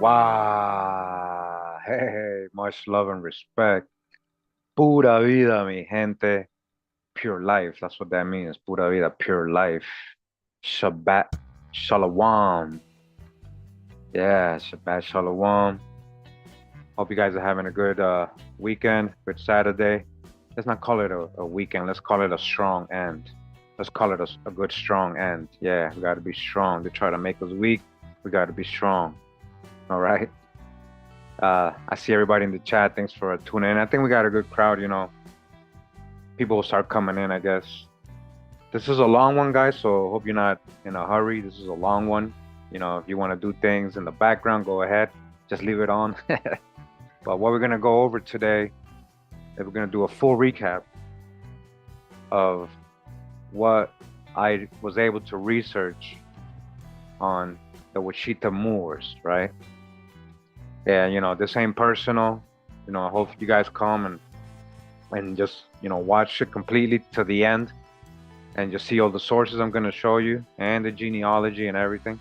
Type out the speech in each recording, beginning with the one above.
Wow. Hey, much love and respect. Pura vida, mi gente. Pure life. That's what that means. Pura vida, pure life. Shabbat Shalom. Yeah, Shabbat Shalom. Hope you guys are having a good weekend, good Saturday. Let's not call it a weekend. Let's call it a strong end. Let's call it a good strong end. Yeah, we got to be strong. They try to make us weak. We got to be strong. All right. I see everybody in the chat. Thanks for tuning in. I think we got a good crowd. People will start coming in, I guess. This is a long one, guys, so hope you're not in a hurry. This is a long one. If you want to do things in the background, go ahead. Just leave it on. But what we're going to go over today is we're going to do a full recap of what I was able to research on the Washitaw Moors, right? Yeah, this ain't personal. I hope you guys come and just, watch it completely to the end and just see all the sources I'm going to show you and the genealogy and everything.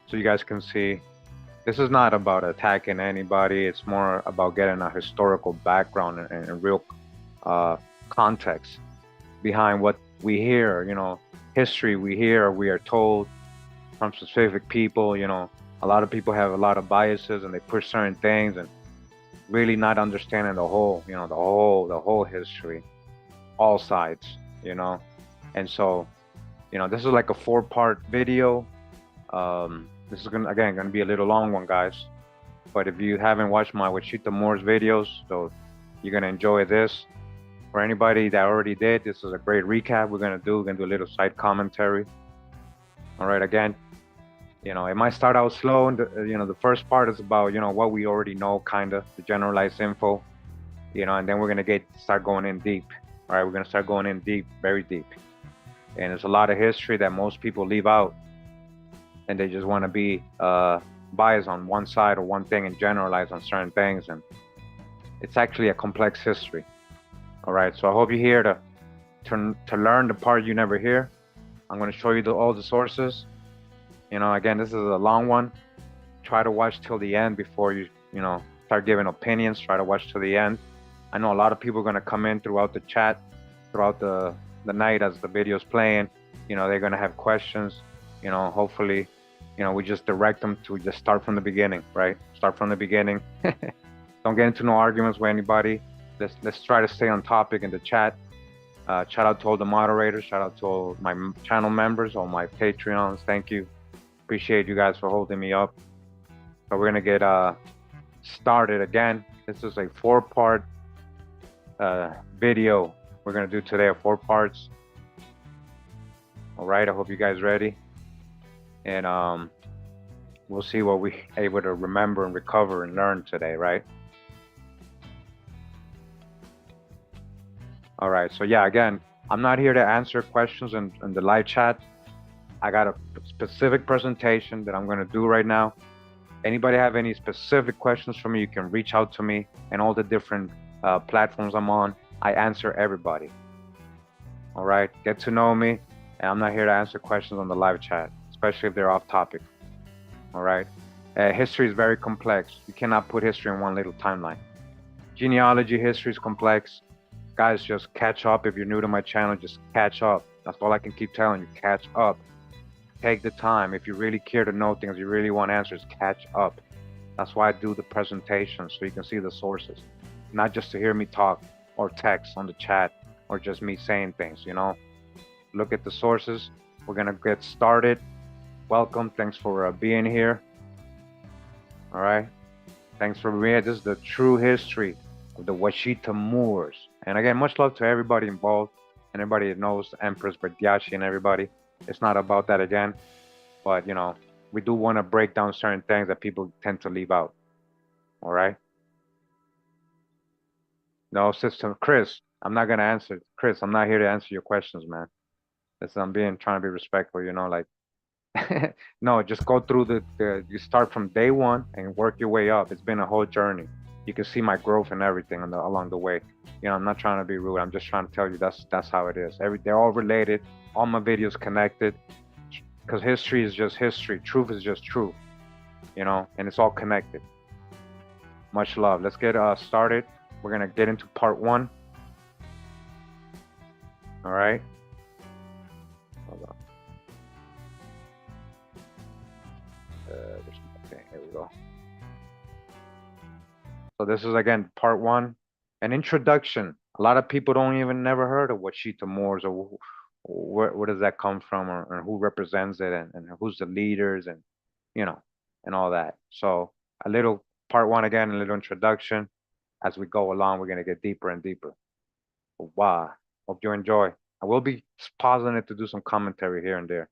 So you guys can see this is not about attacking anybody. It's more about getting a historical background and real context behind what we hear, history we hear, we are told from specific people. A lot of people have a lot of biases and they push certain things and really not understanding the whole, the whole history, all sides, And so, this is like a 4-part video. This is gonna be a little long one, guys. But if you haven't watched my Washitaw Muurs videos, so you're gonna enjoy this. For anybody that already did, this is a great recap. We're gonna do a little side commentary. All right, again, it might start out slow. And the first part is about what we already know, kind of the generalized info. And then we're gonna start going in deep. All right, we're gonna start going in deep, very deep. And there's a lot of history that most people leave out, and they just want to be biased on one side or one thing and generalize on certain things. And it's actually a complex history. All right, so I hope you're here to learn the part you never hear. I'm going to show you all the sources. Again, this is a long one. Try to watch till the end before you start giving opinions. Try to watch till the end. I know a lot of people are going to come in throughout the chat, throughout the night as the video's playing. They're going to have questions. Hopefully, we just direct them to just start from the beginning, right? Start from the beginning. Don't get into no arguments with anybody. Let's try to stay on topic in the chat. Shout out to all the moderators. Shout out to all my channel members, all my Patreons. Thank you. Appreciate you guys for holding me up. So we're gonna get started again. This is a 4-part video we're gonna do today, 4 parts. All right, I hope you guys ready. And we'll see what we're able to remember and recover and learn today, right? All right, so yeah, again, I'm not here to answer questions in the live chat. I got a specific presentation that I'm gonna do right now. Anybody have any specific questions for me, you can reach out to me and all the different platforms I'm on. I answer everybody. All right, get to know me, and I'm not here to answer questions on the live chat, especially if they're off topic. All right, history is very complex. You cannot put history in one little timeline. Genealogy history is complex. Guys, just catch up. If you're new to my channel, just catch up. That's all I can keep telling you. Catch up. Take the time. If you really care to know things, you really want answers, catch up. That's why I do the presentation, so you can see the sources. Not just to hear me talk or text on the chat or just me saying things, Look at the sources. We're going to get started. Welcome. Thanks for being here. All right. Thanks for being here. This is the true history of the Washitaw Muurs. And again, much love to everybody involved and everybody that knows Empress Bertiachi and everybody. It's not about that again, but we do want to break down certain things that people tend to leave out. All right. No, sister Chris, I'm not gonna answer. Chris, I'm not here to answer your questions, man. Listen, I'm trying to be respectful, like no, just go through you start from day one and work your way up. It's been a whole journey. You can see my growth and everything along the way. I'm not trying to be rude. I'm just trying to tell you that's how it is. They're all related. All my videos connected, because history is just history. Truth is just truth. and it's all connected. Much love. Let's get started. We're gonna get into part one. All right. Hold on. Okay, here we go. So this is again part one, an introduction. A lot of people don't even never heard of Washitaw Muurs, or where does that come from, or who represents it, and who's the leaders, and all that. So a little part one again, a little introduction. As we go along, we're gonna get deeper and deeper. Wow. Hope you enjoy. I will be pausing it to do some commentary here and there.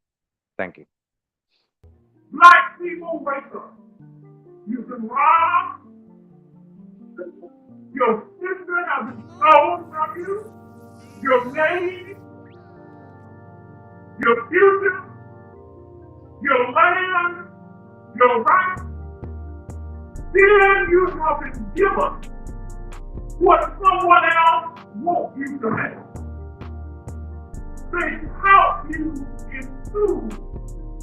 Thank you. Black people, wake up. You can rob. Your sister has been stolen from you. Your name, your future, your land, your rights. Then you have been given what someone else wants you to have. They help you in school,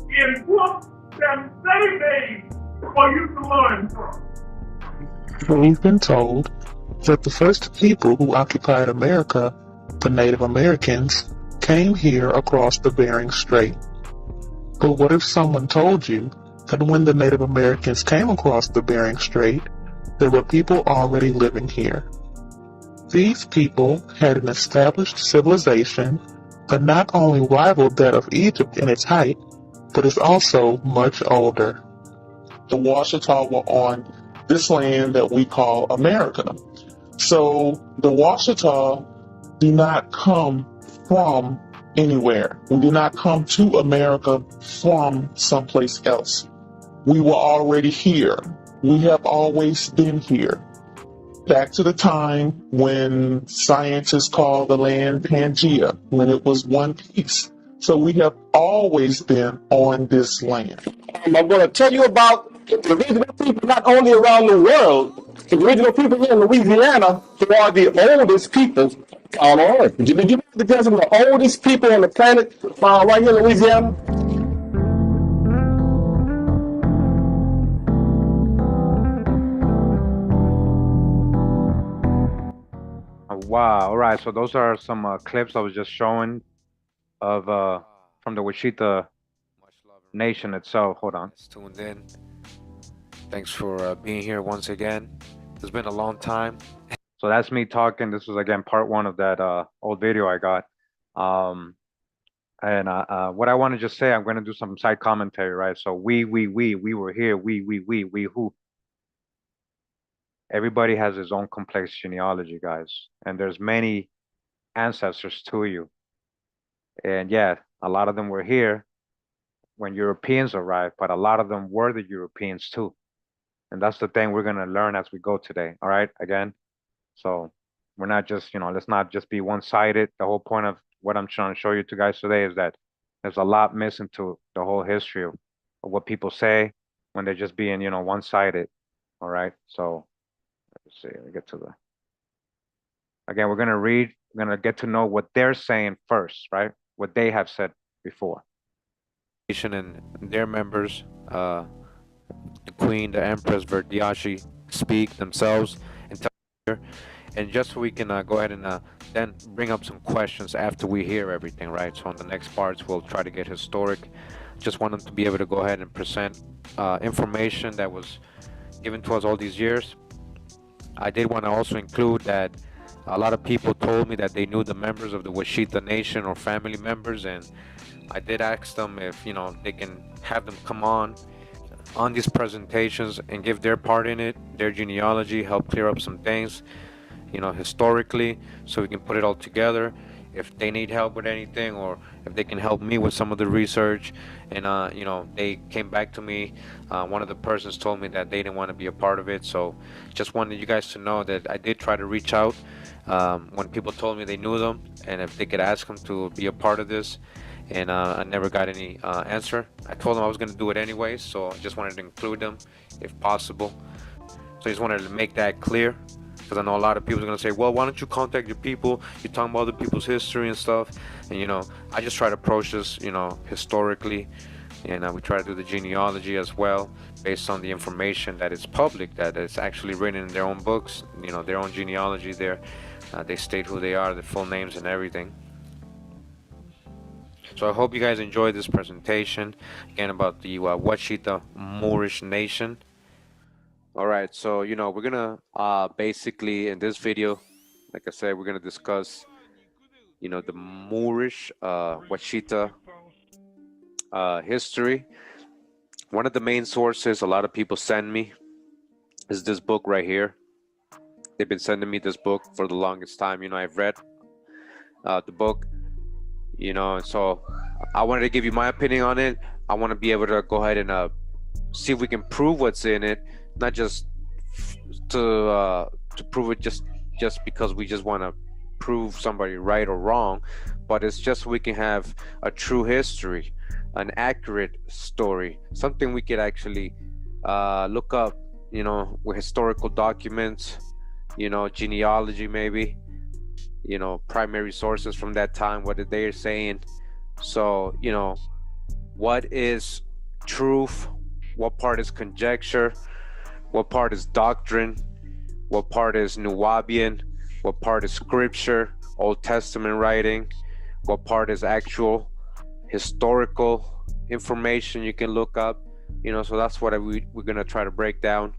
in books that they made for you to learn from. We've been told that the first people who occupied America, the Native Americans, came here across the Bering Strait. But what if someone told you that when the Native Americans came across the Bering Strait, there were people already living here? These people had an established civilization that not only rivaled that of Egypt in its height, but is also much older. The Washitaw were on this land that we call America. So the Washitaw do not come from anywhere. We do not come to America from someplace else. We were already here. We have always been here. Back to the time when scientists called the land Pangea, when it was one piece. So we have always been on this land. I'm going to tell you about the original people not only around the world, the original people here in Louisiana who are the oldest people on Earth. Did you know the some of the oldest people on the planet right here in Louisiana? Wow. All right. So those are some clips I was just showing of from the Washita Nation itself. Hold on. Tuned in. Thanks for being here once again. It's been a long time. So that's me talking. This was again part one of that old video I got. And what I want to just say, I'm going to do some side commentary, right? So we were here. We who. Everybody has his own complex genealogy, guys, and there's many ancestors to you. And yeah, a lot of them were here when Europeans arrived, but a lot of them were the Europeans too. And that's the thing we're gonna learn as we go today. All right, again. So we're not just, let's not just be one-sided. The whole point of what I'm trying to show you to guys today is that there's a lot missing to the whole history of what people say when they're just being, one-sided. All right. So let's see, let me get to the, again, we're gonna read, we're gonna get to know what they're saying first, right? What they have said before. And their members, the Queen, the Empress, Verdiashi, speak themselves and tell her. And just so we can go ahead and then bring up some questions after we hear everything, right? So on the next parts, we'll try to get historic. Just want them to be able to go ahead and present information that was given to us all these years. I did want to also include that a lot of people told me that they knew the members of the Washita Nation or family members, and I did ask them if they can have them come on these presentations and give their part in it, their genealogy, help clear up some things, historically, so we can put it all together. If they need help with anything, or if they can help me with some of the research, and they came back to me. One of the persons told me that they didn't want to be a part of it, so just wanted you guys to know that I did try to reach out when people told me they knew them and if they could ask them to be a part of this, and I never got any answer. I told them I was going to do it anyway, so I just wanted to include them if possible. So I just wanted to make that clear, because I know a lot of people are going to say, well, why don't you contact your people? You're talking about other people's history and stuff. And, I just try to approach this, historically, and we try to do the genealogy as well, based on the information that is public, that is actually written in their own books, their own genealogy there. They state who they are, their full names and everything. So I hope you guys enjoyed this presentation, again, about the Washitaw Moorish Nation. All right, so we're gonna basically in this video, like I said, we're gonna discuss the Moorish Washita history. One of the main sources a lot of people send me is this book right here. They've been sending me this book for the longest time. I've read the book, so I wanted to give you my opinion on it. I want to be able to go ahead and see if we can prove what's in it, not just to prove it just because we just want to prove somebody right or wrong, but it's just so we can have a true history, an accurate story, something we could actually look up, with historical documents, genealogy maybe, primary sources from that time, what they're saying. So, what is truth, what part is conjecture, what part is doctrine, what part is Nuwabian, what part is scripture, Old Testament writing, what part is actual historical information you can look up, so that's what we're going to try to break down.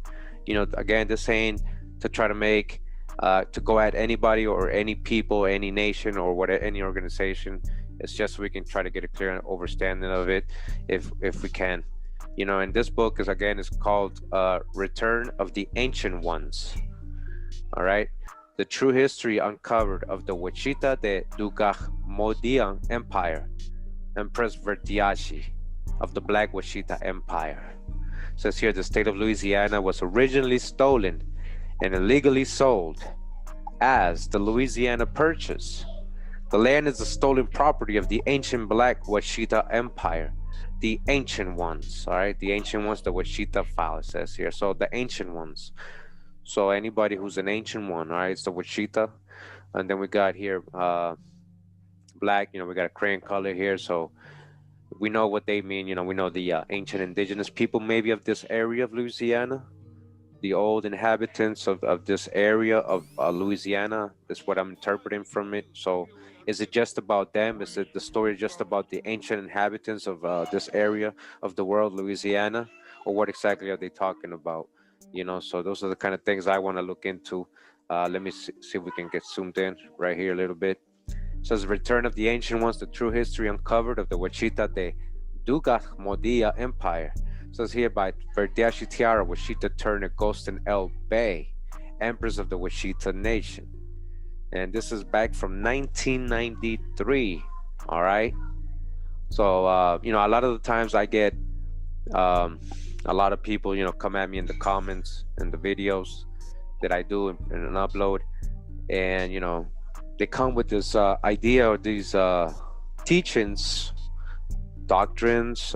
Again, this ain't to try to make to go at anybody or any people, any nation or any organization. It's just so we can try to get a clear understanding of it if we can. And this book is called Return of the Ancient Ones. All right, the true history uncovered of the Washita de Dugahmodian Empire, Empress Verdiashi of the Black Washita Empire. It says here, the state of Louisiana was originally stolen and illegally sold as the Louisiana Purchase. The land is the stolen property of the ancient Black Washita Empire, the ancient ones. All right, the ancient ones, the Washita file, it says here. So the ancient ones. So anybody who's an ancient one, all right, it's the Washita. And then we got here black, we got a crayon color here. So we know what they mean. We know the ancient indigenous people maybe of this area of Louisiana, the old inhabitants of this area of Louisiana. That's what I'm interpreting from it. So is it just about them? Is it the story just about the ancient inhabitants of this area of the world, Louisiana? Or what exactly are they talking about? So those are the kind of things I want to look into. Let me see if we can get zoomed in right here a little bit. It says, Return of the Ancient Ones, the true history uncovered of the Washita de Dugahmodia Empire. It says here, by Verdiashi Tiara, Washita Turner Gostin L. Bay, Empress of the Washita Nation. And this is back from 1993, all right? So, a lot of the times I get a lot of people, come at me in the comments and the videos that I do and upload. And, they come with this idea or these teachings, doctrines,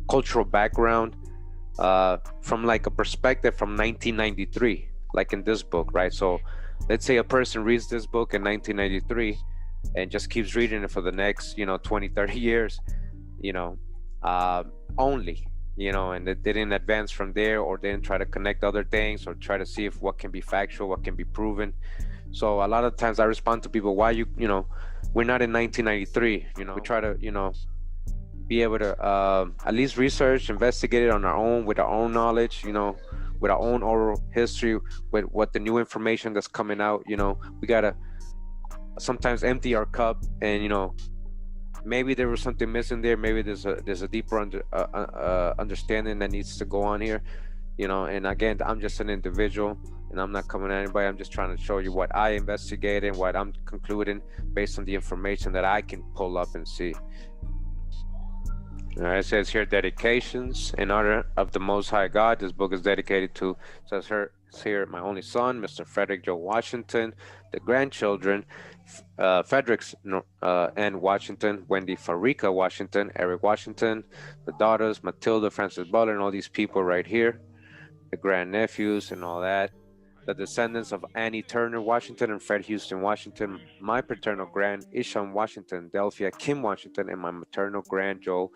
cultural background from like a perspective from 1993, like in this book, right? So let's say a person reads this book in 1993 and just keeps reading it for the next 20, 30 years, only, and they didn't advance from there, or didn't try to connect other things or try to see if what can be factual, what can be proven. So a lot of times I respond to people, why we're not in 1993, we try to be able to at least research, investigate it on our own, with our own knowledge, with our own oral history, with what the new information that's coming out. We gotta sometimes empty our cup, and maybe there was something missing there. Maybe there's a deeper understanding that needs to go on here. And again, I'm just an individual, and I'm not coming at anybody. I'm just trying to show you what I investigated, what I'm concluding based on the information that I can pull up and see. All right, it says here, dedications in honor of the Most High God. This book is dedicated to, says here, my only son, Mr. Frederick Joe Washington, the grandchildren, Fredericks N. Washington, Wendy Farika Washington, Eric Washington, the daughters, Matilda Francis Butler, and all these people right here, the grandnephews and all that, the descendants of Annie Turner Washington and Fred Houston Washington, my paternal grand, Isham Washington, Delphia Kim Washington, and my maternal grand, Joe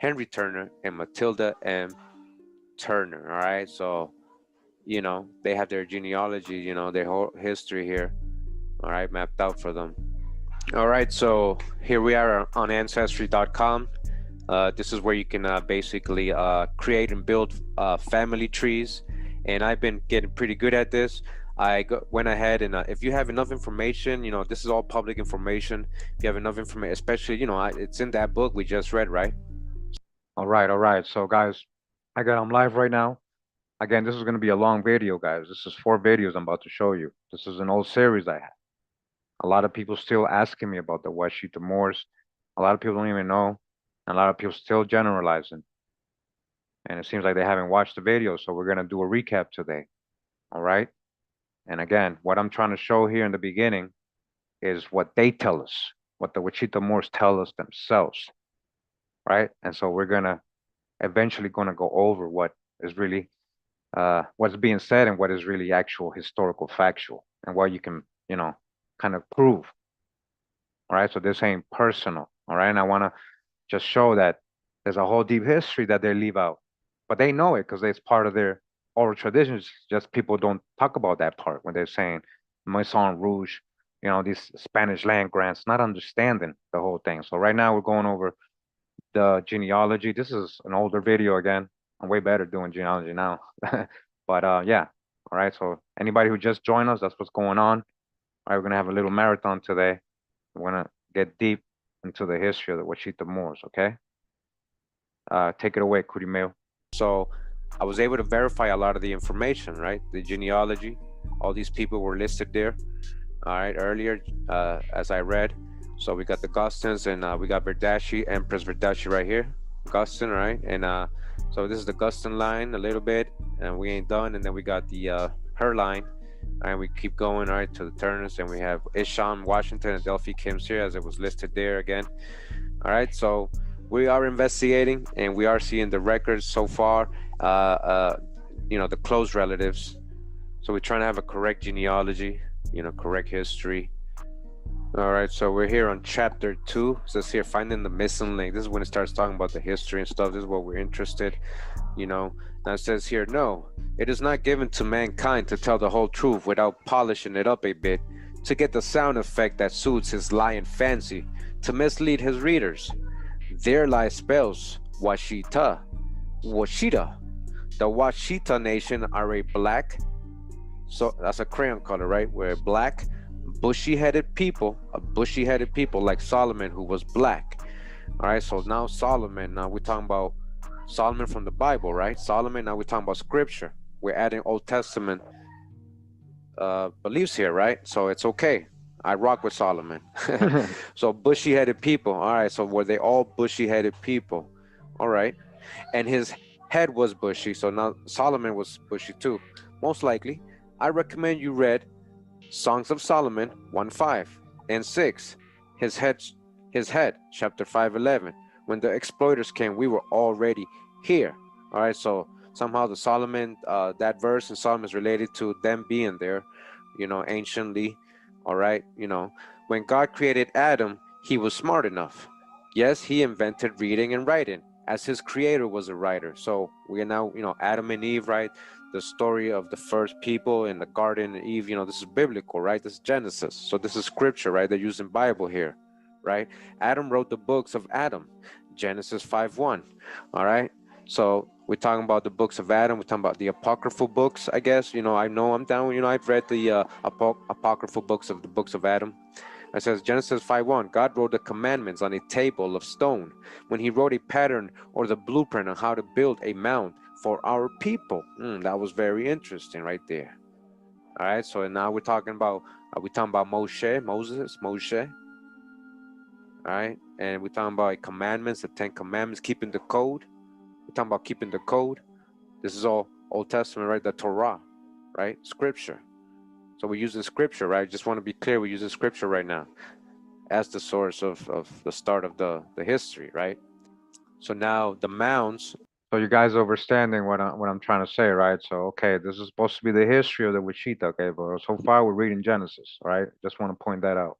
Henry Turner and Matilda M. Turner. All right, so they have their genealogy, their whole history here. All right, mapped out for them. All right, so here we are on Ancestry.com. This is where you can basically create and build family trees, and I've been getting pretty good at this. Went ahead and if you have enough information, this is all public information. If you have enough information, especially, it's in that book we just read, right? All right, all right. So guys, I'm live right now. Again, this is going to be a long video, guys. This is 4 videos I'm about to show you. This is an old series I had. A lot of people still asking me about the Washitaw Muurs. A lot of people don't even know. And a lot of people still generalizing. And it seems like they haven't watched the video, so we're going to do a recap today. All right? And again, what I'm trying to show here in the beginning is what they tell us, what the Washitaw Muurs tell us themselves. Right? And so we're going to eventually going to go over what is really what's being said and what is really actual historical factual and what you can, kind of prove. All right. So this ain't personal. All right. And I want to just show that there's a whole deep history that they leave out, but they know it because it's part of their oral traditions. Just people don't talk about that part when they're saying Maison Rouge, these Spanish land grants, not understanding the whole thing. So right now we're going over the genealogy. This is an older video again. I'm way better doing genealogy now. But yeah. All right. So anybody who just joined us, that's what's going on. All right, we're gonna have a little marathon today. We're gonna get deep into the history of the Washitaw Moors, okay? Take it away, Kurimeo. So I was able to verify a lot of the information, right? The genealogy, all these people were listed there. All right, earlier, as I read. So we got the Gustins and we got Verdashi, Empress Verdashi right here. Gustin, right? And so this is the Gustin line a little bit, and we ain't done. And then we got the her line, and we keep going, all right, to the Turners, and we have Isham, Washington, and Delphi Kims here, as it was listed there again. All right, so we are investigating, and we are seeing the records so far. The close relatives. So we're trying to have a correct genealogy, correct history. All right, so we're here on chapter 2. It says here, finding the missing link. This is when it starts talking about the history and stuff. This is what we're interested, Now it says here, no, it is not given to mankind to tell the whole truth without polishing it up a bit, to get the sound effect that suits his lying fancy, to mislead his readers. There lie spells, Washita. The Washita nation are a black, so that's a crayon color, right? We're black, bushy-headed people like Solomon, who was black. All right, so now Solomon, now we're talking about Solomon from the Bible, right? Solomon, now we're talking about scripture. We're adding Old Testament beliefs here, right? So it's okay. I rock with Solomon. So bushy-headed people. All right, so were they all bushy-headed people? All right. And his head was bushy, so now Solomon was bushy too. Most likely, I recommend you read Songs of Solomon 1:5 and 6. His head, chapter 5:11. When the exploiters came, we were already here. All right, so somehow the Solomon, that verse in Solomon is related to them being there, anciently. All right, when God created Adam, he was smart enough. Yes, he invented reading and writing, as his creator was a writer. So we are now, Adam and Eve, right? The story of the first people in the garden of Eve, this is biblical, right? This is Genesis. So this is scripture, right? They're using Bible here, right? Adam wrote the books of Adam, Genesis 5:1. All right. So we're talking about the books of Adam. We're talking about the apocryphal books, I guess. I know I'm down. I've read the apocryphal books of Adam. It says Genesis 5:1, God wrote the commandments on a table of stone when he wrote a pattern or the blueprint on how to build a mound for our people. That was very interesting right there. All right, so now we're talking about Moses. All right, and we're talking about commandments, the 10 commandments, keeping the code. We're talking about keeping the code. This is all Old Testament, right? The Torah, right? Scripture. So we're using scripture, right? Just want to be clear, we're using scripture right now as the source of the start of the history, right? So now the mounds. So you guys understanding what I'm trying to say, right? So okay, this is supposed to be the history of the Wichita, okay, but so far we're reading Genesis, all right? Just want to point that out.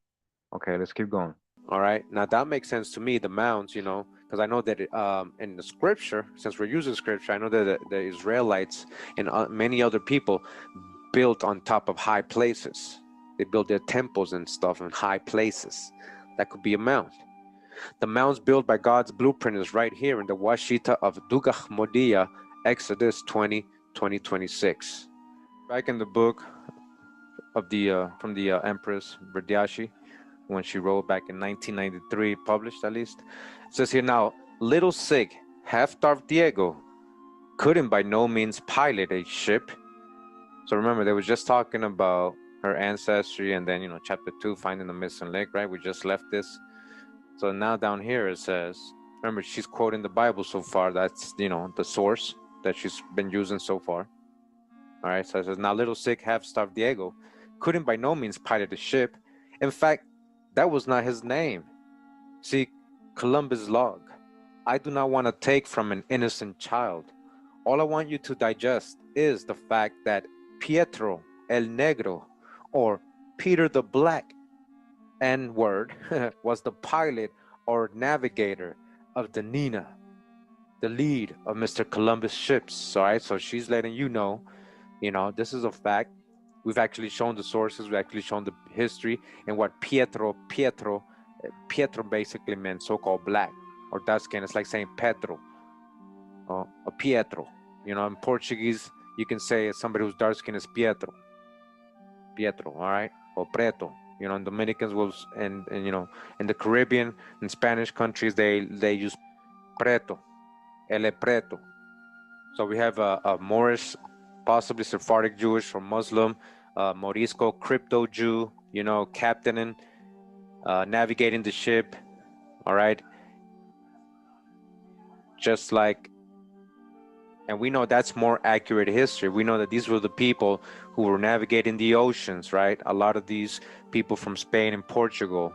Okay, let's keep going. All right. Now that makes sense to me, the mounds, because I know that in the scripture, since we're using scripture, I know that the Israelites and many other people built on top of high places. They built their temples and stuff in high places. That could be a mound. The mounds built by God's blueprint is right here in the Washita of Dugach Modia, Exodus 20:26. Back in the book of the from the Empress Verdiashi, when she wrote back in 1993, published at least. It says here now, little Sig, half-starved Diego, couldn't by no means pilot a ship. So remember, they were just talking about her ancestry, and then, chapter 2, finding the missing link, right? We just left this. So now down here it says, remember, she's quoting the Bible so far. That's, the source that she's been using so far. All right, so it says, now little Sig, half-starved Diego, couldn't by no means pilot a ship. In fact, that was not his name. See, Columbus log. I do not want to take from an innocent child. All I want you to digest is the fact that Pietro el Negro, or Peter the Black, N-word, was the pilot or navigator of the Nina, the lead of Mr. Columbus' ships. All right, so she's letting you know, this is a fact. We've actually shown the sources, we've actually shown the history, and what Pietro basically meant so-called black or dark skin. It's like saying Pedro or Pietro. In Portuguese, you can say somebody who's dark skin is Pietro, all right, or Preto. In Dominicans will, and in the Caribbean, in Spanish countries, they use Preto, ele Preto. So we have a Moorish, possibly Sephardic Jewish or Muslim, Morisco crypto Jew, captaining, navigating the ship, all right? Just like, and we know that's more accurate history. We know that these were the people who were navigating the oceans, right? A lot of these people from Spain and Portugal,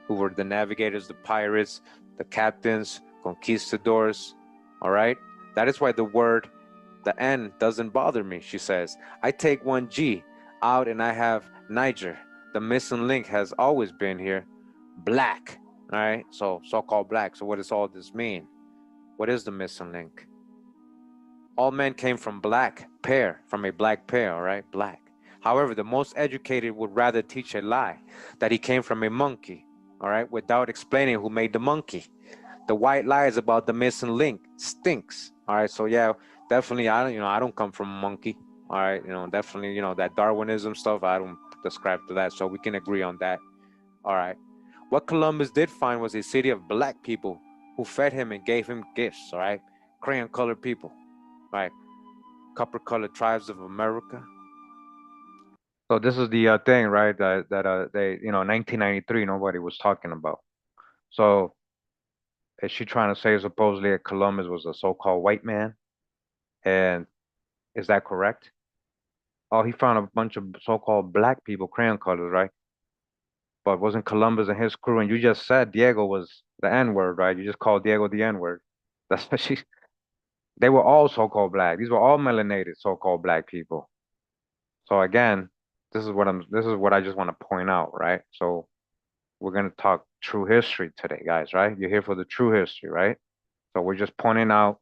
who were the navigators, the pirates, the captains, conquistadors, all right? That is why the N doesn't bother me, she says. I take one G out and I have Niger. The missing link has always been here. Black, all right? So-called black. So what does all this mean? What is the missing link? All men came from from a black pair, all right? Black. However, the most educated would rather teach a lie, that he came from a monkey, all right? Without explaining who made the monkey. The white lies about the missing link stinks, all right? So yeah, definitely, I don't come from a monkey, all right? Definitely, that Darwinism stuff, I don't subscribe to that. So we can agree on that, all right? What Columbus did find was a city of black people who fed him and gave him gifts, all right? Crayon-colored people, right? Copper-colored tribes of America. So this is the thing, right? That they, 1993, nobody was talking about. So is she trying to say supposedly that Columbus was a so-called white man? And is that correct? Oh, he found a bunch of so-called black people, crayon colors, right? But wasn't Columbus and his crew? And you just said Diego was the N-word, right? You just called Diego the N-word. That's what she. They were all so-called black. These were all melanated so-called black people. So again, This is what I just want to point out, right? So we're gonna talk true history today, guys, right? You're here for the true history, right? So we're just pointing out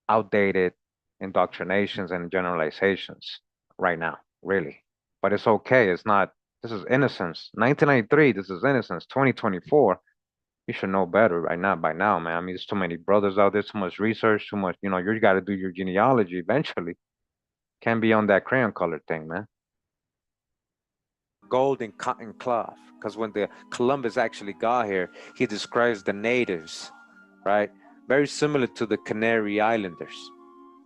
outdated indoctrinations and generalizations right now, really. But it's okay. It's not. This is innocence. 1993. This is innocence. 2024. You should know better right now. By now, man. I mean, there's too many brothers out there. Too much research. Too much. You got to do your genealogy eventually. Can't be on that crayon color thing, man. Gold and cotton cloth, because when the Columbus actually got here, he describes the natives, right? Very similar to the Canary Islanders.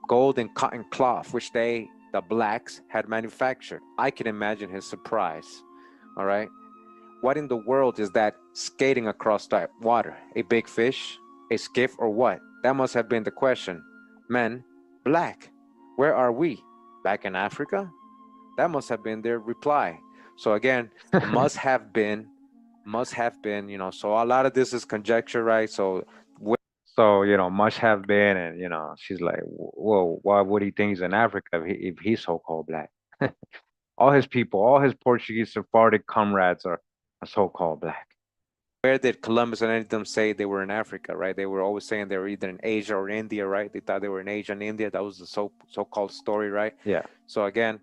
Gold and cotton cloth, which the blacks, had manufactured. I can imagine his surprise, all right? What in the world is that skating across that water? A big fish? A skiff or what? That must have been the question. Men, black. Where are we? Back in Africa? That must have been their reply. So again, must have been, so a lot of this is conjecture, right? So So, must have been, and she's like, whoa, why would he think he's in Africa if he's so-called black? All his people, all his Portuguese Sephardic comrades are so-called black. where did Columbus and any of them say they were in Africa, right? They were always saying they were either in Asia or India, right? They thought they were in Asia and India. That was the so-called story, right? Yeah. So again,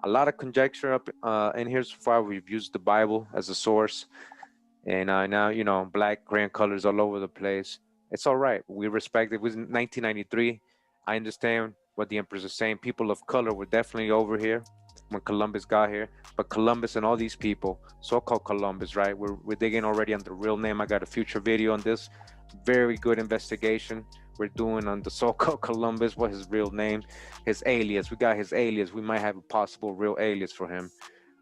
a lot of conjecture up in here so far. We've used the Bible as a source, and now, you know, black crayon colors all over the place. It's all right. We respect it. It was 1993. I understand what the Empress is saying. People of color were definitely over here when Columbus got here, but Columbus and all these people, so-called Columbus, right? We're digging already on the real name. I got a future video on this. Very good investigation we're doing on the so-called Columbus. What his real name, his alias. We got his alias. We might have a possible real alias for him.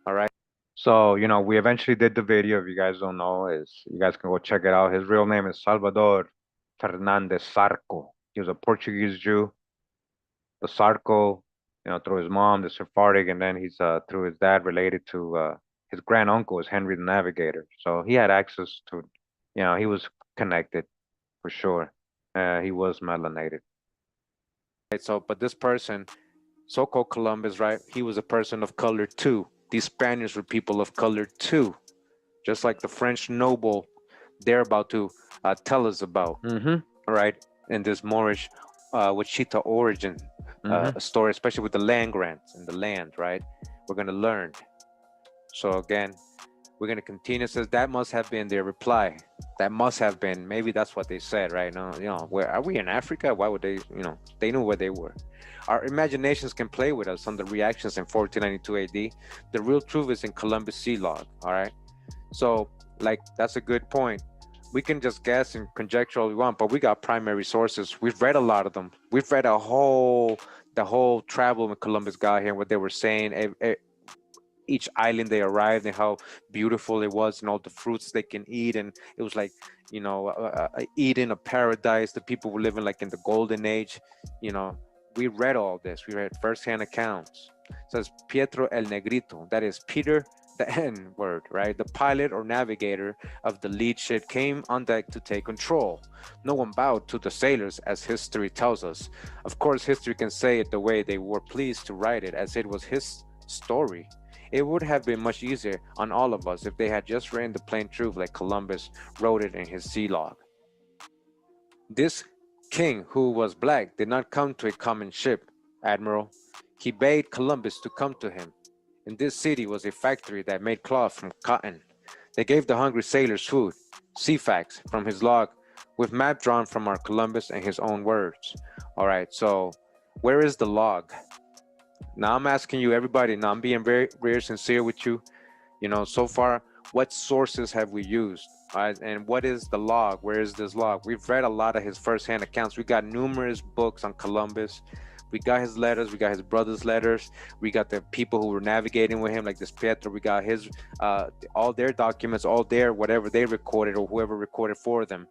All right. So, you know, we eventually did the video. If you guys don't know, you guys can go check it out. His real name is Salvador Fernandez Sarco. He was a Portuguese Jew. The Sarco, you know, through his mom, the Sephardic, and then he's through his dad related to his grand uncle is Henry the Navigator. So he had access to, you know, he was connected for sure. He was melanated. Right, so, but this person, so-called Columbus, right? He was a person of color too. These Spaniards were people of color too, just like the French noble they're about to tell us about, right? In this Moorish Washitaw origin story, especially with the land grants and the land, right? We're gonna learn. So again, we're gonna continue. It says that must have been their reply. That must have been. Maybe that's what they said, right? No, you know, where are we in Africa? Why would they? You know, they knew where they were. Our imaginations can play with us on the reactions in 1492 AD. The real truth is in Columbus Sea Log. All right. So, like, that's a good point. We can just guess and conjecture all we want, but we got primary sources. We've read a lot of them. We've read the whole travel when Columbus got here, what they were saying. Each island they arrived and how beautiful it was and all the fruits they can eat, and it was like, you know, Eden, a paradise. The people were living like in the golden age. You know, we read all this. We read firsthand accounts. It says Pietro el Negrito, that is Peter the N word, right? The pilot or navigator of the lead ship came on deck to take control. No one bowed to the sailors, as history tells us. Of course, history can say it the way they were pleased to write it, as it was his story. It would have been much easier on all of us if they had just written the plain truth like Columbus wrote it in his sea log. This king, who was black, did not come to a common ship, Admiral. He bade Columbus to come to him. In this city was a factory that made cloth from cotton. They gave the hungry sailors food, sea facts from his log, with map drawn from our Columbus and his own words. All right, so where is the log? Now I'm asking you, everybody, now I'm being very, very sincere with you. You know, so far, what sources have we used? And what is the log? Where is this log? We've read a lot of his firsthand accounts. We got numerous books on Columbus. We got his letters. We got his brother's letters. We got the people who were navigating with him, like this Pietro. We got his, all their documents, all their, whatever they recorded or whoever recorded for them,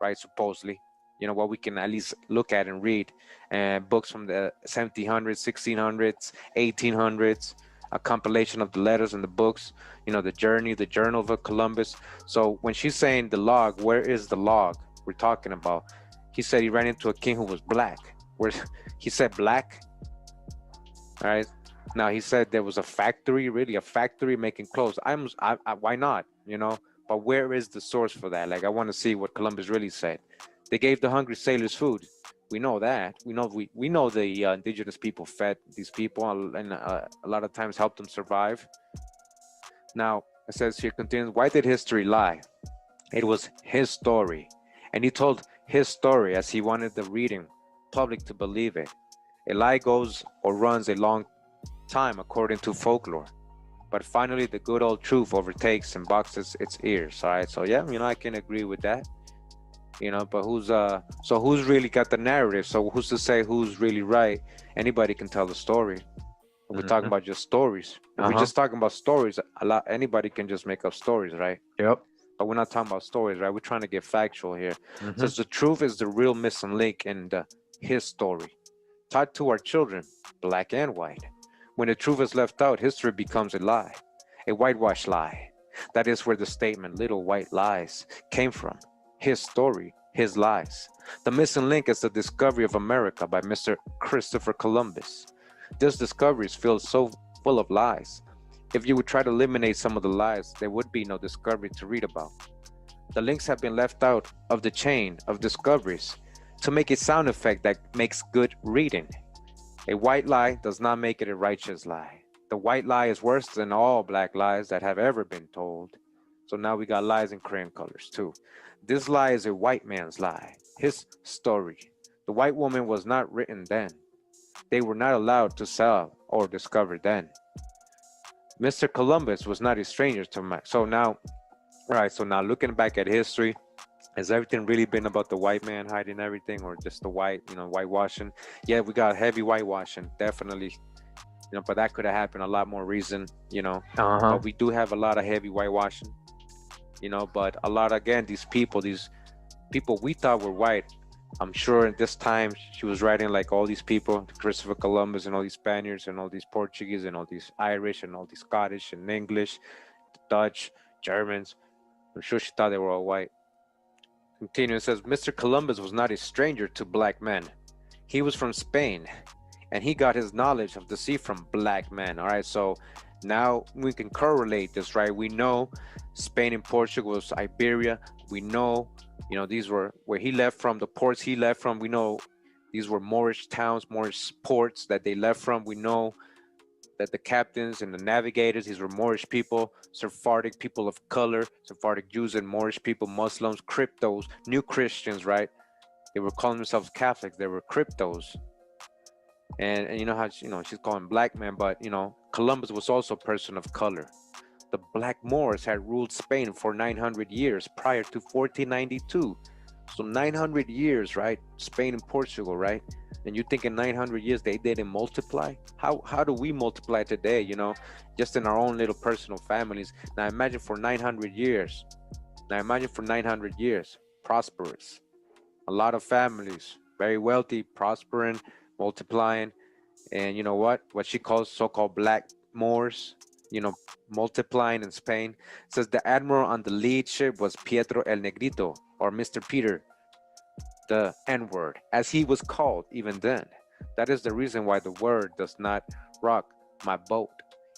right? Supposedly. You know, what we can at least look at and read, and books from the 1700s, 1600s, 1800s, a compilation of the letters and the books, you know, the journal of Columbus. So when she's saying the log, where is the log we're talking about? He said he ran into a king who was black. Where he said black. All right. Now he said there was a factory, really a factory making clothes. Why not? You know, but where is the source for that? Like, I want to see what Columbus really said. They gave the hungry sailors food. We know that. We know the indigenous people fed these people and a lot of times helped them survive. Now, it says here, continues, why did history lie? It was his story. And he told his story as he wanted the reading public to believe it. A lie goes or runs a long time according to folklore. But finally, the good old truth overtakes and boxes its ears. All right. So, yeah, you know, I can agree with that. You know, but who's really got the narrative? So who's to say who's really right? Anybody can tell the story. We're talking about just stories. If we're just talking about stories, anybody can just make up stories, right? Yep. But we're not talking about stories, right? We're trying to get factual here. So the truth is the real missing link in his story, taught to our children, black and white. When the truth is left out, history becomes a lie, a whitewashed lie. That is where the statement "little white lies" came from. His story, his lies. The missing link is the discovery of America by Mr. Christopher Columbus. This discovery is filled so full of lies. If you would try to eliminate some of the lies, there would be no discovery to read about. The links have been left out of the chain of discoveries to make a sound effect that makes good reading. A white lie does not make it a righteous lie. The white lie is worse than all black lies that have ever been told. So now we got lies in crayon colors too. This lie is a white man's lie, his story. The white woman was not written then. They were not allowed to sell or discover then. Mr. Columbus was not a stranger to my. So now looking back at history, has everything really been about the white man hiding everything, or just the whitewashing? Yeah, we got heavy whitewashing, definitely. But that could have happened a lot more reason. But we do have a lot of heavy whitewashing. But a lot, again, these people we thought were white. I'm sure at this time she was writing like all these people, Christopher Columbus and all these Spaniards and all these Portuguese and all these Irish and all these Scottish and English, Dutch, Germans. I'm sure she thought they were all white. Continuing, it says, Mr. Columbus was not a stranger to black men. He was from Spain, and he got his knowledge of the sea from black men. All right, so now we can correlate this, right? We know Spain and Portugal was Iberia. We know, these were where he left from, the ports he left from. We know these were Moorish towns, Moorish ports that they left from. We know that the captains and the navigators, these were Moorish people, Sephardic people of color, Sephardic Jews and Moorish people, Muslims, cryptos, new Christians, right? They were calling themselves Catholics. They were cryptos. And you know how she's calling black men, but Columbus was also a person of color. The Black Moors had ruled Spain for 900 years prior to 1492. So 900 years, right? Spain and Portugal, right? And you think in 900 years they didn't multiply? How do we multiply today, just in our own little personal families? Now imagine for 900 years. Prosperous. A lot of families, very wealthy, prospering, multiplying. And you know what she calls so-called Black Moors, multiplying in Spain. It says the admiral on the lead ship was Pietro el Negrito, or Mr. Peter, the N-word, as he was called even then. That is the reason why the word does not rock my boat.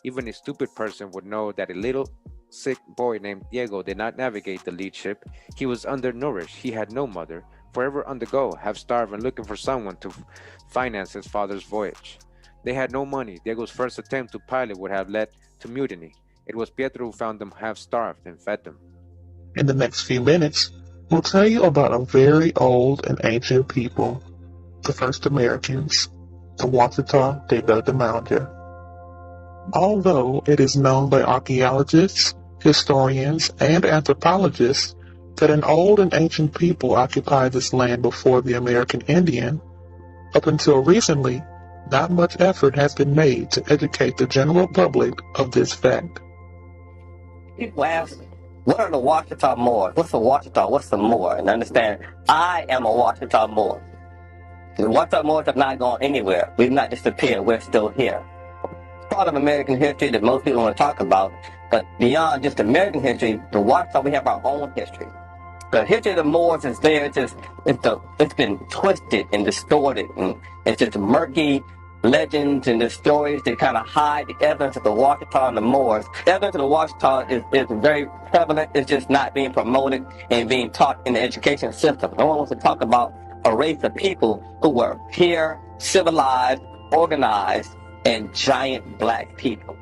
Even a stupid person would know that a little sick boy named Diego did not navigate the lead ship. He was undernourished. He had no mother. Forever on the go, half starved and looking for someone to finance his father's voyage. They had no money. Diego's first attempt to pilot would have led to mutiny. It was Pietro who found them half starved and fed them. In the next few minutes, we'll tell you about a very old and ancient people, the first Americans, the Wasita de Mounds. Although it is known by archaeologists, historians, and anthropologists that an old and ancient people occupied this land before the American Indian, up until recently, not much effort has been made to educate the general public of this fact. People ask, what are the Washitaw Moors? What's a Washitaw? What's a Moor? And understand, I am a Washitaw Moor. The Washitaw Moors have not gone anywhere. We've not disappeared. We're still here. Part of American history that most people want to talk about, but beyond just American history, the Washitaw, we have our own history. The history of the Moors is there. It's been twisted and distorted, and it's just murky legends and the stories that kind of hide the evidence of the Washitaw and the Moors. The evidence of the Washitaw is very prevalent. It's just not being promoted and being taught in the education system. No one wants to talk about a race of people who were pure, civilized, organized, and giant black people.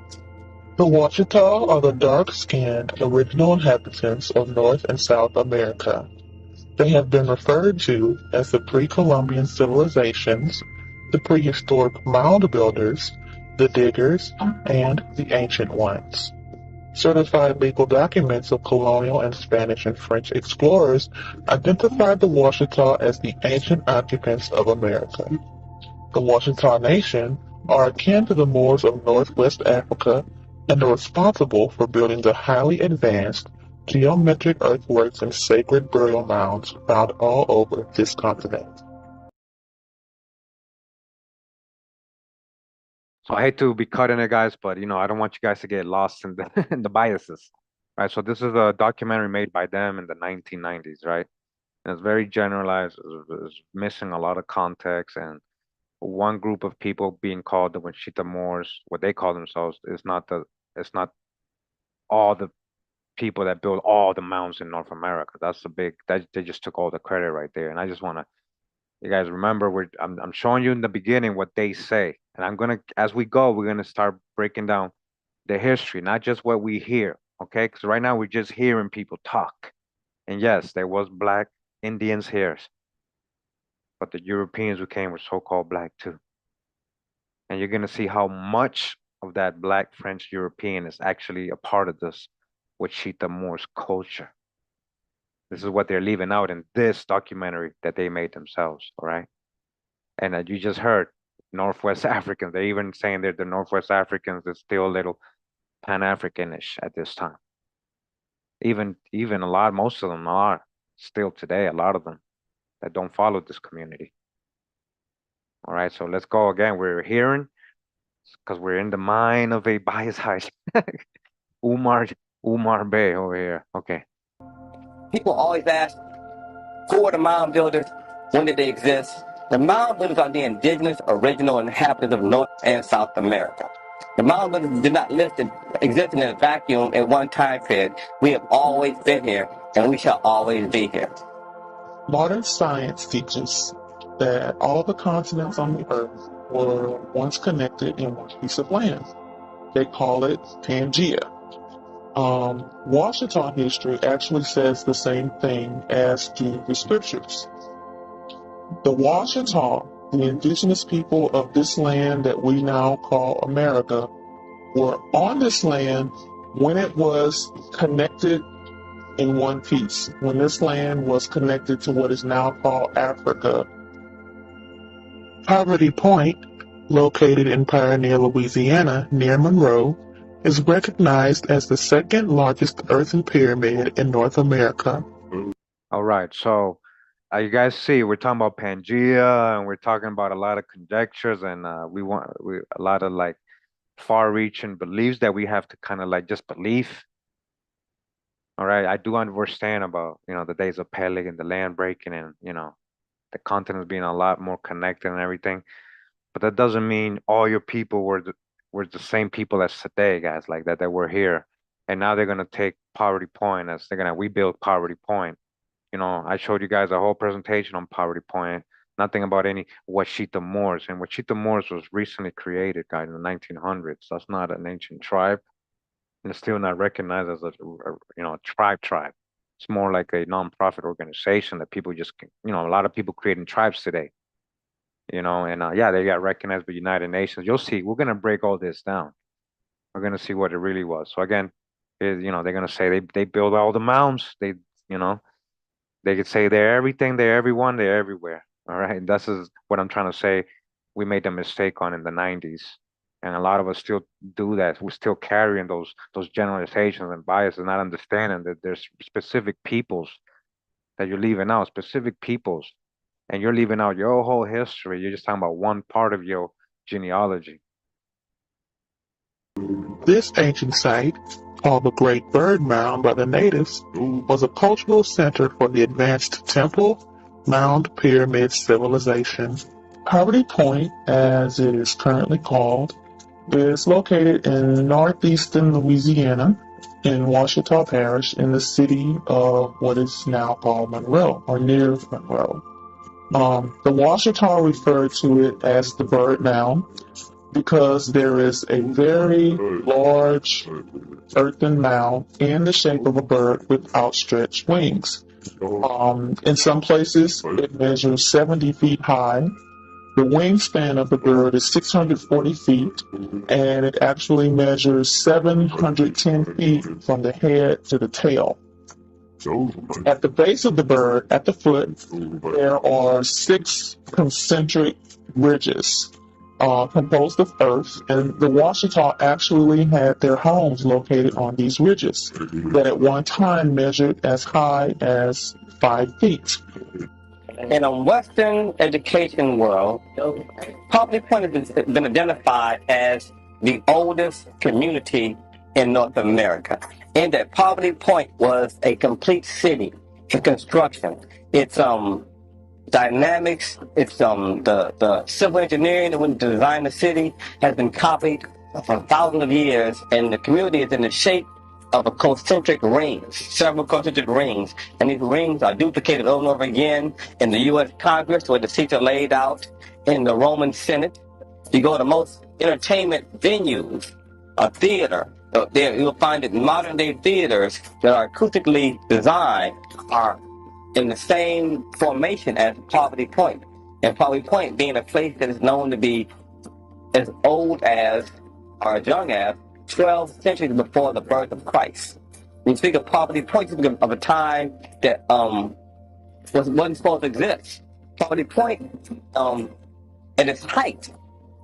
The Washitaw are the dark-skinned original inhabitants of North and South America. They have been referred to as the pre-Columbian civilizations, the prehistoric mound builders, the diggers, and the ancient ones. Certified legal documents of colonial and Spanish and French explorers identified the Washitaw as the ancient occupants of America. The Washitaw Nation are akin to the Moors of Northwest Africa and are responsible for building the highly advanced geometric earthworks and sacred burial mounds found all over this continent. So I hate to be cutting it, guys, but I don't want you guys to get lost in the in the biases, right? So this is a documentary made by them in the 1990s, right? And it's very generalized. It's missing a lot of context, and one group of people being called the Washita Moors, what they call themselves, is not all the people that built all the mounds in North America. That's the big, that they just took all the credit right there. And I just want to, you guys remember, I'm showing you in the beginning what they say. And I'm going to, as we go, we're going to start breaking down the history, not just what we hear, okay? Because right now we're just hearing people talk. And yes, there was black Indians here, but the Europeans who came were so-called black too. And you're going to see how much of that black French European is actually a part of this Washitaw Muurs culture. This is what they're leaving out in this documentary that they made themselves, all right? And you just heard Northwest Africans. They're even saying that the Northwest Africans is still a little Pan-Africanish at this time. Even a lot, most of them are still today, a lot of them that don't follow this community. All right, so let's go again. We're hearing, because we're in the mind of a bias high. Umar Bey over here. Okay. People always ask, who are the mound builders? When did they exist? The mound builders are the indigenous original inhabitants of North and South America. The mound builders did not exist in a vacuum at one time period. We have always been here, and we shall always be here. Modern science teaches that all the continents on the earth were once connected in one piece of land. They call it Pangea. Washitaw history actually says the same thing as do the scriptures. The Washitaw, the indigenous people of this land that we now call America, were on this land when it was connected in one piece, when this land was connected to what is now called Africa. Poverty Point, located in Pioneer, Louisiana, near Monroe, is recognized as the second largest earthen pyramid in North America. All right, so you guys see, we're talking about Pangea, and we're talking about a lot of conjectures, and we a lot of like far-reaching beliefs that we have to kind of like just believe. All right, I do understand about, the days of Peleg and the land breaking, and the continents being a lot more connected and everything, but that doesn't mean all your people were the same people as today, guys, like that were here, and now they're gonna take Poverty Point as they're gonna rebuild Poverty Point. I showed you guys a whole presentation on Poverty Point, nothing about any Washitaw Muurs, and Washitaw Muurs was recently created, guys, in the 1900s. That's not an ancient tribe, and it's still not recognized as a tribe. It's more like a non-profit organization that people just, a lot of people creating tribes today. And yeah, they got recognized by the United Nations. You'll see, we're gonna break all this down. We're gonna see what it really was. So again, they're gonna say they build all the mounds. They could say they're everything, they're everyone, they're everywhere. All right, and this is what I'm trying to say. We made the mistake on in the 90s, and a lot of us still do that. We're still carrying those generalizations and biases, not understanding that there's specific peoples that you're leaving out, specific peoples. And you're leaving out your whole history. You're just talking about one part of your genealogy. This ancient site, called the Great Bird Mound by the natives, was a cultural center for the advanced temple, mound, pyramid civilization. Poverty Point, as it is currently called, is located in northeastern Louisiana in Washitaw Parish in the city of what is now called Monroe, or near Monroe. The Washitaw referred to it as the Bird Mound because there is a very large earthen mound in the shape of a bird with outstretched wings. In some places, it measures 70 feet high. The wingspan of the bird is 640 feet, and it actually measures 710 feet from the head to the tail. At the base of the bird, at the foot, there are 6 concentric ridges composed of earth, and the Washitaw actually had their homes located on these ridges that at one time measured as high as 5 feet. In a Western education world, Poverty Point has been identified as the oldest community in North America, in that Poverty Point was a complete city in construction. Its dynamics, its the civil engineering that went to design the city has been copied for thousands of years, and the community is in the shape of a concentric rings, several concentric rings, and these rings are duplicated over and over again in the U.S. Congress, where the seats are laid out, in the Roman Senate. You go to most entertainment venues, a theater, there you'll find that modern day theaters that are acoustically designed are in the same formation as Poverty Point. And Poverty Point being a place that is known to be as old as, or as young as, 12 centuries before the birth of Christ. When you speak of Poverty Point, you speak of a time that wasn't supposed to exist. Poverty Point, at its height,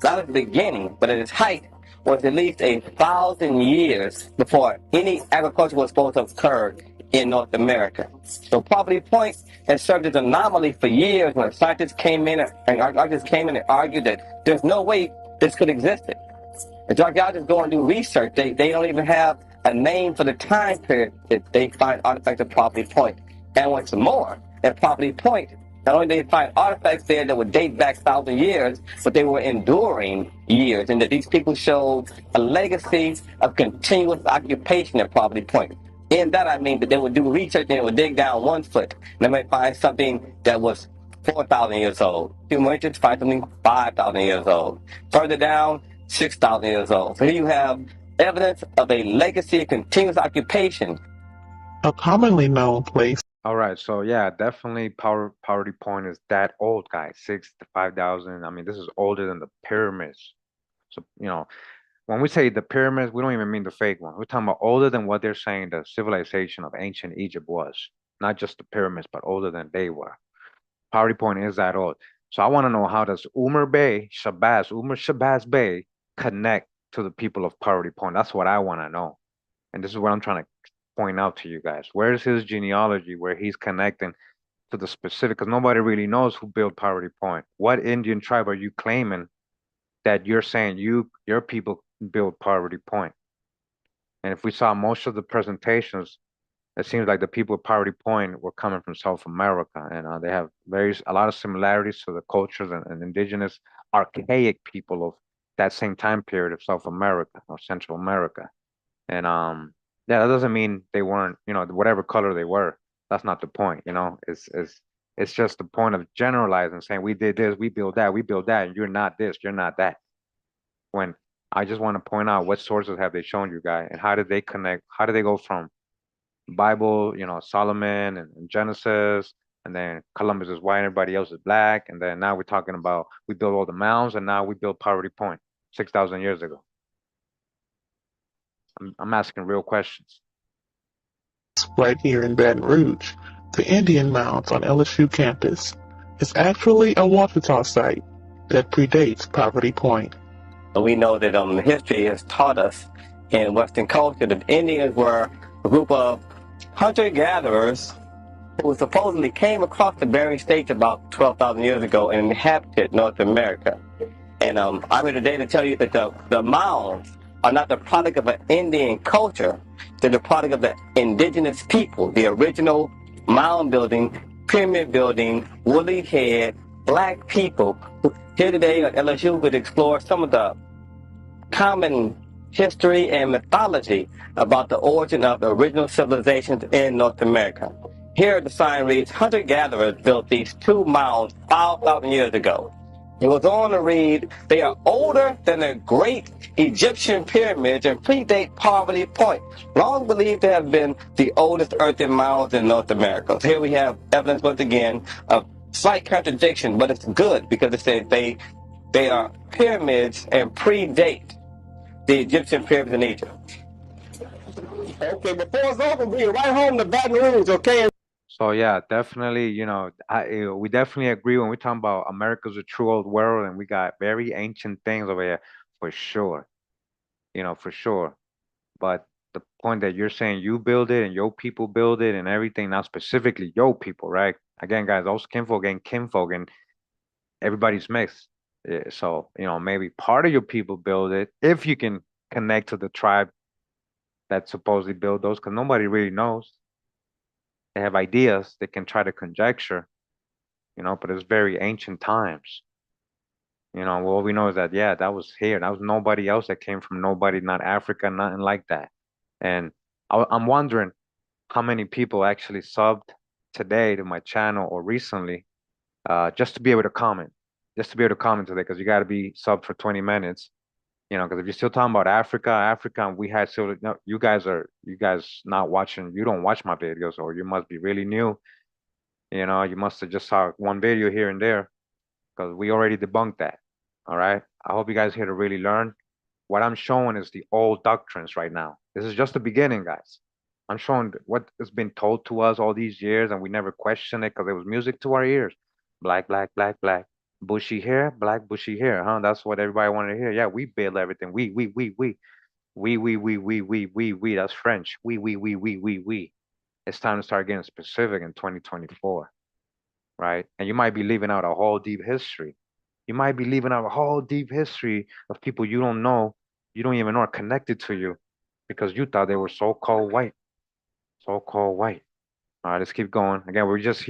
not at the beginning, but at its height, was at least 1,000 years before any agriculture was supposed to have occurred in North America. So Poverty Point has served as an anomaly for years when scientists came in and archaeologists came in and argued that there's no way this could exist. If archaeologists go and do research, they don't even have a name for the time period that they find artifacts at Poverty Point. And what's more, at Poverty Point, not only did they find artifacts there that would date back 1,000 years, but they were enduring years, and that these people showed a legacy of continuous occupation at Poverty Point. In that, I mean that they would do research and they would dig down 1 foot, and they might find something that was 4,000 years old. A few more inches, find something 5,000 years old. Further down, 6,000 years old. So here you have evidence of a legacy of continuous occupation. A commonly known place. All right, so yeah, definitely Poverty Point is that old, guys. 6 to 5,000. I mean, this is older than the pyramids. So, when we say the pyramids, we don't even mean the fake one. We're talking about older than what they're saying the civilization of ancient Egypt was. Not just the pyramids, but older than they were. Poverty Point is that old. So I want to know, how does Umar Shabazz Bey connect to the people of Poverty Point? That's what I want to know. And this is what I'm trying to point out to you guys. Where's his genealogy where he's connecting to the specific? Because nobody really knows who built Poverty Point. What Indian tribe are you claiming that you're saying your people built Poverty Point? And if we saw most of the presentations, it seems like the people of Poverty Point were coming from South America, and they have a lot of similarities to the cultures and indigenous archaic people of that same time period of South America or Central America. And yeah, that doesn't mean they weren't, whatever color they were. That's not the point, it's just the point of generalizing, saying we did this, we built that, and you're not this, you're not that. When I just want to point out, what sources have they shown you guys, and how did they connect? How did they go from Bible, Solomon and Genesis, and then Columbus is white, everybody else is black, and then now we're talking about we built all the mounds, and now we built Poverty Point 6,000 years ago. I'm asking real questions. Right here in Baton Rouge, the Indian Mounds on LSU campus is actually a Washitaw site that predates Poverty Point. We know that history has taught us in Western culture that Indians were a group of hunter-gatherers who supposedly came across the Bering Straits about 12,000 years ago and inhabited North America. And I'm here today to tell you that the mounds are not the product of an Indian culture. They're the product of the indigenous people, the original mound building, pyramid building, woolly head, black people. Here today at LSU, we'd explore some of the common history and mythology about the origin of the original civilizations in North America. Here the sign reads, hunter-gatherers built these 2 mounds 5,000 years ago. It goes on to read, they are older than the great Egyptian pyramids and predate Poverty Point, long believed to have been the oldest earthen mounds in North America. So here we have evidence, once again, of slight contradiction, but it's good because it says they are pyramids and predate the Egyptian pyramids in Egypt. Okay, before it's over, bring it right home to Baton Rouge, okay? So yeah, definitely, we definitely agree when we're talking about America's a true old world, and we got very ancient things over here for sure, for sure. But the point that you're saying you build it and your people build it and everything, not specifically your people, right? Again, guys, those kinfolk and kinfolk and everybody's mixed. So, maybe part of your people build it if you can connect to the tribe that supposedly built those, because nobody really knows. They have ideas, they can try to conjecture, but it's very ancient times. What we know is that, yeah, that was here. That was nobody else that came from nobody, not Africa, nothing like that. And I'm wondering how many people actually subbed today to my channel or recently, just to be able to comment, today, because you got to be subbed for 20 minutes. Because if you're still talking about Africa, and we had still, no, you guys not watching, you don't watch my videos, or you must be really new. You must have just saw one video here and there, because we already debunked that. All right. I hope you guys here to really learn. What I'm showing is the old doctrines right now. This is just the beginning, guys. I'm showing what has been told to us all these years, and we never questioned it because it was music to our ears. Black, black, black, black. Bushy hair, black, bushy hair, huh? That's what everybody wanted to hear. Yeah, we build everything. We. That's French. We. It's time to start getting specific in 2024, right? And you might be leaving out a whole deep history. You might be leaving out a whole deep history of people you don't know, you don't even know are connected to you, because you thought they were so-called white. So-called white. All right, let's keep going. Again, we're just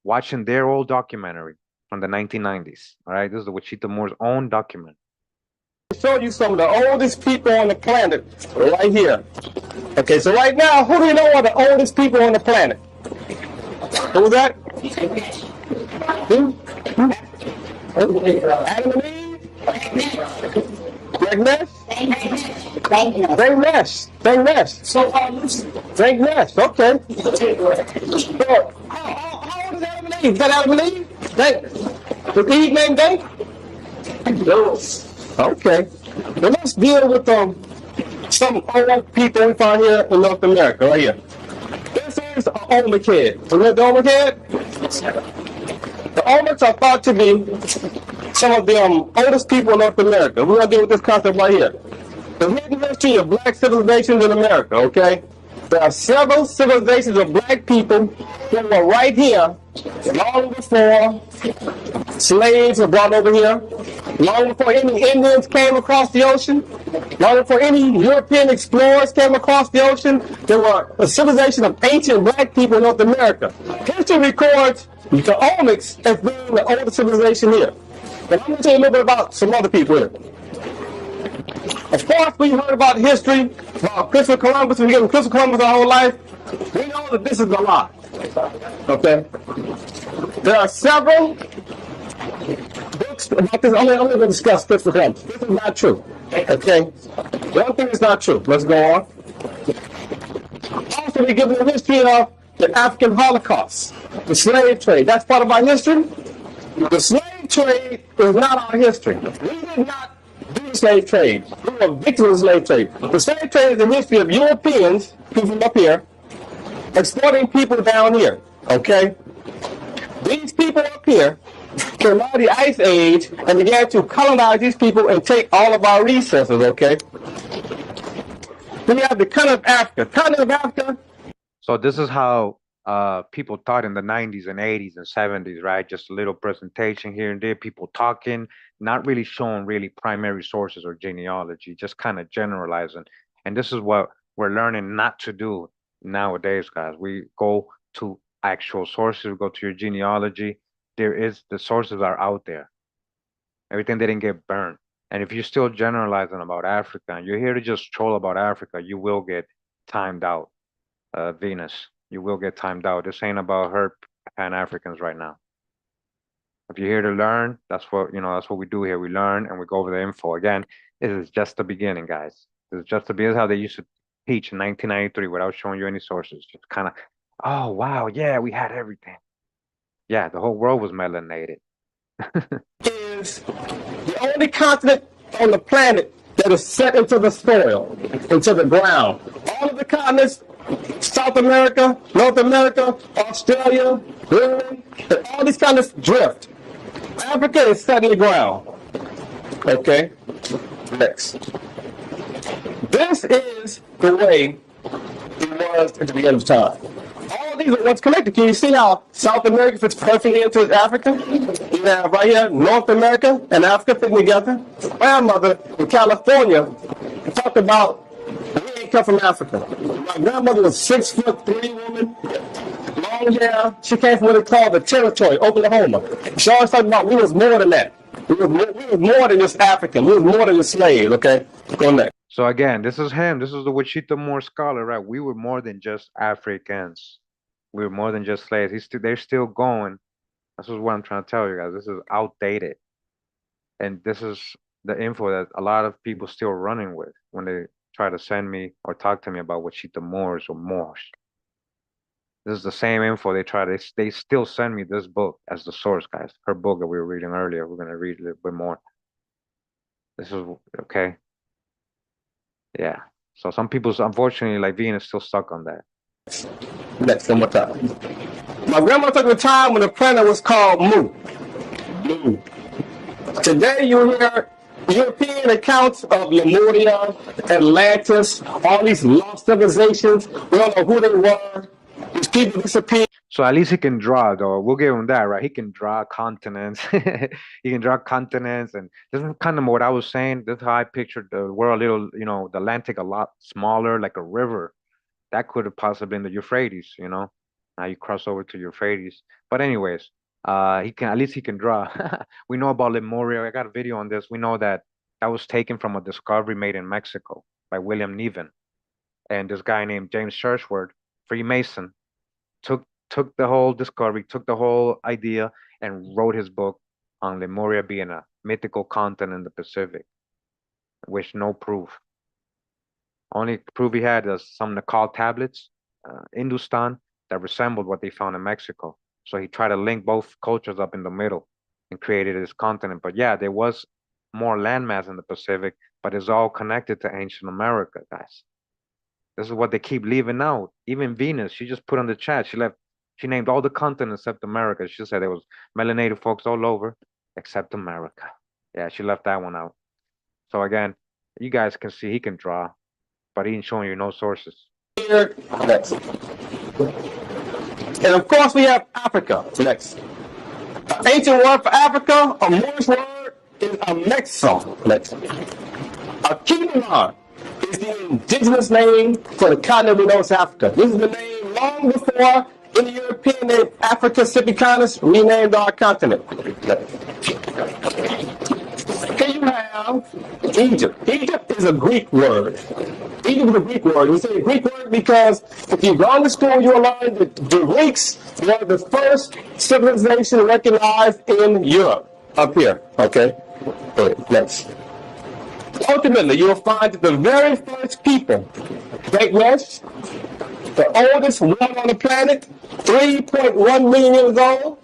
watching their old documentary from the 1990s. All right, this is the Washitaw Muurs' own document. Show you some of the oldest people on the planet right here. Okay, so right now, who do you know are the oldest people on the planet? Who's that? Who? Adam and Eve? Greg Nash? Greg Nash. Greg Nash. Greg Nash, okay. So, how old is Adam and Eve? Is that Adam and Eve? Was Eve named Dave? Okay. Well, let's deal with some old people we find here in North America, right here. This is an Olmec head. You know the Olmec head? The Olmecs are thought to be some of the oldest people in North America. We're going to deal with this concept right here. The hidden history of black civilizations in America, okay? There are several civilizations of black people that were right here long before slaves were brought over here, long before any Indians came across the ocean, long before any European explorers came across the ocean. There were a civilization of ancient black people in North America. History records the Olmecs as being the oldest civilization here. And I'm going to tell you a little bit about some other people here. Of course, we heard about history, about Christopher Columbus. We've given Christopher Columbus our whole life. We know that this is a lie. Okay? There are several books about this. I'm going to discuss Christopher Columbus. This is not true. Okay? One thing is not true. Let's go on. Also, we give the history of the African Holocaust, the slave trade. That's part of our history. The slave trade is not our history. We did not do the slave trade. We were victims of the slave trade. The slave trade is the history of Europeans, people from up here, exploiting people down here. Okay? These people up here came out of the Ice Age and began to colonize these people and take all of our resources. Okay? Then we have the continent of Africa. Continent of Africa. So this is how people taught in the 90s and 80s and 70s, right? Just a little presentation here and there, people talking, not really showing really primary sources or genealogy, just kind of generalizing. And this is what we're learning not to do nowadays, guys. We go to actual sources, we go to your genealogy. The sources are out there. Everything didn't get burned. And if you're still generalizing about Africa and you're here to just troll about Africa, you will get timed out. Venus, you will get timed out. This ain't about her Pan-Africans right now. If you're here to learn, that's what we do here. We learn and we go over the info. Again, this is just the beginning, guys. This is just the beginning. How they used to teach in 1993 without showing you any sources. Just kind of, oh wow, yeah, we had everything. Yeah, the whole world was melanated. Is the only continent on the planet that is set into the soil, into the ground. All of the continents, South America, North America, Australia, Greenland, all these continents drift. Africa is set in the ground. Okay? Next. This is the way it was at the beginning of time. All of these are what's connected. Can you see how South America fits perfectly into Africa? You have right here North America and Africa fitting together. My grandmother in California talked about we ain't come from Africa. My grandmother was 6'3" woman, long hair. She came from what they call the territory, Oklahoma. She always talked about we was more than that. We was more than just African. We was more than just slaves. Okay, go next. So again, this is him. This is the Washitaw Muurs scholar, right? We were more than just Africans. We were more than just slaves. They're still going. This is what I'm trying to tell you guys. This is outdated. And this is the info that a lot of people still running with when they try to send me or talk to me about Washita Moors or Moors. This is the same info they still send me this book as the source, guys. Her book that we were reading earlier. We're gonna read a little bit more. This is okay. Yeah. So some people, unfortunately, like Venus, still stuck on that. Next one more time. My grandma took the time when the planet was called Mu. Mu. Today you hear European accounts of Lemuria, Atlantis, all these lost civilizations. We don't know who they were. These people disappeared. So at least he can draw, though. We'll give him that, right? He can draw continents. He can draw continents, and this is kind of what I was saying. This is how I pictured the world, a little, the Atlantic a lot smaller, like a river. That could have possibly been the Euphrates, Now you cross over to Euphrates. But anyways, at least he can draw. We know about Lemuria. I got a video on this. We know that was taken from a discovery made in Mexico by William Niven. And this guy named James Churchward, Freemason, took the whole discovery, took the whole idea, and wrote his book on Lemuria being a mythical continent in the Pacific, with no proof. Only proof he had is some Nakal tablets, Hindustan, that resembled what they found in Mexico. So he tried to link both cultures up in the middle and created this continent. But yeah, there was more landmass in the Pacific, but it's all connected to ancient America, guys. This is what they keep leaving out. Even Venus, she just put on the chat. She named all the continents except America. She said there was melanated folks all over except America. Yeah, she left that one out. So again, you guys can see he can draw, but he ain't showing you no sources. Next. And of course we have Africa. Next. An ancient word for Africa, a Moorish word, is a Mexo. Next. A Kurimeo is the indigenous name for the continent we know as Africa. This is the name long before any European named Africa Civicanus renamed our continent. Here you have Egypt. Egypt is a Greek word. Egypt is a Greek word. We say a Greek word because if you've gone to school, you'll learn that the Greeks were the first civilization recognized in Europe. Up here, okay? Next. Ultimately, you'll find that the very first people, Great West, the oldest one on the planet, 3.1 million years old.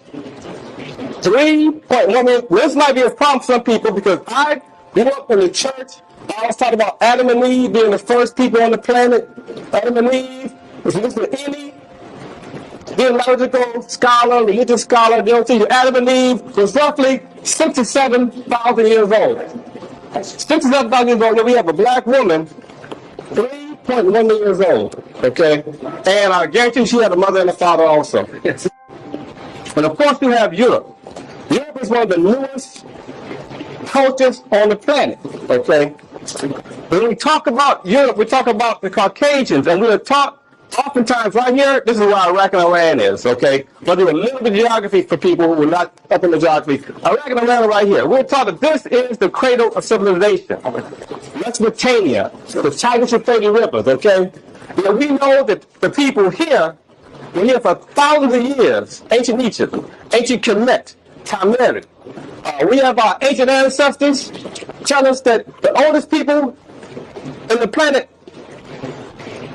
3.1 million. This might be a problem for some people because I grew up in the church. I always talk about Adam and Eve being the first people on the planet. Adam and Eve. If you listen to any theological scholar, religious scholar, they'll tell you Adam and Eve was roughly 67,000 years old. 67,000 years old, and we have a black woman, 3.1 million years old, okay? And I guarantee she had a mother and a father also. And of course we have Europe. Europe is one of the newest cultures on the planet, okay? When we talk about Europe, we talk about the Caucasians, and we'll talk oftentimes right here, this is where Iraq and Iran is, okay? We'll do a little bit of geography for people who are not up in the geography. Iraq and Iran are right here. We're taught that this is the cradle of civilization. Mesopotamia, the Tigris-Euphrates rivers, okay? We know that the people here were here for thousands of years. Ancient Egypt, ancient Kemet, Tamaric. We have our ancient ancestors tell us that the oldest people in the planet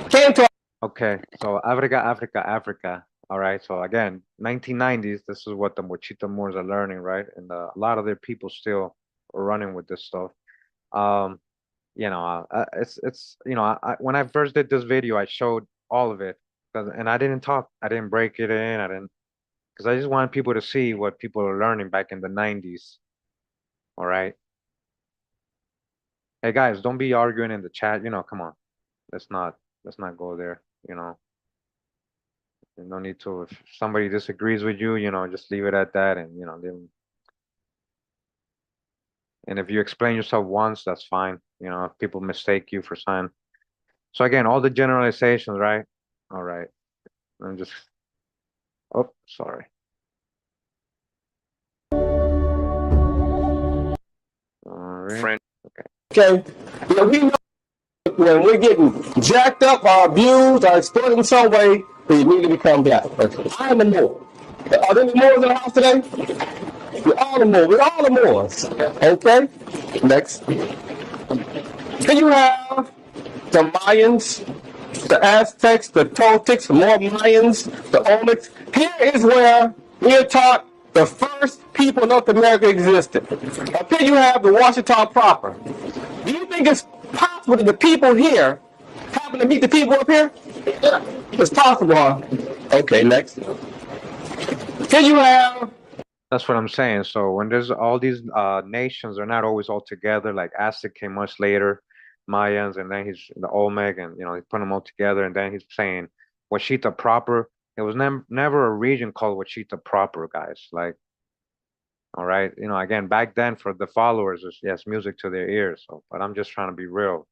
came to. Okay, so Africa. All right, so again, 1990s, this is what the Washita Moors are learning, right? And a lot of their people still are running with this stuff. It's when I first did this video, I showed all of it, and I didn't talk, I didn't break it in, because I just wanted people to see what people are learning back in the 90s. All right. Hey guys, don't be arguing in the chat. Come on, let's not go there. No need to. If somebody disagrees with you, just leave it at that, and and if you explain yourself once, that's fine. If people mistake you for something. So again, all the generalizations, right? All right. I'm just. Oh, sorry. All right. Friend. Okay. Okay. We know when we're getting jacked up or abused or exploited in some way, we need to become black. I am a Moor. Are there any Moors in the house today? We're all the Moors. We're all the Moors. Okay? Next. Then you have the Mayans, the Aztecs, the Toltecs, the more Mayans, the Olmecs. Here is where we are taught the first people in North America existed. Up here you have the Washita proper. Do you think it's possible that the people here happen to meet the people up here? Yeah, it's possible, huh? Okay, next. Here you have... That's what I'm saying. So when there's all these nations, they're not always all together. Like Aztec came much later, Mayans, and then he's the Olmec, and he put them all together. And then he's saying Washita proper. It was never a region called Washita proper, guys. Like, all right, again, back then for the followers, it's, yes, music to their ears. So, but I'm just trying to be real.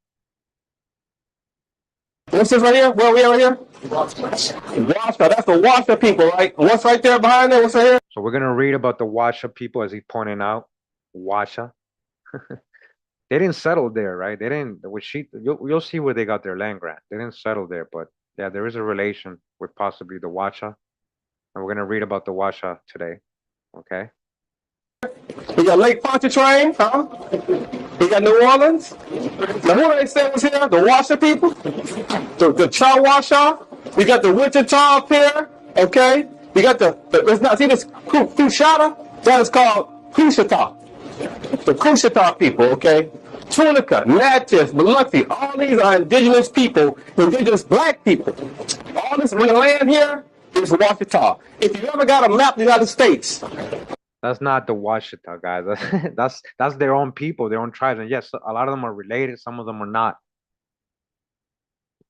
What's this right here? Where are we at right here? Washa. That's the Washa people, right? What's right there behind there? What's right here? So we're gonna read about the Washa people, as he pointed out. Washa. They didn't settle there, right? They didn't. You'll see where they got their land grant. They didn't settle there, but yeah, there is a relation with possibly the Washa, and we're gonna read about the Washa today. Okay. We got Lake Pontchartrain, huh? We got New Orleans. Now who they say was here? The Washa people? The Chawasha? We got the Wichita up here, okay? We got let's not see this Kushata? That is called Kushata. The Kushata people, okay? Tunica, Natchez, Biloxi, all these are indigenous people, indigenous black people. All this land here is Washita. If you ever got a map of the United States, that's not the Washita, guys. That's their own people, their own tribes. And yes, a lot of them are related, some of them are not.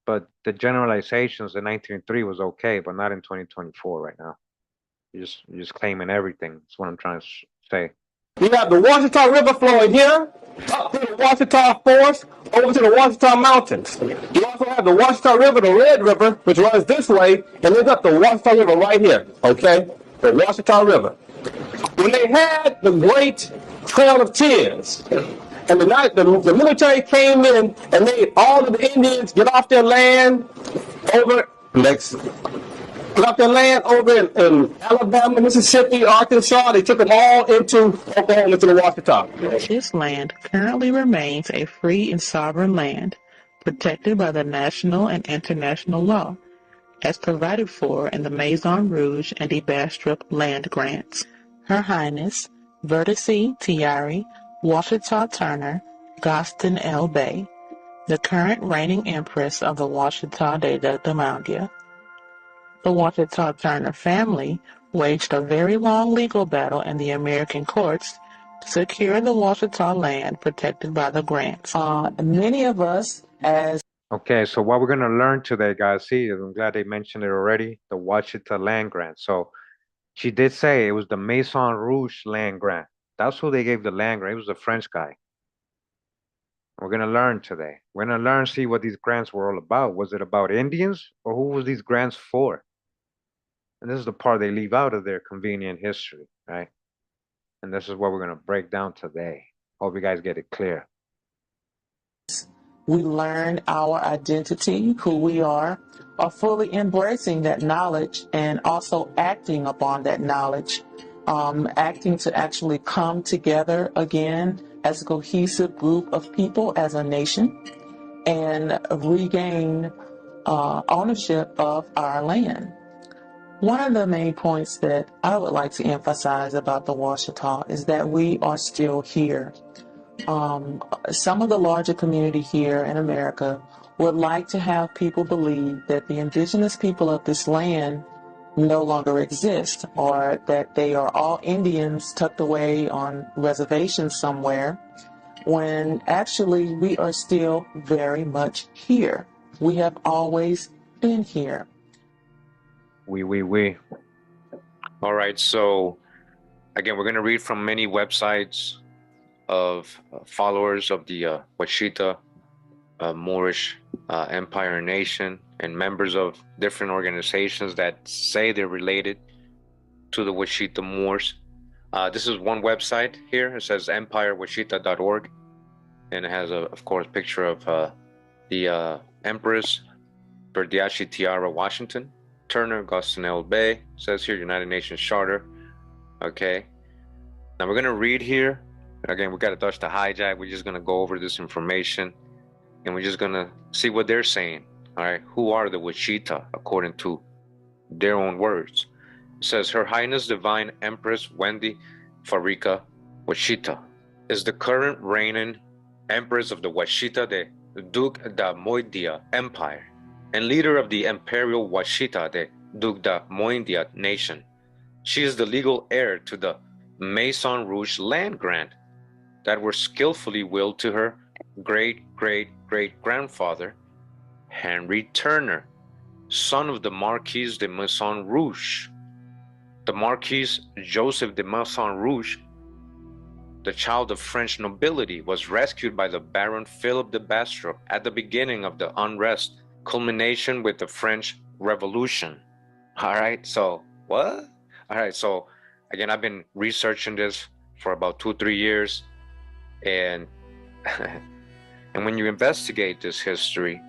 But the generalizations in 1903 was okay, but not in 2024 right now. You're just claiming everything. That's what I'm trying to say. You have the Washita River flowing here, up to the Washita Forest, over to the Washita Mountains. You also have the Washita River, the Red River, which runs this way, and there's up the Washita River right here, okay? The Washita River. When they had the Great Trail of Tears, and the military came in and made all of the Indians get off their land over in Alabama, Mississippi, Arkansas. They took them all into Oklahoma, to the Washita. This land currently remains a free and sovereign land, protected by the national and international law, as provided for in the Maison Rouge and the Bastrop land grants. Her Highness, Vertice Tiari, Washita Turner, Gostin L. Bay, the current reigning Empress of the Washita de Damandia. The Washita Turner family waged a very long legal battle in the American courts to secure the Washita land protected by the grants. Many of us as... Okay, so what we're going to learn today, guys, see, I'm glad they mentioned it already, the Washita land grant. So she did say it was the Maison Rouge land grant. That's who they gave the land grant. It was a French guy. We're going to learn today. We're going to learn, see what these grants were all about. Was it about Indians, or who was these grants for? And this is the part they leave out of their convenient history, right? And this is what we're going to break down today. Hope you guys get it clear. We learn our identity, who we are fully embracing that knowledge and also acting upon that knowledge, acting to actually come together again as a cohesive group of people, as a nation, and regain ownership of our land. One of the main points that I would like to emphasize about the Washita is that we are still here. Some of the larger community here in America would like to have people believe that the indigenous people of this land no longer exist, or that they are all Indians tucked away on reservations somewhere, when actually we are still very much here. We have always been here. We. All right, so again, we're going to read from many websites of followers of the Washita Moorish Empire and Nation, and members of different organizations that say they're related to the Washita Moors. This is one website here. It says empirewashita.org, and it has, of course, picture of the Empress Verdiashi Tiara Washington, Turner Augustine L. Bay, says here United Nations Charter. Okay. Now we're gonna read here. Again, we gotta touch the hijack. We're just gonna go over this information and we're just gonna see what they're saying. All right, who are the Washita according to their own words? It says Her Highness Divine Empress Wendy Farika Washita is the current reigning Empress of the Washita de Duke da Moidia Empire and leader of the Imperial Washita de Duke da Moindia Nation. She is the legal heir to the Maison Rouge land grant that were skillfully willed to her great-great-great-grandfather, Henry Turner, son of the Marquis de Maison Rouge. The Marquis Joseph de Maison Rouge, the child of French nobility, was rescued by the Baron Philip de Bastrop at the beginning of the unrest, culmination with the French Revolution. All right, so what? All right, so again, I've been researching this for about 2-3 years, and and when you investigate this history,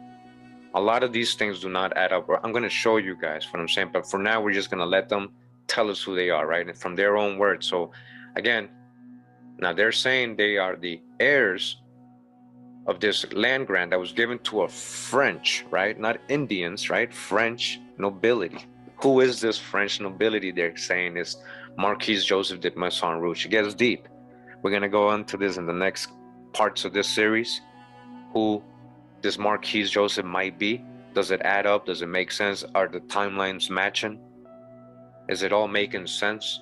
a lot of these things do not add up. I'm going to show you guys what I'm saying, but for now, we're just going to let them tell us who they are, right? And from their own words. So again, now they're saying they are the heirs of this land grant that was given to a French, right? Not Indians, right? French nobility. Who is this French nobility they're saying is Marquis Joseph de Maison Rouge? It gets deep. We're going to go into this in the next parts of this series, who this Marquis Joseph might be. Does it add up? Does it make sense? Are the timelines matching? Is it all making sense?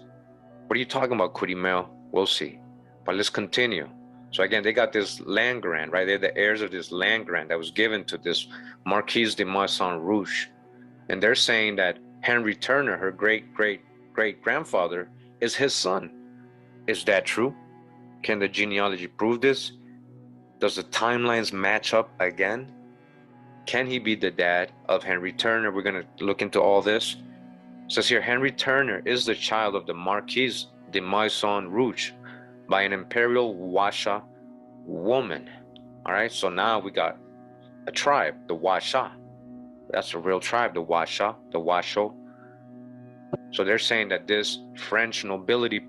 What are you talking about, Kurimeo? We'll see. But let's continue. So again, they got this land grant, right? They're the heirs of this land grant that was given to this Marquis de Maison Rouge. And they're saying that Henry Turner, her great-great-great-grandfather, is his son. Is that true? Can the genealogy prove this? Does the timelines match up again? Can he be the dad of Henry Turner? We're going to look into all this. It says here, Henry Turner is the child of the Marquis de Maison Rouge by an imperial Washa woman. All right, so now we got a tribe, the Washa. That's a real tribe, the Washa, the Washo. So they're saying that this French nobility,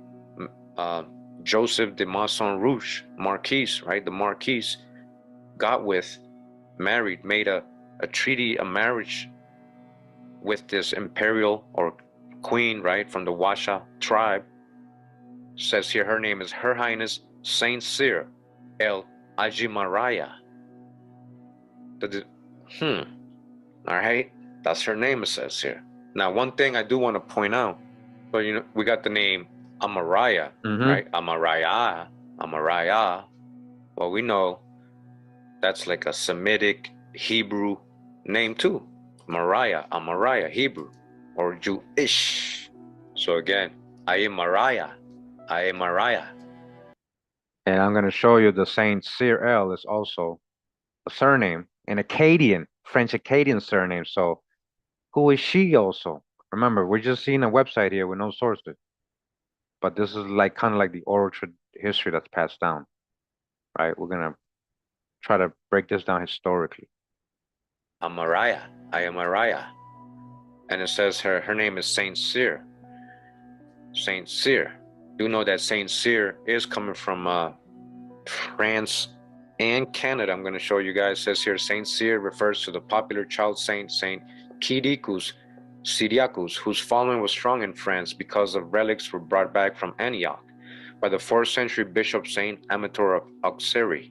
Joseph de Maison Rouge, Marquis, right? The Marquis got with, married, made a treaty, a marriage with this imperial or queen, right? From the Washa tribe. Says here her name is Her Highness Saint Cyr El Ajimaraya. All right, that's her name, it says here. Now, one thing I do want to point out, so you know, we got the name Amaraya, right? Amaraya. Well, we know that's like a Semitic Hebrew name too. Amaraya, Hebrew or Jewish. So again, I am Mariah. And I'm going to show you the Saint Cyr L is also a surname, an Acadian, French Acadian surname. So who is she also? Remember, we're just seeing a website here with no sources. But this is like kind of like the oral history that's passed down, right? We're going to try to break this down historically. Amaraya. And it says her name is Saint Cyr. Saint Cyr. You know that Saint Cyr is coming from France and Canada. I'm going to show you guys. It says here Saint Cyr refers to the popular child saint, Saint Kidicus Syriacus, whose following was strong in France because of relics were brought back from Antioch by the 4th century bishop Saint Amator of Auxerre.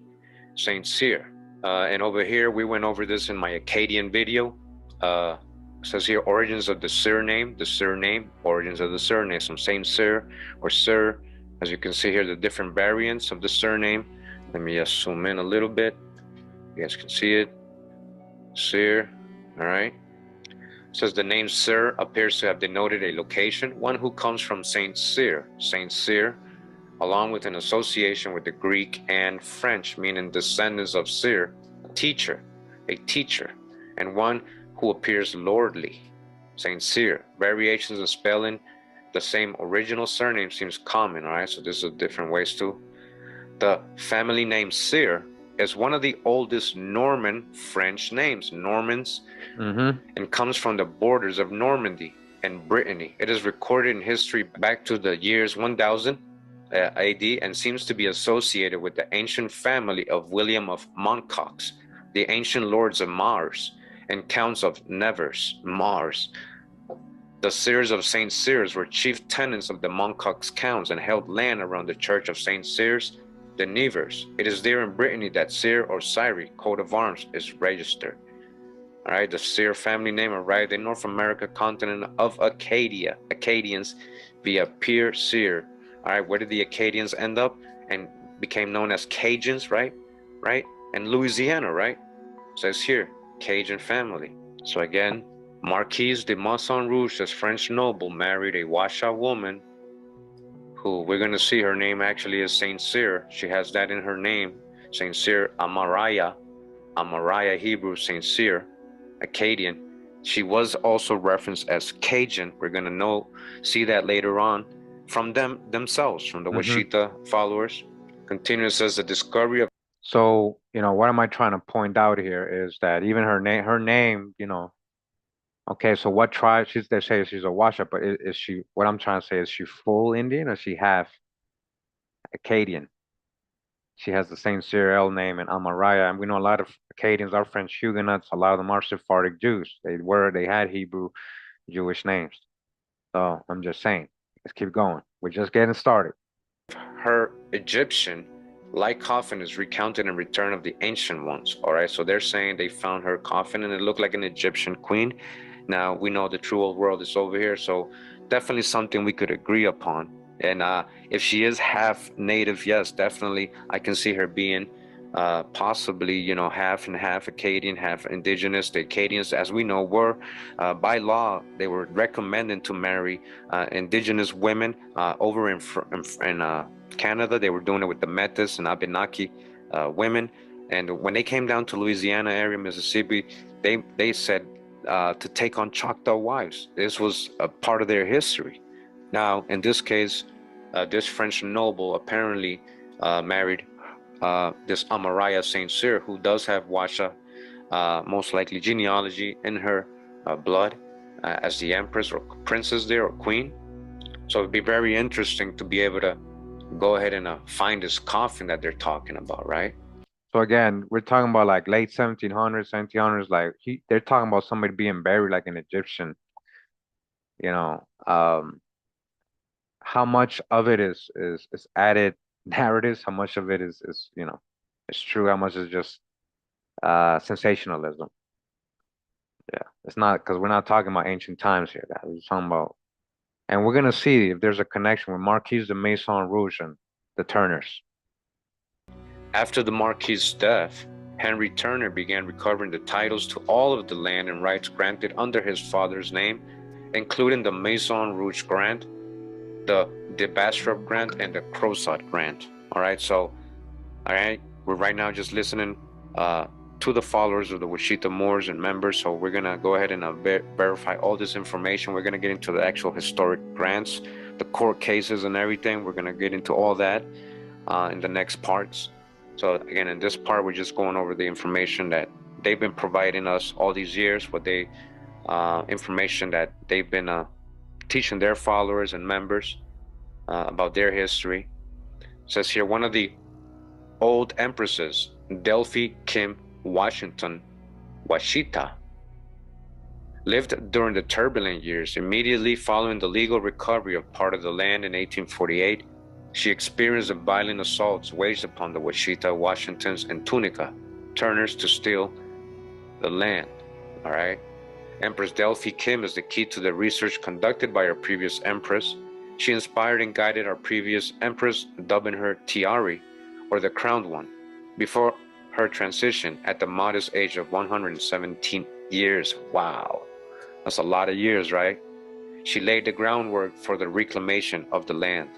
Saint Cyr. And over here, we went over this in my Acadian video. It says here, origins of the surname, origins of the surname. Some Saint Cyr or Sir. As you can see here, the different variants of the surname. Let me just zoom in a little bit. You guys can see it. Cyr, all right. It says the name Cyr appears to have denoted a location, one who comes from Saint Cyr, along with an association with the Greek and French, meaning descendants of Cyr, a teacher, and one who appears lordly. Saint Cyr. Variations of spelling the same original surname seems common, all right? So this is different ways too. The family name Cyr is one of the oldest Norman French names, Normans, and comes from the borders of Normandy and Brittany. It is recorded in history back to the years 1000 AD and seems to be associated with the ancient family of William of Montcox, the ancient lords of Mars and counts of Nevers, Mars. The Seers of St. Cyr's were chief tenants of the Montcox counts and held land around the church of St. Cyr's de Nevers. It is there in Brittany that Cyr or Cyri, coat of arms, is registered. All right, the Cyr family name arrived in North America continent of Acadia, Acadians via Pierre Cyr. All right, where did the Acadians end up? And became known as Cajuns, right? And Louisiana, right? Says here, Cajun family. So again, Marquise de Mousson Rouge, this French noble, married a Washoe woman who we're going to see her name actually is Saint Cyr. She has that in her name, Saint Cyr Amariah, Hebrew, Saint Cyr, Acadian. She was also referenced as Cajun. We're going to see that later on from themselves, from the Washita followers. Continues, says the discovery of. So, what am I trying to point out here is that even her name, okay, so what tribe, they say she's a Washoe, but is she, what I'm trying to say, is she full Indian or she half Acadian? She has the same Cyril name and Amariah, and we know a lot of Acadians are French Huguenots, a lot of them are Sephardic Jews. They had Hebrew Jewish names. So I'm just saying, let's keep going. We're just getting started. Her Egyptian like coffin is recounted in Return of the Ancient Ones. All right, so they're saying they found her coffin and it looked like an Egyptian queen. Now we know the true old world is over here, so definitely something we could agree upon. And if she is half native, yes, definitely I can see her being possibly, half and half Acadian, half indigenous. The Acadians, as we know, were by law, they were recommended to marry indigenous women over in Canada. They were doing it with the Metis and Abenaki women. And when they came down to Louisiana area, Mississippi, they said to take on Choctaw wives. This was a part of their history. Now, in this case, this French noble apparently married this Amariah Saint Cyr, who does have Washoe, most likely genealogy in her blood as the empress or princess there or queen. So it'd be very interesting to be able to go ahead and find this coffin that they're talking about, right? So again, we're talking about like late 1700s, 1700s. Like they're talking about somebody being buried like an Egyptian. How much of it is added narratives? How much of it is it's true? How much is just sensationalism? Yeah, it's not, because we're not talking about ancient times here. That we're talking about, and we're gonna see if there's a connection with Marquise de Maison Rouge and the Turners. After the Marquis's death, Henry Turner began recovering the titles to all of the land and rights granted under his father's name, including the Maison Rouge grant, the de Bastrop grant, and the Crozat grant. All right, so we're right now just listening to the followers of the Washitaw Muurs and members. So we're gonna go ahead and verify all this information. We're gonna get into the actual historic grants, the court cases and everything. We're gonna get into all that in the next parts. So again, in this part, we're just going over the information that they've been providing us all these years, information that they've been teaching their followers and members about their history. It says here, one of the old empresses, Delphi Kim Washington, Washita, lived during the turbulent years immediately following the legal recovery of part of the land in 1848. She experienced the violent assaults waged upon the Washita, Washingtons, and Tunica Turners to steal the land. All right. Empress Delphi Kim is the key to the research conducted by our previous empress. She inspired and guided our previous empress, dubbing her Tiari, or the crowned one, before her transition at the modest age of 117 years. Wow, that's a lot of years, right? She laid the groundwork for the reclamation of the land.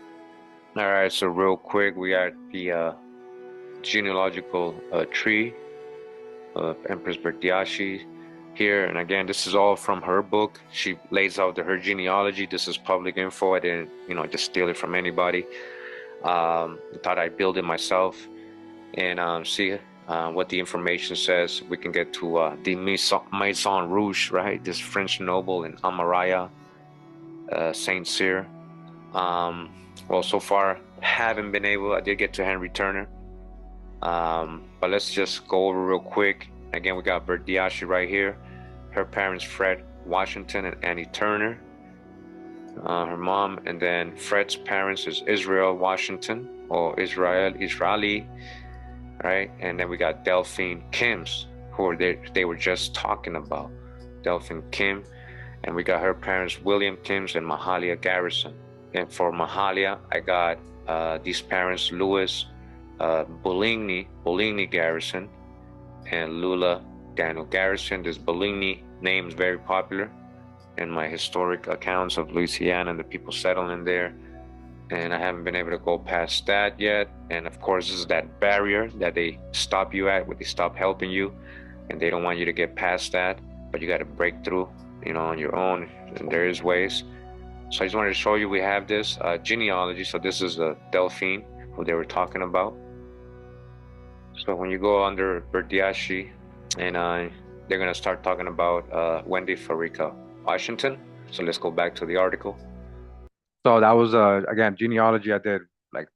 All right, so real quick, we are at the genealogical tree of Empress Berdiashi here. And again, this is all from her book. She lays out her genealogy. This is public info. I didn't, just steal it from anybody. I thought I'd build it myself. And see, what the information says. We can get to the Maison Rouge, right? This French noble in Amaraya, Saint Cyr. Well, so far, haven't been able. I did get to Henry Turner. But let's just go over real quick. Again, we got Verdiashi right here. Her parents, Fred Washington and Annie Turner. Her mom, and then Fred's parents is Israel Washington, or Israeli, right? And then we got Delphine Kims, who they were just talking about, Delphine Kim. And we got her parents, William Kims and Mahalia Garrison. And for Mahalia, I got these parents, Louis Bouligny Garrison, and Lula Daniel Garrison. This Bouligny name is very popular in my historic accounts of Louisiana and the people settling there. And I haven't been able to go past that yet. And of course, this is that barrier that they stop you at, where they stop helping you, and they don't want you to get past that, but you got to break through, on your own, and there is ways. So I just wanted to show you, we have this genealogy. So this is the Delphine, who they were talking about. So when you go under Verdiashi, and they're going to start talking about Wendy Farika Washington. So let's go back to the article. So that was again, genealogy I did like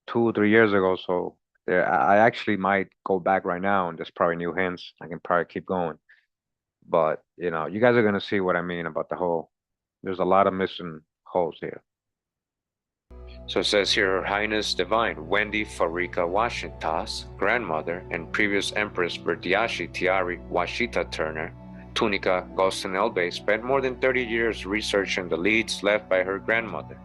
2 or 3 years ago. So I actually might go back right now, and there's probably new hints. I can probably keep going. But you guys are gonna see what I mean about the whole. There's a lot of missing holes here. So it says here, Her Highness Divine Wendy Farika Washington's grandmother and previous Empress Verdiashi Tiari Washita Turner Tunica Gostinelbe spent more than 30 years researching the leads left by her grandmother.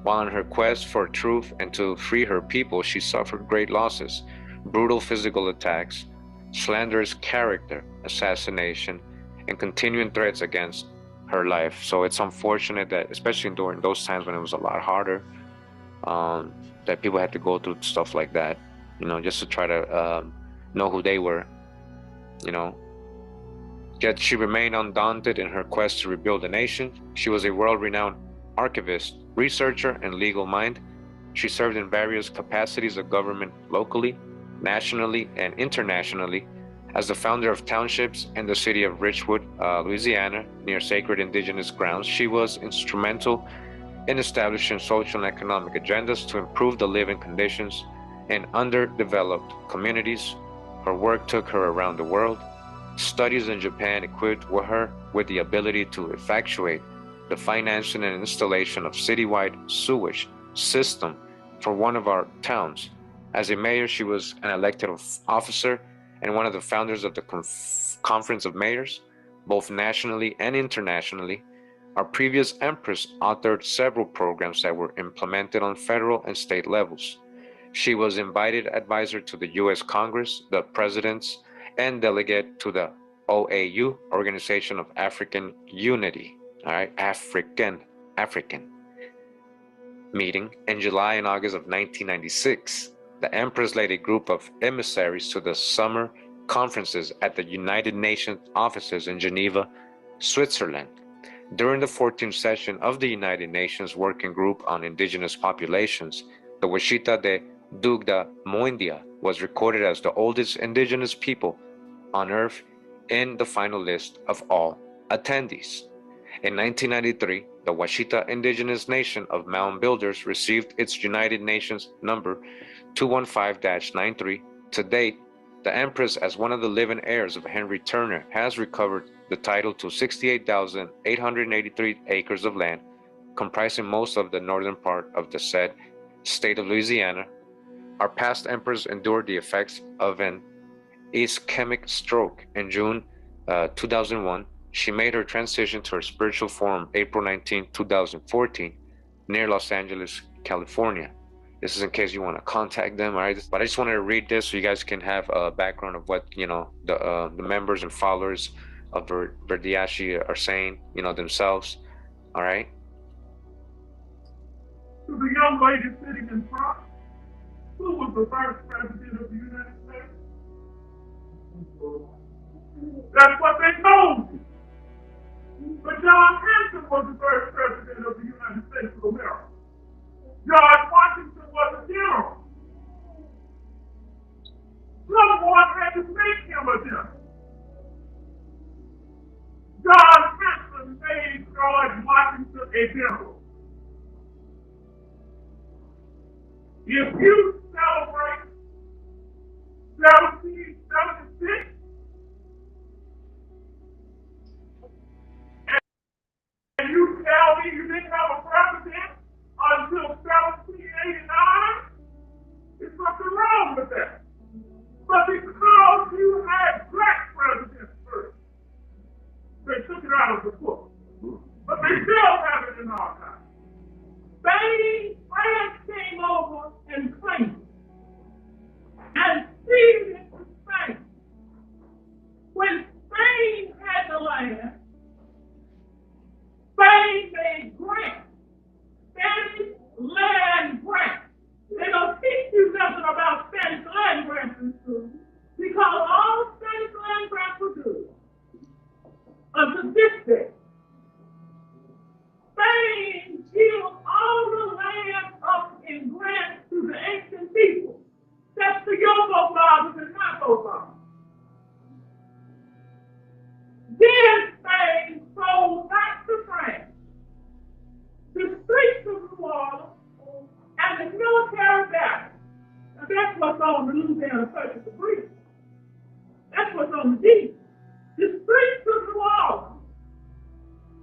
While on her quest for truth and to free her people, she suffered great losses, brutal physical attacks, slanderous character assassination, and continuing threats against her life. So it's unfortunate that, especially during those times when it was a lot harder, that people had to go through stuff like that, just to try to know who they were, Yet she remained undaunted in her quest to rebuild the nation. She was a world-renowned archivist, researcher, and legal mind. She served in various capacities of government locally, nationally, and internationally. As the founder of townships in the city of Richwood, Louisiana, near sacred indigenous grounds, she was instrumental in establishing social and economic agendas to improve the living conditions in underdeveloped communities. Her work took her around the world. Studies in Japan equipped her with the ability to effectuate the financing and installation of citywide sewage system for one of our towns. As a mayor, she was an elected officer and one of the founders of the Conference of Mayors, both nationally and internationally. Our previous Empress authored several programs that were implemented on federal and state levels. She was invited advisor to the U.S. Congress, the presidents, and delegate to the OAU, Organization of African Unity, all right, African meeting in July and August of 1996. The Empress led a group of emissaries to the summer conferences at the United Nations offices in Geneva, Switzerland. During the 14th session of the United Nations Working Group on Indigenous Populations, the Washita de Dugda Moindia was recorded as the oldest indigenous people on Earth in the final list of all attendees. In 1993, the Washita Indigenous Nation of Mound Builders received its United Nations number 215-93. To date, the Empress, as one of the living heirs of Henry Turner, has recovered the title to 68,883 acres of land, comprising most of the northern part of the said state of Louisiana. Our past Empress endured the effects of an ischemic stroke in June 2001. She made her transition to her spiritual form April 19, 2014, near Los Angeles, California. This is in case you want to contact them, all right? But I just wanted to read this so you guys can have a background of what, the members and followers of Verdiashi are saying, themselves, all right? To the young lady sitting in front, who was the first president of the United States? That's what they told you. But John Hanson was the first president of the United States of America. George Washington was a general. Someone had example. If you celebrate 1776 and you tell me you didn't have a president until 1789, there's something wrong with that. But because you had black presidents first, they took it out of the book. But they still have it in archives. Spain, France came over and claimed it and ceded it to Spain. When Spain had the land, Spain made grants, Spanish land grants. They don't teach you nothing about Spanish land grants in school because all Spanish land grants were good until this day. Spain gave all the land up in grants to the ancient people. That's to your forefathers and my forefathers. Then Spain sold back to France the streets of New Orleans and the military barracks. Now that's what's on the Louisiana Purchase Agreement. That's what's on the deed. The streets of New Orleans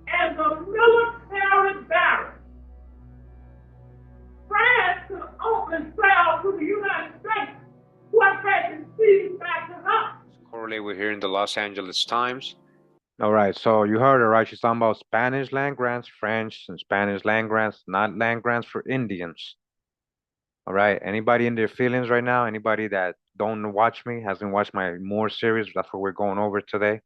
and the military barracks. France could open sell to the United States what had been seized back to us. Correlate with here in the Los Angeles Times. All right, so you heard it, right? She's talking about Spanish land grants, French and Spanish land grants, not land grants for Indians. All right, anybody in their feelings right now? Anybody that don't watch me, hasn't watched my Moors series, that's what we're going over today.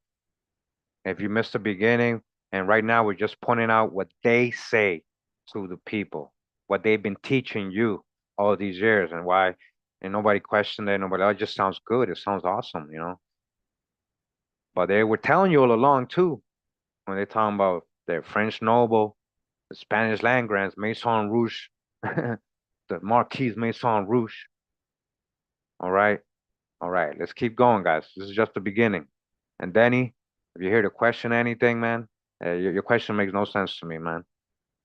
If you missed the beginning, and right now we're just pointing out what they say to the people, what they've been teaching you all these years, and why, and nobody questioned it, nobody, oh, it just sounds good, it sounds awesome, you know? But they were telling you all along too, when they're talking about their French noble, the Spanish land grants, Maison Rouge, the Marquise Maison Rouge. All right, let's keep going, guys. This is just the beginning. And Denny, if you're here to question anything, man, your question makes no sense to me, man.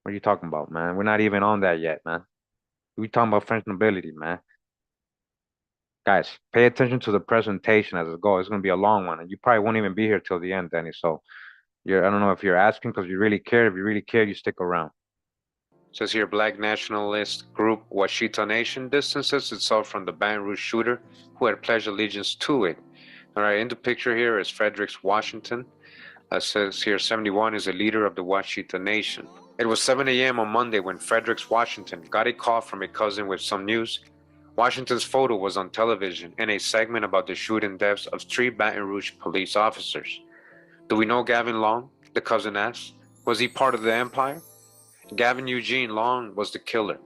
What are you talking about, man? We're not even on that yet, man. We're talking about French nobility, man. Guys, pay attention to the presentation as it goes. It's going to be a long one, and you probably won't even be here till the end, Denny. So I don't know if you're asking because you really care. If you really care, you stick around. It says here, Black nationalist group Washitaw Nation distances itself from the Baton Rouge shooter who had pledged allegiance to it. All right, in the picture here is Fredericks Washington. It says here 71 is a leader of the Washitaw Nation. It was 7 a.m. on Monday when Fredericks Washington got a call from a cousin with some news. Washington's photo was on television in a segment about the shooting deaths of 3 Baton Rouge police officers. Do we know Gavin Long? The cousin asked. Was he part of the Empire? Gavin Eugene Long was the killer.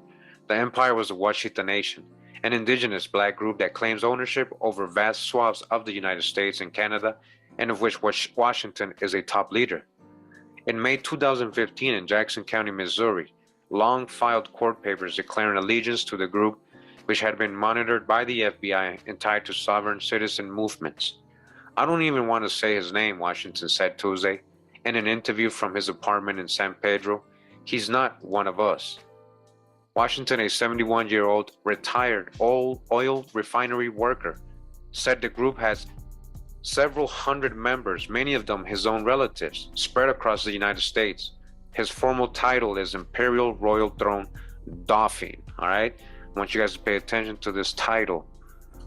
The Empire was the Washita Nation, an indigenous black group that claims ownership over vast swaths of the United States and Canada, and of which Washington is a top leader. In May 2015 in Jackson County, Missouri, Long filed court papers declaring allegiance to the group, which had been monitored by the FBI and tied to sovereign citizen movements. I don't even want to say his name, Washington said Tuesday in an interview from his apartment in San Pedro. He's not one of us. Washington, a 71-year-old retired oil refinery worker, said the group has several hundred members, many of them his own relatives, spread across the United States. His formal title is Imperial Royal Throne Dauphin, all right? I want you guys to pay attention to this title,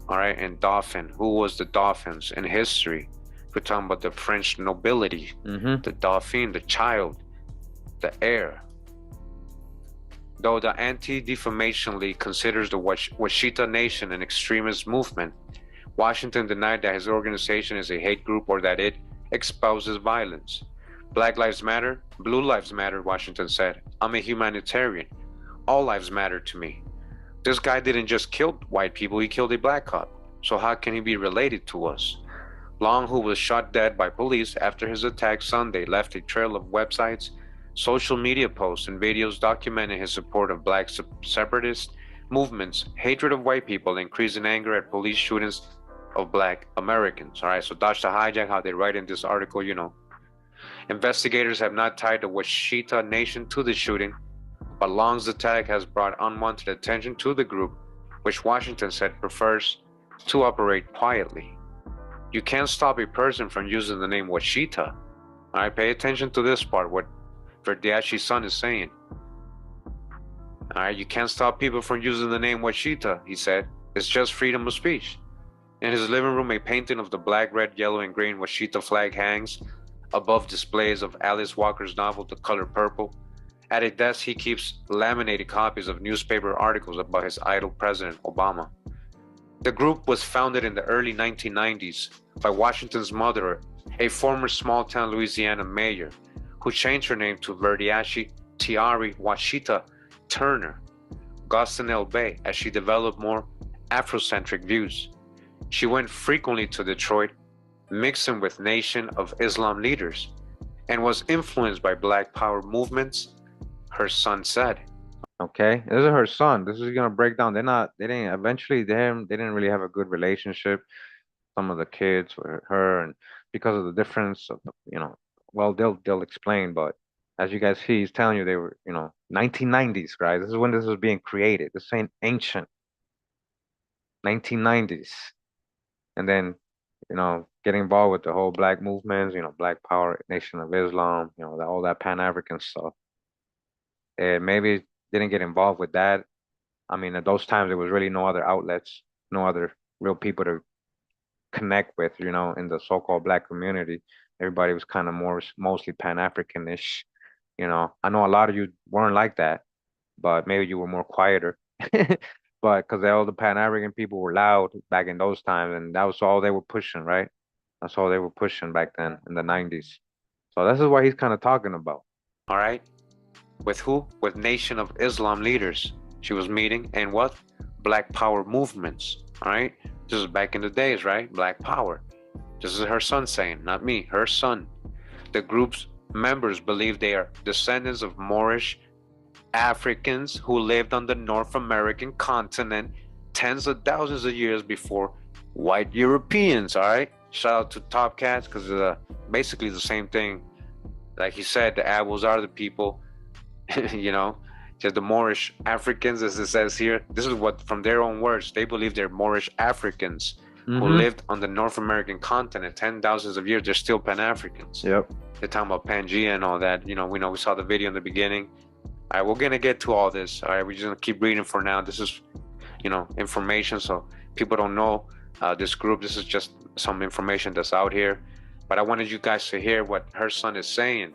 all right? And Dauphin, who was the Dauphins in history? We're talking about the French nobility, the Dauphin, the child, the heir. Though the Anti-Defamation League considers the Washita Nation an extremist movement, Washington denied that his organization is a hate group or that it espouses violence. Black lives matter, blue lives matter, Washington said. I'm a humanitarian. All lives matter to me. This guy didn't just kill white people, he killed a black cop. So how can he be related to us? Long, who was shot dead by police after his attack Sunday, left a trail of websites, social media posts, and videos documenting his support of black separatist movements, hatred of white people, increasing anger at police shootings of black Americans. All right, so that's the hijack, how they write in this article, you know. Investigators have not tied the Washita Nation to the shooting, but Long's attack has brought unwanted attention to the group, which Washington said prefers to operate quietly. You can't stop a person from using the name Washita. All right, pay attention to this part, what Verdiashi's son is saying. All right, you can't stop people from using the name Washita, he said. It's just freedom of speech. In his living room, a painting of the black, red, yellow, and green Washita flag hangs above displays of Alice Walker's novel, The Color Purple. At a desk, he keeps laminated copies of newspaper articles about his idol President Obama. The group was founded in the early 1990s by Washington's mother, a former small-town Louisiana mayor, who changed her name to Verdiashi Tiari Washita Turner Gostinel Bay as she developed more Afrocentric views. She went frequently to Detroit, mixing with Nation of Islam leaders, and was influenced by Black Power movements, her son said. Okay, this is her son. This is gonna break down. Eventually they didn't really have a good relationship. Some of the kids with her, and because of the difference of well, they'll explain, but as you guys see, he's telling you they were, 1990s, guys. This is when this was being created. This ain't ancient. 1990s. And then, getting involved with the whole black movements, Black Power, Nation of Islam, all that Pan-African stuff. And maybe didn't get involved with that. I mean, at those times, there was really no other outlets, no other real people to connect with, in the so-called black community. Everybody was kind of mostly Pan-African-ish. I know a lot of you weren't like that, but maybe you were more quieter. But because all the Pan-African people were loud back in those times, and that was all they were pushing, right? That's all they were pushing back then in the 90s. So this is what he's kind of talking about. All right. With who? With Nation of Islam leaders. She was meeting and what? Black Power movements. All right. This is back in the days, right? Black Power. This is her son saying, not me, her son. The group's members believe they are descendants of Moorish Africans who lived on the North American continent tens of thousands of years before white Europeans. All right. Shout out to Top Cats, because basically the same thing. Like he said, the Abels are the people, just the Moorish Africans, as it says here. This is what, from their own words, they believe they're Moorish Africans who lived on the North American continent 10,000s of years. They're still Pan-Africans. Yep. They're talking about Pangea and all that. We saw the video in the beginning. All right, we're going to get to all this. All right, we're just going to keep reading for now. This is, information, so people don't know this group. This is just some information that's out here. But I wanted you guys to hear what her son is saying.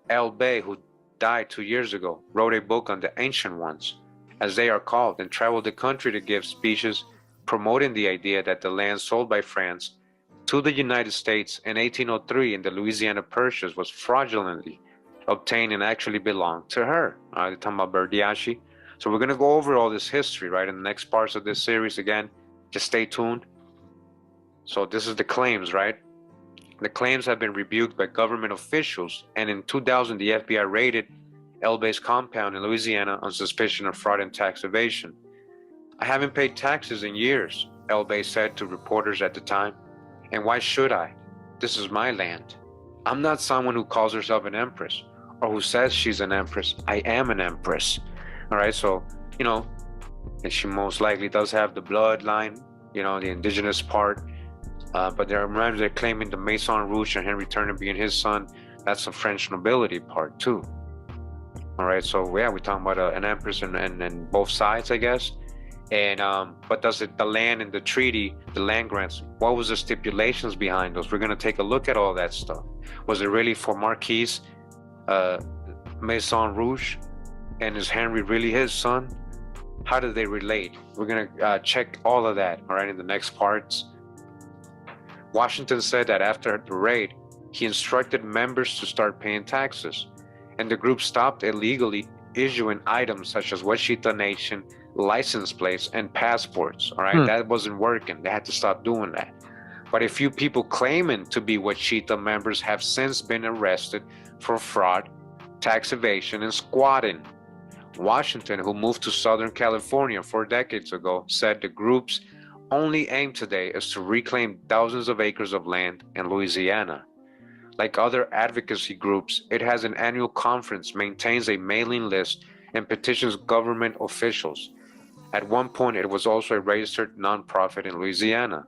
El Bey, who died 2 years ago, wrote a book on the Ancient Ones, as they are called, and traveled the country to give speeches promoting the idea that the land sold by France to the United States in 1803 in the Louisiana Purchase was fraudulently obtained and actually belonged to her. They're talking about Verdiashi. So we're going to go over all this history, right, in the next parts of this series. Again, just stay tuned. So this is the claims, right? The claims have been rebuked by government officials, and in 2000, the FBI raided El Bey's compound in Louisiana on suspicion of fraud and tax evasion. I haven't paid taxes in years, El Bey said to reporters at the time. And why should I? This is my land. I'm not someone who calls herself an empress or who says she's an empress. I am an empress. All right, so, and she most likely does have the bloodline, the indigenous part. But they're claiming the Maison Rouge and Henry Turner being his son. That's the French nobility part too. All right, so yeah, we're talking about an empress and both sides, I guess. And but the land in the treaty, the land grants, what was the stipulations behind those? We're gonna take a look at all that stuff. Was it really for Marquis Maison Rouge, and is Henry really his son? How do they relate? We're gonna check all of that, all right, in the next parts. Washington said that after the raid, he instructed members to start paying taxes, and the group stopped illegally issuing items such as Washita Nation license plates and passports. All right, that wasn't working. They had to stop doing that. But a few people claiming to be Washita members have since been arrested for fraud, tax evasion, and squatting. Washington, who moved to Southern California 4 decades ago, said the group's only aim today is to reclaim thousands of acres of land in Louisiana. Like other advocacy groups, it has an annual conference, maintains a mailing list, and petitions government officials. At one point, it was also a registered nonprofit in Louisiana.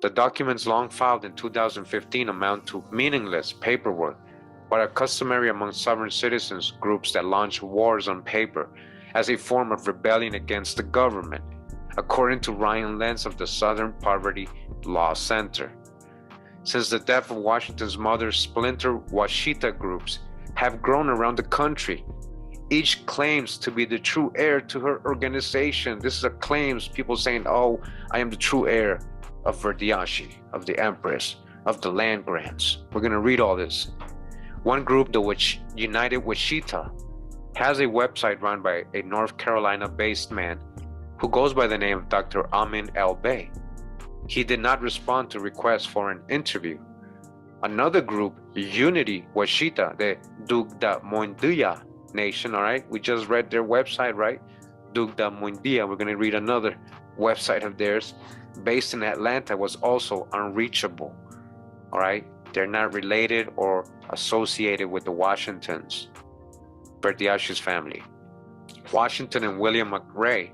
The documents long filed in 2015 amount to meaningless paperwork, but are customary among sovereign citizens groups that launch wars on paper as a form of rebellion against the government, according to Ryan Lenz of the Southern Poverty Law Center. Since the death of Washington's mother, splinter Washita groups have grown around the country. Each claims to be the true heir to her organization. This is a claims, people saying, oh, I am the true heir of Verdiashi, of the Empress, of the land grants. We're going to read all this. One group, the United Washita, has a website run by a North Carolina-based man who goes by the name of Dr. Amin El Bey. He did not respond to requests for an interview. Another group, Unity Washita, the Dugda Moindia Nation, all right? We just read their website, right? Dugda Moindia. We're going to read another website of theirs, based in Atlanta, was also unreachable, all right? They're not related or associated with the Washingtons, Bertiashi's family. Washington and William McRae,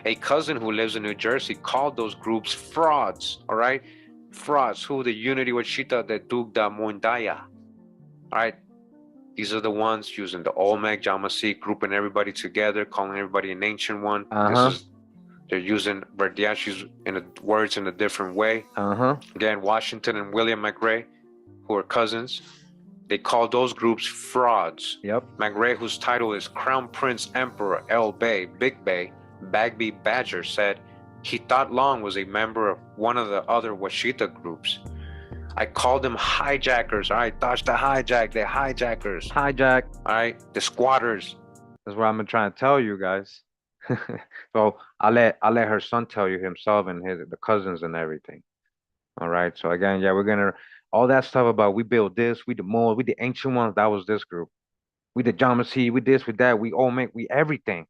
a cousin who lives in New Jersey, called those groups frauds, all right? Frauds, who the Unity Washita, the Dugda Moindaya, all right? These are the ones using the Olmec, Jamasi, grouping everybody together, calling everybody an ancient one. They're using Verdiashi's words in a different way. Again, Washington and William McRae, who are cousins, they call those groups frauds. McRae, whose title is Crown Prince Emperor El Bey, Big Bey, Bagby Badger, said he thought Long was a member of one of the other Washita groups. I called them hijackers, all right? Dodge the hijack, they're hijackers. Hijack. All right, the squatters. That's what I'm trying to tell you guys. So I'll let her son tell you himself and the cousins and everything. All right. So again, yeah, we're gonna all that stuff about we built this, we the more, we the ancient ones. That was this group. We the Jamasi, we this, we that, we all make we everything.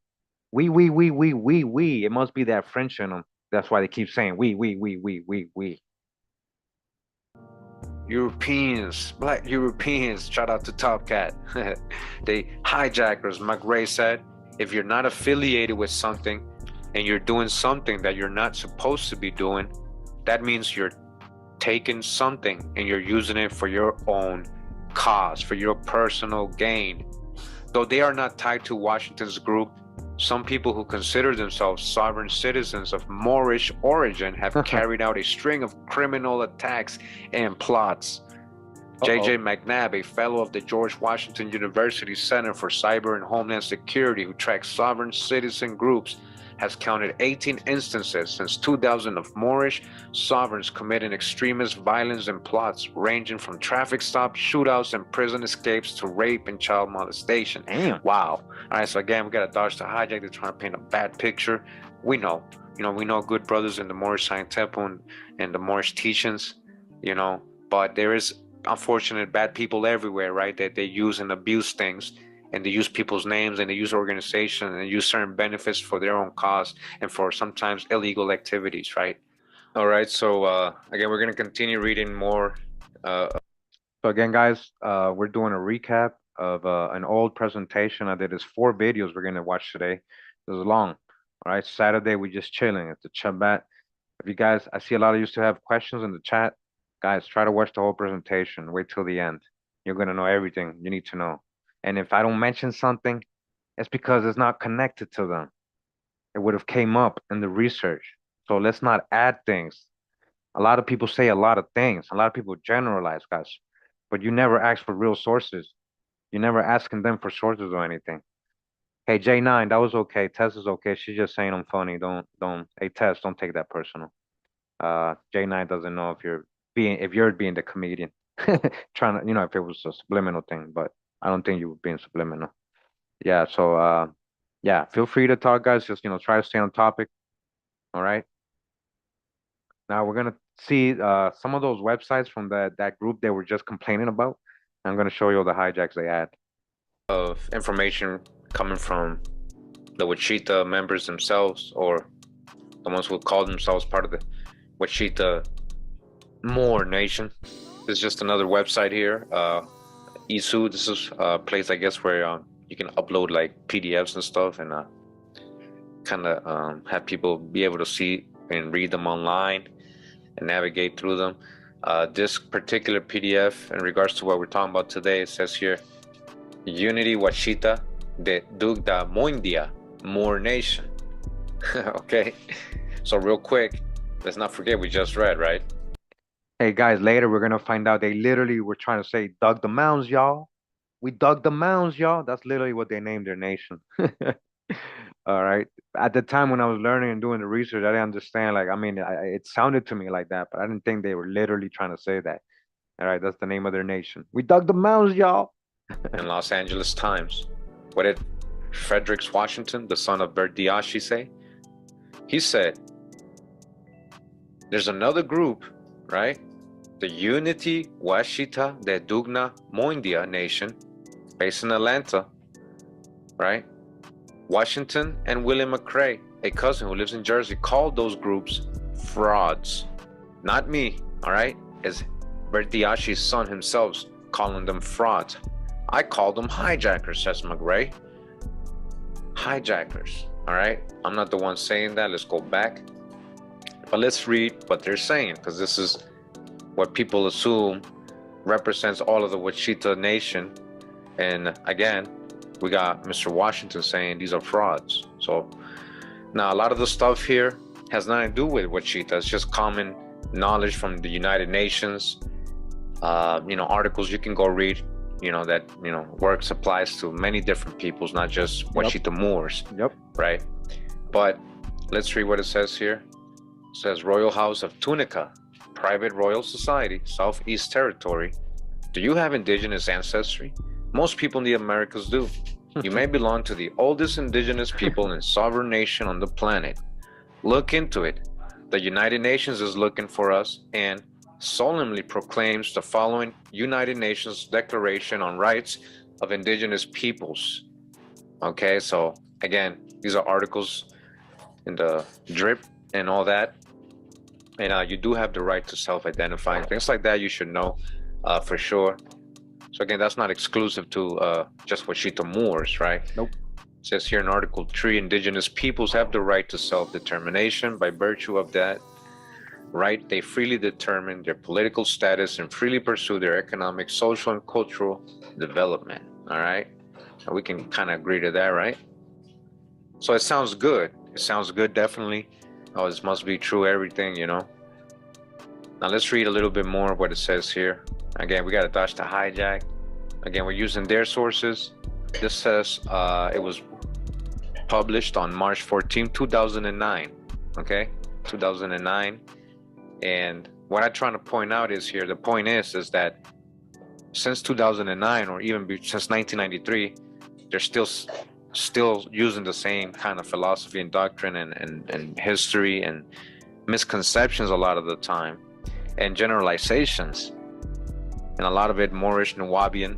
We. It must be that French in them. That's why they keep saying we. Europeans, black Europeans. Shout out to Top Cat. They hijackers. McRae said, if you're not affiliated with something and you're doing something that you're not supposed to be doing, that means you're taking something and you're using it for your own cause, for your personal gain. Though they are not tied to Washington's group, some people who consider themselves sovereign citizens of Moorish origin have carried out a string of criminal attacks and plots. J.J. McNabb, a fellow of the George Washington University Center for Cyber and Homeland Security who tracks sovereign citizen groups, has counted 18 instances since 2000 of Moorish sovereigns committing extremist violence and plots ranging from traffic stops, shootouts, and prison escapes to rape and child molestation. Damn. Wow. All right, so again, we got to dodge the hijack. They're trying to paint a bad picture. We know good brothers in the Moorish Science Temple and the Moorish teachings, but there is unfortunate bad people everywhere, right? That they use and abuse things, and they use people's names and they use organization and they use certain benefits for their own cause and for sometimes illegal activities, right? All right, so again, we're going to continue reading more. So again, guys, we're doing a recap of an old presentation I did. It's 4 videos we're going to watch today. This is long. All right, Saturday, we just chilling. It's a chat. If you guys, I see a lot of you still have questions in the chat. Guys, try to watch the whole presentation. Wait till the end. You're going to know everything you need to know. And if I don't mention something, it's because it's not connected to them. It would have came up in the research. So let's not add things. A lot of people say a lot of things. A lot of people generalize, guys. But you never ask for real sources. You're never asking them for sources or anything. Hey, J9, that was okay. Tess is okay. She's just saying I'm funny. Hey, Tess, don't take that personal. J9 doesn't know if you're being the comedian. Trying to, if it was a subliminal thing, but I don't think you were being subliminal. Yeah, so yeah, feel free to talk, guys. Just try to stay on topic. All right. Now we're gonna see some of those websites from that group they were just complaining about. I'm gonna show you all the hijacks they had. Of information coming from the Washita members themselves, or the ones who call themselves part of the Washita Moor Nation. This is just another website here. ISU, this is a place, I guess, where you can upload like PDFs and stuff and kind of have people be able to see and read them online and navigate through them. This particular PDF, in regards to what we're talking about today, it says here, Unity Washita de Dugda Moindia Moor Nation. Okay, so real quick, let's not forget we just read, right? Hey guys, later we're gonna find out they literally were trying to say dug the mounds, y'all. We dug the mounds, y'all. That's literally what they named their nation. All right. At the time when I was learning and doing the research, I didn't understand. Like, I mean, it sounded to me like that, but I didn't think they were literally trying to say that. All right, that's the name of their nation. We dug the mounds, y'all. In Los Angeles Times, what did Fredericks Washington, the son of Verdiashi, say? He said, there's another group, right? The Unity Washita de Dugna Moindia Nation, based in Atlanta, right? Washington and William McCrae, a cousin who lives in Jersey, called those groups frauds. Not me, all right? It's Verdiashi's son himself calling them frauds. I call them hijackers, says McRae. Hijackers, all right? I'm not the one saying that. Let's go back. But let's read what they're saying, because this is what people assume represents all of the Washita Nation. And again, we got Mr. Washington saying these are frauds. So now a lot of the stuff here has nothing to do with Washita. It's just common knowledge from the United Nations. Articles you can go read, that, works applies to many different peoples, not just Washita Muurs. Yep. Right. But let's read what it says here. It says, Royal House of Tunica, Private Royal Society, Southeast Territory. Do you have indigenous ancestry? Most people in the Americas do. You may belong to the oldest indigenous people and sovereign nation on the planet. Look into it. The United Nations is looking for us and solemnly proclaims the following United Nations Declaration on Rights of Indigenous Peoples. Okay, so again, these are articles in the drip and all that. And you do have the right to self-identify and things like that. You should know for sure. So again, that's not exclusive to just Washita Moors, right? Nope. It says here in Article 3, indigenous peoples have the right to self-determination. By virtue of that right, they freely determine their political status and freely pursue their economic, social, and cultural development, all right? And we can kind of agree to that, right? So it sounds good. It sounds good, definitely. Oh, this must be true, everything, Now let's read a little bit more of what it says here. Again, we got to dodge the hijack. Again, we're using their sources. This says it was published on March 14, 2009. Okay, 2009. And what I'm trying to point out is here, the point is that since 2009, or even since 1993, they're still using the same kind of philosophy and doctrine and history and misconceptions a lot of the time, and generalizations, and a lot of it Moorish and Wabian.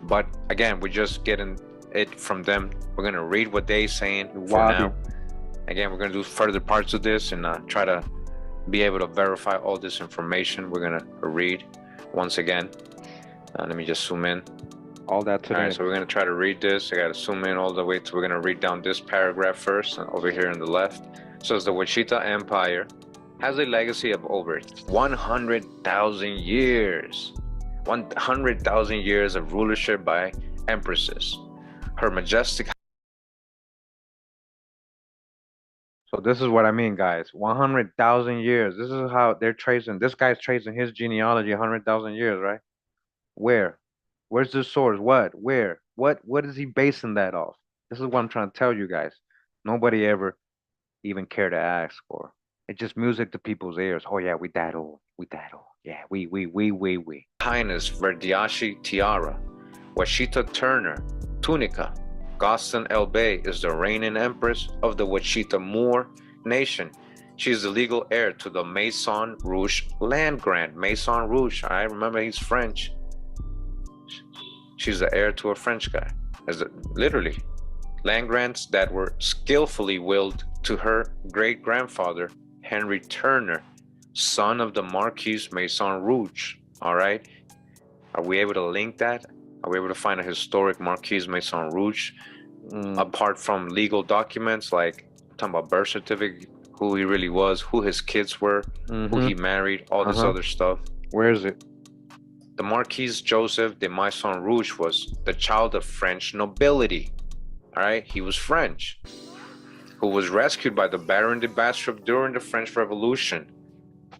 But again, we're just getting it from them. We're gonna read what they're saying for now. Again, we're gonna do further parts of this and try to be able to verify all this information. We're gonna read once again. Let me just zoom in. All that today. All right, so we're gonna try to read this. I gotta zoom in all the way to. We're gonna read down this paragraph first, over here on the left. It says the Washita Empire has a legacy of over 100,000 years. 100,000 years of rulership by empresses. Her majestic. So this is what I mean, guys. 100,000 years. This is how they're tracing. This guy's tracing his genealogy 100,000 years, right? Where? Where's the source? What? Where? What is he basing that off? This is what I'm trying to tell you guys. Nobody ever even cared to ask for. It's just music to people's ears. Oh yeah, we that old. We that old. Yeah, we. Highness Verdiashi Tiara, Washita Turner, Tunica, Gostin El Bey is the reigning empress of the Washita Moor Nation. She is the legal heir to the Maison Rouge land grant. Maison Rouge, I remember he's French. She's the heir to a French guy. Literally, land grants that were skillfully willed to her great-grandfather, Henry Turner, son of the Marquis Maison Rouge. All right. Are we able to link that? Are we able to find a historic Marquis Maison Rouge apart from legal documents, like I'm talking about birth certificate, who he really was, who his kids were, who he married, all this other stuff? Where is it? The Marquis Joseph de Maison Rouge was the child of French nobility. All right, he was French, who was rescued by the Baron de Bastrop during the French Revolution.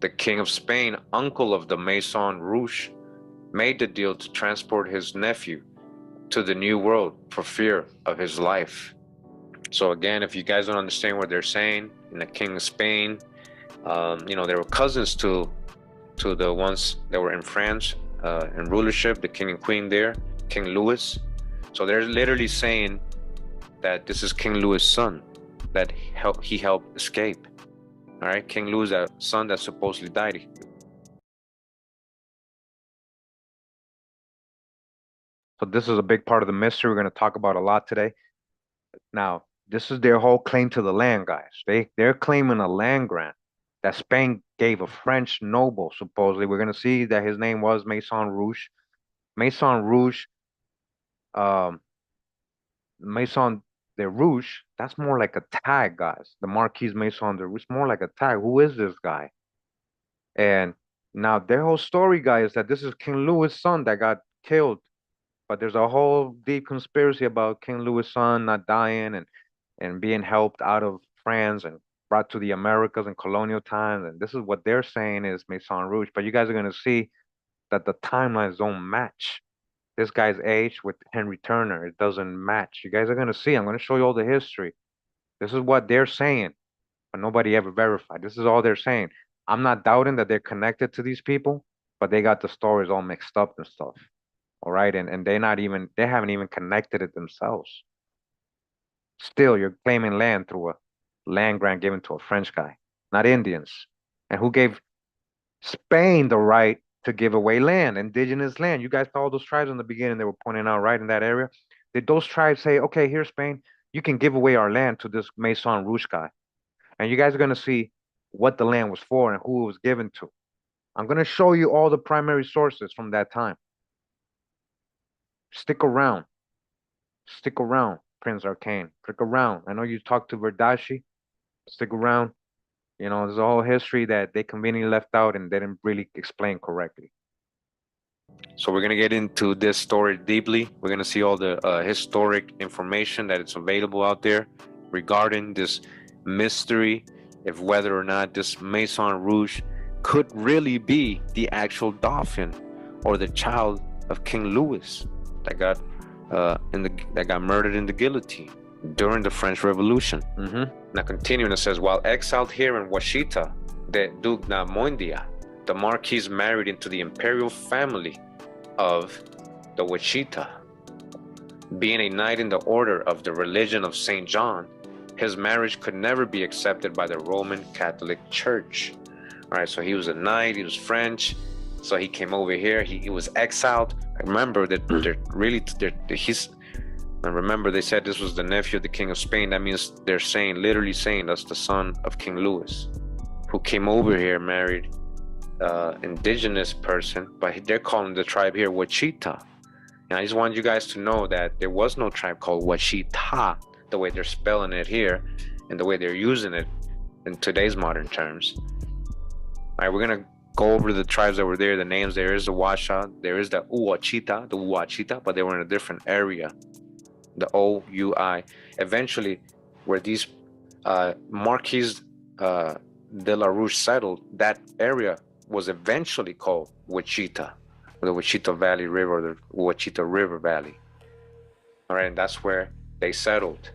The King of Spain, uncle of the Maison Rouge, made the deal to transport his nephew to the New World for fear of his life. So again, if you guys don't understand what they're saying, in the King of Spain, they were cousins to the ones that were in France in rulership, the King and Queen there, King Louis. So they're literally saying that this is King Louis' son that he helped escape. All right, King Louis' that son that supposedly died. So this is a big part of the mystery we're going to talk about a lot today. Now, this is their whole claim to the land, guys. They're claiming a land grant that Spain gave a French noble, supposedly. We're going to see that his name was Maison Rouge. Maison Rouge, um, Maison de Rouge, that's more like a tag, guys. The Marquis Maison de Rouge, more like a tag. Who is this guy? And now their whole story, guy, is that this is King Louis' son that got killed. But there's a whole deep conspiracy about King Louis' son not dying and being helped out of France and brought to the Americas in colonial times. And this is what they're saying is Maison Rouge. But you guys are going to see that the timelines don't match. This guy's age with Henry Turner, it doesn't match. You guys are going to see. I'm going to show you all the history. This is what they're saying, but nobody ever verified. This is all they're saying. I'm not doubting that they're connected to these people, but they got the stories all mixed up and stuff. All right. And they haven't even connected it themselves. Still, you're claiming land through a land grant given to a French guy, not Indians. And who gave Spain the right to give away land, indigenous land? You guys saw all those tribes in the beginning they were pointing out, right, in that area. Did those tribes say, okay, here, Spain, you can give away our land to this Maison Rouge guy? And you guys are going to see what the land was for and who it was given to. I'm going to show you all the primary sources from that time. Stick around. Stick around, Prince Arcane. Stick around. I know you talked to Verdashi. Stick around. There's a whole history that they conveniently left out and they didn't really explain correctly. So we're going to get into this story deeply. We're going to see all the historic information that is available out there regarding this mystery, if whether or not this Maison Rouge could really be the actual Dauphin or the child of King Louis that got murdered in the guillotine during the French Revolution. Now continuing, it says, while exiled here in Washita, the Duc de Moindia, the Marquis married into the imperial family of the Washita. Being a knight in the order of the religion of St. John, his marriage could never be accepted by the Roman Catholic Church. All right, so he was a knight, he was French, so he came over here, he was exiled. Remember that remember they said this was the nephew of the King of Spain. That means they're literally saying that's the son of King Louis, who came over here, married indigenous person, but they're calling the tribe here Washita. And I just want you guys to know that there was no tribe called Washita, the way they're spelling it here and the way they're using it in today's modern terms. All right, we're gonna go over the tribes that were there, the names. There is the Washa, there is the Uwachita, but they were in a different area, the O-U-I. Eventually, where these Marquis de la Rouge settled, that area was eventually called Wichita, or the Wichita Valley River, or the Wichita River Valley. All right, and that's where they settled.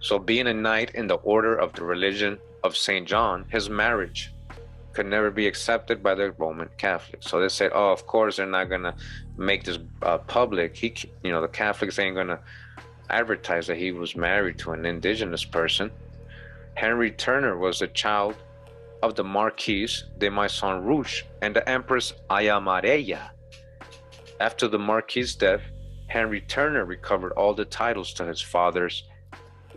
So being a knight in the order of the religion of St. John, his marriage could never be accepted by the Roman Catholics. So they said, oh, of course they're not gonna make this public. The Catholics ain't gonna advertise that he was married to an indigenous person. Henry Turner was a child of the Marquis de Maison Rouge and the Empress Ayamarella. After the Marquis' death, Henry Turner recovered all the titles to his father's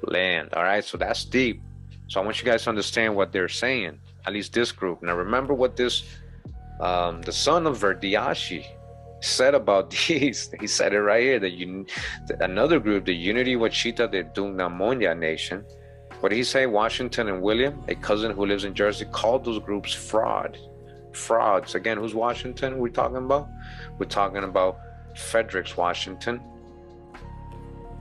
land. All right, so that's deep. So I want you guys to understand what they're saying, at least this group. Now remember what this The son of Verdiashi said about these, he said it right here, another group, the Unity Washita de Dungamonya Nation. What did he say? Washington and William, a cousin who lives in Jersey, called those groups frauds. Again, who's Washington we're talking about? We're talking about Fredericks Washington,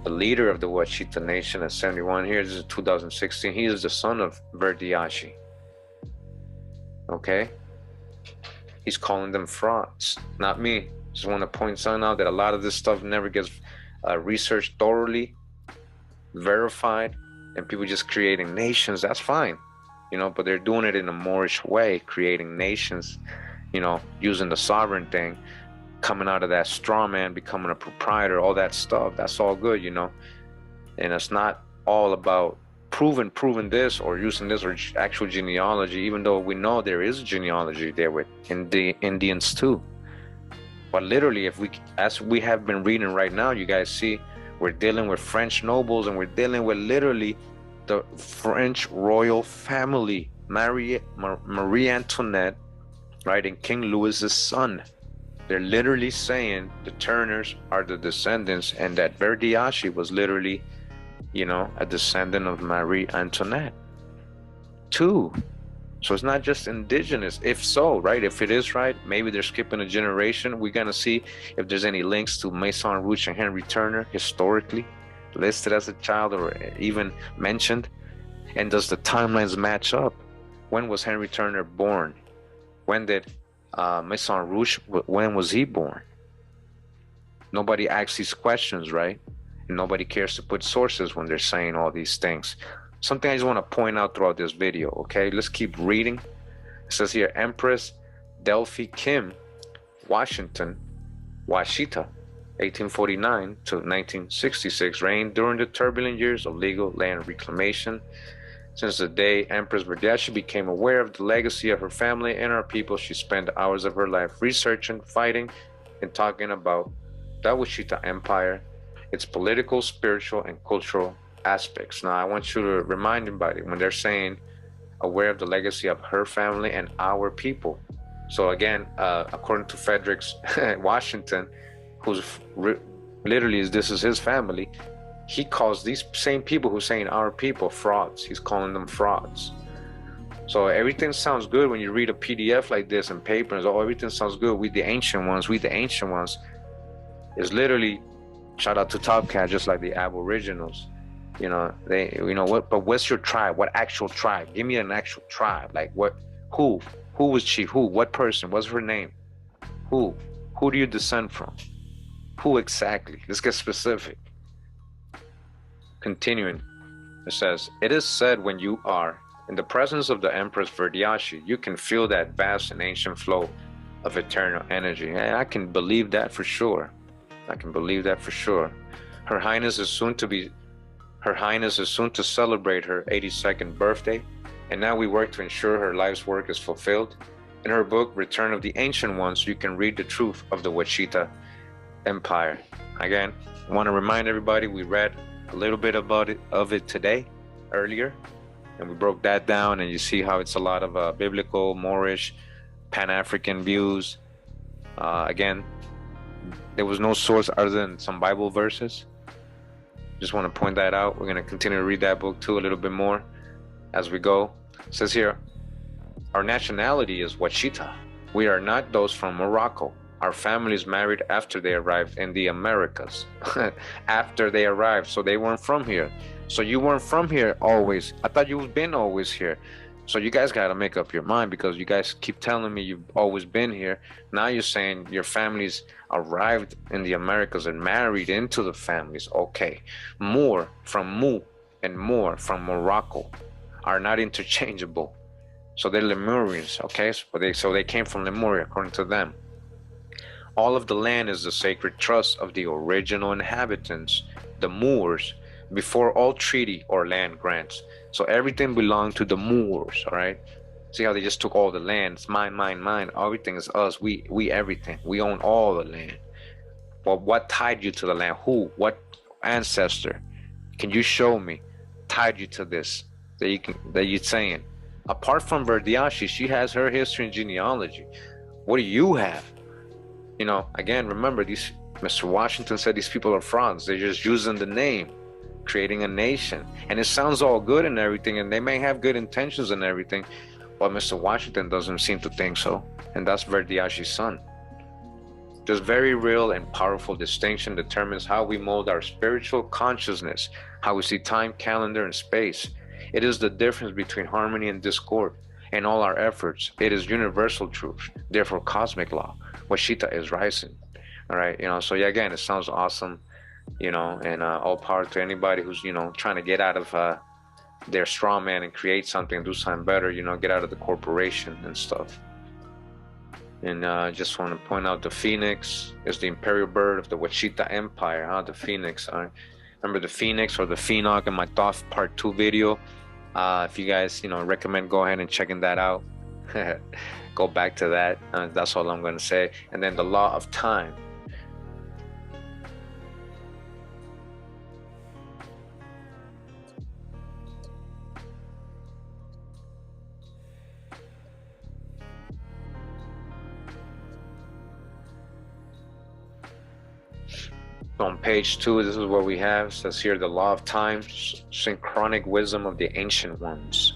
the leader of the Washita Nation at 71 here. This is 2016. He is the son of Verdiashi. Okay? He's calling them frauds, not me. Just want to point something out that a lot of this stuff never gets researched thoroughly, verified, and people just creating nations. That's fine, you know, but they're doing it in a Moorish way, creating nations, you know, using the sovereign thing, coming out of that straw man, becoming a proprietor, all that stuff. That's all good, you know, and it's not all about proving this or using this or actual genealogy, even though we know there is genealogy there with Indians too. But literally, as we have been reading right now, you guys see we're dealing with French nobles, and we're dealing with literally the French royal family, Marie Antoinette, right, and King Louis's son. They're literally saying the Turners are the descendants, and that Verdiashi was literally, you know, a descendant of Marie Antoinette too. So it's not just indigenous. If so, right, if it is right, maybe they're skipping a generation. We're gonna see if there's any links to Maison Rouge and Henry Turner historically listed as a child or even mentioned. And does the timelines match up? When was Henry Turner born? When did Maison Rouge, when was he born? Nobody asks these questions, right? And nobody cares to put sources when they're saying all these things. Something I just want to point out throughout this video, okay? Let's keep reading. It says here, Empress Delphi Kim Washita, 1849 to 1966, reigned during the turbulent years of legal land reclamation. Since the day Empress Verdiashi became aware of the legacy of her family and our people, she spent hours of her life researching, fighting, and talking about the Washita Empire, its political, spiritual, and cultural aspects. Now, I want you to remind everybody when they're saying aware of the legacy of her family and our people. So again, according to Fredericks Washington, who's literally, this is his family, he calls these same people who saying our people frauds. He's calling them frauds. So everything sounds good when you read a PDF like this and papers. Oh, everything sounds good. We the ancient ones. Is literally, shout out to Top Cat, just like the Aboriginals. You know, they, you know what, but what's your tribe? What actual tribe? Give me an actual tribe. Like what, who was chief? Who, what person? What's her name? Who do you descend from? Who exactly? Let's get specific. Continuing, it says, it is said when you are in the presence of the Empress Verdiashi, you can feel that vast and ancient flow of eternal energy. And I can believe that for sure. Her Highness is soon to celebrate her 82nd birthday, and now we work to ensure her life's work is fulfilled. In her book, Return of the Ancient Ones, you can read the truth of the Washita Empire. Again, I want to remind everybody, we read a little bit of it today, earlier, and we broke that down, and you see how it's a lot of biblical, Moorish, Pan-African views. Again, there was no source other than some Bible verses. Just want to point that out. We're going to continue to read that book too a little bit more as we go. It says here, our nationality is Washita. We are not those from Morocco. Our families married after they arrived in the Americas. After they arrived, so they weren't from here. So you weren't from here always. I thought you've been always here. So you guys got to make up your mind, because you guys keep telling me you've always been here. Now you're saying your families arrived in the Americas and married into the families. Okay. More from Mu and more from Morocco are not interchangeable. So they're Lemurians, okay? So they came from Lemuria, according to them. All of the land is the sacred trust of the original inhabitants, the Moors, before all treaty or land grants. So everything belonged to the Moors, all right? See how they just took all the land? It's mine, mine, mine. Everything is us. We everything. We own all the land. Well, what tied you to the land? Who? What ancestor? Can you show me? Tied you to this? That you're saying. Apart from Verdiashi, she has her history and genealogy. What do you have? You know, again, remember, Mr. Washington said these people are frauds. They're just using the name, creating a nation. And it sounds all good and everything, and they may have good intentions and everything, but Mr. Washington doesn't seem to think so. And that's Verdiashi's son. This very real and powerful distinction determines how we mold our spiritual consciousness, how we see time, calendar, and space. It is the difference between harmony and discord. In all our efforts, it is universal truth, therefore cosmic law. Washita is rising. All right, you know, so yeah, again, it sounds awesome, you know, and all power to anybody who's, you know, trying to get out of their straw man and create something, do something better, you know, get out of the corporation and stuff. And I just want to point out the phoenix is the imperial bird of the Washita Empire, huh? The phoenix. Remember the phoenix or the phenog in my Thoth Part 2 video. If you guys, you know, recommend go ahead and checking that out. Go back to that. That's all I'm going to say. And then the law of time. On page 2, this is what we have. It says here the law of time, synchronic wisdom of the ancient ones.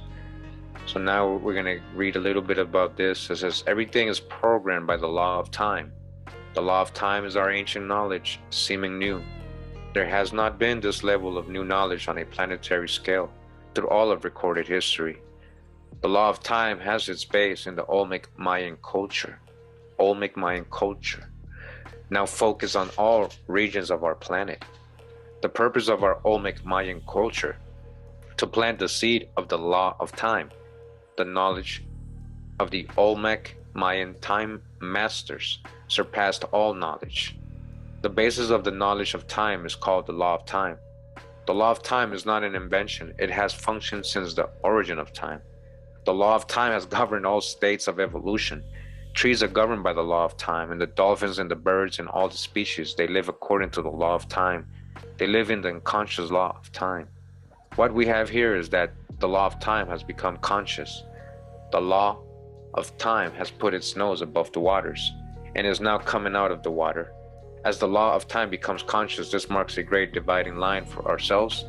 So now we're going to read a little bit about this. It says everything is programmed by the law of time. The law of time is our ancient knowledge, seeming new. There has not been this level of new knowledge on a planetary scale through all of recorded history. The law of time has its base in the Olmec Mayan culture. Olmec Mayan culture. Now focus on all regions of our planet. The purpose of our Olmec Mayan culture, to plant the seed of the law of time, the knowledge of the Olmec Mayan time masters surpassed all knowledge. The basis of the knowledge of time is called the law of time. The law of time is not an invention. It has functioned since the origin of time. The law of time has governed all states of evolution. Trees are governed by the law of time, and the dolphins and the birds and all the species, they live according to the law of time. They live in the unconscious law of time. What we have here is that the law of time has become conscious. The law of time has put its nose above the waters and is now coming out of the water. As the law of time becomes conscious, this marks a great dividing line for ourselves.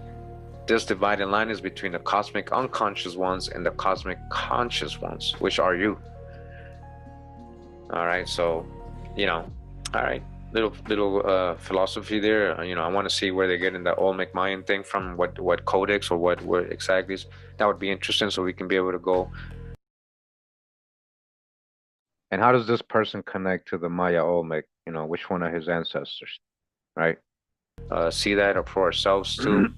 This dividing line is between the cosmic unconscious ones and the cosmic conscious ones, which are you. All right, so, you know, all right, little philosophy there. You know, I want to see where they get in the Olmec Mayan thing from, what codex or what exactly is. That would be interesting, so we can be able to go. And how does this person connect to the Maya Olmec? You know, which one are his ancestors, right? See that for ourselves too.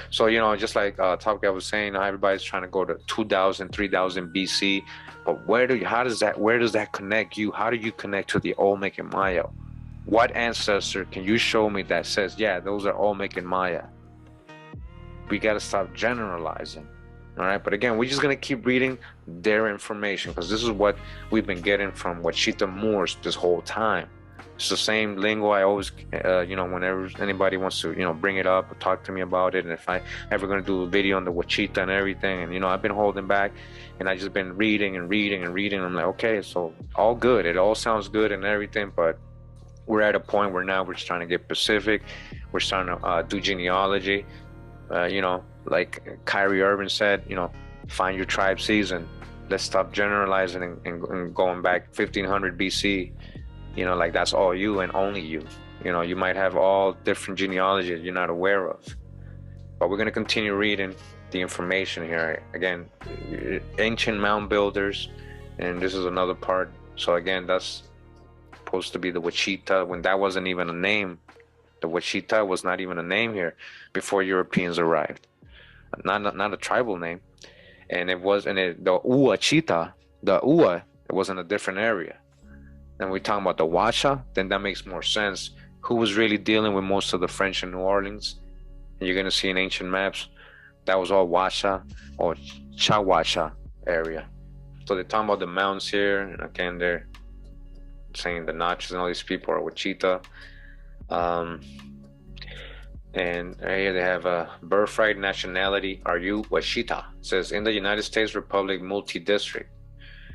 So, you know, just like Top Guy was saying, everybody's trying to go to 2000, 3000 BC. But where does that connect you? How do you connect to the Olmec and Maya? What ancestor can you show me that says, yeah, those are Olmec and Maya? We got to stop generalizing. All right. But again, we're just going to keep reading their information, because this is what we've been getting from Washitaw Muurs this whole time. It's the same lingo I always, you know, whenever anybody wants to, you know, bring it up or talk to me about it. And if I ever going to do a video on the Washita and everything, and, you know, I've been holding back and I just been reading and reading and reading. I'm like, okay, so all good. It all sounds good and everything. But we're at a point where now we're just trying to get specific. We're starting to do genealogy. You know, like Kyrie Irving said, you know, find your tribe season. Let's stop generalizing and going back 1500 BC. You know, like that's all you and only you. You know, you might have all different genealogies you're not aware of. But we're going to continue reading the information here. Again, ancient mound builders, and this is another part. So again, that's supposed to be the Washita, when that wasn't even a name. The Washita was not even a name here before Europeans arrived. Not a tribal name. And it was, and the Uachita, it was in a different area. And we're talking about the Washa, then that makes more sense. Who was really dealing with most of the French in New Orleans? And you're going to see in ancient maps, that was all Washa or Chawasha area. So they're talking about the mounds here. And again, they're saying the Notches and all these people are Wachita. And here they have a birthright, nationality. Are you Washita? It says in the United States Republic multi-district.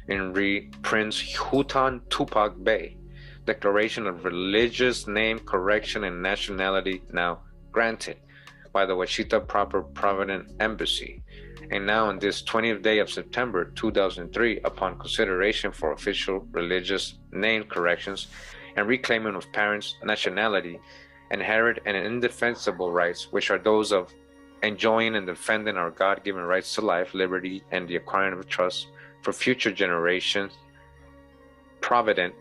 in Prince Hutan Tupac Bay. Declaration of religious name correction and nationality now granted by the Washita Provident Embassy. And now on this 20th day of September 2003, upon consideration for official religious name corrections and reclaiming of parents' nationality, inherent and indefensible rights, which are those of enjoying and defending our God-given rights to life, liberty, and the acquiring of trust for future generations, provident,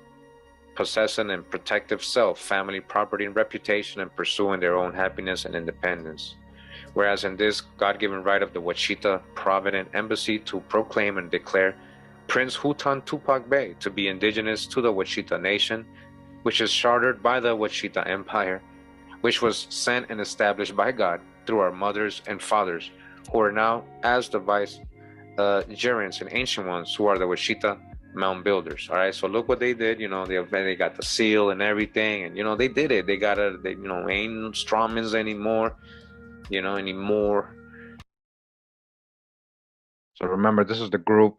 possessing and protective self, family, property, and reputation, and pursuing their own happiness and independence. Whereas in this God-given right of the Washita Provident Embassy to proclaim and declare Prince Hutan Tupac Bay to be indigenous to the Washita Nation, which is chartered by the Washita Empire, which was sent and established by God through our mothers and fathers, who are now as the vicegerents and ancient ones, who are the Washita mound builders. All right, so look what they did. They got the seal and everything, and they did it. They got ain't strawmans anymore. Anymore. So remember, this is the group.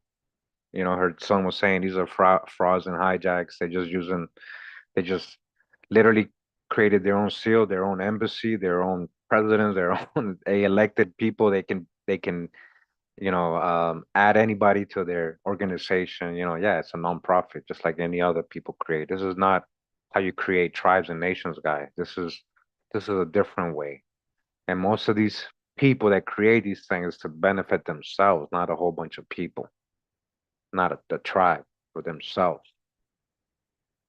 Her son was saying these are frauds and hijacks. They just literally created their own seal, their own embassy, their own presidents, their own elected people. They can add anybody to their organization. Yeah, it's a nonprofit, just like any other people create. This is not how you create tribes and nations, guy. This is a different way. And most of these people that create these things to benefit themselves, not a whole bunch of people, not the tribe, for themselves.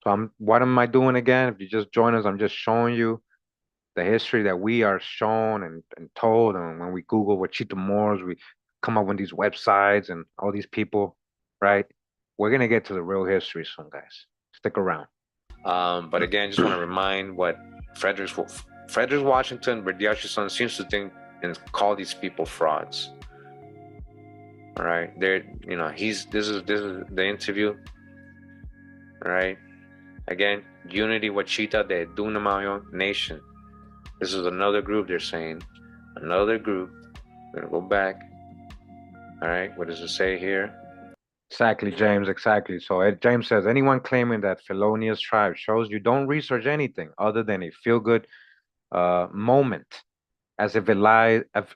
So what am I doing again? If you just join us, I'm just showing you the history that we are shown and told. And when we Google Washitaw Muurs, we come up with these websites and all these people, right? We're gonna get to the real history soon, guys. Stick around. But again, just want to remind what Frederick Washington Verdiachi's son seems to think and call these people frauds. All right, this is the interview. All right, again, Unity Wachita de Dunamayo Nation. This is another group. They're saying another group. We're gonna go back. All right, what does it say here? Exactly, James, exactly. So James says, anyone claiming that felonious tribe shows you don't research anything other than a feel-good moment, as if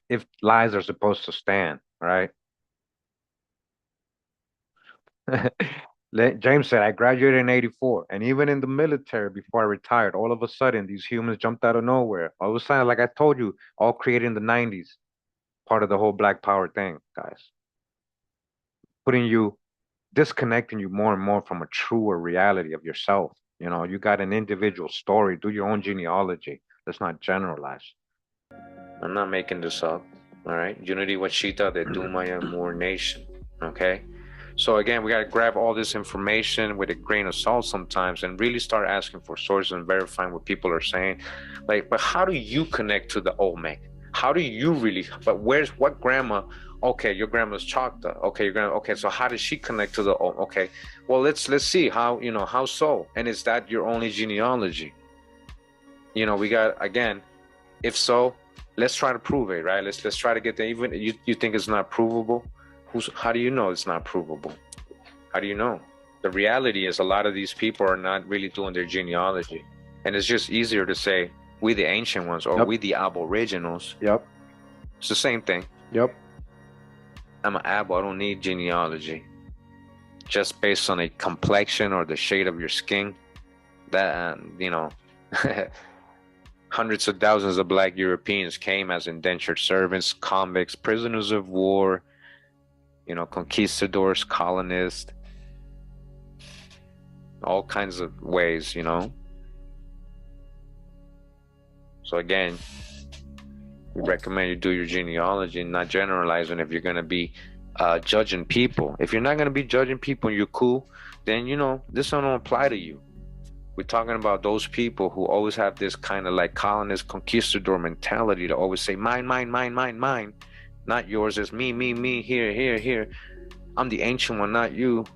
if lies are supposed to stand, right? James said, I graduated in 84, and even in the military before I retired, all of a sudden, these humans jumped out of nowhere. All of a sudden, like I told you, all created in the 90s, part of the whole Black Power thing, guys. Disconnecting you more and more from a truer reality of yourself. You got an individual story. Do your own genealogy. Let's not generalize. I'm not making this up. All right. Unity Wachita de Dumaya Moor Nation. Okay. So again, we got to grab all this information with a grain of salt sometimes and really start asking for sources and verifying what people are saying. But how do you connect to the Olmec? How do you really, what grandma? Okay, your grandma's Choctaw. Okay, okay, so how does she connect to the Olmec? Okay, well, let's see how so? And is that your only genealogy? We got, again, if so, let's try to prove it, right? Let's try to get there. Even you think it's not provable? How do you know it's not provable? How do you know? The reality is a lot of these people are not really doing their genealogy. And it's just easier to say, we the ancient ones, or we the aboriginals. Yep. It's the same thing. Yep. I'm an abo, I don't need genealogy. Just based on a complexion or the shade of your skin, that, hundreds of thousands of Black Europeans came as indentured servants, convicts, prisoners of war, conquistadors, colonists, all kinds of ways, So again, we recommend you do your genealogy and not generalizing if you're going to be judging people. If you're not going to be judging people and you're cool, then, this don't apply to you. We're talking about those people who always have this kind of like colonist conquistador mentality to always say, mine, mine, mine, mine, mine. Not yours, it's me, me, me, here, here, here. I'm the ancient one, not you.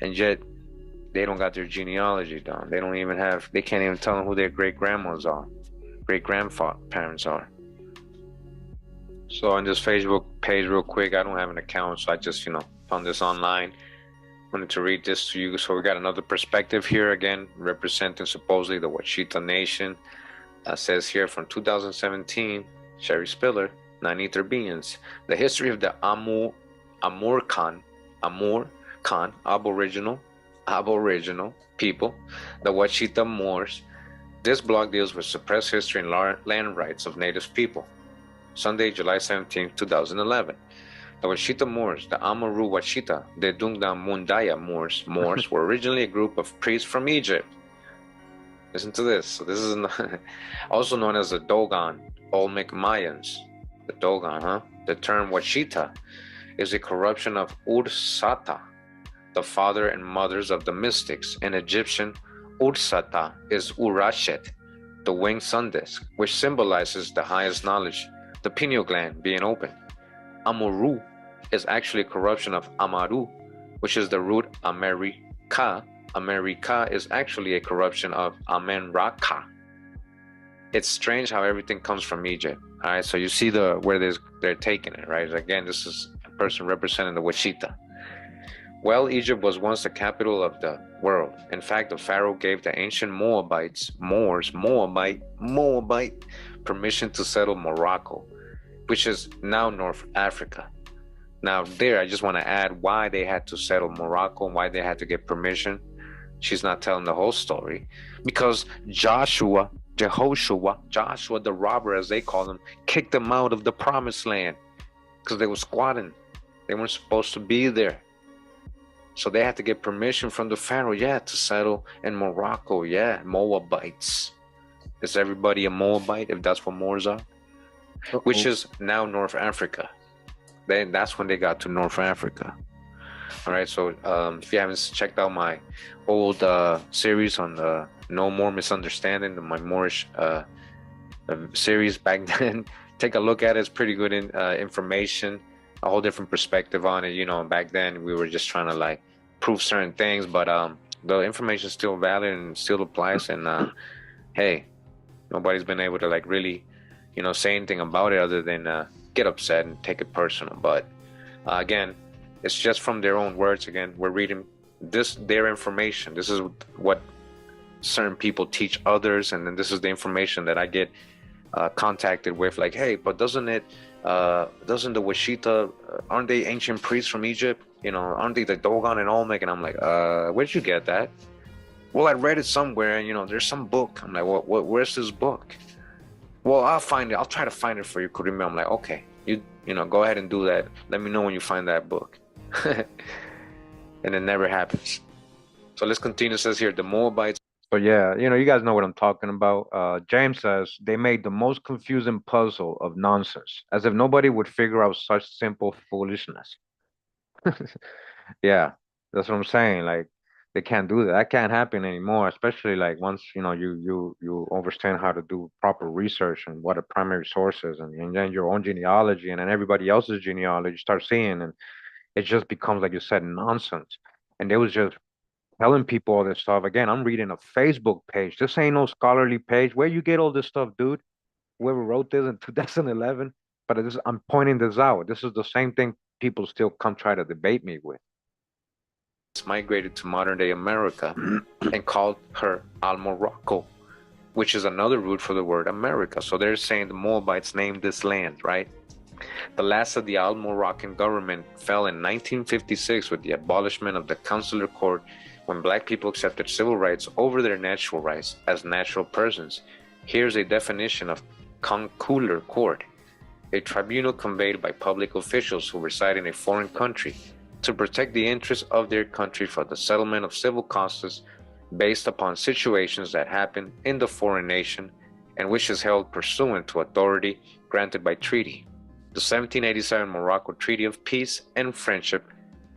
And yet, they don't got their genealogy down. They can't even tell them who their great-grandmas are, great-grandparents are. So on this Facebook page real quick, I don't have an account, so I just, found this online. Wanted to read this to you. So we got another perspective here again, representing supposedly the Washita Nation. Says here from 2017, Sherry Spiller, 9 Beings, the history of the Amur Khan, Aboriginal people, the Washita Moors. This blog deals with suppressed history and land rights of Native people. Sunday, July 17, 2011. The Washita Moors, the Amaru Washita, the Dungda Mundaya Moors were originally a group of priests from Egypt. Listen to this. So this is also known as the Dogon Olmec Mayans. The Dogon, The term Washita is a corruption of Ursata, the father and mothers of the mystics. In Egyptian, Ursata is Urashet, the winged sun disk, which symbolizes the highest knowledge, the pineal gland being open. Amuru is actually a corruption of Amaru, which is the root America. America is actually a corruption of Amenraka. It's strange how everything comes from Egypt. All right, so you see where they're taking it, right? Again, this is a person representing the Washita. Well, Egypt was once the capital of the world. In fact, the pharaoh gave the ancient Moabite, permission to settle Morocco, which is now North Africa. Now there, I just want to add why they had to settle Morocco and why they had to get permission. She's not telling the whole story. Because Joshua the robber, as they call him, kicked them out of the promised land because they were squatting. They weren't supposed to be there. So they had to get permission from the pharaoh, to settle in Morocco, Moabites. Is everybody a Moabite, if that's what Moors are? Which is now North Africa. Then that's when they got to North Africa. All right, so if you haven't checked out my old series on the No More Misunderstanding, my Moorish series back then, take a look at it. It's pretty good information, a whole different perspective on it. You know, back then we were just trying to like prove certain things, but the information is still valid and still applies. And hey, nobody's been able to like really, say anything about it other than get upset and take it personal. But again, it's just from their own words. Again, we're reading their information. This is what certain people teach others, and then this is the information that I get contacted with. Like, hey, but doesn't the Washita, aren't they ancient priests from Egypt? Aren't they the Dogon and Olmec? And I'm like, where'd you get that? Well, I read it somewhere, and there's some book. I'm like, where's this book? Well, I'll find it. I'll try to find it for you, Kurimeo. I'm like, okay, you go ahead and do that. Let me know when you find that book. And it never happens. So let's continue. It says here, the Moabites. So yeah, you guys know what I'm talking about. James says they made the most confusing puzzle of nonsense, as if nobody would figure out such simple foolishness. Yeah, that's what I'm saying. Like, they can't do that. That can't happen anymore, especially like once you understand how to do proper research and what a primary source is, and then your own genealogy and then everybody else's genealogy, you start seeing, and it just becomes, like you said, nonsense. And they was just telling people all this stuff. Again, I'm reading a Facebook page. This ain't no scholarly page. Where you get all this stuff, dude? Whoever wrote this in 2011. But I'm pointing this out. This is the same thing people still come try to debate me with. Migrated to modern day America and called her Al Morocco, which is another root for the word America. So they're saying the Moabites named this land, right? The last of the Al Moroccan government fell in 1956 with the abolishment of the consular court, when black people accepted civil rights over their natural rights as natural persons. Here's a definition of consular court: a tribunal convened by public officials who reside in a foreign country to protect the interests of their country for the settlement of civil causes based upon situations that happen in the foreign nation, and which is held pursuant to authority granted by treaty. The 1787 Morocco Treaty of Peace and Friendship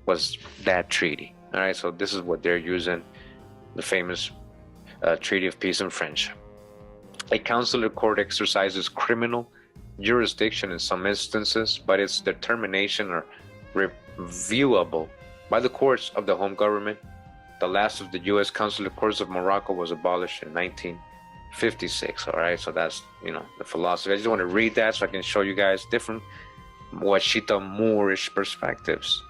was that treaty. All right, so this is what they're using, the famous Treaty of Peace and Friendship. A consular court exercises criminal jurisdiction in some instances, but its determination are reviewable by the courts of the home government. The last of the U.S. consular courts of Morocco was abolished in 1956. All right, so that's the philosophy. I just want to read that so I can show you guys different Washita Moorish perspectives.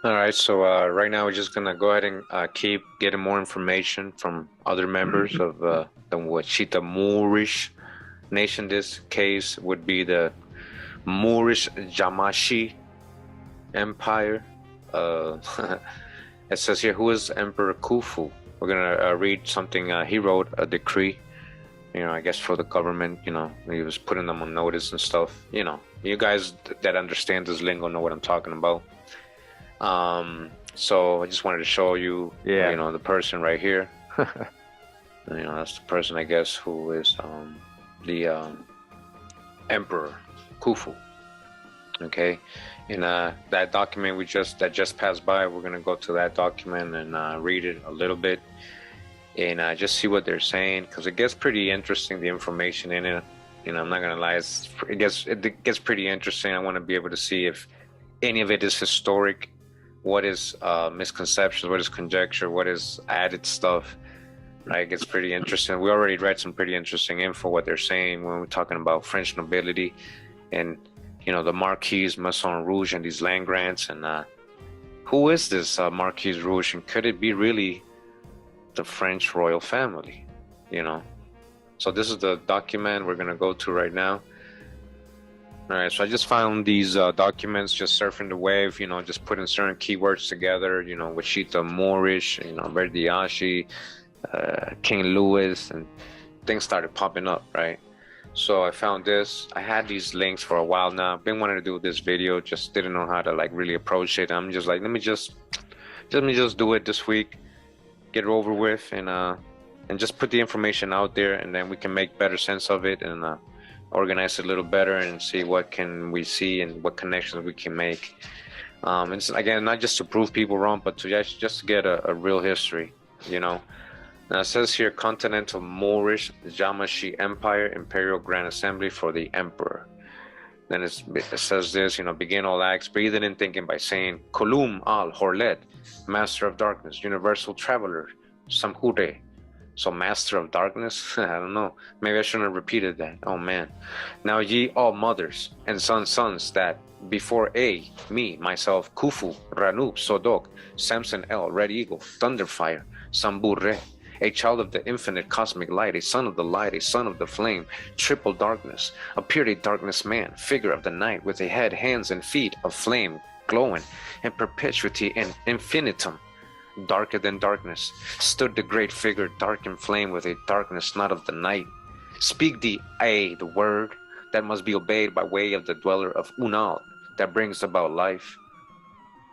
All right, so right now we're just gonna go ahead and keep getting more information from other members of the Washita Moorish nation. This case would be the Moorish Jamashi Empire. It says here, who is Emperor Khufu? We're gonna read something he wrote, a decree. I guess for the government. He was putting them on notice and stuff. You guys that understand this lingo know what I'm talking about. So I just wanted to show you, the person right here. That's the person, I guess, who is the Emperor Khufu. Okay, and that document that just passed by, we're gonna go to that document and read it a little bit and just see what they're saying, because it gets pretty interesting, the information in it. I'm not gonna lie, it gets pretty interesting. I want to be able to see if any of it is historic, what is misconceptions, what is conjecture, what is added stuff. Right, it gets pretty interesting. We already read some pretty interesting info, what they're saying when we're talking about French nobility and the Marquis Maison Rouge and these land grants. And who is this Marquis Rouge, and could it be really the French royal family? So this is the document we're gonna go to right now. All right, so I just found these documents just surfing the wave, just putting certain keywords together, Washita Moorish, Verdiashi, King Louis, and things started popping up, right? So I found this. I had these links for a while now. I've been wanting to do this video, just didn't know how to really approach it. I'm just like, let me just do it this week, get it over with, and just put the information out there, and then we can make better sense of it and organize it a little better and see what can we see and what connections we can make. And it's, again, not just to prove people wrong, but to just get a real history, Now it says here, Continental Moorish Jamashi Empire, Imperial Grand Assembly for the Emperor. Then it says this, begin all acts, breathing and thinking by saying, Kulum al Horlet, Master of Darkness, Universal Traveler, Samhure. So Master of Darkness? I don't know. Maybe I shouldn't have repeated that. Oh man. Now ye all mothers and sons that before me, myself, Khufu, Ranub, Sodok, Samson El, Red Eagle, Thunderfire, Samburre, a child of the infinite cosmic light, a son of the light, a son of the flame, triple darkness, appeared a darkness man, figure of the night, with a head, hands, and feet of flame, glowing, in perpetuity and infinitum. Darker than darkness stood the great figure, dark in flame, with a darkness not of the night. Speak the word that must be obeyed by way of the dweller of Unal, that brings about life.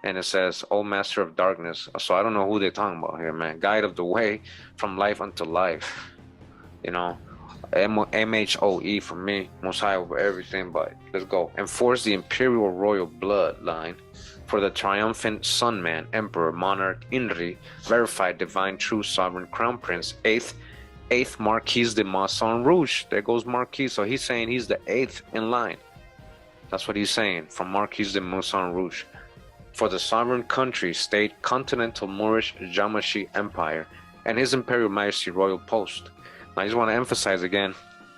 And it says, O Master of Darkness. So I don't know who they're talking about here, man. Guide of the way from life unto life. MHOE for me, most high over everything, but let's go. Enforce the imperial royal bloodline for the triumphant Sun Man, Emperor, Monarch, Inri, verified divine true sovereign crown prince, eighth Marquis de Maison Rouge. There goes Marquis. So he's saying he's the 8th in line. That's what he's saying, from Marquis de Maison Rouge. For the sovereign country, state, Continental Moorish Jamashi Empire, and His Imperial Majesty Royal Post. I just want to emphasize again,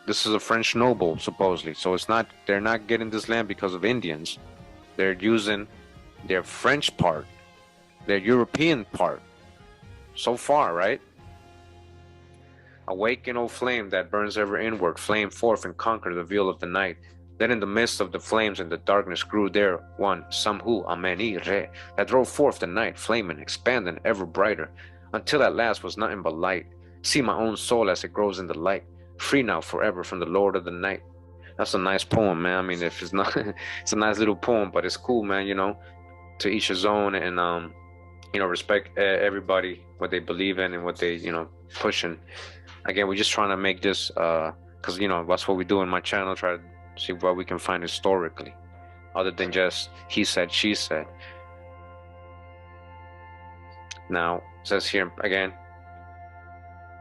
this is a French noble, supposedly. So they're not getting this land because of Indians. They're using their French part, their European part. So far, right? Awaken, O flame that burns ever inward, flame forth and conquer the veil of the night. Then in the midst of the flames and the darkness grew there one, Samhu Ameni Re, that drove forth the night, flaming, expanding ever brighter, until at last was nothing but light. See my own soul as it grows in the light, free now forever from the Lord of the night. That's a nice poem, man. I mean, if it's not, it's a nice little poem, but it's cool, man, to each his own, and, respect everybody, what they believe in and what they, pushing. Again, we're just trying to make this, because, that's what we do in my channel, try to see what we can find historically, other than just he said, she said. Now, it says here again,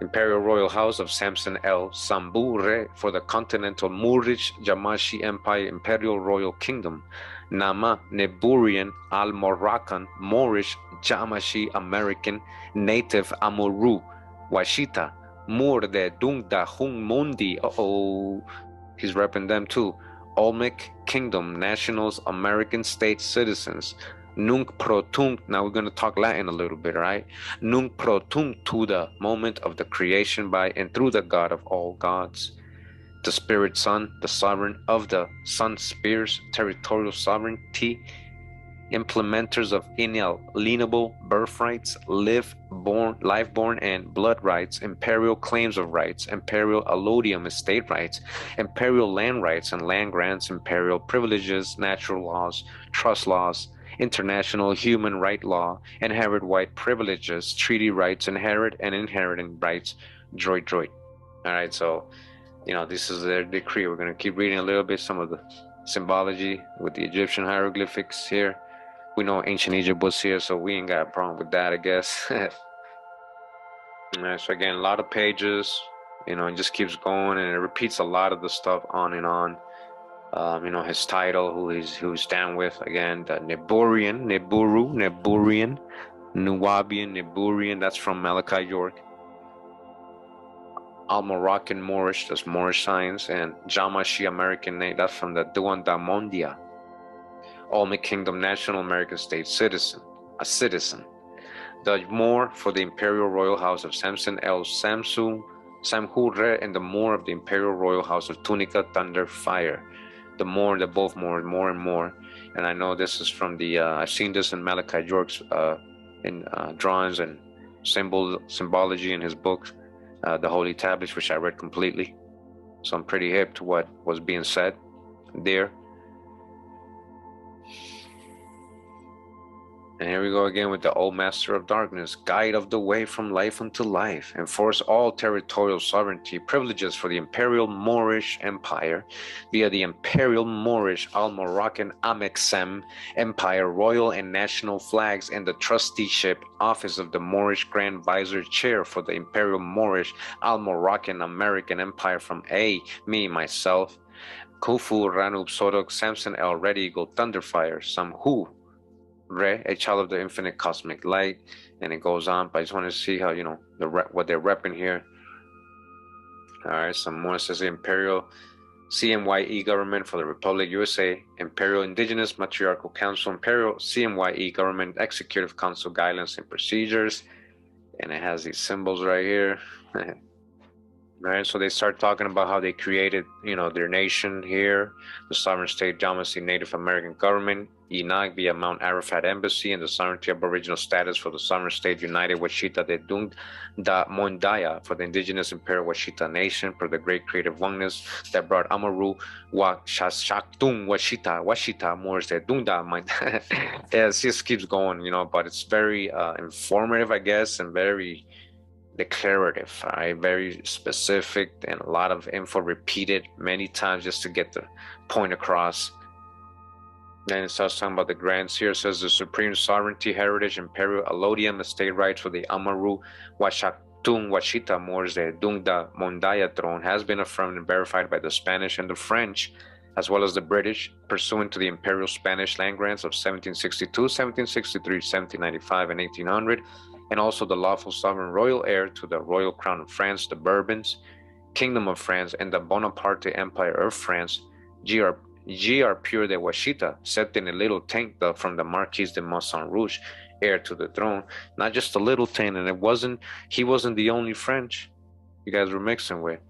Imperial Royal House of Samson El Sambure for the Continental Moorish Jamashi Empire, Imperial Royal Kingdom, Nama Neburian Al Moroccan Moorish Jamashi American Native Amuru Washita Moor de Dungda Hung Mundi. He's repping them too. Olmec Kingdom, Nationals, American State Citizens, Nunc pro tunc. Now we're going to talk Latin a little bit, right? Nunc pro tunc, to the moment of the creation by and through the God of all gods. The Spirit Son, the sovereign of the Sun Spears, territorial sovereignty, implementers of inalienable birthrights, life-born and blood rights, imperial claims of rights, imperial allodium estate rights, imperial land rights and land grants, imperial privileges, natural laws, trust laws, international human right law, inherent white privileges, treaty rights, inherit and inheriting rights, droid. All right, so this is their decree. We're going to keep reading a little bit some of the symbology with the Egyptian hieroglyphics here. We know ancient Egypt was here, so we ain't got a problem with that, I guess. So again, a lot of pages, it just keeps going, and it repeats a lot of the stuff on and on. His title, who he's down with, again, the Neburian, Nuwabian, Neburian, that's from Malachi York. Al-Moroccan Moorish, that's Moorish science, and Jamashi American name, that's from the Duandamondia. Olmec Kingdom National American State citizen, a citizen. The Moor for the Imperial Royal House of Samson El Samsu, Samhurre, and the Moor of the Imperial Royal House of Tunica Thunder Fire. The Moor, they're both more and more. And I know this is from the, I've seen this in Malachi York's in drawings and symbology in his book, The Holy Tablets, which I read completely. So I'm pretty hip to what was being said there. And here we go again with the old master of darkness, guide of the way from life unto life, enforce all territorial sovereignty, privileges for the Imperial Moorish Empire via the Imperial Moorish Al-Moroccan Amexem Empire royal and national flags, and the trusteeship office of the Moorish Grand Vizier Chair for the Imperial Moorish Al-Moroccan American Empire from me, myself, Khufu Ranub Sodok Samson El Red Eagle Thunderfire, Samhu Re, a child of the infinite cosmic light, and it goes on. But I just want to see how what they're repping here. All right, some more. Says the Imperial CMYE government for the Republic USA, Imperial Indigenous Matriarchal Council, Imperial CMYE government executive council guidelines and procedures, and it has these symbols right here. Right, so they start talking about how they created, their nation here, the sovereign state Yamasee Native American government, Inag via Mount Arafat Embassy, and the sovereignty aboriginal status for the sovereign state United Washita de Dung da Mondaya for the indigenous Imperial Washita Nation, for the great creative oneness that brought Amaru wa Shashaktung Washita Moors de Dunda. Yeah, it just keeps going, but it's very informative, I guess, and very declarative, right? Very specific, and a lot of info repeated many times just to get the point across. Then it starts talking about the grants here. It says the supreme sovereignty, heritage, imperial allodium, estate rights for the Amaru Washaktung Washita Moors de Dungda Mondaya throne has been affirmed and verified by the Spanish and the French, as well as the British, pursuant to the imperial Spanish land grants of 1762, 1763, 1795, and 1800, and also the lawful sovereign royal heir to the royal crown of France, the Bourbons, Kingdom of France, and the Bonaparte Empire of France, Gr. Pure de Washita, set in a little tank from the Marquis de Montsaint Rouge, heir to the throne. Not just a little tank, and he wasn't the only French you guys were mixing with.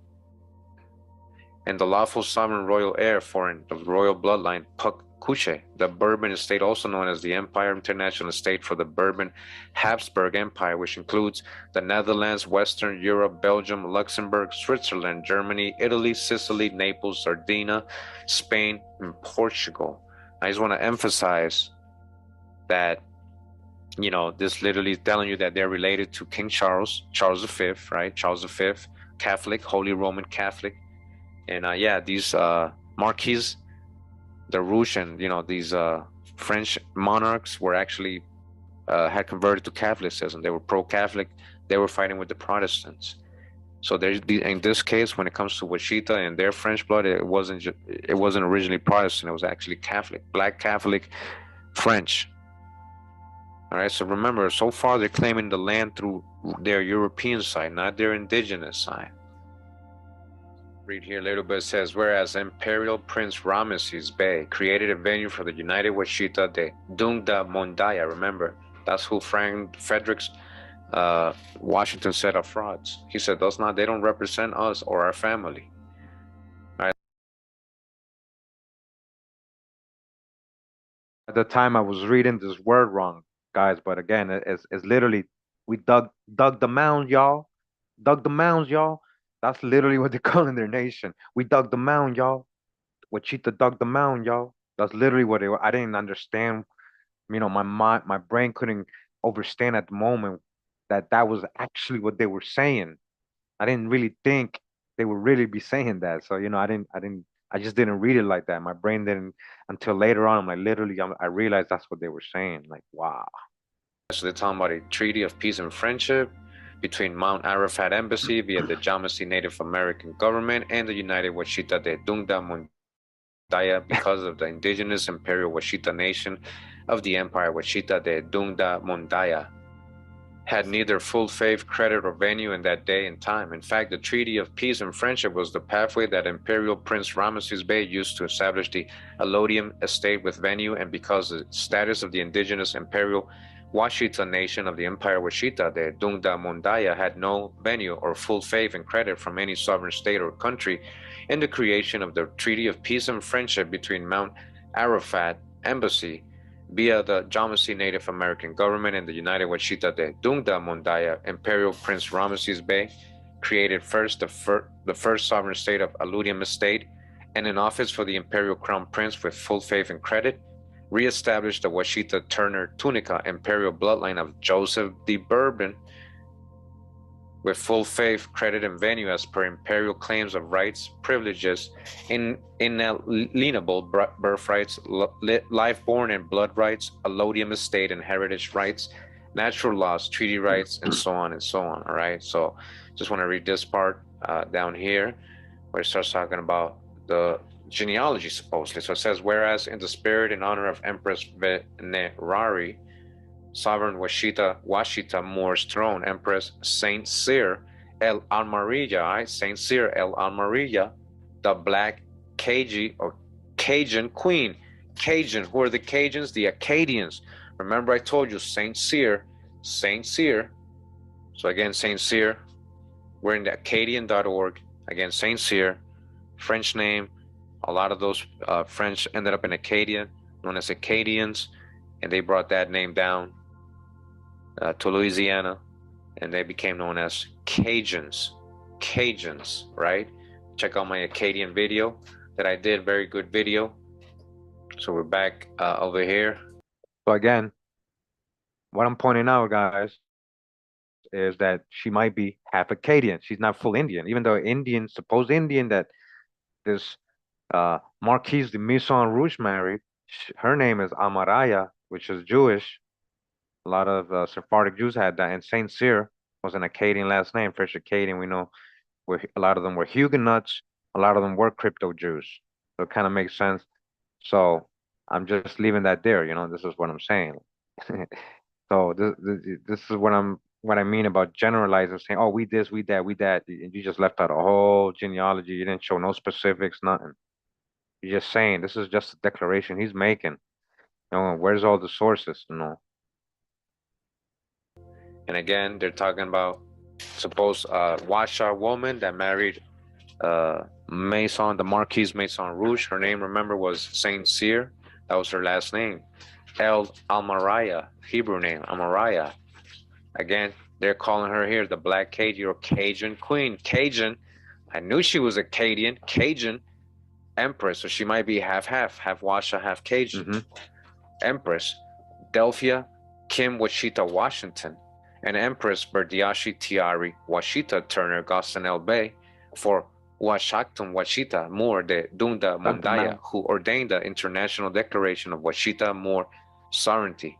And the lawful sovereign royal heir foreign of royal bloodline, Puck Couche, the Bourbon estate, also known as the Empire International Estate for the Bourbon Habsburg Empire, which includes the Netherlands, Western Europe, Belgium, Luxembourg, Switzerland, Germany, Italy, Sicily, Naples, Sardinia, Spain, and Portugal. I just want to emphasize that, this literally is telling you that they're related to King Charles V, right? Charles V, Catholic, Holy Roman Catholic. And these Marquis de Rouge and these French monarchs were actually had converted to Catholicism. They were pro-Catholic. They were fighting with the Protestants. So in this case, when it comes to Washita and their French blood, it wasn't originally Protestant. It was actually Catholic, Black Catholic, French. All right. So remember, so far they're claiming the land through their European side, not their indigenous side. Read here a little bit. It says, whereas Imperial Prince Ramesses Bey created a venue for the United Washita de Dungda Mondaya. Remember, that's who Frank Fredericks Washington said are frauds. He said they don't represent us or our family. All right. At the time, I was reading this word wrong, guys. But again, it's literally we dug the mound, y'all. Dug the mounds, y'all. That's literally what they're calling their nation. We dug the mound, y'all. Wachita dug the mound, y'all. That's literally what they were. I didn't understand. My mind, my brain couldn't understand at the moment that that was actually what they were saying. I didn't really think they would really be saying that. So, I just didn't read it like that. My brain didn't until later on. I'm like, literally, I realized that's what they were saying. Like, wow. So they're talking about a treaty of peace and friendship between Mount Arafat Embassy via the Yamasee Native American government and the United Washita de Dungda Mondaya because of the indigenous Imperial Washita Nation of the Empire Washita de Dungda Mondaya had neither full faith, credit, or venue in that day and time. In fact, the Treaty of Peace and Friendship was the pathway that Imperial Prince Ramesses Bey used to establish the Allodium estate with venue, and because the status of the indigenous Imperial Washita Nation of the Empire Washita de Dungda Mondaya had no venue or full faith and credit from any sovereign state or country in the creation of the Treaty of Peace and Friendship between Mount Arafat Embassy via the Yamasee Native American government and the United Washita de Dungda Mondaya, Imperial Prince Ramesses Bey created first the first sovereign state of Allodium Estate and an office for the Imperial Crown Prince with full faith and credit, reestablished the Washita Turner Tunica Imperial bloodline of Joseph de Bourbon with full faith, credit, and venue as per imperial claims of rights, privileges, inalienable birthrights, life-born and blood rights, allodium estate and heritage rights, natural laws, treaty rights, and so on and so on. All right. So just want to read this part down here where it starts talking about the genealogy, supposedly. So it says, whereas in the spirit and honor of Empress Venerari, Sovereign Washita Moors throne, Empress Saint Cyr El Almarilla, Saint Cyr El Almarilla, the Black Cajun Queen. Cajun, who are the Cajuns? The Acadians. Remember I told you Saint Cyr. So again, Saint Cyr, we're in the Acadian.org. Again, Saint Cyr, French name. A lot of those French ended up in Acadia, known as Acadians, and they brought that name down to Louisiana, and they became known as Cajuns. Right? Check out my Acadian video that I did, very good video. So we're back over here. So again, what I'm pointing out, guys, is that she might be half Acadian. She's not full Indian, even though supposed Indian that this Marquise de Maison Rouge married, her name is Amaraya, which is Jewish. A lot of Sephardic Jews had that, and Saint Cyr was an Acadian last name. Fresh Acadian, we know, where a lot of them were Huguenots, a lot of them were crypto Jews. So it kind of makes sense. So I'm just leaving that there. This is what I'm saying. So this is what I mean about generalizing, saying, oh, we this, we that, we that. You just left out a whole genealogy. You didn't show no specifics, nothing. You're just saying this is just a declaration he's making. Where's all the sources? And again, they're talking about suppose Washaw woman that married Maison, the Marquise Maison Rouge. Her name, remember, was Saint Cyr. That was her last name. El Almaraya, Hebrew name, Amaraya. Again, they're calling her here the Black Cajun or Cajun Queen. Cajun, I knew she was Acadian, Cajun Empress, so she might be half Washaw, half Cajun. Empress, Delphia Kim Washita Washington, and Empress Berdiashi Tiari Washita Turner Gossanel Bay for Washakton Washita Moor de Dunda Mondaya, who ordained the International Declaration of Washita Moor Sovereignty.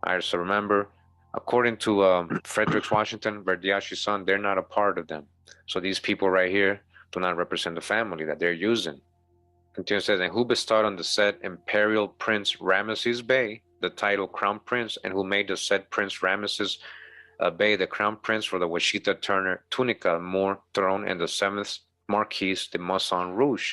All right, so remember, according to Frederick Washington, Berdiashi's son, they're not a part of them. So these people right here do not represent the family that they're using. Continues, says, and who bestowed on the said Imperial Prince Ramesses Bey the title Crown Prince, and who made the said Prince Ramesses Bey the Crown Prince for the Washita Turner Tunica Moor throne in the 7th Marquis de Mousson Rouge.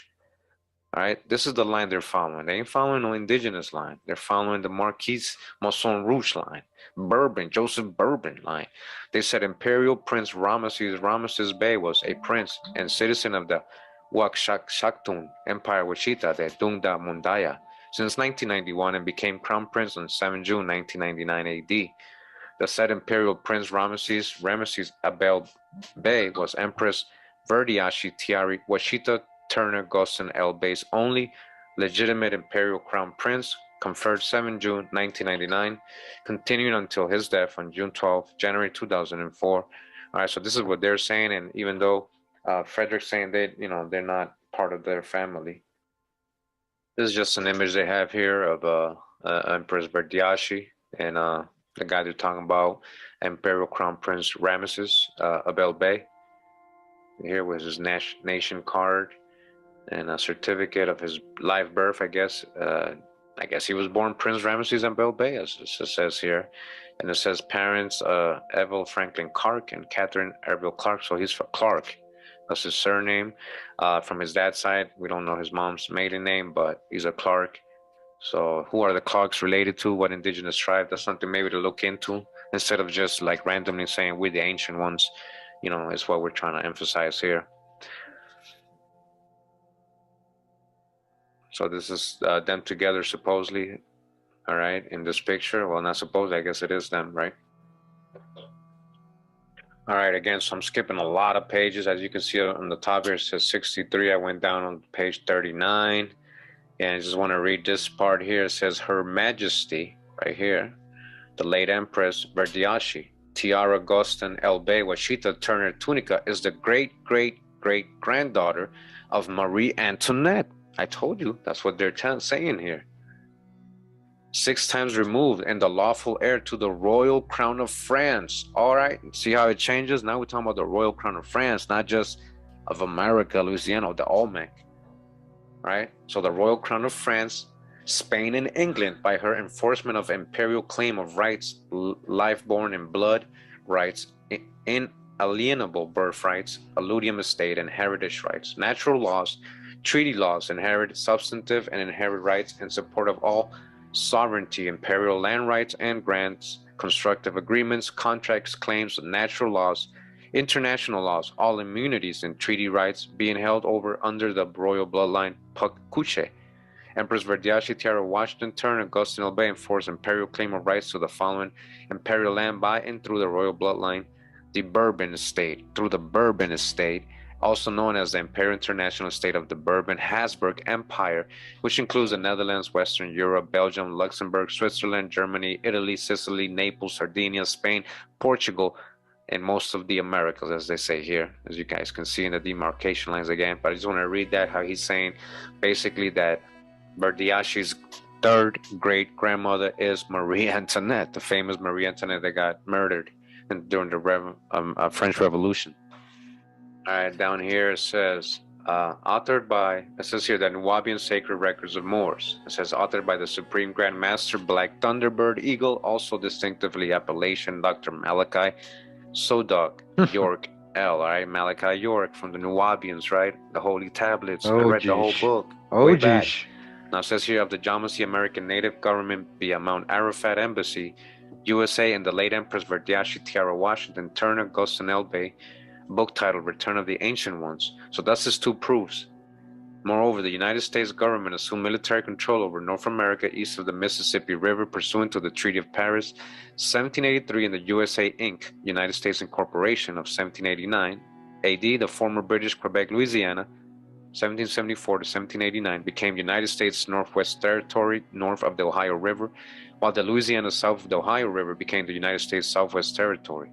All right, this is the line they're following. They ain't following no indigenous line. They're following the Marquis Mousson Rouge line, Bourbon, Joseph Bourbon line. They said Imperial Prince Ramesses Bey was a prince and citizen of the Shaktun Empire Washita de Dungda Mundaya since 1991 and became crown prince on 7 June 1999 AD. The said Imperial Prince Ramesses Abel Bey was Empress Verdiashi Tiari Washita Turner Gosson El Bey's only legitimate imperial crown prince, conferred 7 June 1999, continuing until his death on June 12, January 2004. All right, so this is what they're saying, and even though Frederick's saying they're not part of their family. This is just an image they have here of Empress Verdiashi and the guy they're talking about, Imperial Crown Prince Ramesses Abel Bey. Here was his nation card and a certificate of his live birth, I guess. I guess he was born Prince Ramesses Abel Bey, as it says here. And it says parents, Evel Franklin Clark and Catherine Erville Clark. So he's Clark. That's his surname. From his dad's side, we don't know his mom's maiden name, but he's a Clark. So who are the Clarks related to? What indigenous tribe? That's something maybe to look into instead of just like randomly saying we're the ancient ones. Is what we're trying to emphasize here. So this is them together, supposedly, all right, in this picture. Well, not supposedly, I guess it is them, right? All right, again, so I'm skipping a lot of pages. As you can see on the top here, it says 63. I went down on page 39. And I just want to read this part here. It says, Her Majesty, right here, the late Empress Verdiashi, Tiara Goston El Bey Washita Turner Tunica, is the great-great-great-granddaughter of Marie Antoinette. I told you, that's what they're saying here. 6 times removed and the lawful heir to the royal crown of France. All right, see how it changes? Now we're talking about the royal crown of France, not just of America, Louisiana, the Olmec. Right? So the royal crown of France, Spain, and England, by her enforcement of imperial claim of rights, life-born and blood rights, inalienable birthrights, alludium estate, and heritage rights, natural laws, treaty laws, inherent substantive and inherent rights in support of all sovereignty, imperial land rights and grants, constructive agreements, contracts, claims, natural laws, international laws, all immunities and treaty rights being held over under the royal bloodline Pukuche. Empress Verdiashi Tiara Washington Turner Augustine El Bey enforced imperial claim of rights to the following imperial land by and through the royal bloodline, the Bourbon Estate, through the Bourbon Estate, also known as the Imperial International Estate of the Bourbon-Habsburg Empire, which includes the Netherlands, Western Europe, Belgium, Luxembourg, Switzerland, Germany, Italy, Sicily, Naples, Sardinia, Spain, Portugal, and most of the Americas, as they say here, as you guys can see in the demarcation lines again. But I just want to read that, how he's saying basically that Verdiashi's third great-grandmother is Marie Antoinette, the famous Marie Antoinette that got murdered during the French Revolution. All right, down here it says, authored by, it says here, the Nubian Sacred Records of Moors. It says, authored by the Supreme Grand Master Black Thunderbird Eagle, also distinctively Appalachian Dr. Malachi Sodok York L. All right, Malachi York from the Nubians, right? The Holy Tablets. I read the whole book. Way back. Now it says here, of the Jamasi American Native Government via Mount Arafat Embassy, USA, and the late Empress Verdiashi Tiara Washington Turner Gosson El Bey, book titled Return of the Ancient Ones. So that's his 2 proofs. Moreover, the United States government assumed military control over North America east of the Mississippi River pursuant to the Treaty of Paris, 1783, and the USA Inc., United States Incorporation of 1789, AD, the former British Quebec, Louisiana, 1774 to 1789, became United States Northwest Territory north of the Ohio River, while the Louisiana south of the Ohio River became the United States Southwest Territory.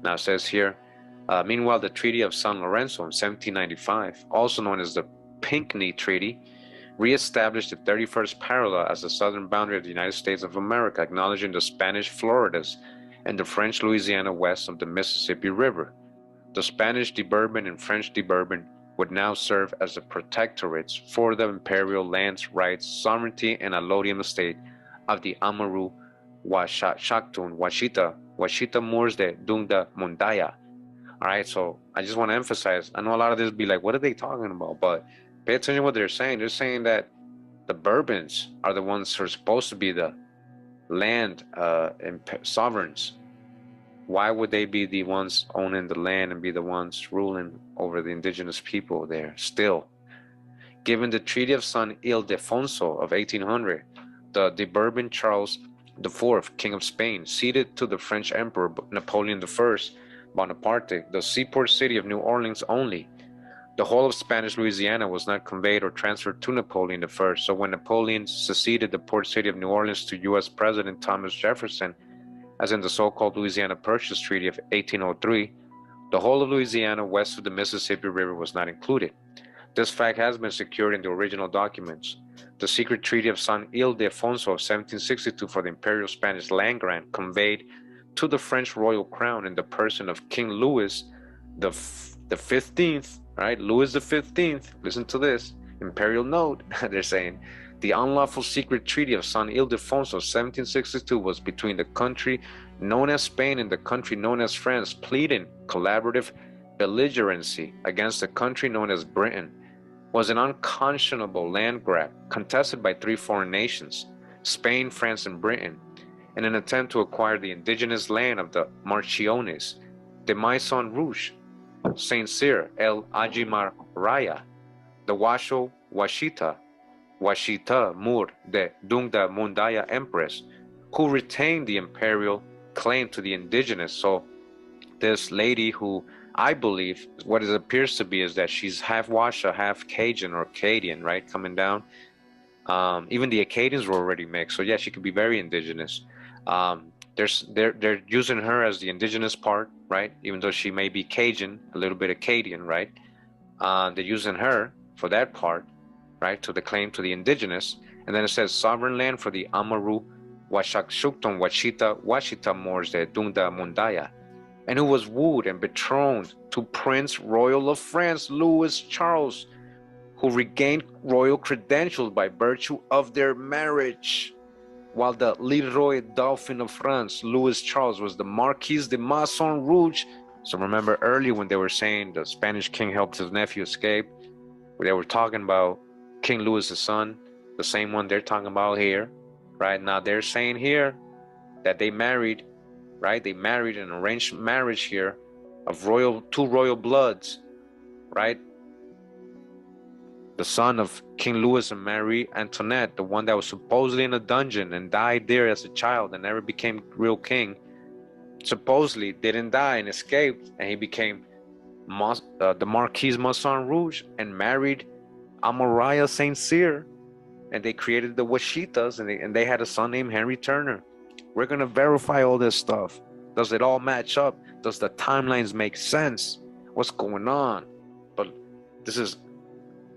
Now it says here, meanwhile, the Treaty of San Lorenzo in 1795, also known as the Pinckney Treaty, re-established the 31st parallel as the southern boundary of the United States of America, acknowledging the Spanish Floridas and the French Louisiana west of the Mississippi River. The Spanish de Bourbon and French de Bourbon would now serve as the protectorates for the imperial lands, rights, sovereignty, and allodium estate of the Amaru, Shaktun, Washita Muurs de Dungda Mundaya, All right, so I just want to emphasize. I know a lot of this be like, what are they talking about? But pay attention to what they're saying. They're saying that the Bourbons are the ones who are supposed to be the land and sovereigns. Why would they be the ones owning the land and be the ones ruling over the indigenous people there still? Given the Treaty of San Ildefonso of 1800, the Bourbon Charles IV, King of Spain, ceded to the French Emperor Napoleon I Bonaparte the seaport city of New Orleans only. The whole of Spanish Louisiana was not conveyed or transferred to Napoleon I, so when Napoleon seceded the port city of New Orleans to U.S. President Thomas Jefferson, as in the so-called Louisiana Purchase Treaty of 1803, the whole of Louisiana west of the Mississippi River was not included. This fact has been secured in the original documents. The secret Treaty of San Ildefonso of 1762 for the imperial Spanish land grant conveyed to the French royal crown in the person of King Louis the 15th, right? Louis the 15th, listen to this, imperial note, they're saying, the unlawful secret treaty of San Ildefonso of 1762 was between the country known as Spain and the country known as France, pleading collaborative belligerency against the country known as Britain, was an unconscionable land grab contested by three foreign nations, Spain, France, and Britain, in an attempt to acquire the indigenous land of the Marchiones, the Maison Rouge, Saint Cyr, El Ajimar Raya, the Washita Muurs de Dungda Mundaya Empress, who retained the imperial claim to the indigenous. So this lady who I believe what it appears to be is that she's half Washa, half Cajun or Acadian, right? Coming down. Even the Acadians were already mixed, so yeah, she could be very indigenous. They're using her as the indigenous part, right? Even though she may be Cajun, a little bit Acadian, right? They're using her for that part, right? To the claim to the indigenous, and then it says sovereign land for the Amaru, Washakshukton, Washita Moors de Dunda Mundaya, and who was wooed and betrothed to Prince Royal of France, Louis Charles, who regained royal credentials by virtue of their marriage, while the Leroy Dauphin of France, Louis Charles, was the Marquis de Maison Rouge. So remember earlier when they were saying the Spanish king helped his nephew escape, they were talking about King Louis's son, the same one they're talking about here, right? Now they're saying here that they married, right? They married an arranged marriage here of two royal bloods, right? The son of King Louis and Marie Antoinette, the one that was supposedly in a dungeon and died there as a child and never became real king, supposedly didn't die and escaped, and he became the Marquis Maison Rouge and married Amariah Saint Cyr, and they created the Washitas, and they had a son named Henry Turner. We're gonna verify all this stuff. Does it all match up? Does the timelines make sense? What's going on? But this is,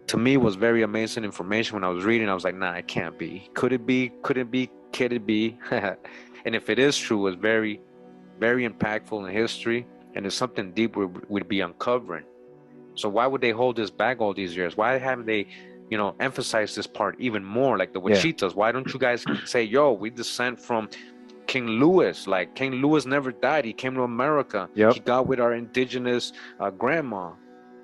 to me, was very amazing information. When I was reading, I was like, nah, it can't be. Could it be? Could it be? Could it be? And if it is true, it's very, very impactful in history, and it's something deep we'd be uncovering. So why would they hold this back all these years? Why haven't they, emphasized this part even more? Like the Wachitas, why don't you guys say, yo, we descend from King Louis? Like King Louis never died. He came to America. Yep. He got with our indigenous grandma,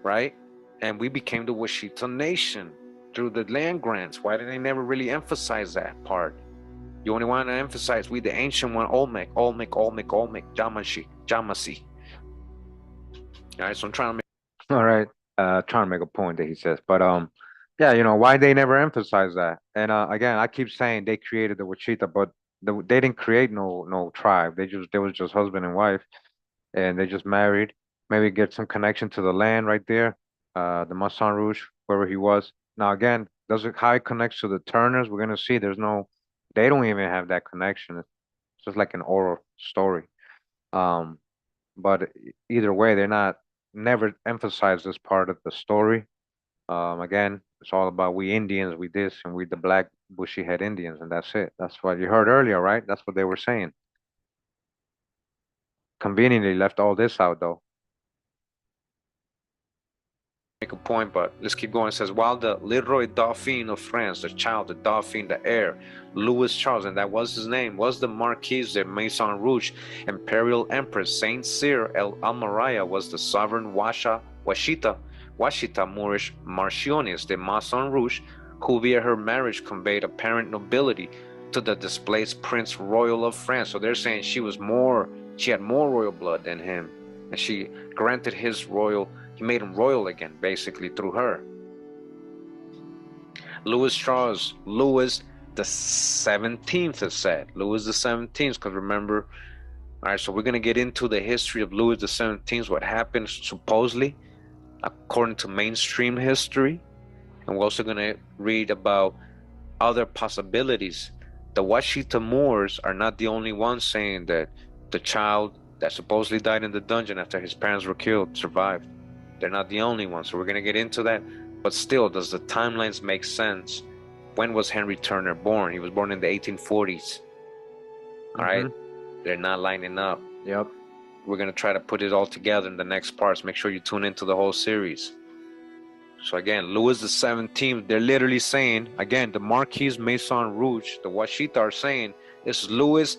right? And we became the Washita Nation through the land grants. Why did they never really emphasize that part? You only want to emphasize we the ancient one, Olmec, Jamasi. All right, so I'm trying to make. All right. Trying to make a point that he says, but yeah, why they never emphasize that? And again, I keep saying they created the Wichita, but they didn't create no tribe. They was just husband and wife, and they just married. Maybe get some connection to the land right there, the Masson Rouge, wherever he was. Now again, does it how it connects to the Turners? We're gonna see. They don't even have that connection. It's just like an oral story. Um, but either way, they're not never emphasize this part of the story. Again, it's all about we Indians, we this, and we the black bushy head Indians, and that's it. That's what you heard earlier, right? That's what they were saying. Conveniently left all this out though. make a point, but let's keep going. It says, while the Leroy Dauphin of France, the child, the Dauphin, the heir, Louis Charles, and that was his name, was the Marquise de Maison Rouge, Imperial Empress Saint Cyr El Almaraya was the sovereign Washita Moorish Marchioness de Maison Rouge, who via her marriage conveyed apparent nobility to the displaced Prince Royal of France. So they're saying she had more royal blood than him, and she granted he made him royal again, basically, through her. Louis Charles, Louis the 17th is said. Louis the 17th, because remember, all right, so we're going to get into the history of Louis the 17th, what happened supposedly, according to mainstream history. And we're also going to read about other possibilities. The Washitaw Muurs are not the only ones saying that the child that supposedly died in the dungeon after his parents were killed survived. They're not the only ones, so we're going to get into that. But still, does the timelines make sense? When was Henry Turner born? He was born in the 1840s. All right? They're not lining up. Yep. We're going to try to put it all together in the next parts. Make sure you tune into the whole series. So again, Louis the 17th, they're literally saying, again, the Marquise Maison Rouge, the Washita are saying, this is Louis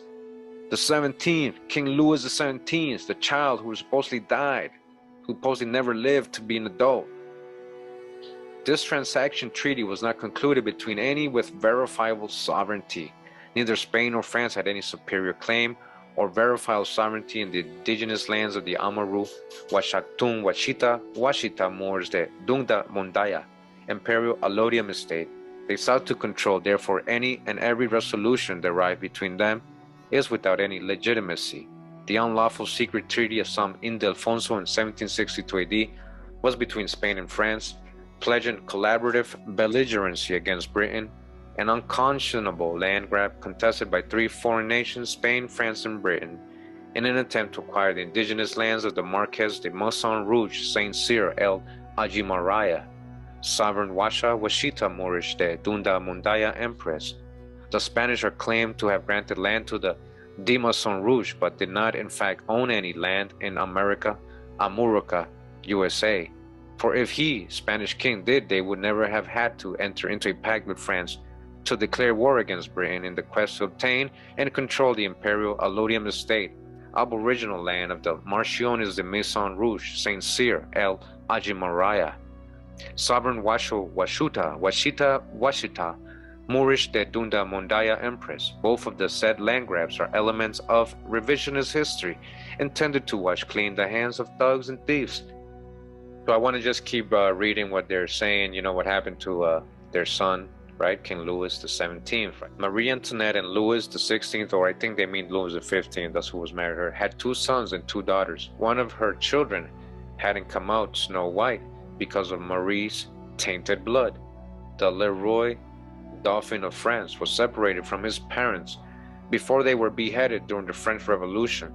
the 17th, King Louis the 17th, the child who supposedly died, who supposedly never lived to be an adult. This transaction treaty was not concluded between any with verifiable sovereignty. Neither Spain nor France had any superior claim or verifiable sovereignty in the indigenous lands of the Amaru, Washatun, Washitaw Muurs de Dunda Mondaya, Imperial Allodium Estate. They sought to control, therefore, any and every resolution derived between them is without any legitimacy. The unlawful secret treaty of San Ildefonso in 1762 AD was between Spain and France, pledging collaborative belligerency against Britain, an unconscionable land grab contested by three foreign nations, Spain, France, and Britain, in an attempt to acquire the indigenous lands of the Marquess de Maison Rouge, Saint Cyr El Ajimaraya, sovereign Washita Moorish de Dunda Mundaya Empress. The Spanish are claimed to have granted land to the de Maison Rouge, but did not in fact own any land in America, Amurica, USA. For if he, Spanish king, did, they would never have had to enter into a pact with France to declare war against Britain in the quest to obtain and control the Imperial Allodium Estate, aboriginal land of the Marchioness de Maison Rouge, Saint Cyr El Ajimaraya. Sovereign Washita Moorish de Dunda Mondaya Empress. Both of the said land grabs are elements of revisionist history intended to wash clean the hands of thugs and thieves. So I want to just keep reading what they're saying, you know, what happened to their son, right, King Louis the 17th. Right? Marie Antoinette and Louis the 16th, or I think they mean Louis the 15th, that's who was married her, had 2 sons and 2 daughters. One of her children hadn't come out Snow White because of Marie's tainted blood. The Leroy Dauphin of France was separated from his parents before they were beheaded during the French Revolution,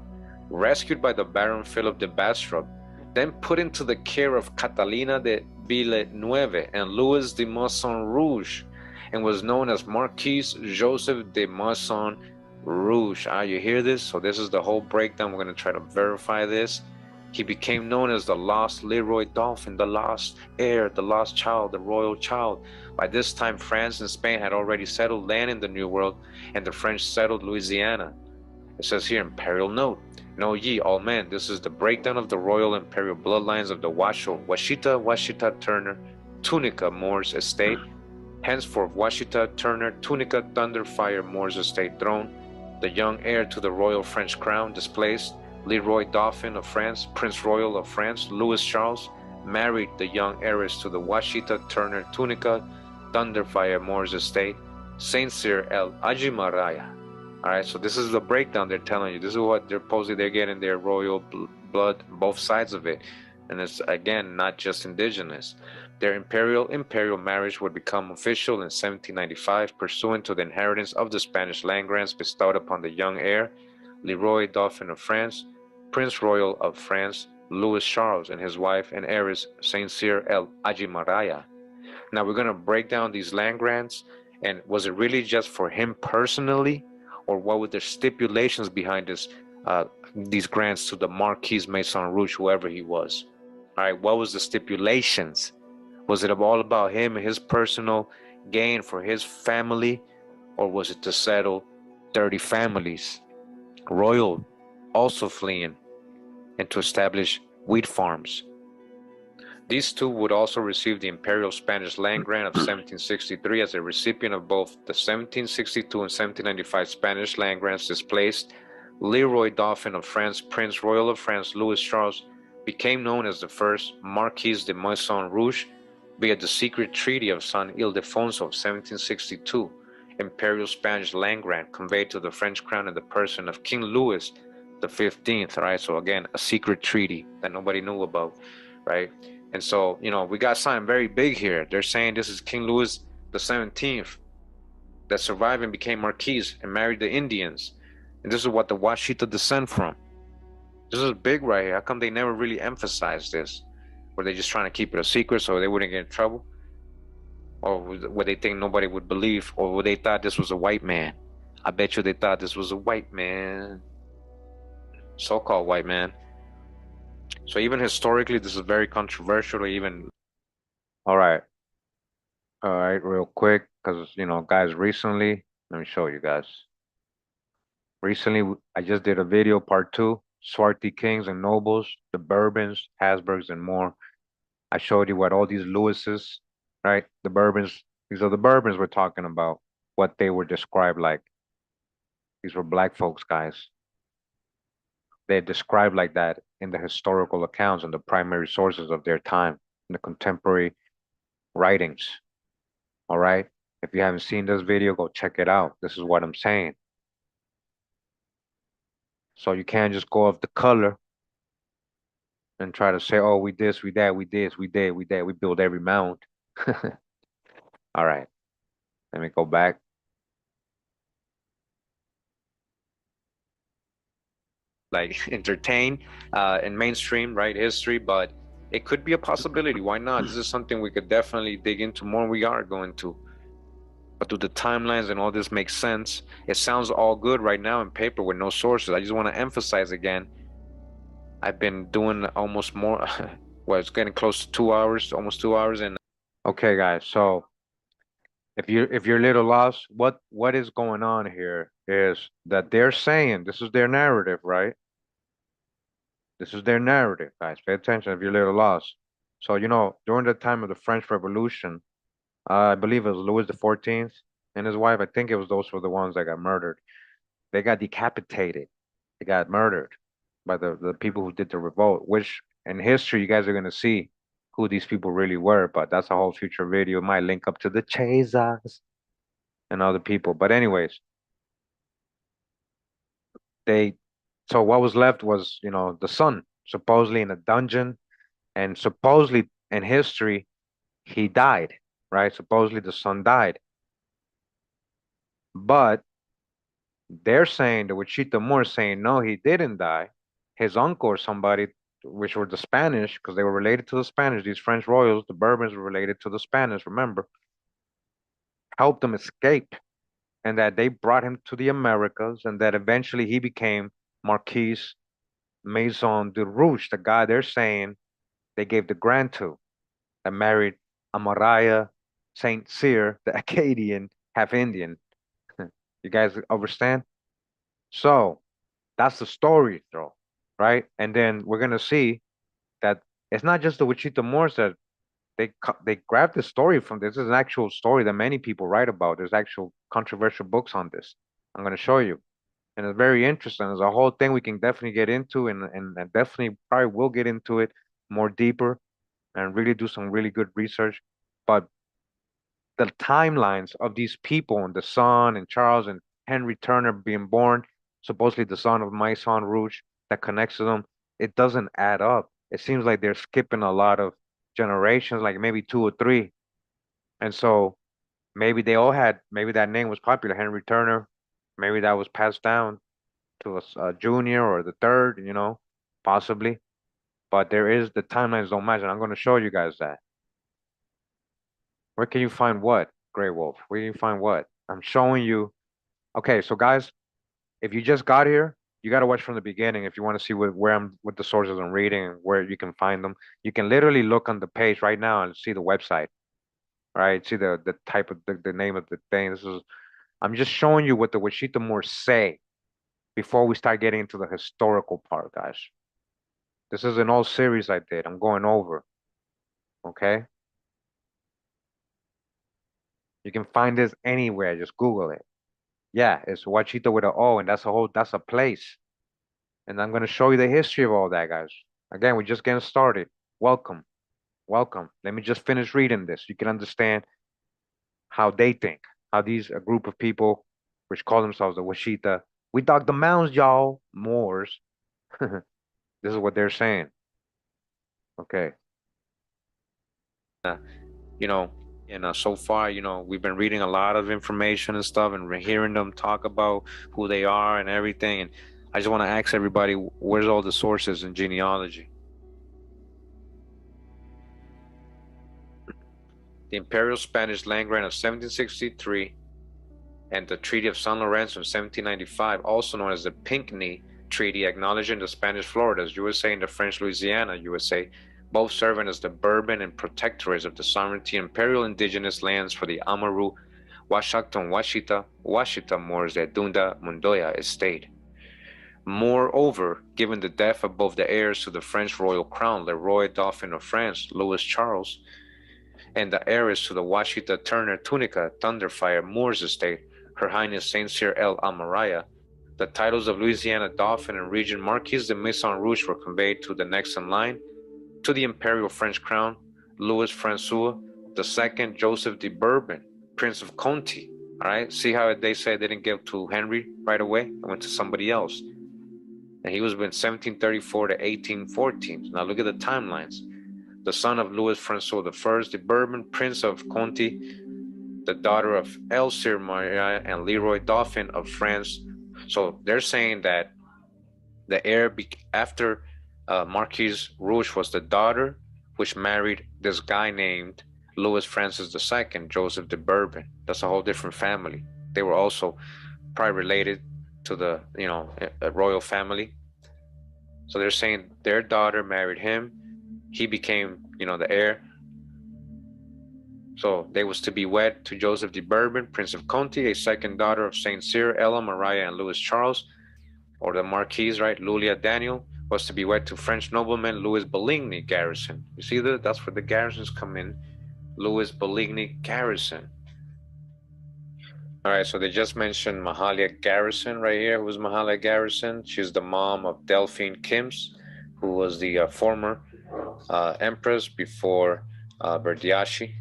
rescued by the Baron Philip de Bastrop, then put into the care of Catalina de Villeneuve and Louis de Maison Rouge, and was known as Marquis Joseph de Maison Rouge. You hear this? So this is the whole breakdown. We're going to try to verify this. He became known as the lost Leroy Dauphin, the lost heir, the lost child, the royal child. By this time, France and Spain had already settled land in the New World, and the French settled Louisiana. It says here, Imperial Note, know ye all men, this is the breakdown of the royal imperial bloodlines of the Washita Turner Tunica Moors estate. Henceforth Washita Turner Tunica Thunderfire Moors estate throne. The young heir to the royal French crown displaced, Leroy Dauphin of France, Prince Royal of France, Louis Charles, married the young heiress to the Washita Turner Tunica Thunderfire Moors estate, Saint Cyr El Ajimaraya. All right, so this is the breakdown they're telling you. This is what they're getting their royal blood, both sides of it. And it's, again, not just indigenous. Their imperial marriage would become official in 1795, pursuant to the inheritance of the Spanish land grants bestowed upon the young heir, Leroy Dauphin of France, Prince Royal of France, Louis Charles, and his wife and heiress, Saint Cyr El Ajimaraya. Now we're going to break down these land grants, and was it really just for him personally, or what were the stipulations behind this, these grants to the Marquis Maison Rouge, whoever he was? All right, what was the stipulations? Was it all about him and his personal gain for his family, or was it to settle 30 families? Royal also fleeing and to establish wheat farms. These two would also receive the Imperial Spanish Land Grant of 1763 as a recipient of both the 1762 and 1795 Spanish land grants. Displaced Leroy Dauphin of France, Prince Royal of France, Louis Charles, became known as the first Marquis de Maison Rouge via the secret Treaty of San Ildefonso of 1762, Imperial Spanish land grant conveyed to the French crown in the person of King Louis the 15th, right? So again, a secret treaty that nobody knew about, right? And so, we got something very big here. They're saying this is King Louis the 17th that survived and became Marquis and married the Indians. And this is what the Washita descend from. This is big right here. How come they never really emphasized this? Were they just trying to keep it a secret so they wouldn't get in trouble? Or would they think nobody would believe? Or would they thought this was a white man? I bet you they thought this was a white man. So-called white man. So even historically, this is very controversial. Even All right. All right, real quick, because, guys, recently, let me show you guys. Recently, I just did a video, part two, Swarthy Kings and Nobles, the Bourbons, Habsburgs, and more. I showed you what all these Lewises, right? The Bourbons, these are the Bourbons we're talking about, what they were described like. These were black folks, guys. They're described like that in the historical accounts and the primary sources of their time, in the contemporary writings. All right? If you haven't seen this video, go check it out. This is what I'm saying. So you can't just go off the color and try to say, oh, we this, we that, we this, we did, we that, we build every mound. All right, let me go back. like entertain in mainstream, right, history, but it could be a possibility. Why not? This is something we could definitely dig into more. We are going to. But do the timelines and all this make sense? It sounds all good right now in paper with no sources. I just want to emphasize again, I've been doing almost more, well, it's getting close to 2 hours, almost 2 hours. And Okay, guys. So if you're a little lost, what is going on here is that they're saying this is their narrative, right? This is their narrative, guys. Pay attention if you're a little lost. So, during the time of the French Revolution, I believe it was Louis the 14th and his wife. I think it was those were the ones that got murdered. They got decapitated. They got murdered by the people who did the revolt, which in history you guys are gonna see who these people really were, but that's a whole future video. It might link up to the Chazas and other people. But anyways, they so what was left was, the son, supposedly in a dungeon, and supposedly in history, he died, right? Supposedly the son died. But they're saying, the Wichita Moors saying, no, he didn't die. His uncle or somebody, which were the Spanish, because they were related to the Spanish, these French royals, the Bourbons were related to the Spanish, remember, helped him escape, and that they brought him to the Americas, and that eventually he became Marquis Maison de Rouge, the guy they're saying they gave the grant to, that married Amariah Saint Cyr, the Acadian, half Indian. You guys understand? So that's the story, though, right? And then we're gonna see that it's not just the Wichita Moors that they grabbed this story from. This is an actual story that many people write about. There's actual controversial books on this. I'm gonna show you, and it's very interesting. There's a whole thing we can definitely get into, and definitely probably will get into it more deeper and really do some really good research. But the timelines of these people and the son and Charles and Henry Turner being born, supposedly the son of Maison Rouge that connects to them, it doesn't add up. It seems like they're skipping a lot of generations, like maybe two or three. And so maybe they all had, maybe that name was popular, Henry Turner. Maybe that was passed down to a junior or the third, possibly. But there is the timelines don't match, and I'm going to show you guys that. Where can you find what, Grey Wolf? Where can you find what? I'm showing you. Okay, so guys, if you just got here, you got to watch from the beginning if you want to see what the sources I'm reading and where you can find them. You can literally look on the page right now and see the website, right? See the type of the name of the thing. I'm just showing you what the Washita Moors say before we start getting into the historical part, guys. This is an old series I did. I'm going over, okay? You can find this anywhere. Just Google it. Yeah, it's Washita with an O, and that's a place. And I'm gonna show you the history of all that, guys. Again, we're just getting started. Welcome, welcome. Let me just finish reading this. You can understand how they think, how these a group of people, which call themselves the Washita, we dug the mounds, y'all, Moors. This is what they're saying. Okay. You know, and so far, we've been reading a lot of information and stuff, and we're hearing them talk about who they are and everything. And I just want to ask everybody, where's all the sources in genealogy? The Imperial Spanish Land Grant of 1763 and the Treaty of San Lorenzo in 1795, also known as the Pinckney Treaty, acknowledging the Spanish Floridas, USA, and the French Louisiana, USA, both serving as the Bourbon and protectorates of the sovereignty imperial indigenous lands for the Amaru, Washita Moors, the Dunda Mundoya estate. Moreover, given the death of both the heirs to the French royal crown, Leroy Dauphin of France, Louis Charles, and the heiress to the Washita Turner Tunica Thunderfire Moors estate, Her Highness Saint Cyr El Amaraya, the titles of Louisiana Dauphin and Regent Marquis de Maison Rouge were conveyed to the next in line, to the Imperial French Crown, Louis Francois II Joseph de Bourbon, Prince of Conti. All right, see how they say they didn't give to Henry right away? It went to somebody else. And he was in 1734 to 1814. Now look at the timelines. The son of Louis Francois I de Bourbon, Prince of Conti, the daughter of Elsir Maria and Leroy Dauphin of France. So they're saying that the heir after Marquise Rouge was the daughter, which married this guy named Louis Francis II, Joseph de Bourbon. That's a whole different family. They were also probably related to the, a royal family. So they're saying their daughter married him. He became, the heir. So they was to be wed to Joseph de Bourbon, Prince of Conti, a second daughter of Saint Cyr, Ella, Maria, and Louis Charles, or the Marquise, right? Lulia Daniel was to be wed to French nobleman Louis Beligny Garrison. You see that? That's where the garrisons come in. Louis Beligny Garrison. All right, so they just mentioned Mahalia Garrison right here. Who's Mahalia Garrison? She's the mom of Delphine Kims, who was the former empress before Verdiashi.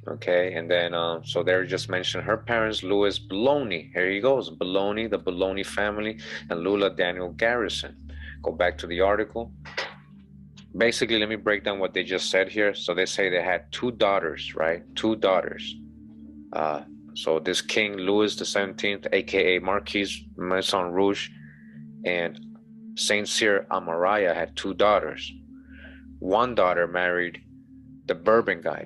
Okay, and then so they just mentioned her parents, Louis Bologna. Here he goes, Bologna, the Bologna family, and Lula Daniel Garrison. Go back to the article. Basically, let me break down what they just said here. So they say they had two daughters, right? Two daughters. So this King Louis XVII, aka Marquis Maison Rouge, and Saint Cyr Amaraya had two daughters. One daughter married the Bourbon guy,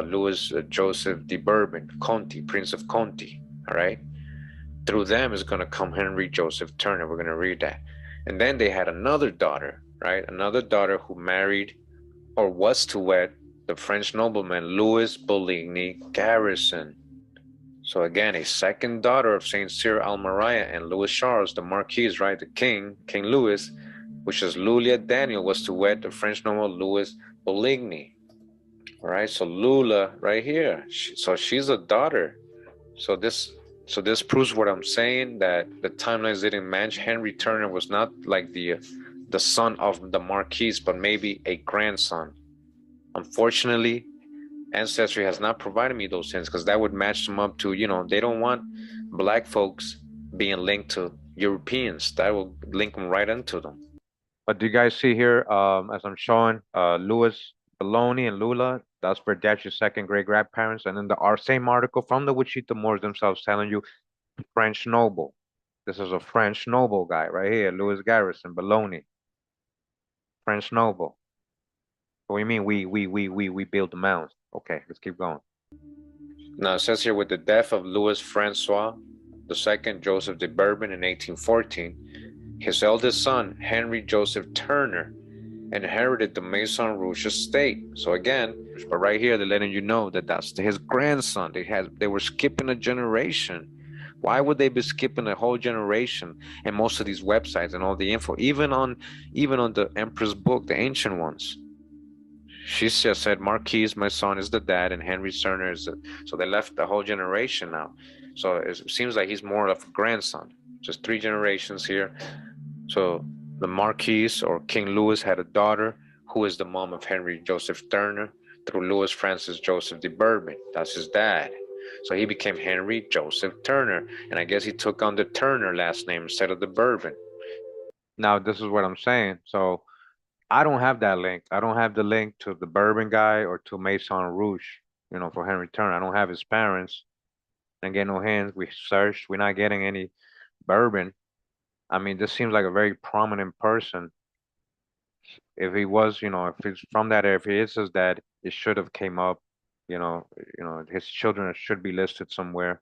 Louis Joseph de Bourbon, Conti, Prince of Conti. All right. Through them is going to come Henry Joseph Turner. We're going to read that. And then they had another daughter, right? Another daughter who married or was to wed the French nobleman Louis Beligny Garrison. So again, a second daughter of Saint Cyr Almaraya and Louis Charles, the Marquis, right? The King Louis, which is Lulia Daniel, was to wed the French nobleman Louis Beligny. All right, so Lula right here. So she's a daughter. So this proves what I'm saying, that the timelines didn't match. Henry Turner was not like the son of the Marquis, but maybe a grandson. Unfortunately, Ancestry has not provided me those hints, because that would match them up to, they don't want black folks being linked to Europeans. That will link them right into them. But do you guys see here, as I'm showing, Louis Bologna and Lula, that's Verdiachi's second great grandparents. And then our same article from the Washita Moors themselves telling you French noble. This is a French noble guy right here, Louis Garrison, Bologna. French noble. What do you mean we build the mounds? Okay, let's keep going. Now it says here, with the death of Louis Francois II Joseph de Bourbon in 1814, His eldest son, Henry Joseph Turner, inherited the Maison Rouge estate. So again, but right here they're letting you know that that's his grandson. They were skipping a generation. Why would they be skipping a whole generation? And most of these websites and all the info, even on the Empress book, the ancient ones, she just said Marquis, my son, is the dad, and Henry Turner is the. So they left the whole generation now. So it seems like he's more of a grandson. Just 3 generations here. So the Marquis or King Louis had a daughter who is the mom of Henry Joseph Turner through Louis Francis Joseph de Bourbon. That's his dad. So he became Henry Joseph Turner. And I guess he took on the Turner last name instead of the Bourbon. Now, this is what I'm saying. So I don't have that link. I don't have the link to the Bourbon guy or to Maison Rouge, for Henry Turner. I don't have his parents. And get no hands. We searched. We're not getting any Bourbon. I mean, this seems like a very prominent person. If he was, if he's from that area, if he is his dad, it should have came up. His children should be listed somewhere,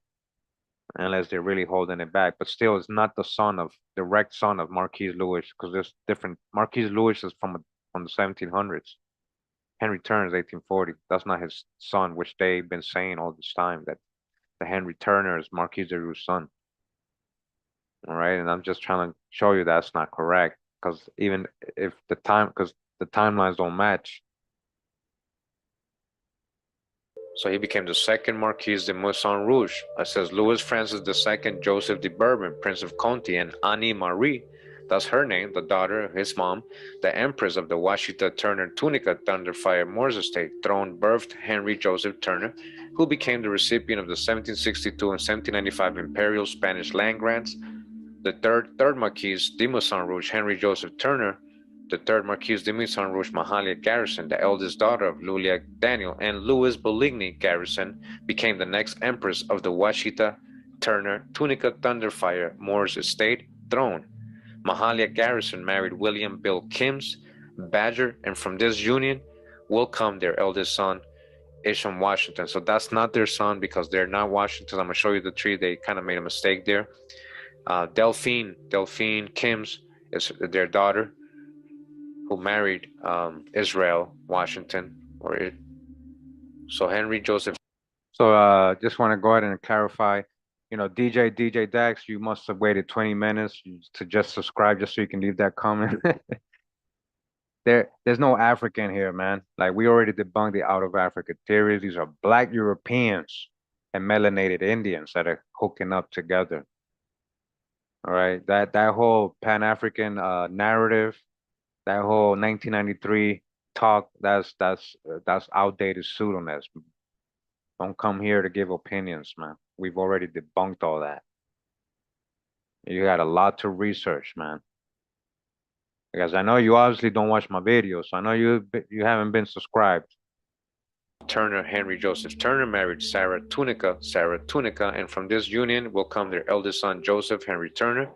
unless they're really holding it back. But still, it's not the direct son of Marquis Louis, because there's different. Marquis Louis is from the 1700s. Henry Turner is 1840. That's not his son, which they've been saying all this time that the Henry Turner is Marquis de Rouge's son. All right, and I'm just trying to show you that's not correct, because even if because the timelines don't match. So he became the second Marquis de Maison Rouge. It says Louis Francis II Joseph de Bourbon, Prince of Conti, and Annie Marie, that's her name, the daughter of his mom, the Empress of the Washita Turner Tunica Thunderfire Moors estate, throne birthed Henry Joseph Turner, who became the recipient of the 1762 and 1795 imperial Spanish land grants. The third Marquis de Maison Rouge, Henry Joseph Turner, the third Marquis de Maison Rouge, Mahalia Garrison, the eldest daughter of Lulia Daniel and Louis Boligny Garrison, became the next empress of the Washita Turner Tunica Thunderfire Moors estate throne. Mahalia Garrison married William Bill Kim's Badger, and from this union will come their eldest son, Isham Washington. So that's not their son because they're not Washingtons. I'm going to show you the tree. They kind of made a mistake there. Delphine Kim's is their daughter, who married Israel Washington. So Henry Joseph. So just want to go ahead and clarify. DJ Dax, you must have waited 20 minutes to just subscribe just so you can leave that comment. There's no African here, man. Like, we already debunked the out of Africa theories. These are Black Europeans and melanated Indians that are hooking up together. All right, that whole Pan-African narrative, that whole 1993 talk, that's outdated pseudonyms. Don't come here to give opinions, man. We've already debunked all that. You got a lot to research, man. Because I know you obviously don't watch my videos, so I know you haven't been subscribed. Turner, Henry Joseph Turner, married Sarah Tunica, and from this union will come their eldest son, Joseph Henry Turner.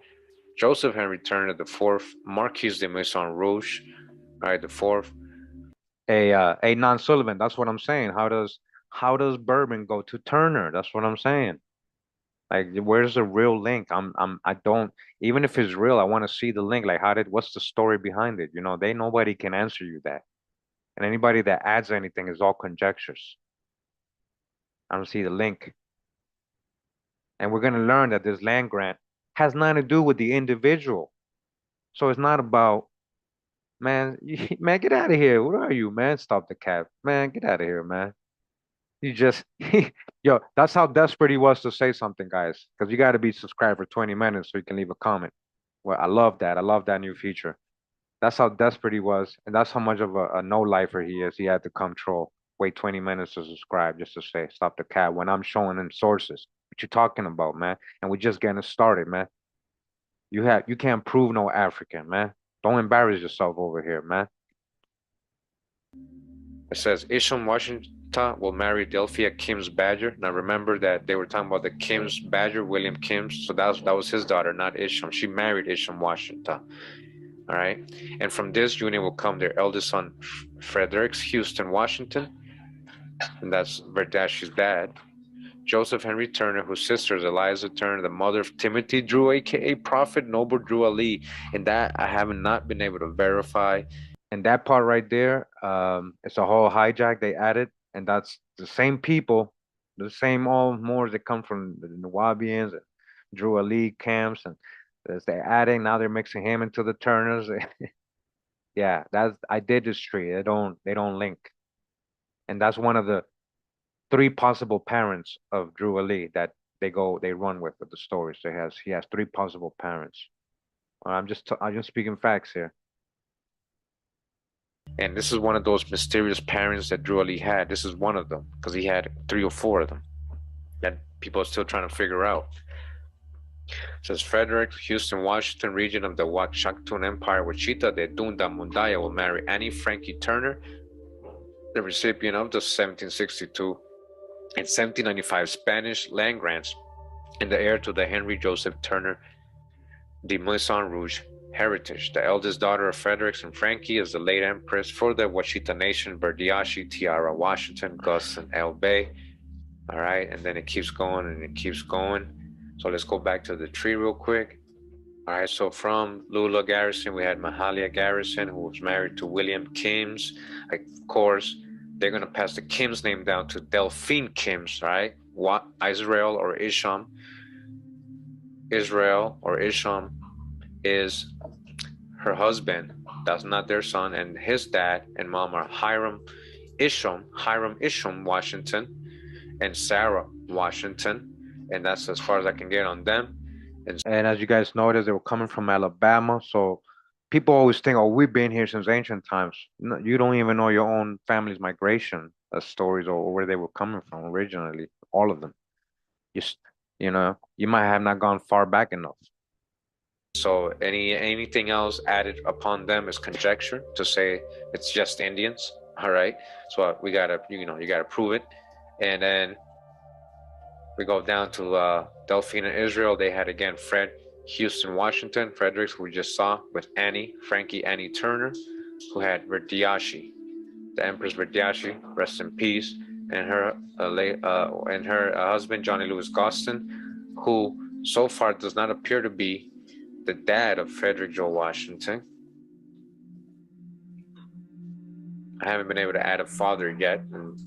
Joseph Henry Turner, the fourth Marquis de Maison Rouge, all right, the fourth. A non-Sullivan, that's what I'm saying. How does Bourbon go to Turner? That's what I'm saying. Like, where's the real link? I don't, even if it's real, I want to see the link. Like, what's the story behind it? Nobody can answer you that. And anybody that adds anything is all conjectures. I don't see the link. And we're going to learn that this land grant has nothing to do with the individual. So it's not about, man, get out of here. What are you, man? Stop the cab. Man, get out of here, man. You just, yo, that's how desperate he was to say something, guys. Because you got to be subscribed for 20 minutes so you can leave a comment. Well, I love that. I love that new feature. That's how desperate he was. And that's how much of a no-lifer he is. He had to come troll. Wait 20 minutes to subscribe just to say, stop the cat, when I'm showing him sources. What you talking about, man? And we're just getting started, man. You can't prove no African, man. Don't embarrass yourself over here, man. It says Isham Washington will marry Delphia Kim's Badger. Now remember that they were talking about the Kim's Badger, William Kim's. So that was his daughter, not Isham. She married Isham Washington. All right. And from this union will come their eldest son, Fredericks Houston Washington. And that's Verdashi's dad. Joseph Henry Turner, whose sister is Eliza Turner, the mother of Timothy Drew, aka Prophet Noble Drew Ali. And that I have not been able to verify. And that part right there, it's a whole hijack they added, and that's the same people, the same all Moors that come from the Nawabians, and Drew Ali camps, and as they're adding now they're mixing him into the Turners. Yeah, that's I did this tree. They don't link, and that's one of the three possible parents of Drew Ali that they run with the stories. He has three possible parents. I'm just speaking facts here. And this is one of those mysterious parents that Drew Ali had. This is one of them, because he had 3 or 4 of them that people are still trying to figure out. It says Frederick, Houston, Washington region of the Washitaw Empire, Washita de Dunda Mundaya will marry Annie Frankie Turner, the recipient of the 1762 and 1795 Spanish land grants and the heir to the Henry Joseph Turner de Moisson Rouge heritage. The eldest daughter of Fredericks and Frankie is the late empress for the Washita Nation, Berdiashi, Tiara, Washington, Gus, and El Bay. All right, and then it keeps going and it keeps going. So let's go back to the tree real quick. All right, so from Lula Garrison, we had Mahalia Garrison, who was married to William Kims. Of course, they're going to pass the Kims name down to Delphine Kims, right? Israel or Isham. Israel or Isham is her husband. That's not their son. And his dad and mom are Hiram Isham Washington, and Sarah Washington. And that's as far as I can get on them. And as you guys noticed, they were coming from Alabama. So people always think, oh, we've been here since ancient times. No, you don't even know your own family's migration stories or where they were coming from originally. All of them. Just, you might have not gone far back enough. So anything else added upon them is conjecture to say it's just Indians. All right. So we gotta, you gotta prove it. And then we go down to Delphine and Israel. They had again Fred Houston Washington, Fredericks, who we just saw, with Frankie Annie Turner, who had Verdiashi, the Empress Verdiashi, rest in peace, and her husband Johnny Louis Gostin, who so far does not appear to be the dad of Frederick Joe Washington. I haven't been able to add a father yet, and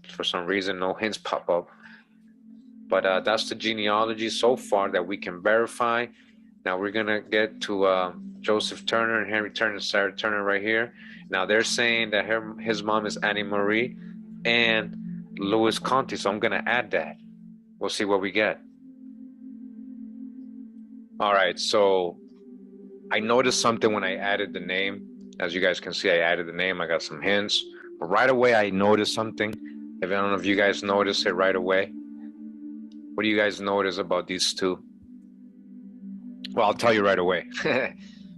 for some reason no hints pop up. But that's the genealogy so far that we can verify. Now we're gonna get to Joseph Turner and Henry Turner and Sarah Turner right here. Now they're saying that his mom is Annie Marie and Louis Conti, so I'm gonna add that. We'll see what we get. All right, so I noticed something when I added the name. As you guys can see, I added the name. I got some hints, but right away I noticed something. I don't know if you guys noticed it right away. What do you guys notice about these two? Well, I'll tell you right away.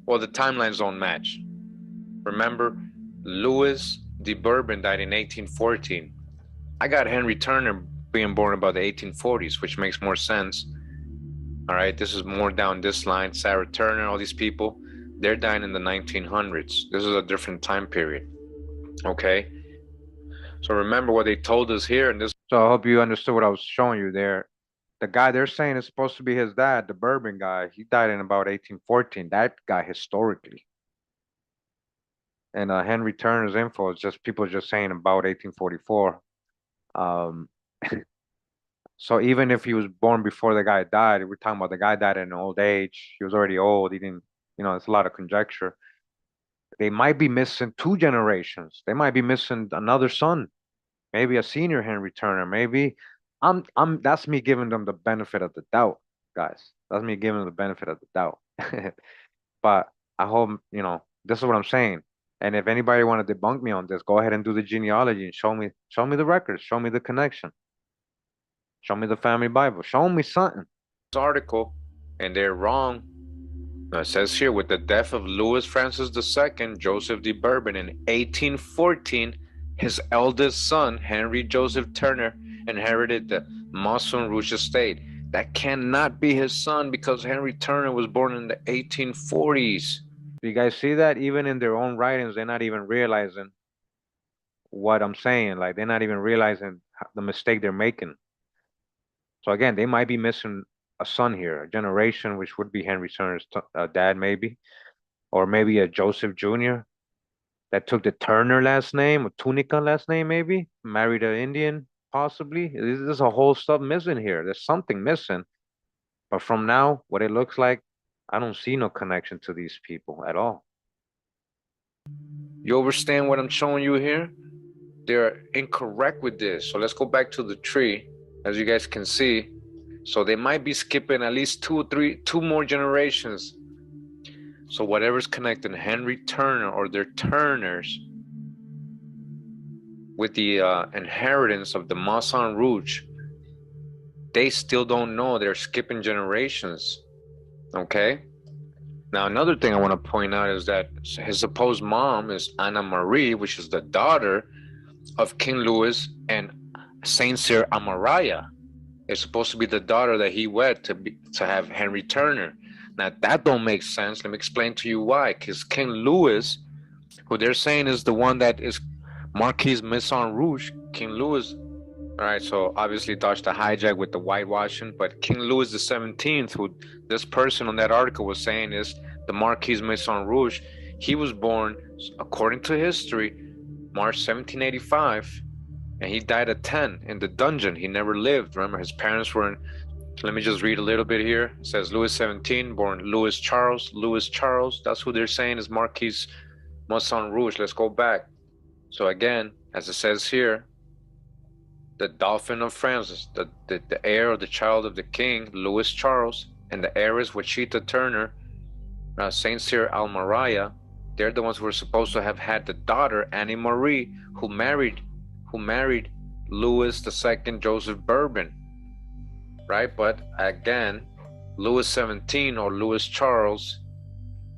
Well, the timelines don't match. Remember, Louis de Bourbon died in 1814. I got Henry Turner being born about the 1840s, which makes more sense. All right, this is more down this line. Sarah Turner, all these people, they're dying in the 1900s. This is a different time period. Okay? So remember what they told us here. So I hope you understood what I was showing you there. The guy they're saying is supposed to be his dad, the Bourbon guy. He died in about 1814. That guy historically. And Henry Turner's info is just people just saying about 1844. So even if he was born before the guy died, we're talking about the guy died in old age. He was already old. He didn't, it's a lot of conjecture. They might be missing 2 generations. They might be missing another son, maybe a senior Henry Turner. Maybe that's me giving them the benefit of the doubt, guys. That's me giving them the benefit of the doubt. But I hope, this is what I'm saying. And if anybody want to debunk me on this, go ahead and do the genealogy and show me the records, show me the connection. Show me the family Bible. Show me something. Article, and they're wrong. Now it says here, with the death of Louis Francis II, Joseph de Bourbon in 1814, his eldest son, Henry Joseph Turner, inherited the Mousson Rouge estate. That cannot be his son because Henry Turner was born in the 1840s. Do you guys see that? Even in their own writings, they're not even realizing what I'm saying. Like, they're not even realizing the mistake they're making. So again, they might be missing a son here, a generation, which would be Henry Turner's dad, maybe, or maybe a Joseph Jr. that took the Turner last name or Tunica last name, maybe married an Indian, possibly. There's a whole stuff missing here. There's something missing. But from now, what it looks like, I don't see no connection to these people at all. You understand what I'm showing you here? They're incorrect with this. So let's go back to the tree, as you guys can see. So they might be skipping at least two more generations. So whatever's connecting Henry Turner or their Turners with the inheritance of the Mounds Rouge, they still don't know. They're skipping generations. Okay? Now, another thing I want to point out is that his supposed mom is Anna Marie, which is the daughter of King Louis and Saint Cyr Amaraya. It's supposed to be the daughter that he wed to have Henry Turner. Now, that don't make sense. Let me explain to you why. Because King Louis, who they're saying is the one that is Marquis Maison Rouge, King Louis, all right, so obviously dodged the hijack with the whitewashing, but King Louis the 17th, who this person on that article was saying is the Marquis Maison Rouge, he was born, according to history, March 1785, and he died at 10 in the dungeon. He never lived. Remember, his parents were in, let me just read a little bit here. It says Louis 17, born Louis Charles. Louis Charles, that's who they're saying is Marquis Maison Rouge. Let's go back. So again, as it says here, the Dauphin of France, the heir or the child of the king, Louis Charles, and the heiress Washita Turner, Saint Cyr Almaraya, they're the ones who were supposed to have had the daughter Annie Marie, who married Louis II Joseph Bourbon, right? But again, Louis 17 or Louis Charles,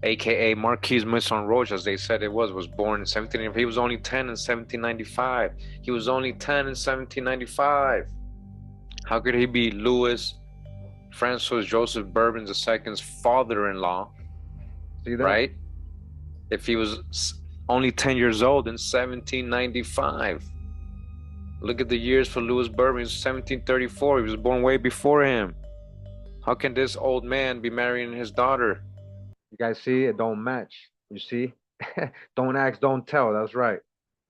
aka Marquis Maison Rouge, as they said it was born in 17. He was only 10 in 1795. He was only 10 in 1795. How could he be Louis Francois Joseph Bourbon II's father-in-law? See that? Right? If he was only 10 years old in 1795. Look at the years for Louis Bourbon. It was 1734. He was born way before him. How can this old man be marrying his daughter? You guys see, it don't match. You see? Don't ask, don't tell. That's right.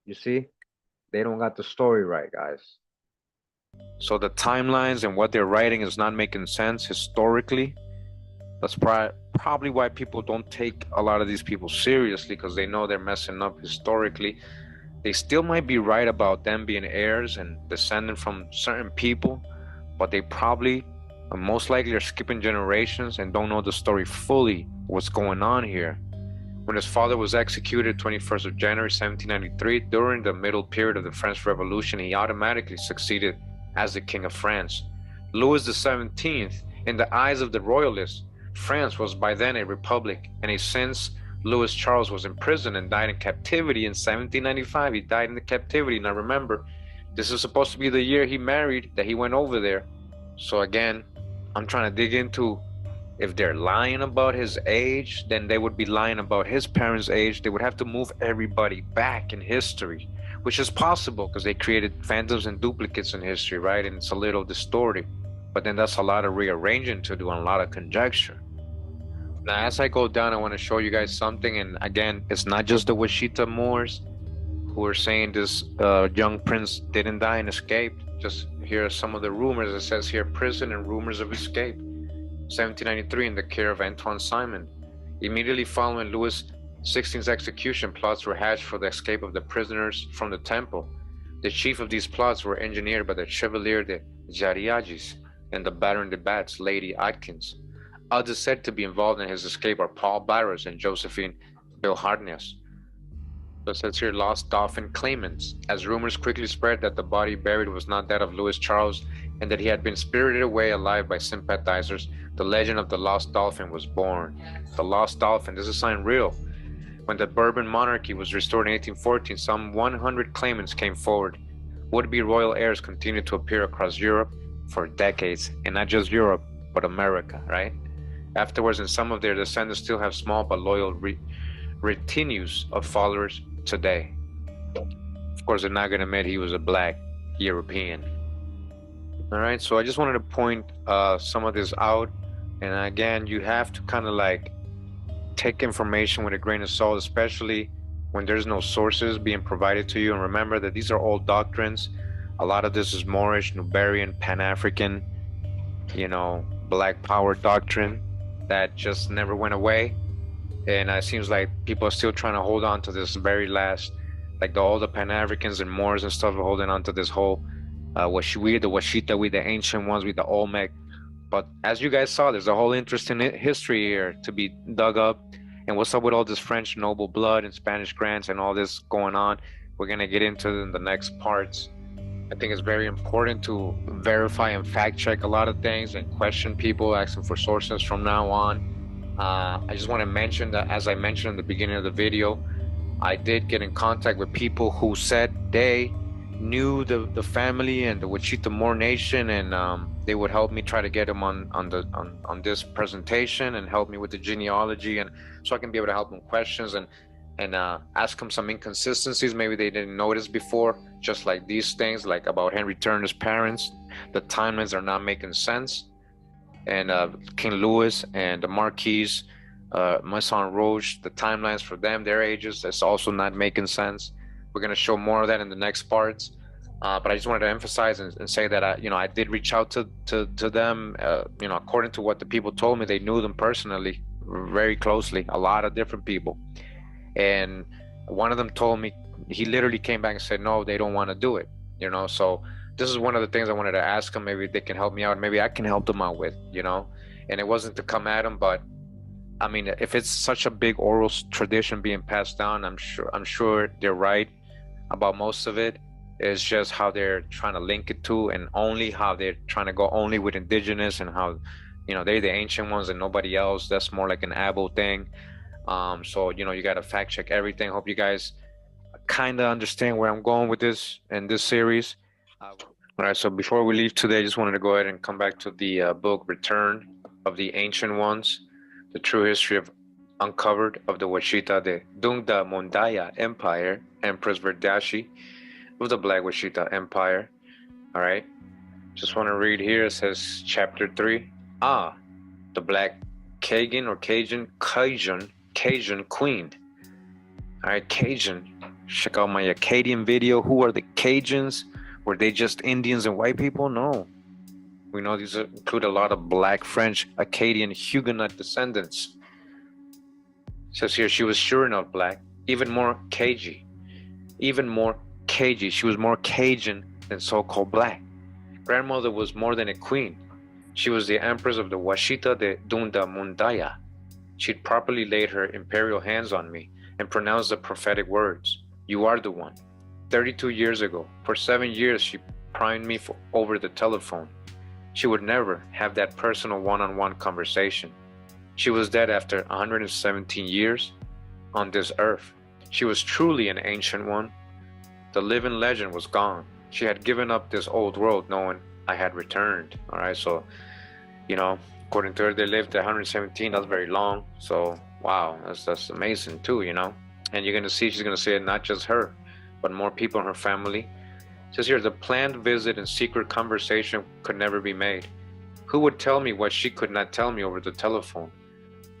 You see? They don't got the story right, guys. So the timelines and what they're writing is not making sense historically. That's probably why people don't take a lot of these people seriously, because they know they're messing up historically. They still might be right about them being heirs and descending from certain people, but they probably most likely are skipping generations and don't know the story fully, what's going on here. When his father was executed 21st of January 1793, during the middle period of the French Revolution, he automatically succeeded as the King of France. Louis XVII, in the eyes of the royalists, France was by then a republic, and since Louis Charles was imprisoned and died in captivity in 1795, he died in the captivity. Now remember, this is supposed to be the year he married, that he went over there. So again, I'm trying to dig into, if they're lying about his age, then they would be lying about his parents' age. They would have to move everybody back in history, which is possible because they created phantoms and duplicates in history, right? And it's a little distorted. But then that's a lot of rearranging to do and a lot of conjecture. Now, as I go down, I want to show you guys something. And again, it's not just the Washitaw Muurs who are saying this young prince didn't die and escaped. Just here are some of the rumors. It says here, prison and rumors of escape. 1793, in the care of Antoine Simon. Immediately following Louis XVI's execution, plots were hatched for the escape of the prisoners from the temple. The chief of these plots were engineered by the Chevalier de Jariagis and the Baron de Batz, Lady Atkins. Others said to be involved in his escape are Paul Barros and Josephine Bilhartness. So it says here, lost dolphin claimants. As rumors quickly spread that the body buried was not that of Louis Charles and that he had been spirited away alive by sympathizers, the legend of the lost dolphin was born. The lost dolphin, this is sign real. When the Bourbon monarchy was restored in 1814, some 100 claimants came forward. Would-be royal heirs continued to appear across Europe for decades, and not just Europe, but America, right? Afterwards, and some of their descendants still have small but loyal retinues of followers today. Of course, they're not going to admit he was a black European. All right, so I just wanted to point some of this out. And again, you have to kind of like take information with a grain of salt, especially when there's no sources being provided to you. And remember that these are all doctrines. A lot of this is Moorish, Nubarian, Pan-African, Black Power doctrine that just never went away. And it seems like people are still trying to hold on to this very last, like all the Pan-Africans and Moors and stuff are holding on to this whole, the Washita, we the ancient ones, we the Olmec. But as you guys saw, there's a whole interesting history here to be dug up. And what's up with all this French noble blood and Spanish grants and all this going on? We're going to get into in the next parts. I think it's very important to verify and fact check a lot of things and question people, asking for sources from now on. I just want to mention that, as I mentioned in the beginning of the video, I did get in contact with people who said they knew the family and the Washitaw Moor Nation, and they would help me try to get them on this presentation and help me with the genealogy, and so I can be able to help them questions and ask them some inconsistencies maybe they didn't notice before, just like these things, like about Henry Turner's parents. The timelines are not making sense, and King Louis and the Marquis, Maison Rouge, the timelines for them, their ages, that's also not making sense. We're going to show more of that in the next parts, but I just wanted to emphasize and say that I did reach out to them. According to what the people told me, they knew them personally, very closely, a lot of different people. And one of them told me, he literally came back and said, no, they don't want to do it. So this is one of the things I wanted to ask them. Maybe they can help me out. Maybe I can help them out with, and it wasn't to come at them, but I mean, if it's such a big oral tradition being passed down, I'm sure they're right about most of it. It's just how they're trying to link it to, and only how they're trying to go only with indigenous, and how, they're the ancient ones and nobody else. That's more like an abo thing. So, you got to fact check everything. Hope you guys kind of understand where I'm going with this in this series. All right, so before we leave today, I just wanted to go ahead and come back to the book Return of the Ancient Ones, the true history of uncovered of the Washita, the Dungda Mondaya Empire, Empress Verdashi of the Black Washita Empire. All right, just want to read here. It says chapter 3. The Black Cajun Queen. All right, Cajun. Check out my Acadian video. Who are the Cajuns? Were they just Indians and white people? No. We know these include a lot of Black, French, Acadian, Huguenot descendants. It says here, she was sure enough Black, even more Cajun. She was more Cajun than so-called Black. Grandmother was more than a queen. She was the empress of the Washita de Dunda Mundaya. She'd properly laid her imperial hands on me and pronounced the prophetic words. You are the one. 32 years ago, for 7 years, she primed me over the telephone. She would never have that personal one-on-one conversation. She was dead after 117 years on this earth. She was truly an ancient one. The living legend was gone. She had given up this old world knowing I had returned. All right, so, according to her, they lived at 117. That's very long. So, wow, that's amazing too, And you're going to see, she's going to say it, not just her, but more people in her family. It says here, the planned visit and secret conversation could never be made. Who would tell me what she could not tell me over the telephone?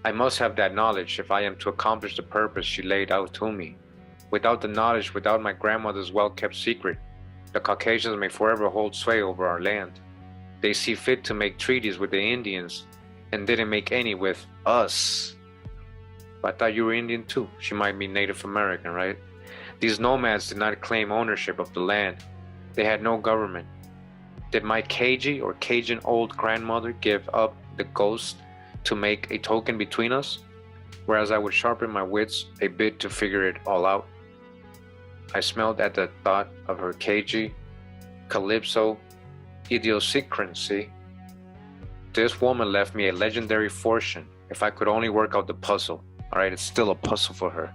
I must have that knowledge if I am to accomplish the purpose she laid out to me. Without the knowledge, without my grandmother's well-kept secret, the Caucasians may forever hold sway over our land. They see fit to make treaties with the Indians and didn't make any with us. But I thought you were Indian too. She might be Native American, right? These nomads did not claim ownership of the land. They had no government. Did my Cajun old grandmother give up the ghost to make a token between us? Whereas I would sharpen my wits a bit to figure it all out. I smelled at the thought of her Cajun, Calypso, idiosyncrasy. This woman left me a legendary fortune if I could only work out the puzzle. All right, it's still a puzzle for her.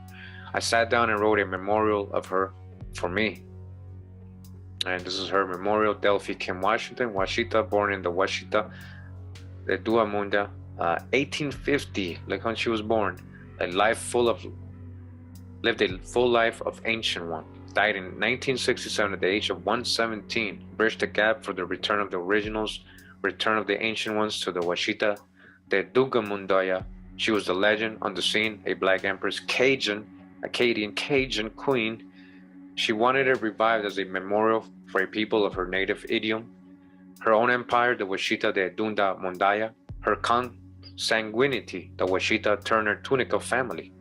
I sat down and wrote a memorial of her for me. And this is her memorial, Delphi Kim Washington, Washita, born in the Washita, the Duamunda, 1850, like when she was born. Lived a full life of ancient one. died in 1967 at the age of 117, bridged the gap for the return of the originals, return of the ancient ones to the Washita, the Dugamundaya. She was the legend on the scene, a black empress, Acadian Cajun queen. She wanted it revived as a memorial for a people of her native idiom. Her own empire, the Washita de Dunda Mondaya, her consanguinity, the Washita Turner Tunica family.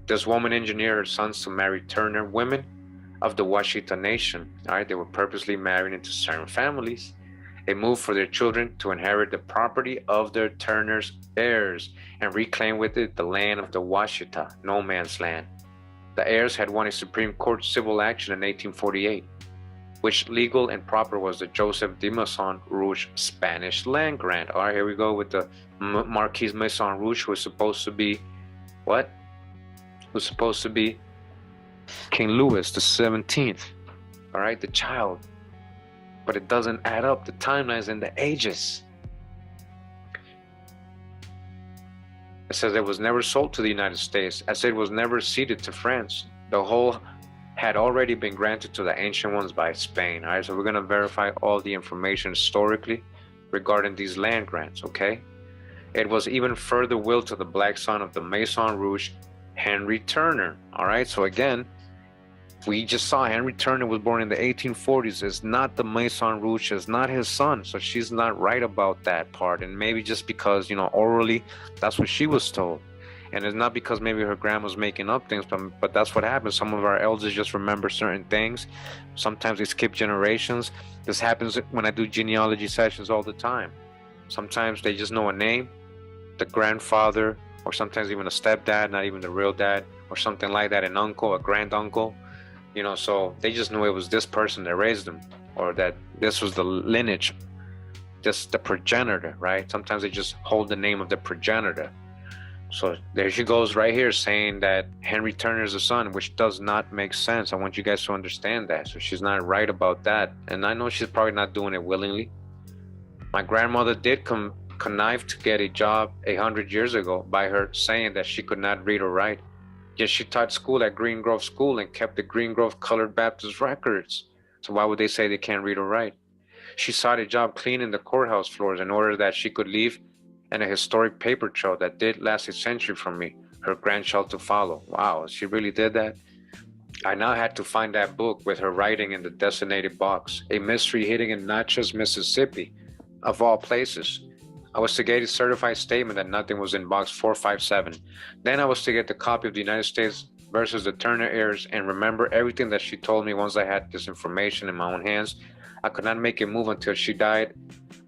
This woman engineered her sons to marry Turner women of the Washita Nation. All right, they were purposely married into certain families. A move for their children to inherit the property of their Turner's heirs and reclaim with it the land of the Washita, no man's land. The heirs had won a Supreme Court civil action in 1848, which legal and proper was the Joseph de Maison Rouge Spanish land grant. All right, here we go with the Marquis Maison Rouge, who was supposed to be what? Was supposed to be King Louis the 17th. All right, the child. But it doesn't add up, the timelines and the ages. It says it was never sold to the United States, as it was never ceded to France. The whole had already been granted to the ancient ones by Spain. All right, so we're going to verify all the information historically regarding these land grants, okay? It was even further willed to the black son of the Maison Rouge, Henry Turner. All right, so again, we just saw Henry Turner was born in the 1840s. It's not the Maison Rouge, it's not his son. So she's not right about that part. And maybe just because, you know, orally, that's what she was told. And it's not because maybe her grandma's making up things, but that's what happens. Some of our elders just remember certain things. Sometimes they skip generations. This happens when I do genealogy sessions all the time. Sometimes they just know a name, the grandfather, or sometimes even a stepdad, not even the real dad, or something like that, an uncle, a granduncle. You know, so they just knew it was this person that raised them, or that this was the lineage, just the progenitor, right? Sometimes they just hold the name of the progenitor. So there she goes right here saying that Henry Turner is the son, which does not make sense. I want you guys to understand that. So she's not right about that. And I know she's probably not doing it willingly. My grandmother did connive to get a job 100 years ago by her saying that she could not read or write. Yet she taught school at Green Grove School and kept the Green Grove Colored Baptist records. So why would they say they can't read or write? She sought a job cleaning the courthouse floors in order that she could leave and a historic paper trail that did last a century from me, her grandchild to follow. Wow, she really did that? I now had to find that book with her writing in the designated box, a mystery hidden in Natchez, Mississippi, of all places. I was to get a certified statement that nothing was in box 457. Then I was to get the copy of the United States versus the Turner heirs and remember everything that she told me once I had this information in my own hands. I could not make a move until she died.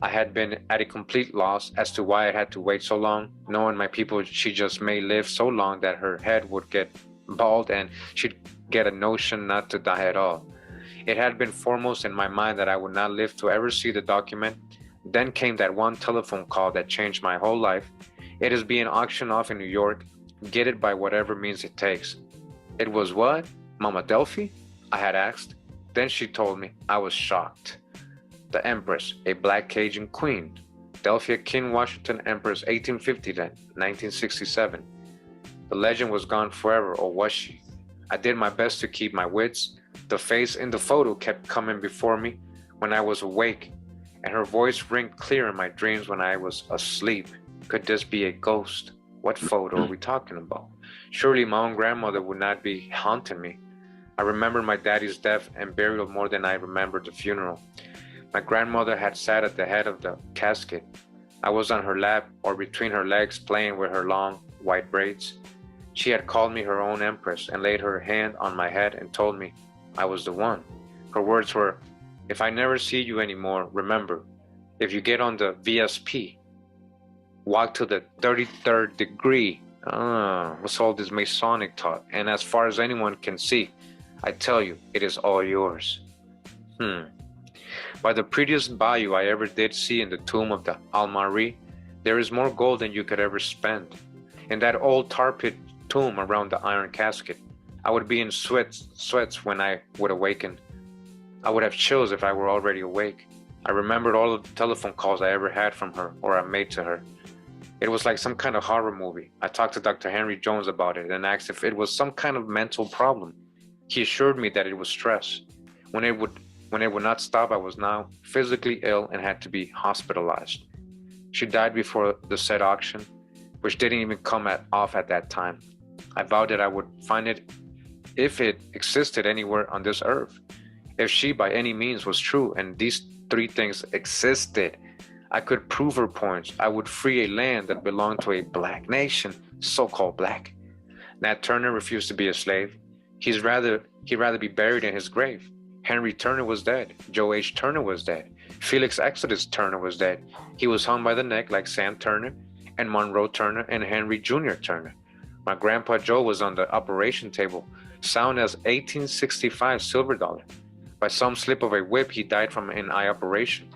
I had been at a complete loss as to why I had to wait so long, knowing my people, she just may live so long that her head would get bald and she'd get a notion not to die at all. It had been foremost in my mind that I would not live to ever see the document. Then came that one telephone call that changed my whole life. It is being auctioned off in New York. Get it by whatever means it takes. It was what? Mama Delphi? I had asked. Then she told me. I was shocked. The Empress, a black Cajun queen. Delphia King Washington Empress, 1850 to 1967. The legend was gone forever, or was she? I did my best to keep my wits. The face in the photo kept coming before me when I was awake, and her voice rang clear in my dreams when I was asleep. Could this be a ghost? What photo are we talking about? Surely my own grandmother would not be haunting me. I remember my daddy's death and burial more than I remembered the funeral. My grandmother had sat at the head of the casket. I was on her lap or between her legs playing with her long white braids. She had called me her own empress and laid her hand on my head and told me I was the one. Her words were, if I never see you anymore, remember, if you get on the VSP, walk to the 33rd degree. What's all this Masonic talk? And as far as anyone can see, I tell you, it is all yours. By the prettiest bayou I ever did see in the tomb of the Almari, there is more gold than you could ever spend. In that old tar pit tomb around the iron casket, I would be in sweats when I would awaken. I would have chills if I were already awake. I remembered all of the telephone calls I ever had from her or I made to her. It was like some kind of horror movie. I talked to Dr. Henry Jones about it and asked if it was some kind of mental problem. He assured me that it was stress. When it would not stop, I was now physically ill and had to be hospitalized. She died before the said auction, which didn't even come off at that time. I vowed that I would find it if it existed anywhere on this earth. If she by any means was true and these three things existed, I could prove her points. I would free a land that belonged to a black nation, so-called black. Nat Turner refused to be a slave. He'd rather be buried in his grave. Henry Turner was dead. Joe H. Turner was dead. Felix Exodus Turner was dead. He was hung by the neck like Sam Turner and Monroe Turner and Henry Jr. Turner. My grandpa Joe was on the operation table, sound as 1865 silver dollar. By some slip of a whip, he died from an eye operation.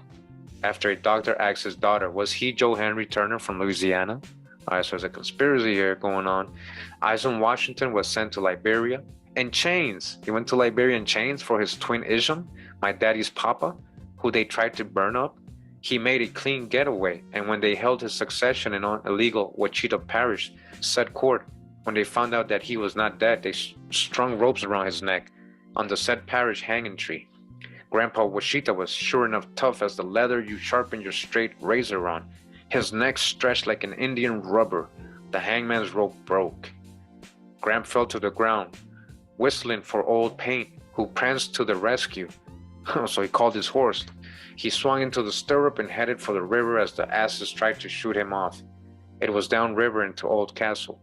After a doctor asked his daughter, was he Joe Henry Turner from Louisiana? All right, so there's a conspiracy here going on. Isaac Washington was sent to Liberia in chains. He went to Liberia in chains for his twin Isham, my daddy's papa, who they tried to burn up. He made a clean getaway, and when they held his succession in illegal Washitaw Parish, said court, when they found out that he was not dead, they strung ropes around his neck on the said parish hanging tree. Grandpa Washita was sure enough tough as the leather you sharpen your straight razor on. His neck stretched like an Indian rubber. The hangman's rope broke. Gramp fell to the ground, whistling for old Paint, who pranced to the rescue. So he called his horse. He swung into the stirrup and headed for the river as the asses tried to shoot him off. It was downriver into Old Castle,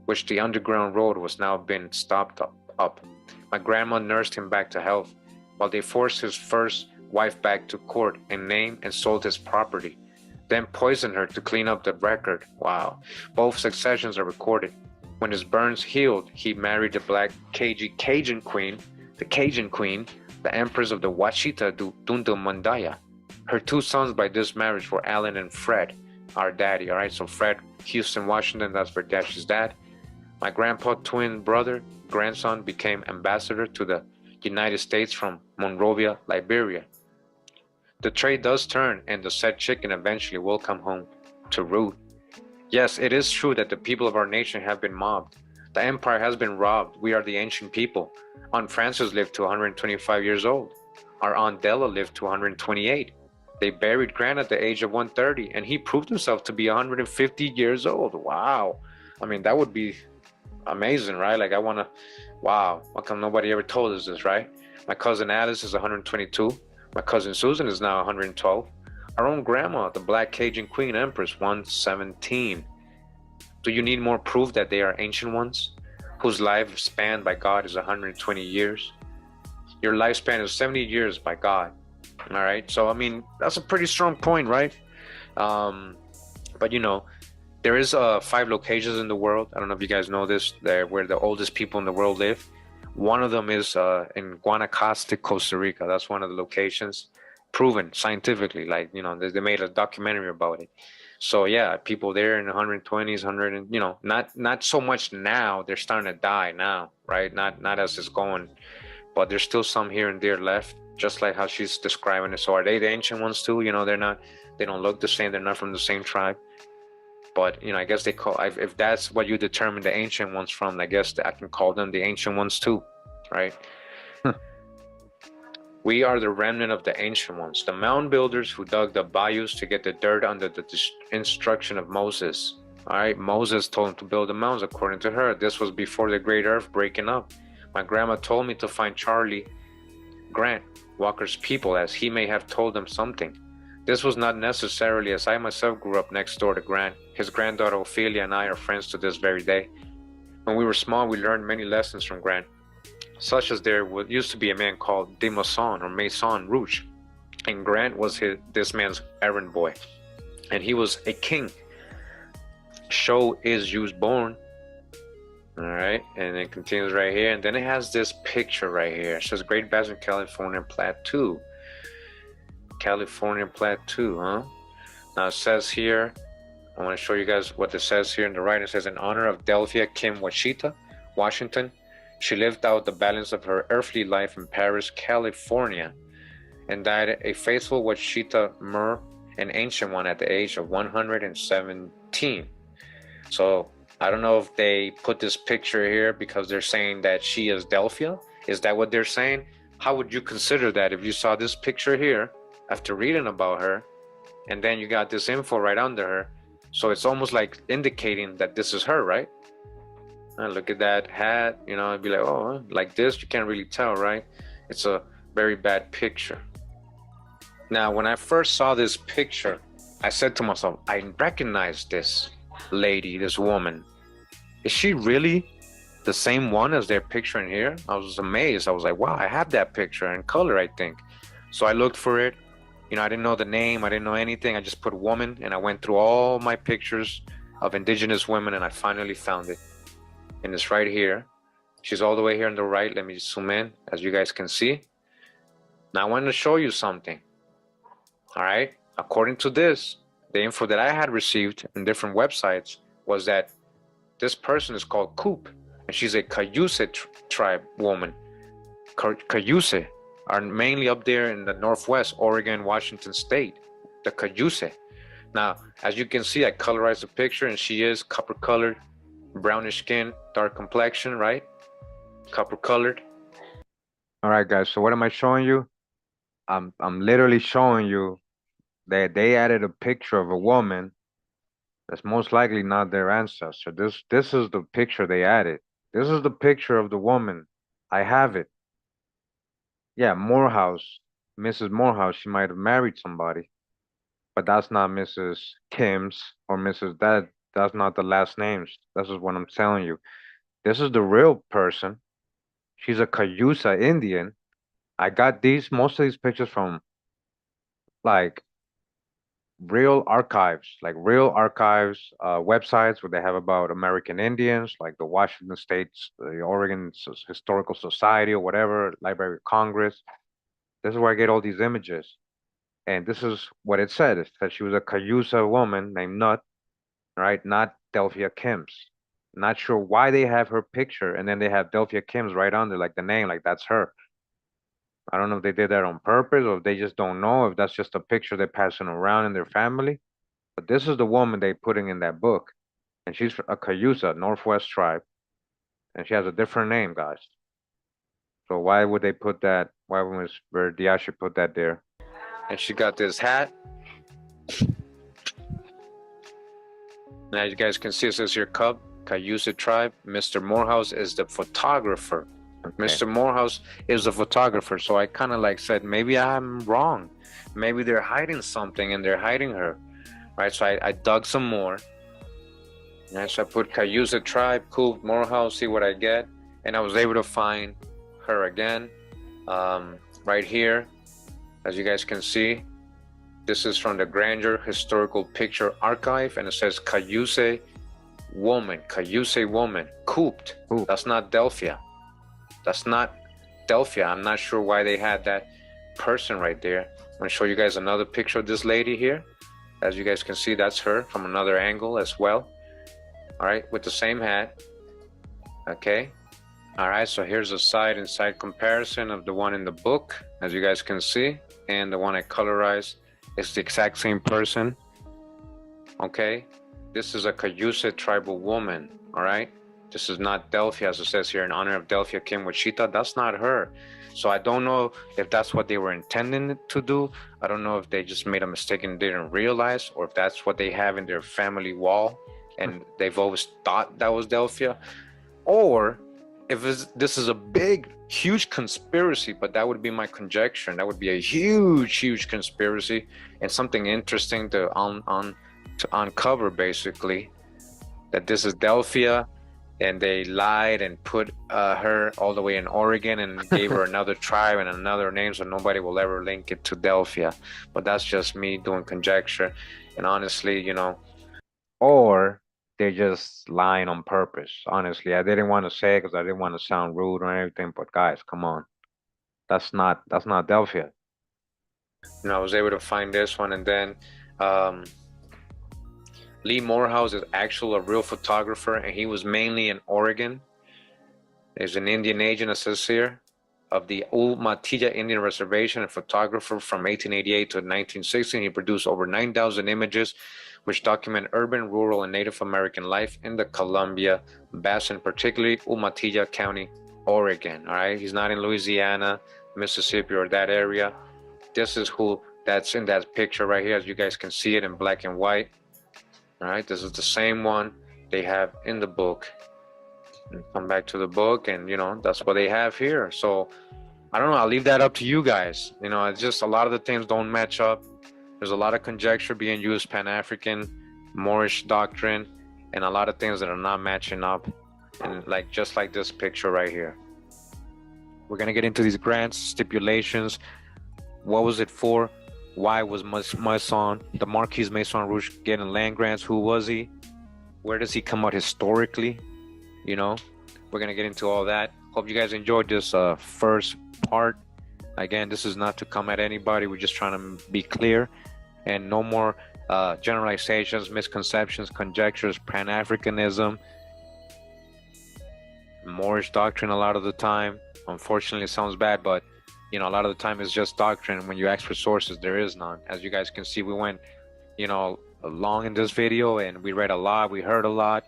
which the underground road was now being stopped up. My grandma nursed him back to health, while they forced his first wife back to court and named and sold his property, then poisoned her to clean up the record. Wow. Both successions are recorded. When his burns healed, he married the black Cajun Queen, the Empress of the Washita Dunda Mandaya. Her two sons by this marriage were Alan and Fred, our daddy. All right, so Fred Houston Washington, that's Verdash's dad. My grandpa twin brother, grandson, became ambassador to the United States from Monrovia, Liberia. The trade does turn, and the said chicken eventually will come home to root. Yes, it is true that the people of our nation have been mobbed. The empire has been robbed. We are the ancient people. Aunt Frances lived to 125 years old. Our Aunt Della lived to 128. They buried Grant at the age of 130, and he proved himself to be 150 years old. Wow. I mean, that would be amazing, right? Like, wow, how come nobody ever told us this, right? My cousin Alice is 122. My cousin Susan is now 112. Our own grandma, the Black Cajun Queen Empress, 117. Do you need more proof that they are ancient ones, whose lifespan by God is 120 years? Your lifespan is 70 years by God. All right, so I mean, that's a pretty strong point, right? But you know, there is 5 locations in the world. I don't know if you guys know this, where the oldest people in the world live. One of them is in Guanacaste, Costa Rica. That's one of the locations, proven scientifically. Like, you know, they made a documentary about it. So yeah, people there in the 120s, not so much now. They're starting to die now, right? Not as it's going, but there's still some here and there left, just like how she's describing it. So are they the ancient ones too? You know, they don't look the same. They're not from the same tribe. But, you know, I guess they call, if that's what you determine the ancient ones from, I guess I can call them the ancient ones too, right? We are the remnant of the ancient ones, the mound builders who dug the bayous to get the dirt under the instruction of Moses. All right, Moses told them to build the mounds according to her. This was before the great earth breaking up. My grandma told me to find Charlie Grant, Walker's people, as he may have told them something. This was not necessarily, as I myself grew up next door to Grant. His granddaughter Ophelia and I are friends to this very day. When we were small, we learned many lessons from Grant, such as there used to be a man called De Maison or Maison Rouge, and Grant was this man's errand boy, and he was a king. Show is used born. All right, and it continues right here, and then it has this picture right here. It says Great Basin, California Plateau. California Plateau, huh? Now it says here, I want to show you guys what it says here in the right. It says, in honor of Delphia Kim Washita, Washington, she lived out the balance of her earthly life in Paris, California, and died a faithful Washita Muurs, an ancient one, at the age of 117. So I don't know if they put this picture here because they're saying that she is Delphia. Is that what they're saying? How would you consider that if you saw this picture here after reading about her, and then you got this info right under her? So it's almost like indicating that this is her, right? And look at that hat, you know, it'd be like, oh, like this, you can't really tell, right? It's a very bad picture. Now, when I first saw this picture, I said to myself, I recognize this lady, this woman. Is she really the same one as they're picturing here? I was amazed. I was like, wow, I have that picture in color, I think. So I looked for it. You know, I didn't know the name. I didn't know anything. I just put woman, and I went through all my pictures of indigenous women, and I finally found it. And it's right here. She's all the way here on the right. Let me just zoom in, as you guys can see. Now I want to show you something. All right. According to this, the info that I had received in different websites was that this person is called Coop, and she's a Cayuse tribe woman. Cayuse are mainly up there in the Northwest, Oregon, Washington State, the Cayuse. Now, as you can see, I colorized the picture, and she is copper colored, brownish skin, dark complexion, right? Copper colored. All right, guys. So what am I showing you? I'm literally showing you that they added a picture of a woman that's most likely not their ancestor. This is the picture they added. This is the picture of the woman. I have it. Yeah, Morehouse, Mrs. Morehouse. She might have married somebody, but that's not Mrs. Kim's or Mrs. That. That's not the last names. This is what I'm telling you. This is the real person. She's a Cayuse Indian. I got most of these pictures from like real archives websites where they have about American Indians, like the Washington State's, the Oregon Historical Society or whatever, Library of Congress. This is where I get all these images. And this is what it said. It said she was a Cayuse woman named Nut, right? Not Delphia Kims. Not sure why they have her picture and then they have Delphia Kims right under, like the name, like that's her. I don't know if they did that on purpose or if they just don't know, if that's just a picture they're passing around in their family. But this is the woman they putting in that book. And she's a Cayuse, Northwest tribe. And she has a different name, guys. So why would they put that? Why would Ms. Verdiashi put that there? And she got this hat. Now you guys can see it says here Cub, Cayuse tribe. Mr. Morehouse is the photographer. Okay. Mr. Morehouse is a photographer. So I kind of like said, maybe I'm wrong. Maybe they're hiding something and they're hiding her. Right, so I dug some more. Right, so I put Cayuse tribe, cool, Morehouse, see what I get. And I was able to find her again. Right here, as you guys can see. This is from the Grandeur Historical Picture Archive, and it says Cayuse woman, cooped. Ooh. That's not Delphia. That's not Delphia. I'm not sure why they had that person right there. I'm gonna show you guys another picture of this lady here. As you guys can see, that's her from another angle as well. All right, with the same hat. Okay. All right, so here's a side and side comparison of the one in the book, as you guys can see, and the one I colorized. It's the exact same person. Okay, this is a Cayuse tribal woman. All right, this is not Delphia, as it says here, in honor of Delphia Kim Washita. That's not her. So I don't know if that's what they were intending to do. I don't know if they just made a mistake and didn't realize, or if that's what they have in their family wall and they've always thought that was Delphia, or if this is a big, huge conspiracy. But that would be my conjecture. And that would be a huge conspiracy and something interesting to uncover, basically, that this is Delphia. And they lied and put her all the way in Oregon and gave her another tribe and another name, so nobody will ever link it to Delphia. But that's just me doing conjecture. And honestly, you know, or they're just lying on purpose. Honestly, I didn't want to say it because I didn't want to sound rude or anything. But guys, come on, that's not Delphia. You know, I was able to find this one, and then Lee Morehouse is actually a real photographer, and he was mainly in Oregon. There's an Indian agent, it says here. of the Umatilla Indian Reservation and photographer from 1888 to 1916. He produced over 9,000 images which document urban, rural, and Native American life in the Columbia Basin, particularly Umatilla County, Oregon. All right, he's not in Louisiana, Mississippi, or that area. This is who that's in that picture right here, as you guys can see it in black and white. All right, this is the same one they have in the book. And come back to the book, and that's what they have here. So I don't know, I'll leave that up to you guys. It's just a lot of the things don't match up. There's a lot of conjecture being used, Pan-African, Moorish doctrine, and a lot of things that are not matching up. And just like this picture right here. We're gonna get into these grants, stipulations. What was it for? Why was Maison, the Marquis Maison Rouge, getting land grants? Who was he? Where does he come out historically? We're gonna get into all that. Hope you guys enjoyed this first part. Again, this is not to come at anybody. We're just trying to be clear, and no more generalizations, misconceptions, conjectures, Pan-Africanism, Moorish doctrine. A lot of the time, unfortunately, it sounds bad, but a lot of the time it's just doctrine. When you ask for sources, there is none. As you guys can see, we went long in this video, and we read a lot, we heard a lot,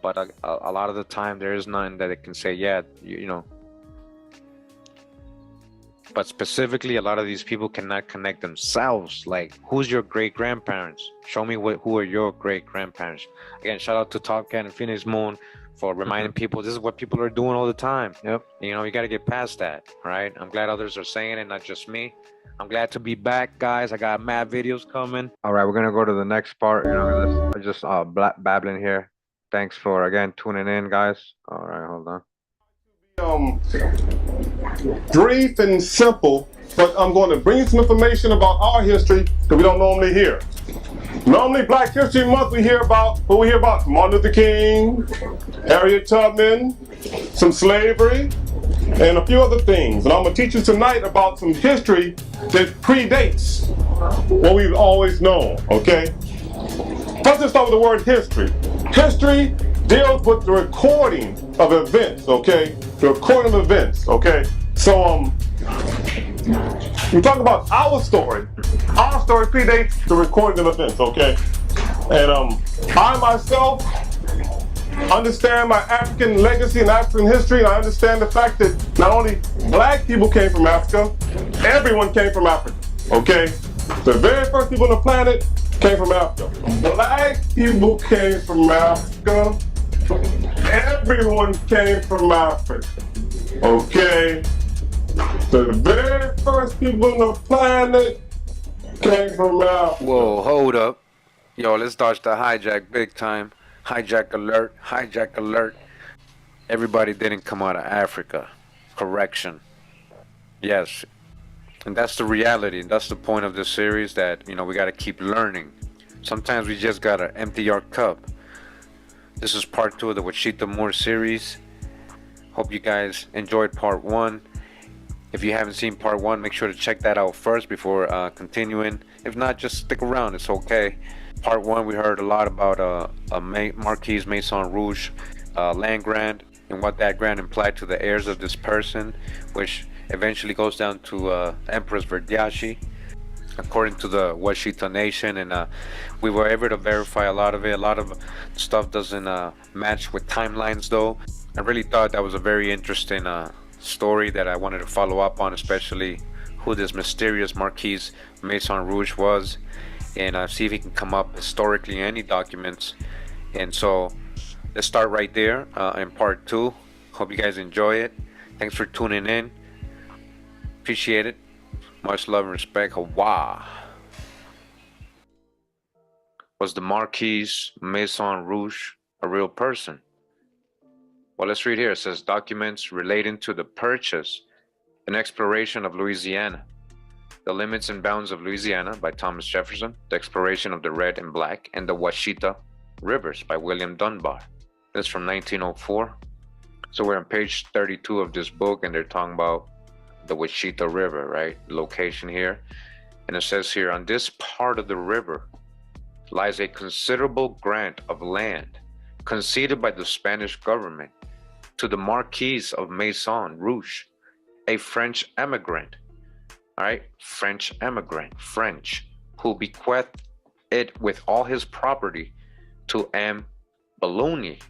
but a lot of the time there is none that it can say, yeah, but specifically, a lot of these people cannot connect themselves. Like, who's your great-grandparents? Show me who are your great-grandparents. Again, shout out to Top Cat and Phoenix Moon for reminding people this is what people are doing all the time. Yep. You got to get past that, right? I'm glad others are saying it, not just me. I'm glad to be back, guys. I got mad videos coming. All right, we're gonna go to the next part. I'm just babbling here. Thanks for again tuning in, guys. All right, hold on. Brief and simple, but I'm going to bring you some information about our history that we don't normally hear. Normally, Black History Month, we hear about Martin Luther King, Harriet Tubman, some slavery, and a few other things. And I'm going to teach you tonight about some history that predates what we've always known, okay? First, let's start with the word history. History deals with the recording of events, okay? The recording of events, okay? So, we talk about our story. Our story predates the recording of events, okay? And I myself understand my African legacy and African history, and I understand the fact that not only Black people came from Africa, everyone came from Africa, okay? The very first people on the planet came from Africa. Black people came from Africa. Everyone came from Africa, okay? The very first people on the planet came from Africa. Whoa, hold up. Yo, let's dodge the hijack big time. Hijack alert, hijack alert. Everybody didn't come out of Africa. Correction. Yes. And that's the reality. That's the point of this series, that, we got to keep learning. Sometimes we just got to empty our cup. This is part 2 of the Washitaw Muurs series. Hope you guys enjoyed part 1. If you haven't seen part 1, make sure to check that out first before continuing. If not, just stick around. It's okay. Part 1, we heard a lot about a Marquis Maison Rouge land grant and what that grant implied to the heirs of this person, which eventually goes down to Empress Verdiashi, according to the Washitaw Nation. And we were able to verify a lot of it. A lot of stuff doesn't match with timelines, though. I really thought that was a very interesting story that I wanted to follow up on, especially who this mysterious Marquis Maison Rouge was, and see if he can come up historically in any documents. And so let's start right there in part 2. Hope you guys enjoy it. Thanks for tuning in. Appreciate it. Much love and respect. Hawa. Was the Marquis Maison Rouge a real person? Well, let's read here. It says, documents relating to the purchase and exploration of Louisiana, The Limits and Bounds of Louisiana by Thomas Jefferson, The Exploration of the Red and Black and the Washita Rivers by William Dunbar. That's from 1904. So we're on page 32 of this book, and they're talking about the Washita River, right? Location here. And it says here, on this part of the river lies a considerable grant of land conceded by the Spanish government to the Marquis of Maison Rouge a French emigrant, all right, French emigrant, French, who bequeathed it with all his property to M. Baloney,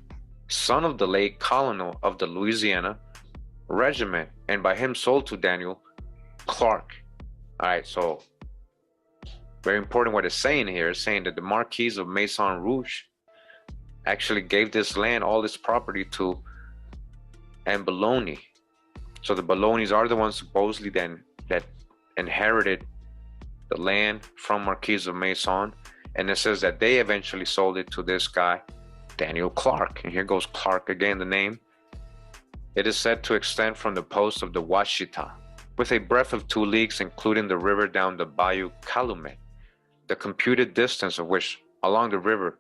son of the late Colonel of the Louisiana Regiment, and by him sold to Daniel Clark. All right, so very important what it's saying here. It's saying that the Marquis of Maison Rouge actually gave this land, all this property to M. Baloney. So the Baloneys are the ones supposedly then that inherited the land from Marquis of Maison, and it says that they eventually sold it to this guy, Daniel Clark. And here goes Clark again, the name. It is said to extend from the post of the Washita, with a breadth of 2 leagues, including the river down the Bayou Calumet, the computed distance of which along the river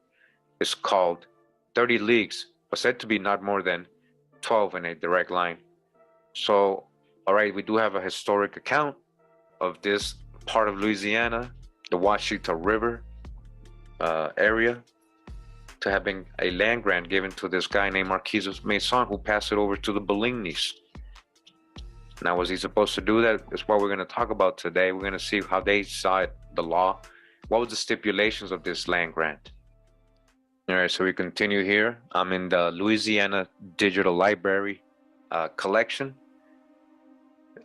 is called 30 leagues, but said to be not more than 12 in a direct line. So, all right, we do have a historic account of this part of Louisiana, the Washita River area, to have been a land grant given to this guy named Marquis of Maison, who passed it over to the Baloneys. Now, was he supposed to do that? Is what we're going to talk about today. We're going to see how they saw it, the law. What was the stipulations of this land grant? All right, so we continue here. I'm in the Louisiana Digital Library collection.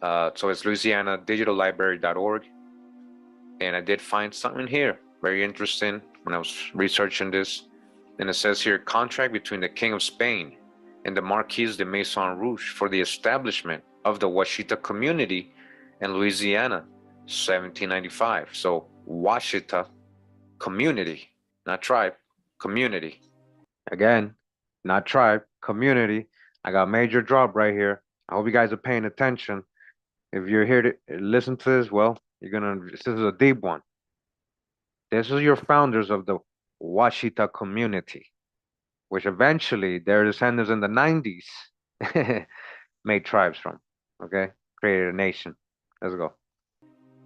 So it's louisianadigitallibrary.org. And I did find something here very interesting when I was researching this. And it says here, contract between the King of Spain and the Marquis de Maison Rouge for the establishment of the Washita community in Louisiana, 1795. So Washita community, not tribe, community. Again, not tribe, community. I got a major drop right here. I hope you guys are paying attention. If you're here to listen to this, well, this is a deep one. This is your founders of the Washita community, which eventually their descendants in the 90s made tribes from, okay? Created a nation. Let's go.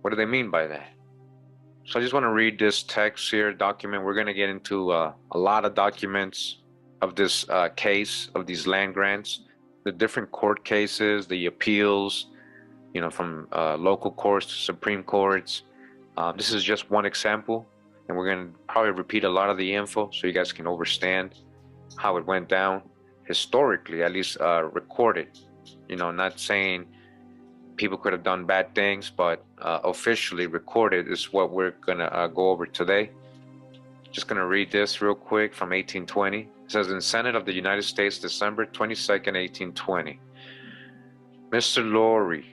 What do they mean by that? So I just want to read this text here, document. We're going to get into a lot of documents of this case, of these land grants, the different court cases, the appeals, you know, from local courts to Supreme Courts. This is just one example, and we're going to probably repeat a lot of the info so you guys can understand how it went down historically, at least recorded. You know, not saying people could have done bad things, but officially recorded is what we're going to go over today. Just going to read this real quick from 1820. It says, in Senate of the United States, December 22nd, 1820. Mr. Lowry,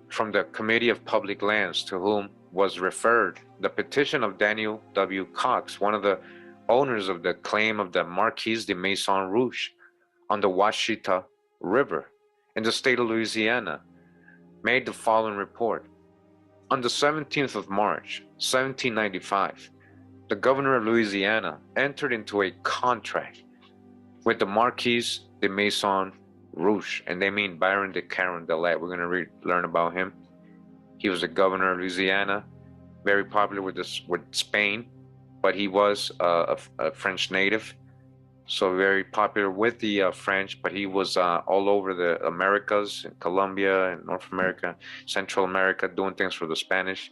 from the Committee of Public Lands, to whom was referred the petition of Daniel W. Cox, one of the owners of the claim of the Marquis de Maison Rouge on the Washita River in the state of Louisiana, made the following report. On the 17th of March, 1795, the governor of Louisiana entered into a contract with the Marquis de Maison Rouge, and they mean Baron de Carondelet. We're going to learn about him. He was the governor of Louisiana, very popular with Spain, but he was a French native, so very popular with the French, but he was all over the Americas, in Colombia and North America, Central America, doing things for the Spanish,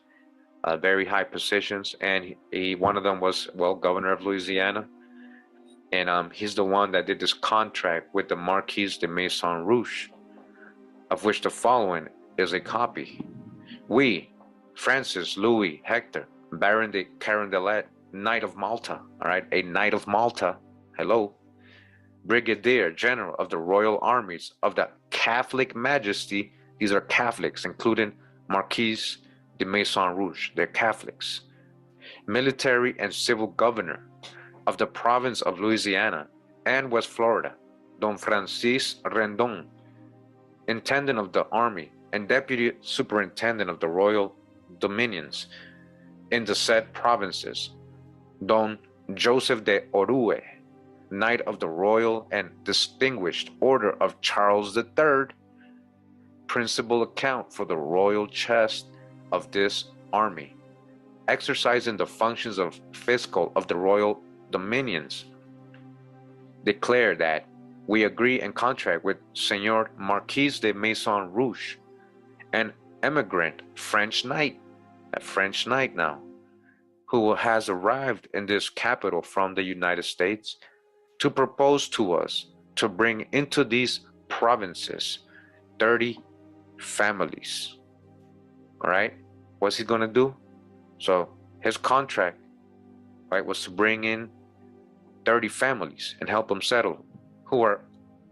very high positions, and he one of them was, well, governor of Louisiana, and he's the one that did this contract with the Marquis de Maison Rouge, of which the following is a copy. We, Francis Louis Hector, Baron de Carondelet, Knight of Malta, all right, a Knight of Malta, hello, Brigadier General of the Royal Armies of the Catholic Majesty, these are Catholics, including Marquis de Maison Rouge, they're Catholics, Military and Civil Governor of the Province of Louisiana and West Florida, Don Francis Rendon, Intendant of the Army and Deputy Superintendent of the Royal Dominions in the said provinces, Don Joseph de Orue, Knight of the Royal and Distinguished Order of Charles III, principal account for the royal chest of this army, exercising the functions of fiscal of the royal dominions, declare that we agree and contract with Senor Marquis de Maison Rouge an immigrant French knight, a French knight now, who has arrived in this capital from the United States to propose to us to bring into these provinces 30 families. All right, what's he gonna do? So his contract, right, was to bring in 30 families and help them settle, who are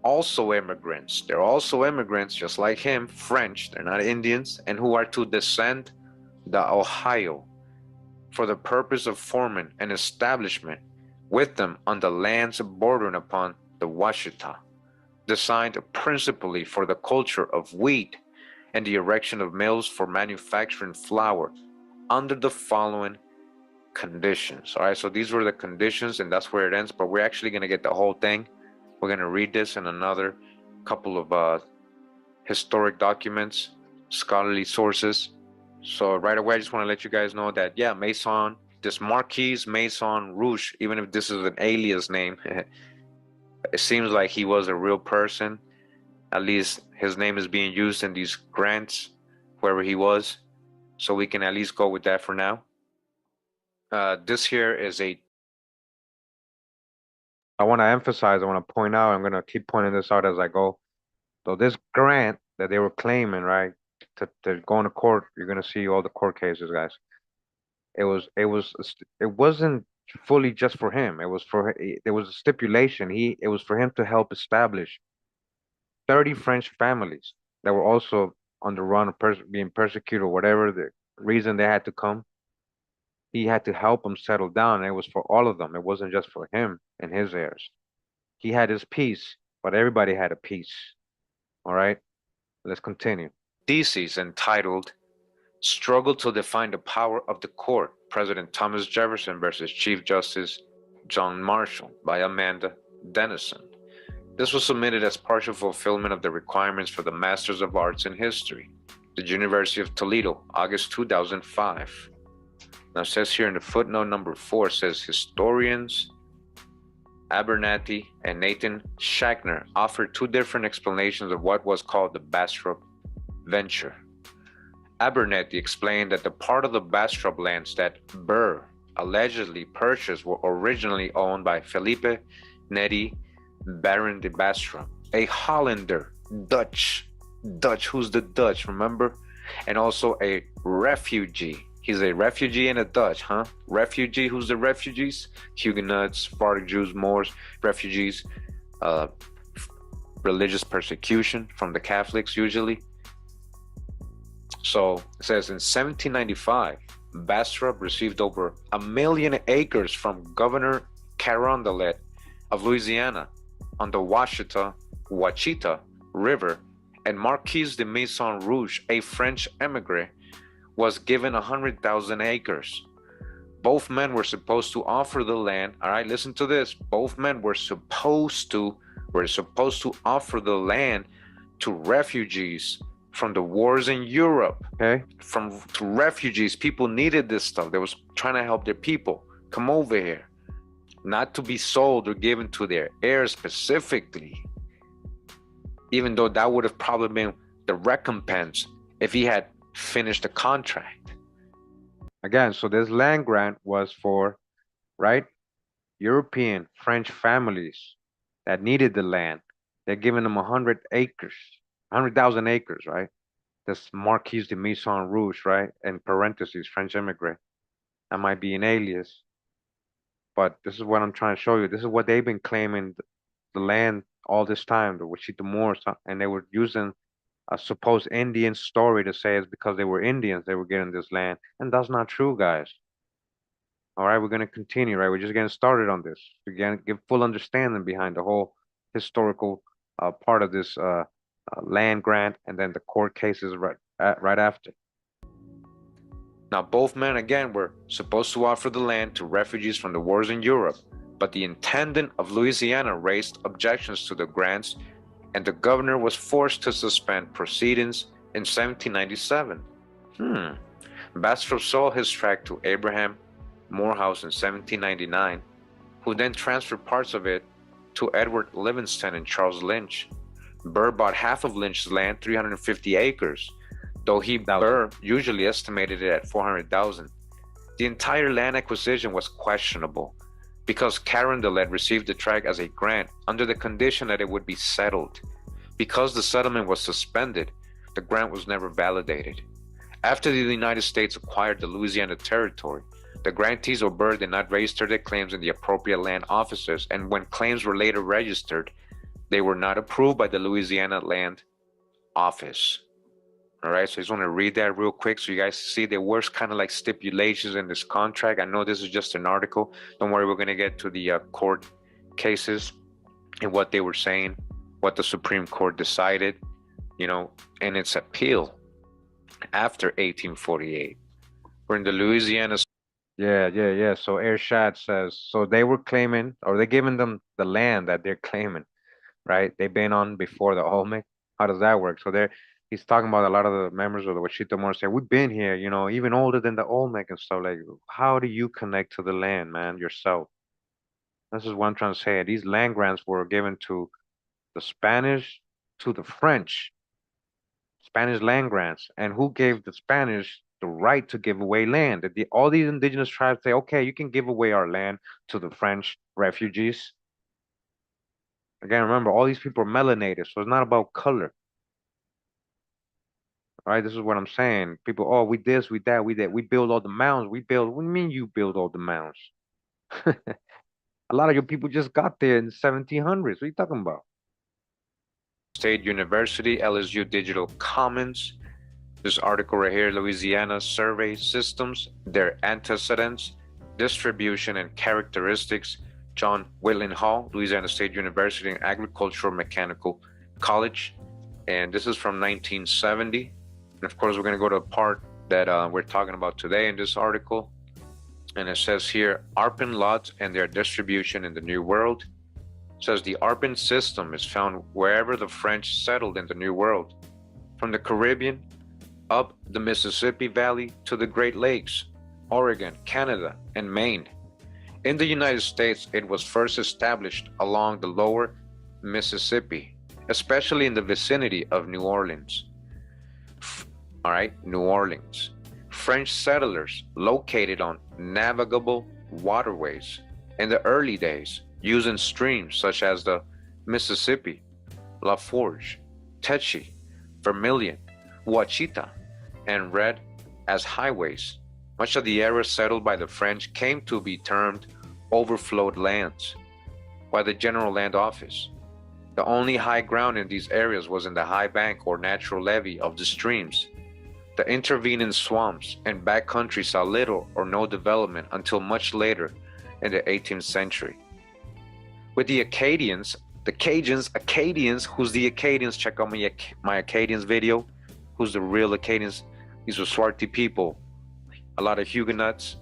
also immigrants. They're also immigrants, just like him, French. They're not Indians, and who are to descend the Ohio for the purpose of forming an establishment with them on the lands bordering upon the Washita, designed principally for the culture of wheat and the erection of mills for manufacturing flour under the following conditions. All right, so these were the conditions, and that's where it ends, but we're actually going to get the whole thing. We're going to read this in another couple of historic documents, scholarly sources. So right away, I just want to let you guys know that, yeah, Maison, this Marquis Maison Rouge, even if this is an alias name, it seems like he was a real person. At least his name is being used in these grants, wherever he was. So we can at least go with that for now. This here is a... I want to emphasize, I want to point out, I'm going to keep pointing this out as I go. So this grant that they were claiming, right, to go into court, you're going to see all the court cases, guys. It wasn't fully just for him. There was a stipulation. It was for him to help establish 30 French families that were also on the run of being persecuted or whatever the reason they had to come. He had to help them settle down, and it was for all of them. It wasn't just for him and his heirs. He had his piece, but everybody had a piece. All right, let's continue. Thesis entitled Struggle to Define the Power of the Court, President Thomas Jefferson versus Chief Justice John Marshall by Amanda Dennison. This was submitted as partial fulfillment of the requirements for the Masters of Arts in History, the University of Toledo, August 2005. Now it says here in the footnote number 4, says historians Abernathy and Nathan Schachner offered two different explanations of what was called the Bastrop venture. Abernathy explained that the part of the Bastrop lands that Burr allegedly purchased were originally owned by Felipe Neri Baron de Bastrop, a Hollander, Dutch, who's the Dutch, remember? And also a refugee. He's a refugee and a Dutch, huh? Refugee, who's the refugees? Huguenots, Spartan Jews, Moors, refugees, religious persecution from the Catholics usually. So it says in 1795, Bastrop received over 1 million acres from Governor Carondelet of Louisiana on the Washita River, and Marquis de Maison Rouge, a French emigre, was given 100,000 acres. Both men were supposed to offer the land. All right, listen to this. Both men were supposed to offer the land to refugees from the wars in Europe. Okay. To refugees, people needed this stuff. They was trying to help their people come over here, not to be sold or given to their heirs specifically. Even though that would have probably been the recompense if he had finished the contract. Again, so this land grant was for, right, European French families that needed the land. They're giving them 100,000 acres, right? This Marquis de Maison Rouge, right? In parentheses, French immigrant. That might be an alias, but this is what I'm trying to show you. This is what they've been claiming the land all this time, the Washitaw Muurs, and they were using a supposed Indian story to say it's because they were Indians they were getting this land, and that's not true, guys. All right, we're going to continue, right? We're just getting started on this. We're going to give full understanding behind the whole historical part of this land grant, and then the court cases right after. Now, both men again were supposed to offer the land to refugees from the wars in Europe, but the intendant of Louisiana raised objections to the grants, and the governor was forced to suspend proceedings in 1797. Bastrop sold his tract to Abraham Morehouse in 1799, who then transferred parts of it to Edward Livingston and Charles Lynch. Burr bought half of Lynch's land, 350 acres. though he Thousand. Burr usually estimated it at 400,000. The entire land acquisition was questionable because Carondelet received the tract as a grant under the condition that it would be settled. Because the settlement was suspended, the grant was never validated. After the United States acquired the Louisiana Territory, the grantees or Burr did not register their claims in the appropriate land offices, and when claims were later registered, they were not approved by the Louisiana Land Office. All right, so I just want to read that real quick so you guys see there was kind of like stipulations in this contract. I know this is just an article. Don't worry, we're going to get to the court cases and what they were saying, what the Supreme Court decided, in its appeal after 1848. We're in the Louisiana. Yeah. So Ershad says, so they were claiming, or they giving them the land that they're claiming, right? They've been on before the Olmec. How does that work? So he's talking about a lot of the members of the Washitaw Muurs say, we've been here, even older than the Olmec and stuff. Like, how do you connect to the land, man, yourself? This is what I'm trying to say. These land grants were given to the Spanish, to the French, Spanish land grants. And who gave the Spanish the right to give away land? All these indigenous tribes say, okay, you can give away our land to the French refugees. Again, remember, all these people are melanated, so it's not about color. All right, this is what I'm saying. People, oh, we this, we that, we that. We build all the mounds. What do you mean you build all the mounds? A lot of your people just got there in the 1700s. What are you talking about? State University, LSU Digital Commons. This article right here, Louisiana Survey Systems, their antecedents, distribution and characteristics. John Whitland Hall, Louisiana State University and Agricultural Mechanical College. And this is from 1970. And of course, we're going to go to a part that we're talking about today in this article. And it says here, Arpin lots and their distribution in the New World. It says the Arpin system is found wherever the French settled in the New World, from the Caribbean up the Mississippi Valley to the Great Lakes, Oregon, Canada, and Maine. In the United States, it was first established along the lower Mississippi, especially in the vicinity of New Orleans. All right, New Orleans. French settlers located on navigable waterways in the early days, using streams such as the Mississippi, La Forge, Teche, Vermilion, Washita, and Red as highways. Much of the area settled by the French came to be termed overflowed lands by the General Land Office. The only high ground in these areas was in the high bank or natural levee of the streams. The intervening swamps and backcountry saw little or no development until much later in the 18th century. With the Acadians, the Acadians, who's the Acadians? Check out my Acadians video. Who's the real Acadians? These were Swarty people, a lot of Huguenots.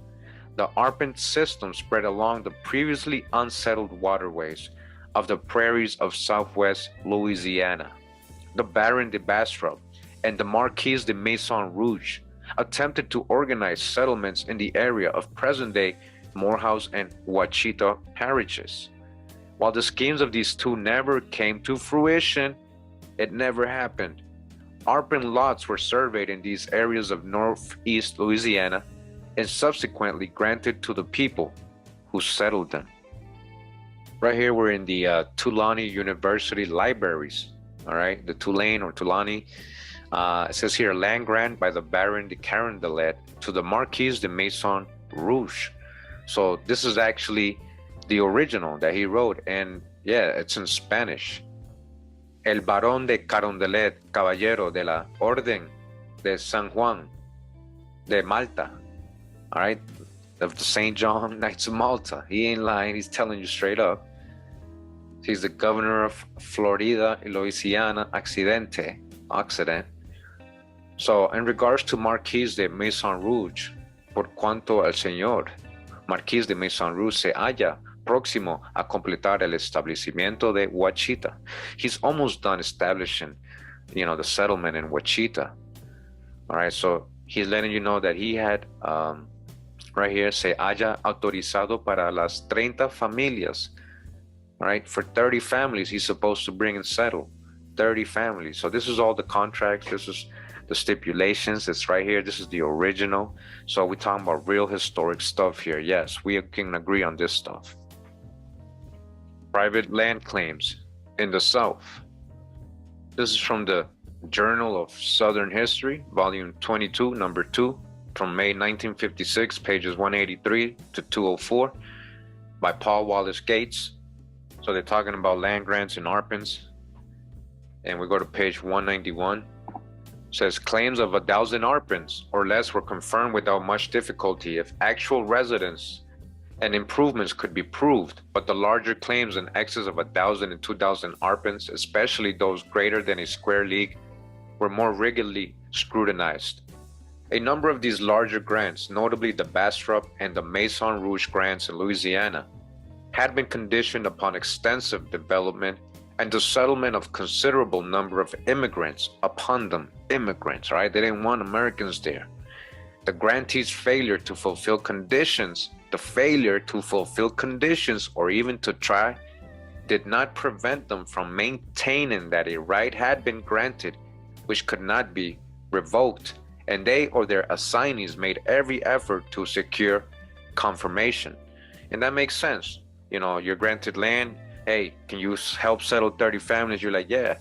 The Arpin system spread along the previously unsettled waterways of the prairies of southwest Louisiana. The Baron de Bastrop and the Marquis de Maison Rouge attempted to organize settlements in the area of present-day Morehouse and Washita parishes. While the schemes of these two never came to fruition, it never happened. Arpin lots were surveyed in these areas of northeast Louisiana and subsequently granted to the people who settled them. Right here, we're in the Tulane University libraries. All right, the Tulane or Tulane. It says here, land grant by the Baron de Carondelet to the Marquis de Maison Rouge. So this is actually the original that he wrote, and yeah, it's in Spanish. El Barón de Carondelet, caballero de la Orden de San Juan de Malta. All right, of the St. John Knights of Malta. He ain't lying, he's telling you straight up. He's the governor of Florida y Louisiana Occident. So, in regards to Marquis de Maison Rouge, por cuanto el señor Marquis de Maison Rouge se halla próximo a completar el establecimiento de Washita. He's almost done establishing, the settlement in Washita. All right, so he's letting you know that he had, right here, se haya autorizado para las 30 familias. All right, for 30 families he's supposed to bring and settle. 30 families. So this is all the contracts. This is the stipulations. It's right here. This is the original. So we're talking about real historic stuff here. Yes, we can agree on this stuff. Private land claims in the South. This is from the Journal of Southern History, volume 22, number 2, from May 1956, pages 183 to 204, by Paul Wallace Gates. So they're talking about land grants in Arpins. And we go to page 191. It says, claims of 1,000 Arpins or less were confirmed without much difficulty if actual residence and improvements could be proved, but the larger claims in excess of 1,000 and 2,000 Arpins, especially those greater than a square league, were more rigidly scrutinized. A number of these larger grants, notably the Bastrop and the Maison Rouge grants in Louisiana, had been conditioned upon extensive development and the settlement of considerable number of immigrants upon them. Immigrants, right? They didn't want Americans there. The grantees' failure to fulfill conditions, or even to try, did not prevent them from maintaining that a right had been granted which could not be revoked, and they or their assignees made every effort to secure confirmation. And that makes sense. You know, you're granted land. Hey, can you help settle 30 families? You're like, yeah.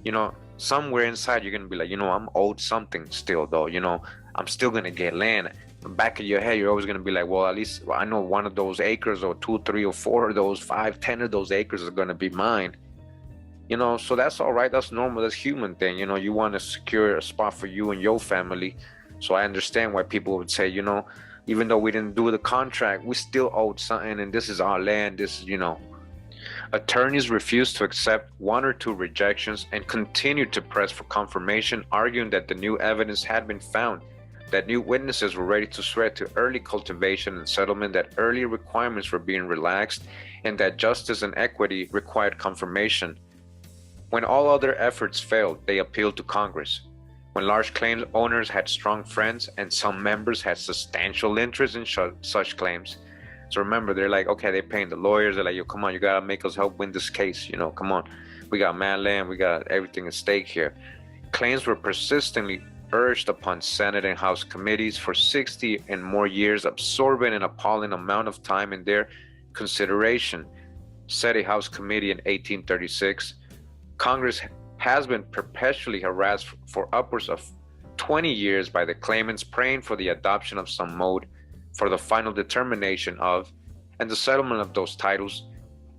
You know, somewhere inside you're gonna be like, you know, I'm owed something still though. You know, I'm still gonna get land. In the back of your head, you're always gonna be like, well, at least I know one of those acres or 2, 3, or 4 of those 5, 10 of those acres is gonna be mine. You know, so that's all right. That's normal. That's human thing. You know, you want to secure a spot for you and your family. So I understand why people would say, you know, even though we didn't do the contract, we still owed something, and this is our land. This is, you know. Attorneys refused to accept 1 or 2 rejections and continued to press for confirmation, arguing that the new evidence had been found, that new witnesses were ready to swear to early cultivation and settlement, that early requirements were being relaxed, and that justice and equity required confirmation. When all other efforts failed, they appealed to Congress. When large claims owners had strong friends and some members had substantial interest in such claims. So remember, they're like, okay, they're paying the lawyers. They're like, yo, come on, you got to make us help win this case. You know, come on. We got mad land. We got everything at stake here. Claims were persistently urged upon Senate and House committees for 60 and more years, absorbing an appalling amount of time in their consideration. Said a House committee in 1836. Congress has been perpetually harassed for upwards of 20 years by the claimants praying for the adoption of some mode for the final determination of and the settlement of those titles.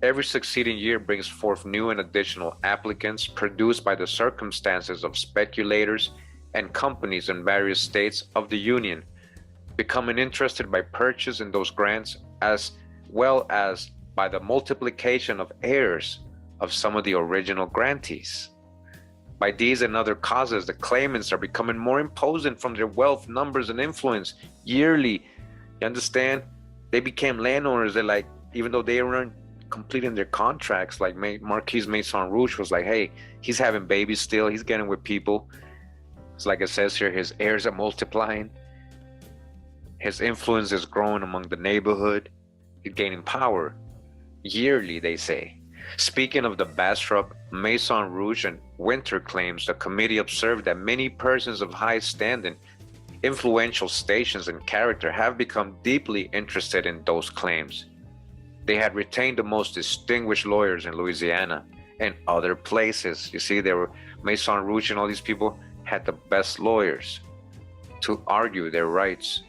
Every succeeding year brings forth new and additional applicants produced by the circumstances of speculators and companies in various states of the Union, becoming interested by purchase in those grants as well as by the multiplication of heirs of some of the original grantees. By these and other causes, the claimants are becoming more imposing from their wealth, numbers, and influence yearly. You understand? They became landowners. They're like, even though they weren't completing their contracts, like Marquis Maison Rouge was like, hey, he's having babies still. He's getting with people. It's like it says here, his heirs are multiplying. His influence is growing among the neighborhood. He's gaining power yearly, they say. Speaking of the Bastrop, Maison Rouge, and Winter claims, the committee observed that many persons of high standing, influential stations, and character have become deeply interested in those claims. They had retained the most distinguished lawyers in Louisiana and other places. You see, there were Maison Rouge and all these people had the best lawyers to argue their rights.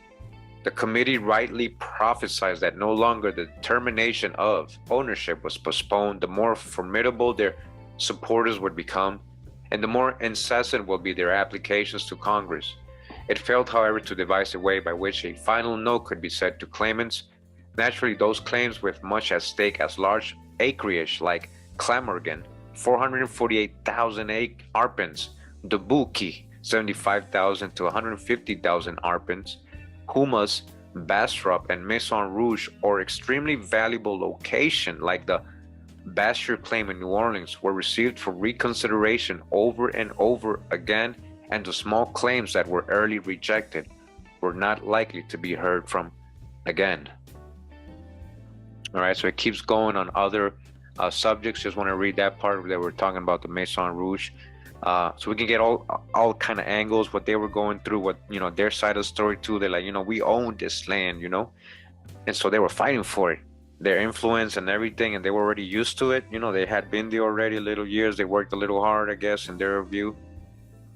The committee rightly prophesied that no longer the determination of ownership was postponed, the more formidable their supporters would become, and the more incessant will be their applications to Congress. It failed, however, to devise a way by which a final no could be said to claimants. Naturally, those claims with much at stake as large acreage like Clamorgan, 448,000 arpents, Dubuque, 75,000 to 150,000 arpents, Humas, Bastrop, and Maison Rouge, or extremely valuable location like the Bashir claim in New Orleans, were received for reconsideration over and over again, and the small claims that were early rejected were not likely to be heard from again. All right, so it keeps going on other subjects. Just want to read that part where they were talking about the Maison Rouge, so we can get all kind of angles, what they were going through, what their side of the story too. They're like, we own this land, and so they were fighting for it, their influence and everything, and they were already used to it. They had been there already a little years. They worked a little hard, I guess, in their view.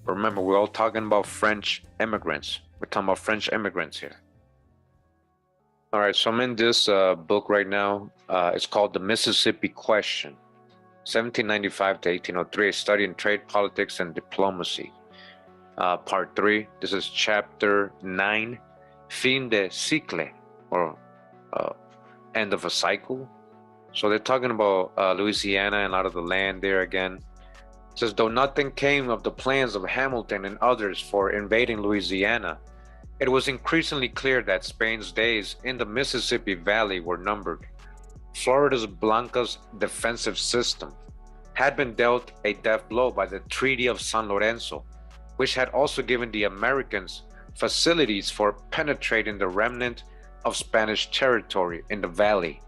But remember, we're all talking about French immigrants. We're talking about French immigrants here. All right, so I'm in this book right now. It's called The Mississippi Question, 1795 to 1803, a study in trade, politics, and diplomacy. Part 3, this is chapter 9, Fin de cycle, or end of a cycle. So they're talking about Louisiana and a lot of the land there again. It says, though nothing came of the plans of Hamilton and others for invading Louisiana, it was increasingly clear that Spain's days in the Mississippi Valley were numbered. Florida's Blanca's defensive system had been dealt a death blow by the Treaty of San Lorenzo, which had also given the Americans facilities for penetrating the remnant of Spanish territory in the valley.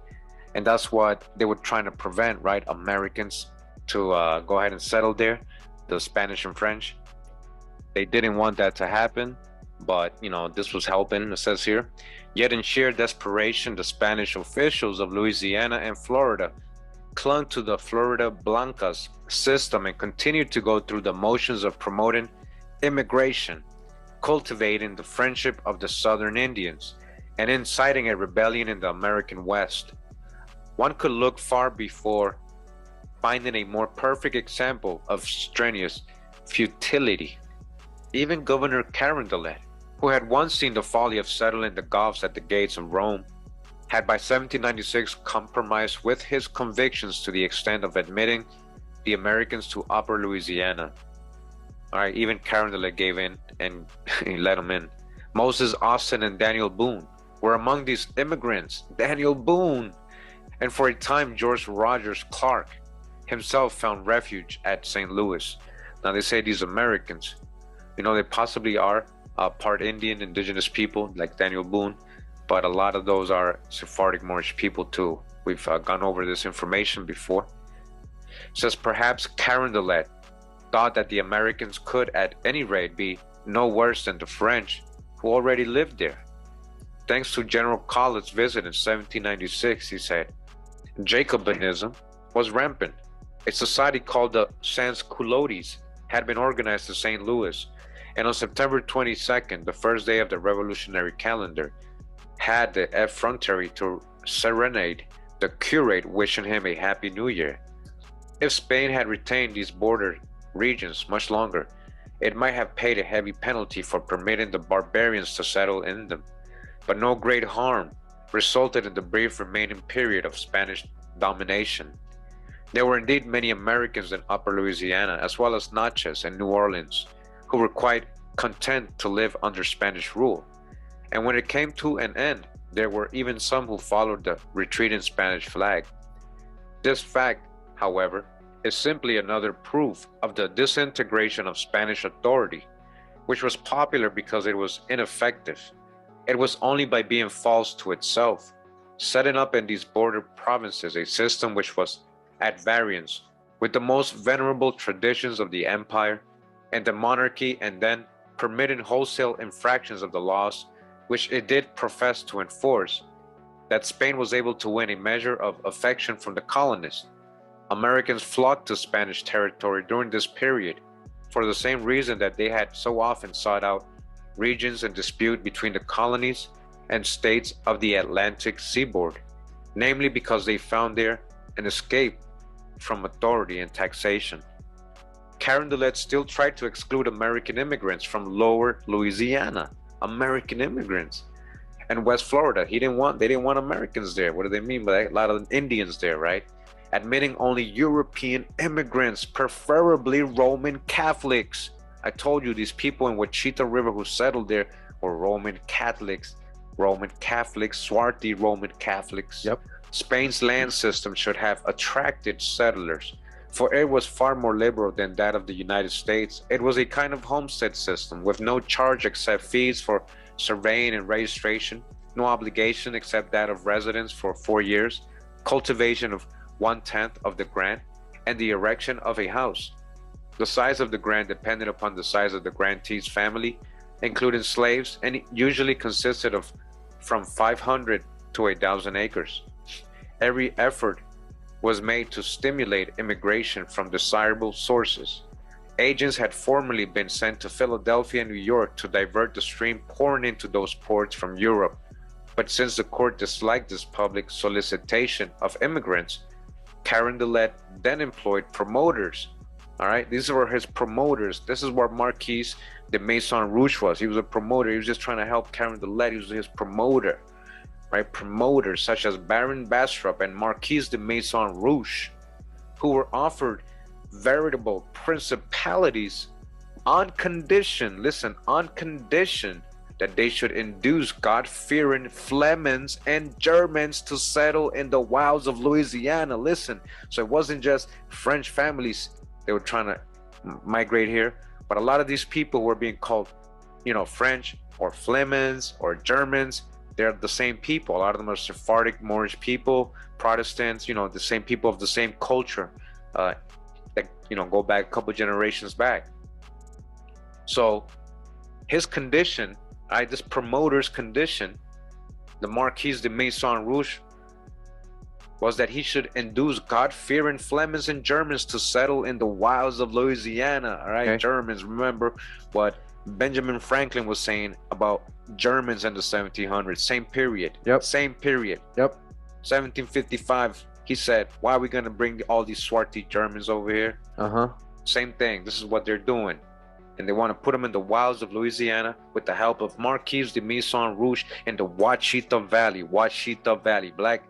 And that's what they were trying to prevent, right? Americans to go ahead and settle there, the Spanish and French. They didn't want that to happen, but this was helping, it says here. Yet in sheer desperation, the Spanish officials of Louisiana and Florida clung to the Florida Blanca's system and continued to go through the motions of promoting immigration, cultivating the friendship of the Southern Indians, and inciting a rebellion in the American West. One could look far before finding a more perfect example of strenuous futility. Even Governor Carondelet, who had once seen the folly of settling the Goths at the gates of Rome, had by 1796 compromised with his convictions to the extent of admitting the Americans to Upper Louisiana. All right, even Carondelet gave in and he let them in. Moses Austin and Daniel Boone were among these immigrants. Daniel Boone! And for a time, George Rogers Clark himself found refuge at St. Louis. Now they say these Americans, they possibly are part Indian, indigenous people like Daniel Boone, but a lot of those are Sephardic Moorish people too. We've gone over this information before. It says perhaps Carondelet thought that the Americans could at any rate be no worse than the French who already lived there. Thanks to General Collett's visit in 1796, he said, Jacobinism was rampant. A society called the Sans-Culottes had been organized in St. Louis, and on September 22nd, the first day of the revolutionary calendar, had the effrontery to serenade the curate, wishing him a happy new year. If Spain had retained these border regions much longer, it might have paid a heavy penalty for permitting the barbarians to settle in them. But no great harm resulted in the brief remaining period of Spanish domination. There were indeed many Americans in Upper Louisiana, as well as Natchez and New Orleans, who were quite content to live under Spanish rule. And when it came to an end, there were even some who followed the retreating Spanish flag. This fact, however, is simply another proof of the disintegration of Spanish authority, which was popular because it was ineffective. It was only by being false to itself, setting up in these border provinces a system which was at variance with the most venerable traditions of the empire and the monarchy, and then permitting wholesale infractions of the laws which it did profess to enforce, that Spain was able to win a measure of affection from the colonists. Americans flocked to Spanish territory during this period for the same reason that they had so often sought out regions in dispute between the colonies and states of the Atlantic seaboard, namely because they found there an escape from authority and taxation. Carondelet still tried to exclude American immigrants from lower Louisiana, American immigrants, and West Florida. They didn't want Americans there. What do they mean by that? A lot of Indians there, right? Admitting only European immigrants, preferably Roman Catholics. I told you these people in Washitaw River who settled there were Roman Catholics, Swarthy Roman Catholics. Yep. Spain's land system should have attracted settlers, for it was far more liberal than that of the United States. It was a kind of homestead system with no charge except fees for surveying and registration, no obligation except that of residence for 4 years, cultivation of 1/10 of the grant, and the erection of a house. The size of the grant depended upon the size of the grantee's family, including slaves, and it usually consisted of from 500 to 1,000 acres. Every effort was made to stimulate immigration from desirable sources. Agents had formerly been sent to Philadelphia and New York to divert the stream pouring into those ports from Europe. But since the court disliked this public solicitation of immigrants, Carondelet then employed promoters. All right, these were his promoters. This is where Marquis de Maison Rouge was. He was a promoter. He was just trying to help Carondelet. He was his promoter, right? Promoters such as Baron Bastrop and Marquis de Maison Rouge, who were offered veritable principalities on condition, listen, on condition that they should induce God-fearing Flemings and Germans to settle in the wilds of Louisiana. Listen, so it wasn't just French families they were trying to migrate here, but a lot of these people were being called, French or Flemings or Germans. They're the same people. A lot of them are Sephardic Moorish people, Protestants, the same people of the same culture. That go back a couple generations back. So his condition, this promoter's condition, the Marquis de Maison Rouge, was that he should induce God-fearing Flemings and Germans to settle in the wilds of Louisiana. All right, okay. Germans, remember what Benjamin Franklin was saying about Germans in the 1700s. Same period. Yep. Same period. Yep. 1755. He said, why are we going to bring all these swarthy Germans over here? Same thing. This is what they're doing. And they want to put them in the wilds of Louisiana with the help of Marquis de Maison Rouge in the Washita Valley. Washita Valley. Black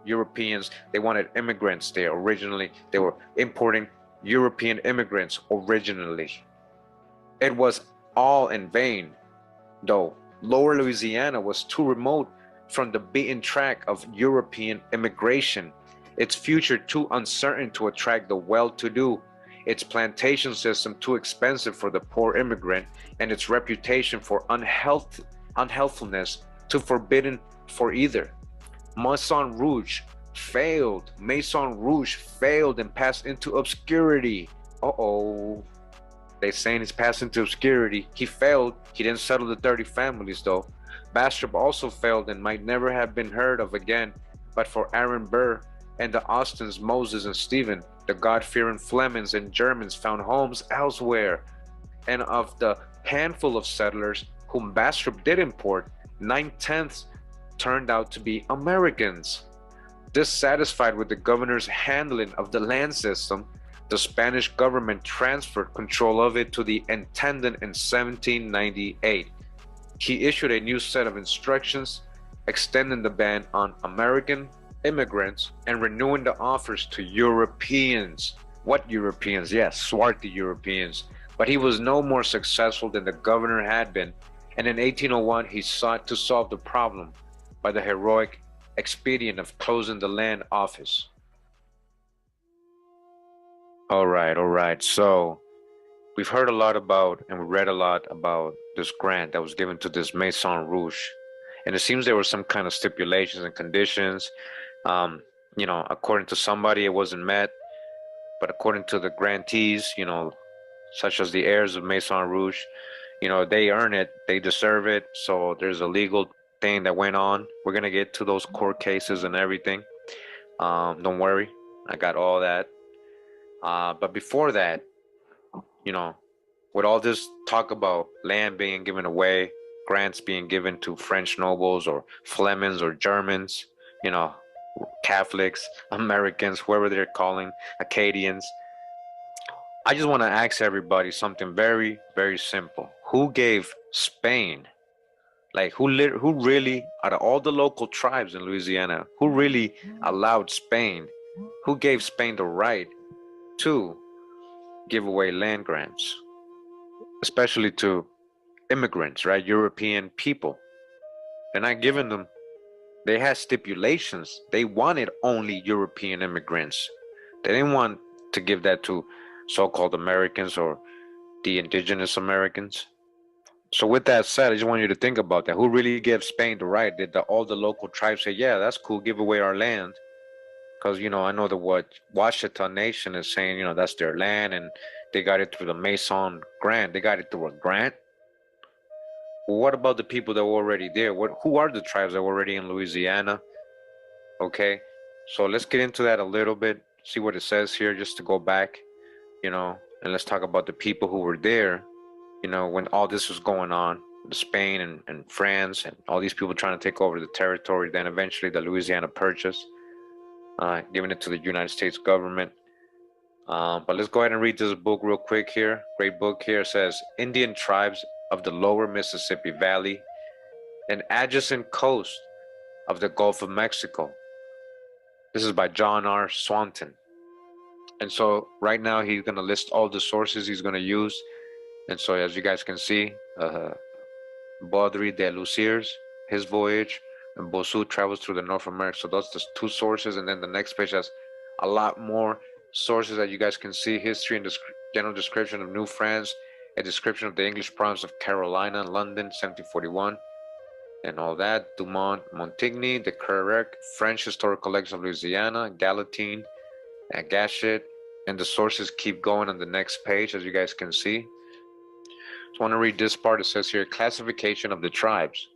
Europeans, they wanted immigrants there originally. They were importing European immigrants originally. It was all in vain, though. Lower Louisiana was too remote from the beaten track of European immigration, its future too uncertain to attract the well-to-do, its plantation system too expensive for the poor immigrant, and its reputation for unhealthfulness too forbidden for either. Maison Rouge failed and passed into obscurity. They saying he's passed into obscurity. He failed. He didn't settle the 30 families though. Bastrop also failed and might never have been heard of again, but for Aaron Burr and the Austins, Moses and Stephen, the God-fearing Flemings and Germans found homes elsewhere. And of the handful of settlers whom Bastrop did import, 9/10 turned out to be Americans. Dissatisfied with the governor's handling of the land system, the Spanish government transferred control of it to the intendant in 1798. He issued a new set of instructions extending the ban on American immigrants and renewing the offers to Europeans. What Europeans? Yes, swarthy Europeans. But he was no more successful than the governor had been, and in 1801 he sought to solve the problem by the heroic expedient of closing the land office. All right. So we've heard a lot about and we read a lot about this grant that was given to this Maison Rouge. And it seems there were some kind of stipulations and conditions. According to somebody, it wasn't met. But according to the grantees, such as the heirs of Maison Rouge, they earn it, they deserve it. So there's a legal thing that went on. We're going to get to those court cases and everything. Don't worry, I got all that. But before that, with all this talk about land being given away, grants being given to French nobles or Flemings or Germans, Catholics, Americans, whoever they're calling, Acadians, I just want to ask everybody something very, very simple. Who gave Spain, who really, out of all the local tribes in Louisiana, who really allowed Spain, who gave Spain the right to give away land grants, especially to immigrants, right? European people. They're not giving them. They had stipulations. They wanted only European immigrants. They didn't want to give that to so-called Americans or the indigenous Americans. So with that said, I just want you to think about that. Who really gave Spain the right? Did all the local tribes say, yeah, that's cool, give away our land? because I know that what Washita Nation is saying, that's their land, and they got it through the Mason grant. They got it through a grant. Well, what about the people that were already there? Who are the tribes that were already in Louisiana? Okay, so let's get into that a little bit, see what it says here, just to go back, and let's talk about the people who were there, when all this was going on, Spain and France and all these people trying to take over the territory, then eventually the Louisiana Purchase, giving it to the United States government. But let's go ahead and read this book real quick here. Great book here. It says Indian Tribes of the Lower Mississippi Valley and Adjacent Coast of the Gulf of Mexico. This is by John R. Swanton. And so right now he's going to list all the sources he's going to use. And so as you guys can see, Baudry de Luciers, his voyage, and Bossu travels through the North America. So those are the two sources. And then the next page has a lot more sources that you guys can see. History and general description of New France, a description of the English province of Carolina, London, 1741. And all that, Dumont, Montigny, the correct French historical collection of Louisiana, Gallatin, and Gachet, and the sources keep going on the next page, as you guys can see. So I want to read this part. It says here, classification of the tribes.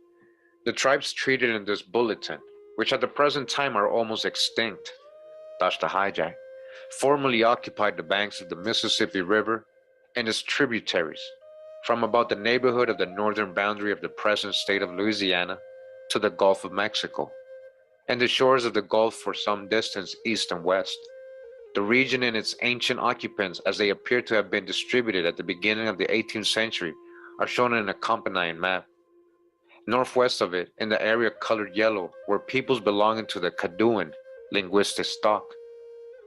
The tribes treated in this bulletin, which at the present time are almost extinct, that's the hijack, formerly occupied the banks of the Mississippi River and its tributaries, from about the neighborhood of the northern boundary of the present state of Louisiana to the Gulf of Mexico, and the shores of the Gulf for some distance east and west. The region and its ancient occupants, as they appear to have been distributed at the beginning of the 18th century, are shown in an accompanying map. Northwest of it, in the area colored yellow, were peoples belonging to the Cadouan linguistic stock,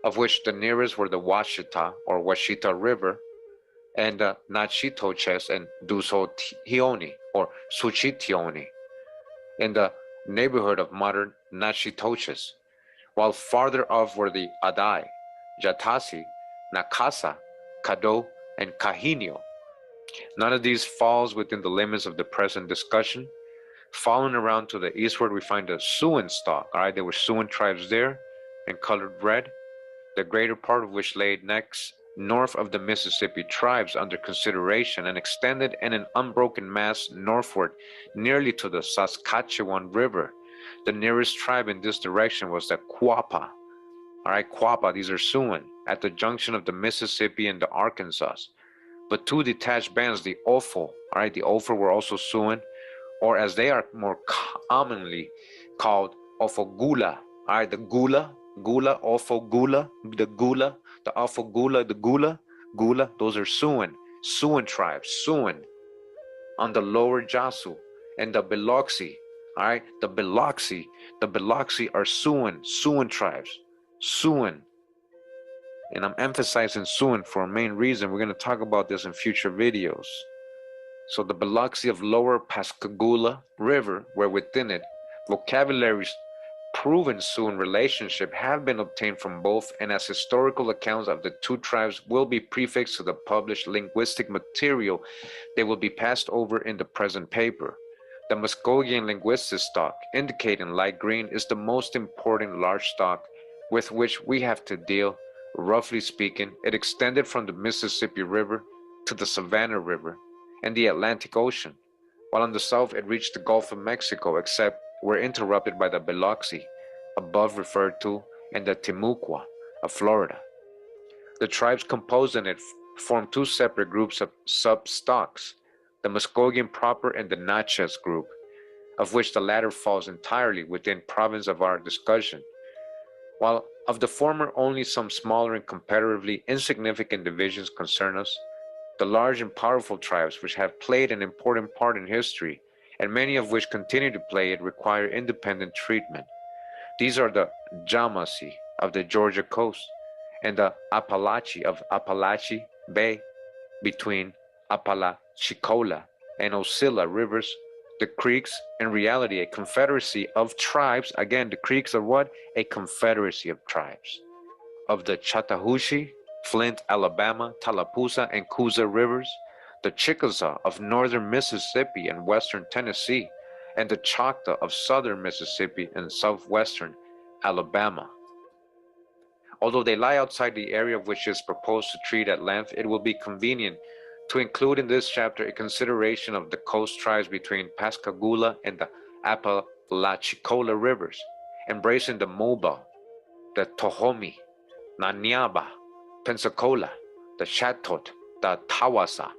of which the nearest were the Washita or Washita River, and Nachitoches and Dusotioni or Suchitioni in the neighborhood of modern Nachitoches, while farther off were the Adai, Jatasi, Nakasa, Kado, and Kahinio. None of these falls within the limits of the present discussion. Following around to the eastward, we find the Siouan stock. All right, there were Siouan tribes there in colored red, the greater part of which lay next north of the Mississippi tribes under consideration and extended in an unbroken mass northward nearly to the Saskatchewan River. The nearest tribe in this direction was the Quapaw. All right, Quapaw, these are Siouan, at the junction of the Mississippi and the Arkansas. But two detached bands, the Ofo, all right, the Ofo were also Siouan, or as they are more commonly called, Ofogula. All right, the Gula, Ofogula, the Gula, the Ofogula, the Gula, those are Siouan tribes, Siouan, on the lower Jasu, and the Biloxi, all right, the Biloxi are Siouan tribes, Siouan. And I'm emphasizing Siouan for a main reason. We're going to talk about this in future videos. So the Biloxi of lower Pascagoula River were within it. Vocabularies proven Siouan relationship have been obtained from both, and as historical accounts of the two tribes will be prefixed to the published linguistic material, they will be passed over in the present paper. The Muskogean linguistic stock, indicated in light green, is the most important large stock with which we have to deal. Roughly speaking, it extended from the Mississippi River to the Savannah River and the Atlantic Ocean, while on the south it reached the Gulf of Mexico, except were interrupted by the Biloxi, above referred to, and the Timucua of Florida. The tribes composing it formed two separate groups of sub-stocks, the Muskogean proper and the Natchez group, of which the latter falls entirely within province of our discussion, while of the former only some smaller and comparatively insignificant divisions concern us. The large and powerful tribes which have played an important part in history, and many of which continue to play it, require independent treatment. These are the Yamasee of the Georgia coast and the Apalachee of Apalachee Bay between Apalachicola and Ocilla rivers, the Creeks, in reality a confederacy of tribes. Again, the Creeks are what? A confederacy of tribes. Of the Chattahoochee, Flint, Alabama, Tallapoosa, and Coosa rivers, the Chickasaw of northern Mississippi and western Tennessee, and the Choctaw of southern Mississippi and southwestern Alabama. Although they lie outside the area of which is proposed to treat at length, it will be convenient to include in this chapter a consideration of the coast tribes between Pascagoula and the Apalachicola rivers, embracing the Moba, the Tohomi, Nanyaba, Pensacola, the Chatot, the Tawasa,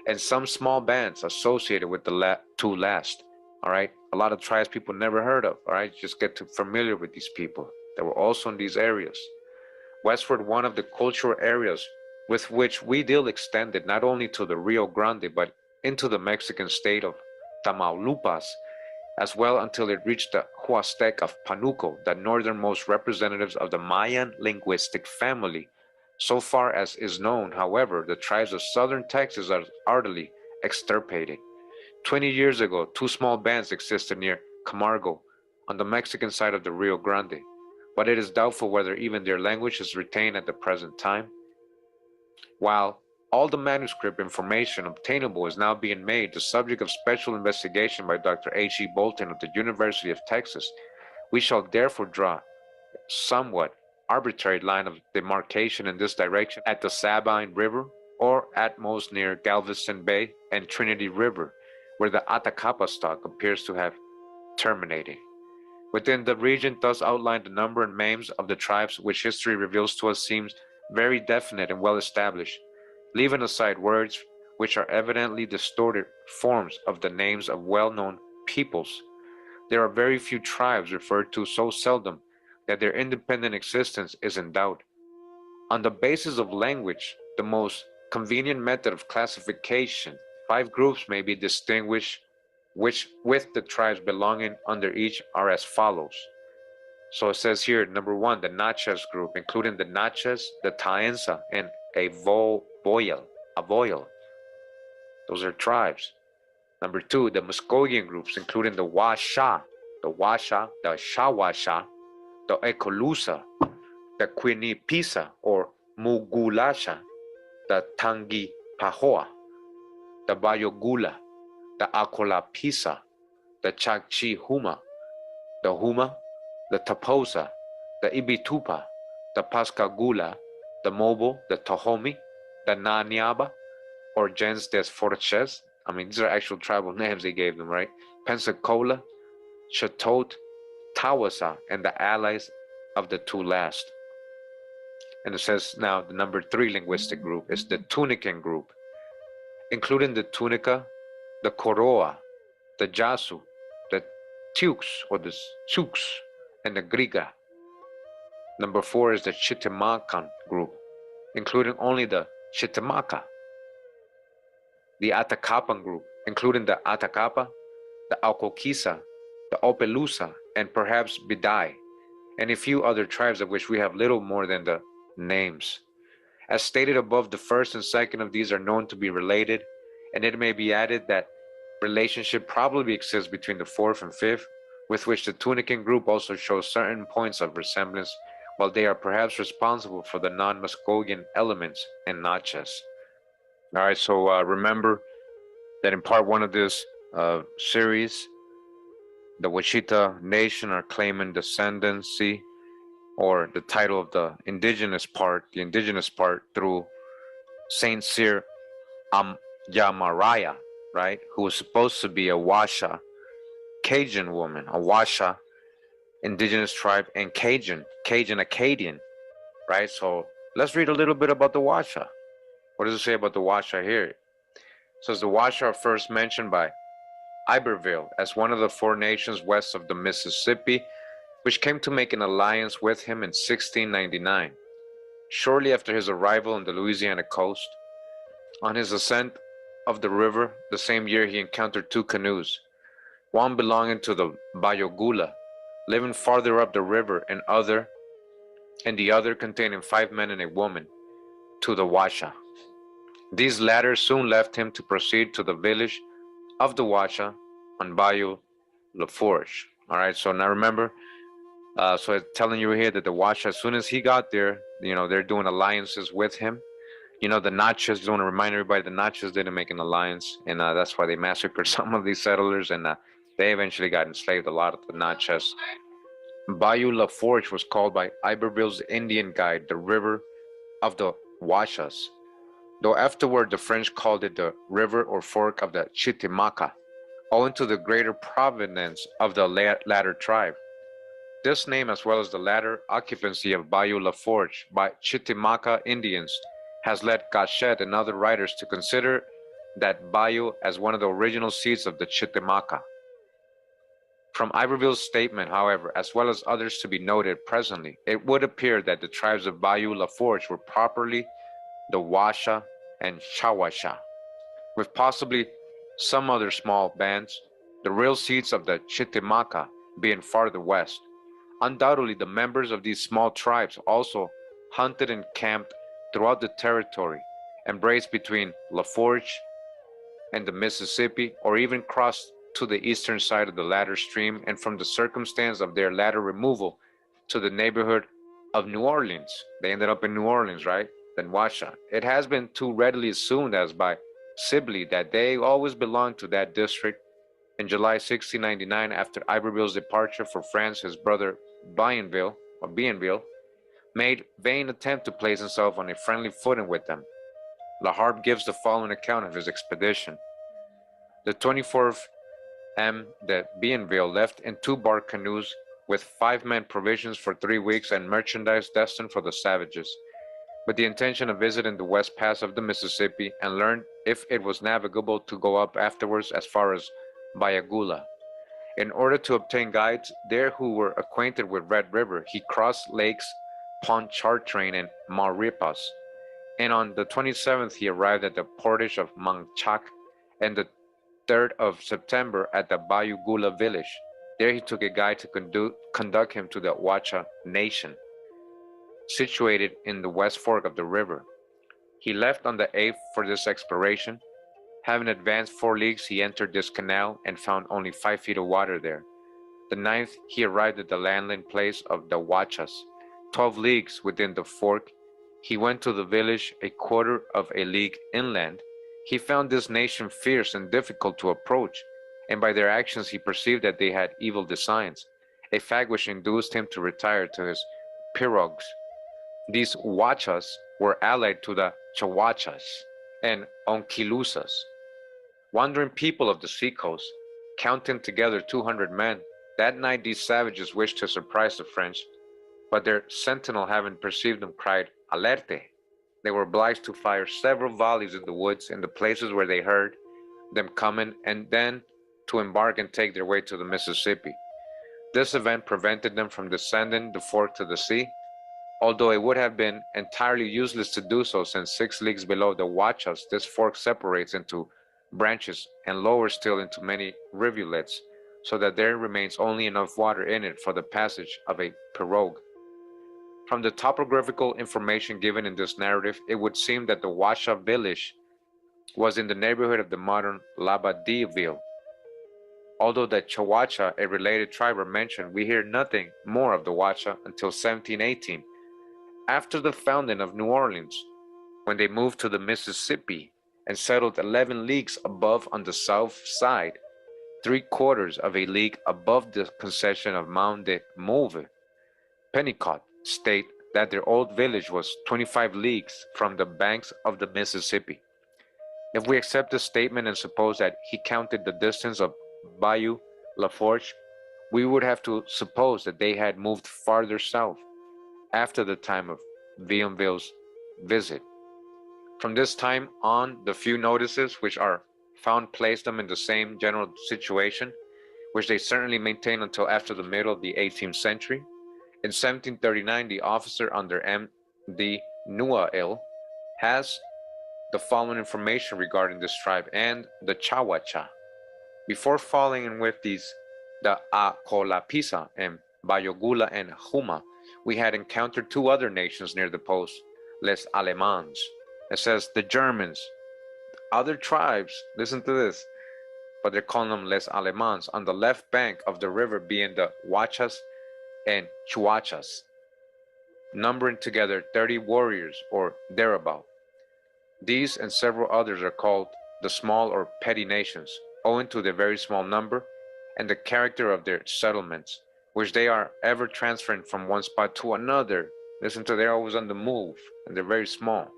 and some small bands associated with the two last. All right, a lot of tribes people never heard of. All right, just get too familiar with these people that were also in these areas. Westward, one of the cultural areas with which we deal extended not only to the Rio Grande but into the Mexican state of Tamaulipas, as well until it reached the Huastec of Panuco, the northernmost representatives of the Mayan linguistic family. So far as is known, however, the tribes of southern Texas are utterly extirpated. 20 years ago, two small bands existed near Camargo, on the Mexican side of the Rio Grande, but it is doubtful whether even their language is retained at the present time. While all the manuscript information obtainable is now being made the subject of special investigation by Dr. H.E. Bolton of the University of Texas, we shall therefore draw somewhat arbitrary line of demarcation in this direction at the Sabine River, or at most near Galveston Bay and Trinity River, where the Atacapa stock appears to have terminated. Within the region thus outlined, the number and names of the tribes which history reveals to us seems very definite and well established, leaving aside words which are evidently distorted forms of the names of well-known peoples. There are very few tribes referred to so seldom that their independent existence is in doubt. On the basis of language, the most convenient method of classification, 5 groups may be distinguished, which with the tribes belonging under each are as follows. So it says here, number 1, the Natchez group, including the Natchez, the Taensa, and a Avoyal. Those are tribes. Number 2, the Muskogean groups, including the Washa, the Shawasha, the Ecolusa, the Quinipisa or Mugulasha, the Tangi Pahoa, the Bayogula, the Acolapisa, the Chakchi Huma, the Huma, the Taposa, the Ibitupa, the Pascagoula, the Mobo, the Tohomi, the Nanyaba, or Gens des Forches. I mean, these are actual tribal names they gave them, right? Pensacola, Chatot, Tawasa, and the allies of the two last. And it says now the number 3 linguistic group is the Tunican group, including the Tunica, the Koroa, the Jasu, the Tux or the Tsux, and the Griga. Number 4 is the Chitimacan group, including only the Chitimaca. The Atacapan group, including the Atacapa, the Alcoquisa, the Opelusa, and perhaps Bidai, and a few other tribes of which we have little more than the names. As stated above, the first and second of these are known to be related, and it may be added that relationship probably exists between the fourth and fifth, with which the Tunican group also shows certain points of resemblance, while they are perhaps responsible for the non-Muskogean elements in Natchez. All right, so remember that in part 1 of this series, the Washita Nation are claiming descendancy, or the title of the indigenous part through Saint Cyr Yamaraya, right, who was supposed to be a Washa Cajun woman, a Washa indigenous tribe, and Cajun Acadian, right? So let's read a little bit about the Washa. What does it say about the Washa here? It says the Washa are first mentioned by Iberville as one of the 4 nations west of the Mississippi, which came to make an alliance with him in 1699. Shortly after his arrival on the Louisiana coast, on his ascent of the river the same year, he encountered 2 canoes, one belonging to the Bayogula, living farther up the river, and the other containing 5 men and a woman, to the Washa. These latter soon left him to proceed to the village of the Washa on Bayou La Forge. All right, so now remember, so it's telling you here that the Washa, as soon as he got there, they're doing alliances with him. The Natchez, just want to remind everybody, the Natchez didn't make an alliance, and that's why they massacred some of these settlers, and they eventually got enslaved, a lot of the Natchez. Bayou La Forge was called by Iberville's Indian guide the River of the Washas, though afterward the French called it the river or fork of the Chitimaca, owing to the greater provenance of the latter tribe. This name, as well as the latter occupancy of Bayou La Forge by Chitimaca Indians, has led Gachet and other writers to consider that bayou as one of the original seats of the Chitimaca. From Iberville's statement, however, as well as others to be noted presently, it would appear that the tribes of Bayou La Forge were properly the Washa and Chawasha, with possibly some other small bands, the real seats of the Chitimaca being farther west. Undoubtedly, the members of these small tribes also hunted and camped throughout the territory, embraced between La Forge and the Mississippi, or even crossed to the eastern side of the latter stream, and from the circumstance of their latter removal to the neighborhood of New Orleans. They ended up in New Orleans, right? Then Washa. It has been too readily assumed as by Sibley that they always belonged to that district. In July 1699, after Iberville's departure for France, his brother Bienville made vain attempt to place himself on a friendly footing with them. La Harpe gives the following account of his expedition. The 24th M. de Bienville left in 2 bark canoes with 5 men, provisions for 3 weeks, and merchandise destined for the savages, with the intention of visiting the west pass of the Mississippi and learn if it was navigable to go up afterwards as far as Bayagula. In order to obtain guides there who were acquainted with Red River, he crossed lakes Pontchartrain and Maurepas, and on the 27th he arrived at the portage of Manchac, and the 3rd of September at the Bayou Gula village. There he took a guide to conduct him to the Wacha Nation, situated in the west fork of the river. He left on the 8th for this exploration. Having advanced 4 leagues, he entered this canal and found only 5 feet of water there. The 9th, he arrived at the landing place of the Wachas. 12 leagues within the fork, he went to the village a quarter of a league inland. He found this nation fierce and difficult to approach, and by their actions he perceived that they had evil designs, a fact which induced him to retire to his pirogues. These Wachas were allied to the Chawachas and Onquilusas, wandering people of the seacoast, counting together 200 men. That night these savages wished to surprise the French, but their sentinel, having perceived them, cried, "Alerte!" They were obliged to fire several volleys in the woods in the places where they heard them coming, and then to embark and take their way to the Mississippi. This event prevented them from descending the fork to the sea, although it would have been entirely useless to do so, since 6 leagues below the Wachas this fork separates into branches and lower still into many rivulets, so that there remains only enough water in it for the passage of a pirogue. From the topographical information given in this narrative, it would seem that the Washa village was in the neighborhood of the modern Labadiville. Although the Chawacha, a related tribe, are mentioned, we hear nothing more of the Wacha until 1718, after the founding of New Orleans, when they moved to the Mississippi and settled 11 leagues above on the south side, 3/4 of a league above the concession of Mount de Mauve. Pennicott state that their old village was 25 leagues from the banks of the Mississippi. If we accept this statement and suppose that he counted the distance of Bayou La Forge, we would have to suppose that they had moved farther south after the time of Bienville's visit. From this time on, the few notices which are found place them in the same general situation, which they certainly maintained until after the middle of the 18th century. In 1739, the officer under M. D. Nuail has the following information regarding this tribe and the Chawacha. Before falling in with these, the Acolapisa and Bayogula and Juma, we had encountered 2 other nations near the post, Les Alemans. It says the Germans, other tribes, listen to this, but they're calling them Les Alemans, on the left bank of the river, being the Wachas and Chuachas, numbering together 30 warriors or thereabout. These and several others are called the small or petty nations, owing to their very small number and the character of their settlements. which they are ever transferring from one spot to another. Listen to, they're always on the move, and they're very small.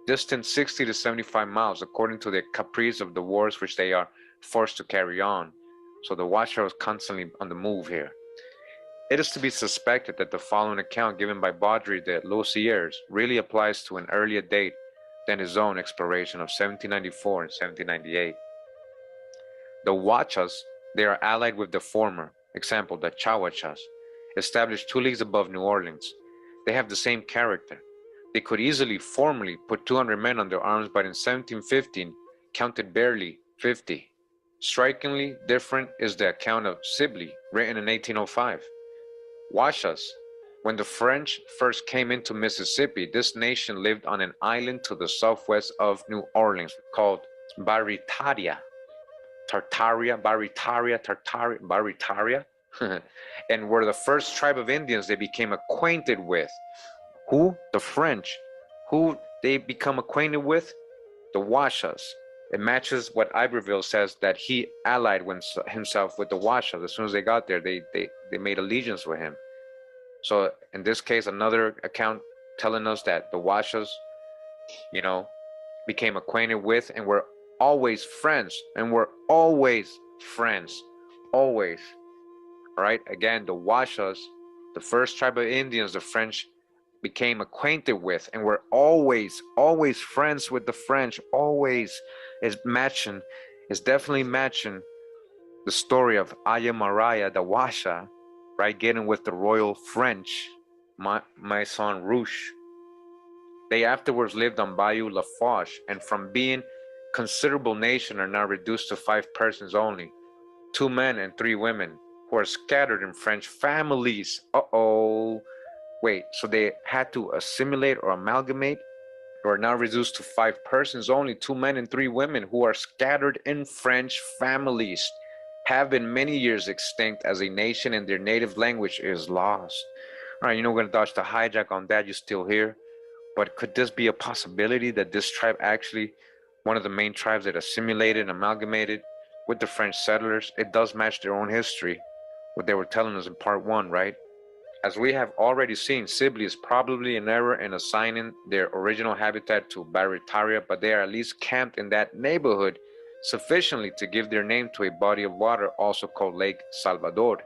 Distant 60 to 75 miles, according to the caprice of the wars which they are forced to carry on. So the Washoe is constantly on the move here. It is to be suspected that the following account given by Baudry de Lausiers really applies to an earlier date than his own exploration of 1794 and 1798. The Wachas, they are allied with the former, example, the Chawachas, established 2 leagues above New Orleans. They have the same character. They could easily formally put 200 men under arms, but in 1715 counted barely 50. Strikingly different is the account of Sibley, written in 1805. Washas. When the French first came into Mississippi, this nation lived on an island to the southwest of New Orleans called Baritaria. Baritaria, and were the first tribe of Indians they became acquainted with. Who? The French. Who they become acquainted with? The Washas. It matches what Iberville says, that he allied himself with the Washas. As soon as they got there, they made allegiance with him. So in this case, another account telling us that the Washas, became acquainted with and were always friends, always. All right. Again, the Washas, the first tribe of Indians, the French became acquainted with and were always friends with the French. Always is definitely matching the story of Aya Maria, the Washa, right? Getting with the royal French, Maison Rouge. They afterwards lived on Bayou Lafoche, and from being considerable nation are now reduced to 5 persons only, 2 men and 3 women, who are scattered in French families. Wait, so they had to assimilate or amalgamate, or are now reduced to 5 persons only, 2 men and 3 women, who are scattered in French families, have been many years extinct as a nation, and their native language is lost. All right, we're going to dodge the hijack on that. You're still here. But could this be a possibility that this tribe actually, one of the main tribes that assimilated and amalgamated with the French settlers? It does match their own history, what they were telling us in part 1, right? As we have already seen, Sibley is probably in error in assigning their original habitat to Baritaria, but they are at least camped in that neighborhood sufficiently to give their name to a body of water also called Lake Salvador.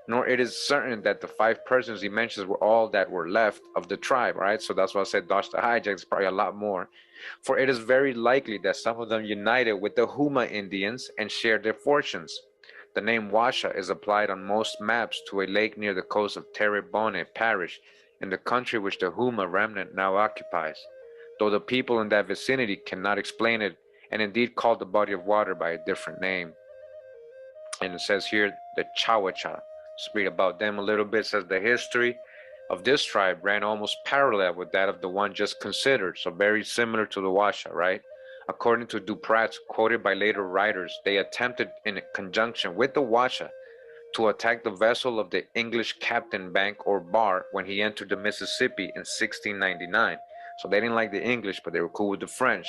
Nor it is certain that the 5 persons he mentions were all that were left of the tribe, right? So that's why I said dodge the hijack is probably a lot more. For it is very likely that some of them united with the Huma Indians and shared their fortunes. The name Washa is applied on most maps to a lake near the coast of Terrebonne Parish in the country which the Huma remnant now occupies, though the people in that vicinity cannot explain it and indeed call the body of water by a different name. And it says here, the Chawacha. Let's read about them a little bit. It says the history of this tribe ran almost parallel with that of the one just considered, so very similar to the Washa, right? According to Duprat, quoted by later writers, they attempted in conjunction with the Washa to attack the vessel of the English Captain Bank or Bar when he entered the Mississippi in 1699. So they didn't like the English, but they were cool with the French.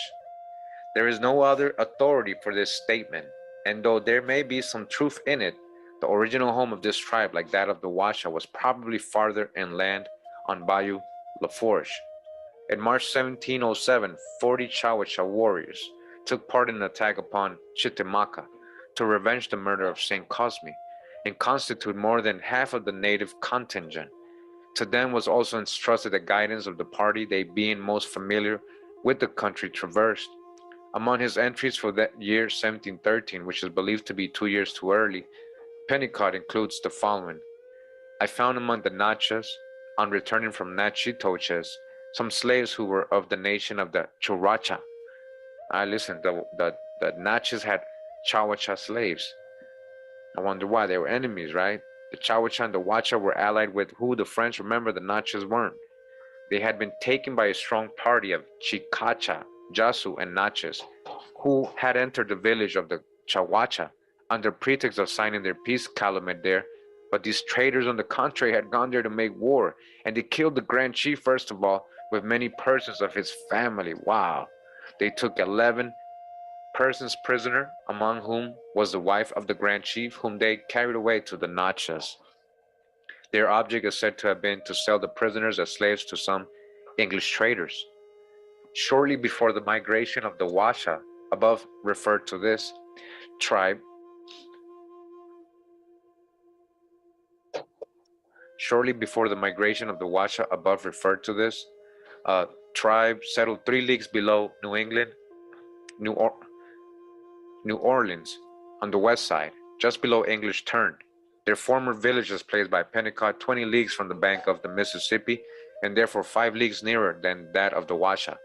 There is no other authority for this statement, and though there may be some truth in it, the original home of this tribe, like that of the Washa, was probably farther inland on Bayou Lafourche. In March 1707, 40 Chawacha warriors took part in an attack upon Chitimaca to revenge the murder of St. Cosme and constitute more than half of the native contingent. To them was also entrusted the guidance of the party, they being most familiar with the country traversed. Among his entries for that year, 1713, which is believed to be 2 years too early, Pennicott includes the following. I found among the Nachas, on returning from Nachitoches, some slaves who were of the nation of the Churacha. Listen, the Nachas had Chawacha slaves. I wonder why. They were enemies, right? The Chawacha and the Wacha were allied with who? The French. Remember, the Nachas weren't. They had been taken by a strong party of Chicacha, Jasu, and Nachas, who had entered the village of the Chawacha under pretext of signing their peace calumet there, but these traitors on the contrary had gone there to make war, and they killed the Grand Chief first of all, with many persons of his family. Wow. They took 11 persons prisoner, among whom was the wife of the Grand Chief, whom they carried away to the Nachas. Their object is said to have been to sell the prisoners as slaves to some English traders. Shortly before the migration of the Washa, above referred to this tribe, shortly before the migration of the Washa above referred to this tribe settled 3 leagues below New England, New, or- New Orleans, on the west side, just below English Turn. Their former village is placed by Pennicott 20 leagues from the bank of the Mississippi, and therefore 5 leagues nearer than that of the Washa.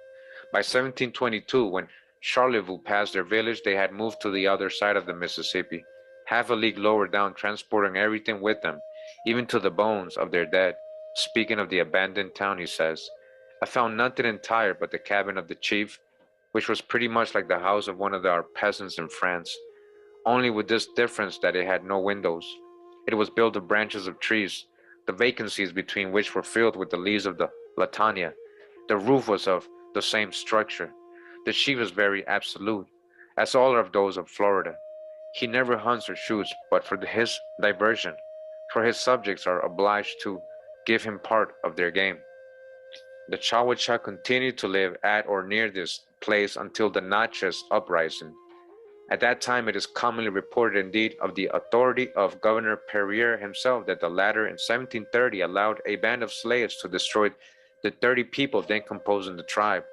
By 1722, when Charlevoix passed their village, they had moved to the other side of the Mississippi, half a league lower down, transporting everything with them, even to the bones of their dead. Speaking of the abandoned town, he says, I found nothing entire but the cabin of the chief, which was pretty much like the house of one of our peasants in France, only with this difference that it had no windows. It was built of branches of trees, the vacancies between which were filled with the leaves of the latania. The roof was of the same structure. The chief is very absolute, as all of those of Florida. He never hunts or shoots, but for his diversion, for his subjects are obliged to give him part of their game. The Chawacha continued to live at or near this place until the Natchez uprising. At that time, it is commonly reported, indeed, of the authority of Governor Perrier himself that the latter in 1730 allowed a band of slaves to destroy the 30 people then composing the tribe.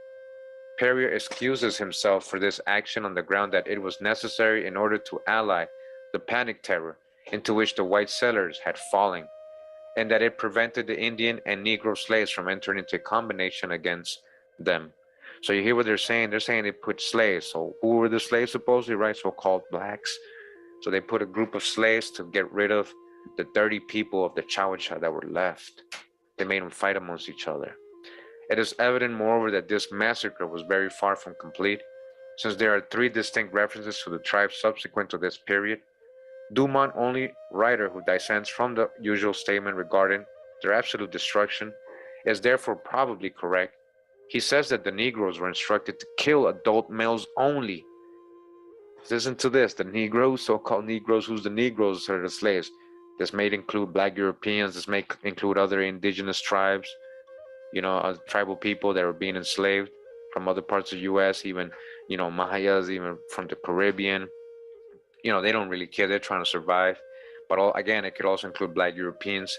Perrier excuses himself for this action on the ground that it was necessary in order to allay the panic terror into which the white settlers had fallen, and that it prevented the Indian and Negro slaves from entering into a combination against them. So you hear what they're saying? They're saying they put slaves. So who were the slaves supposedly, right? So-called blacks. So they put a group of slaves to get rid of the 30 people of the Chawacha that were left. They made them fight amongst each other. It is evident, moreover, that this massacre was very far from complete, since there are 3 distinct references to the tribe subsequent to this period. Dumont, only writer who dissents from the usual statement regarding their absolute destruction, is therefore probably correct. He says that the Negroes were instructed to kill adult males only. Listen to this, the Negroes, so-called Negroes, who's the Negroes are the slaves. This may include black Europeans, this may include other indigenous tribes, tribal people that were being enslaved from other parts of the U.S., even, Mayas, even from the Caribbean. They don't really care. They're trying to survive. But again, it could also include black Europeans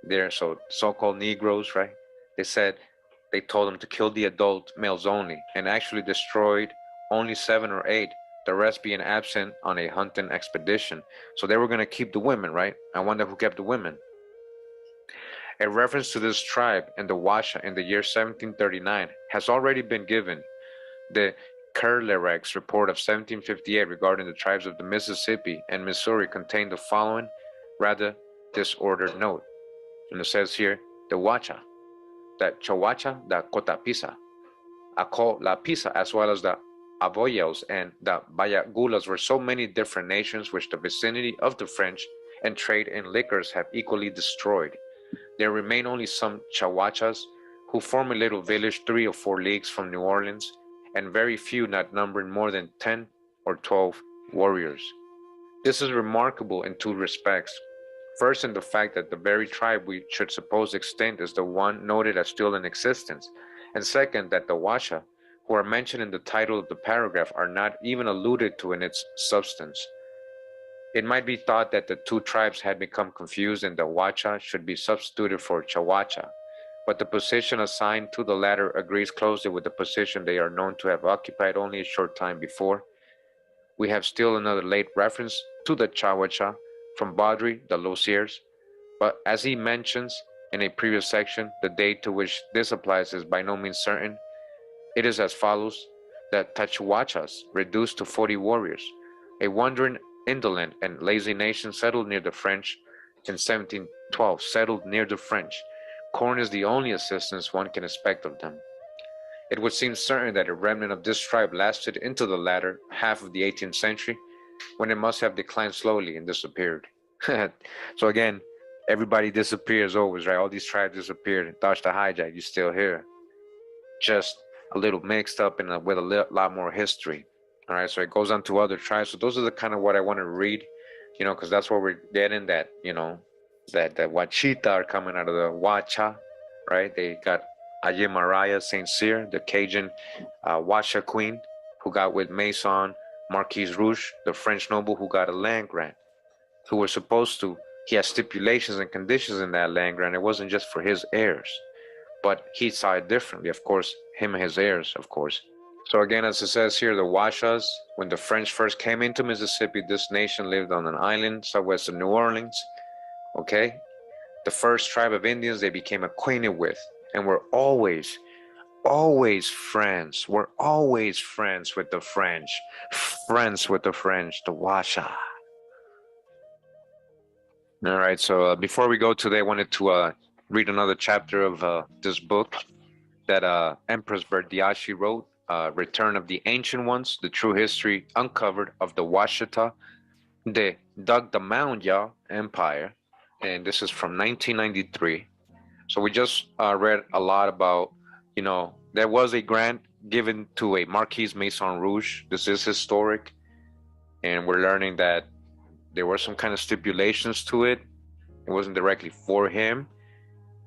there. So so-called Negroes, right? They told them to kill the adult males only, and actually destroyed only 7 or 8, the rest being absent on a hunting expedition. So they were going to keep the women, right? I wonder who kept the women. A reference to this tribe and the Washa in the year 1739 has already been given. The Kerlerek's report of 1758 regarding the tribes of the Mississippi and Missouri contained the following rather disordered note. And it says here, the Wacha, the Chawacha, the Cotapisa, Aco La Pisa, as well as the Aboyos and the Bayagulas were so many different nations which the vicinity of the French and trade in liquors have equally destroyed. There remain only some Chawachas who form a little village 3 or 4 leagues from New Orleans, and very few, not numbering more than 10 or 12 warriors. This is remarkable in 2 respects. First, in the fact that the very tribe we should suppose extinct is the one noted as still in existence, and second, that the Washa, who are mentioned in the title of the paragraph, are not even alluded to in its substance. It might be thought that the 2 tribes had become confused and the Wacha should be substituted for Chawacha, but the position assigned to the latter agrees closely with the position they are known to have occupied only a short time before. We have still another late reference to the Chawacha from Baudry de Loziers, but as he mentions in a previous section, the date to which this applies is by no means certain. It is as follows: that Tachuachas, reduced to 40 warriors, a wandering, indolent, and lazy nation settled near the French in 1712, settled near the French. Corn is the only assistance one can expect of them. It would seem certain that a remnant of this tribe lasted into the latter half of the 18th century, when it must have declined slowly and disappeared. So again, everybody disappears always, right? All these tribes disappeared. Dodge the hijack, you're still here. Just a little mixed up and with a lot more history. All right, so it goes on to other tribes. So those are the kind of what I want to read, because that's where we're getting that, that the Washita are coming out of the Wacha, right? They got Ayemariah St. Cyr, the Cajun Washa queen, who got with Maison Marquise Rouge, the French noble who got a land grant, who was supposed to, he had stipulations and conditions in that land grant. It wasn't just for his heirs, but he saw it differently, of course, him and his heirs, of course. So again, as it says here, the Washas, when the French first came into Mississippi, this nation lived on an island southwest of New Orleans, okay? The first tribe of Indians they became acquainted with, and were always friends. We're always friends with the French. Friends with the French, the Washa. All right, so before we go today, I wanted to read another chapter of this book that Empress Verdiashi wrote, Return of the Ancient Ones, the True History Uncovered of the Washita. They dug the Mound, y'all, Empire. And this is from 1993. So we just read a lot about, you know, there was a grant given to a Marquise Maison Rouge. This is historic. And we're learning that there were some kind of stipulations to it. It wasn't directly for him,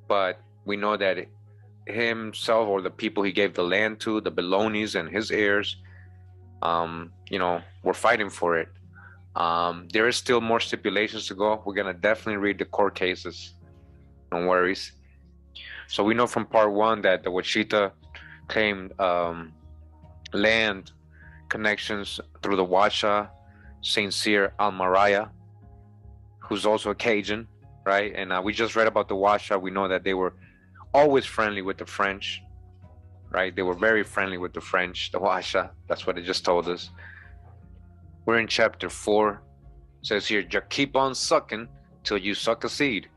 but we know that himself or the people he gave the land to, the Bellonis and his heirs, you know, were fighting for it. There is still more stipulations to go. We're gonna definitely read the court cases. No worries. So we know from part one that the Washita claimed land connections through the Washa, St. Cyr Almaraya, who's also a Cajun, right? And we just read about the Washa. We know that they were always friendly with the French, right? They were very friendly with the French, the Washa. That's what it just told us. We're in chapter 4. It says here, just keep on sucking till you suck a seed.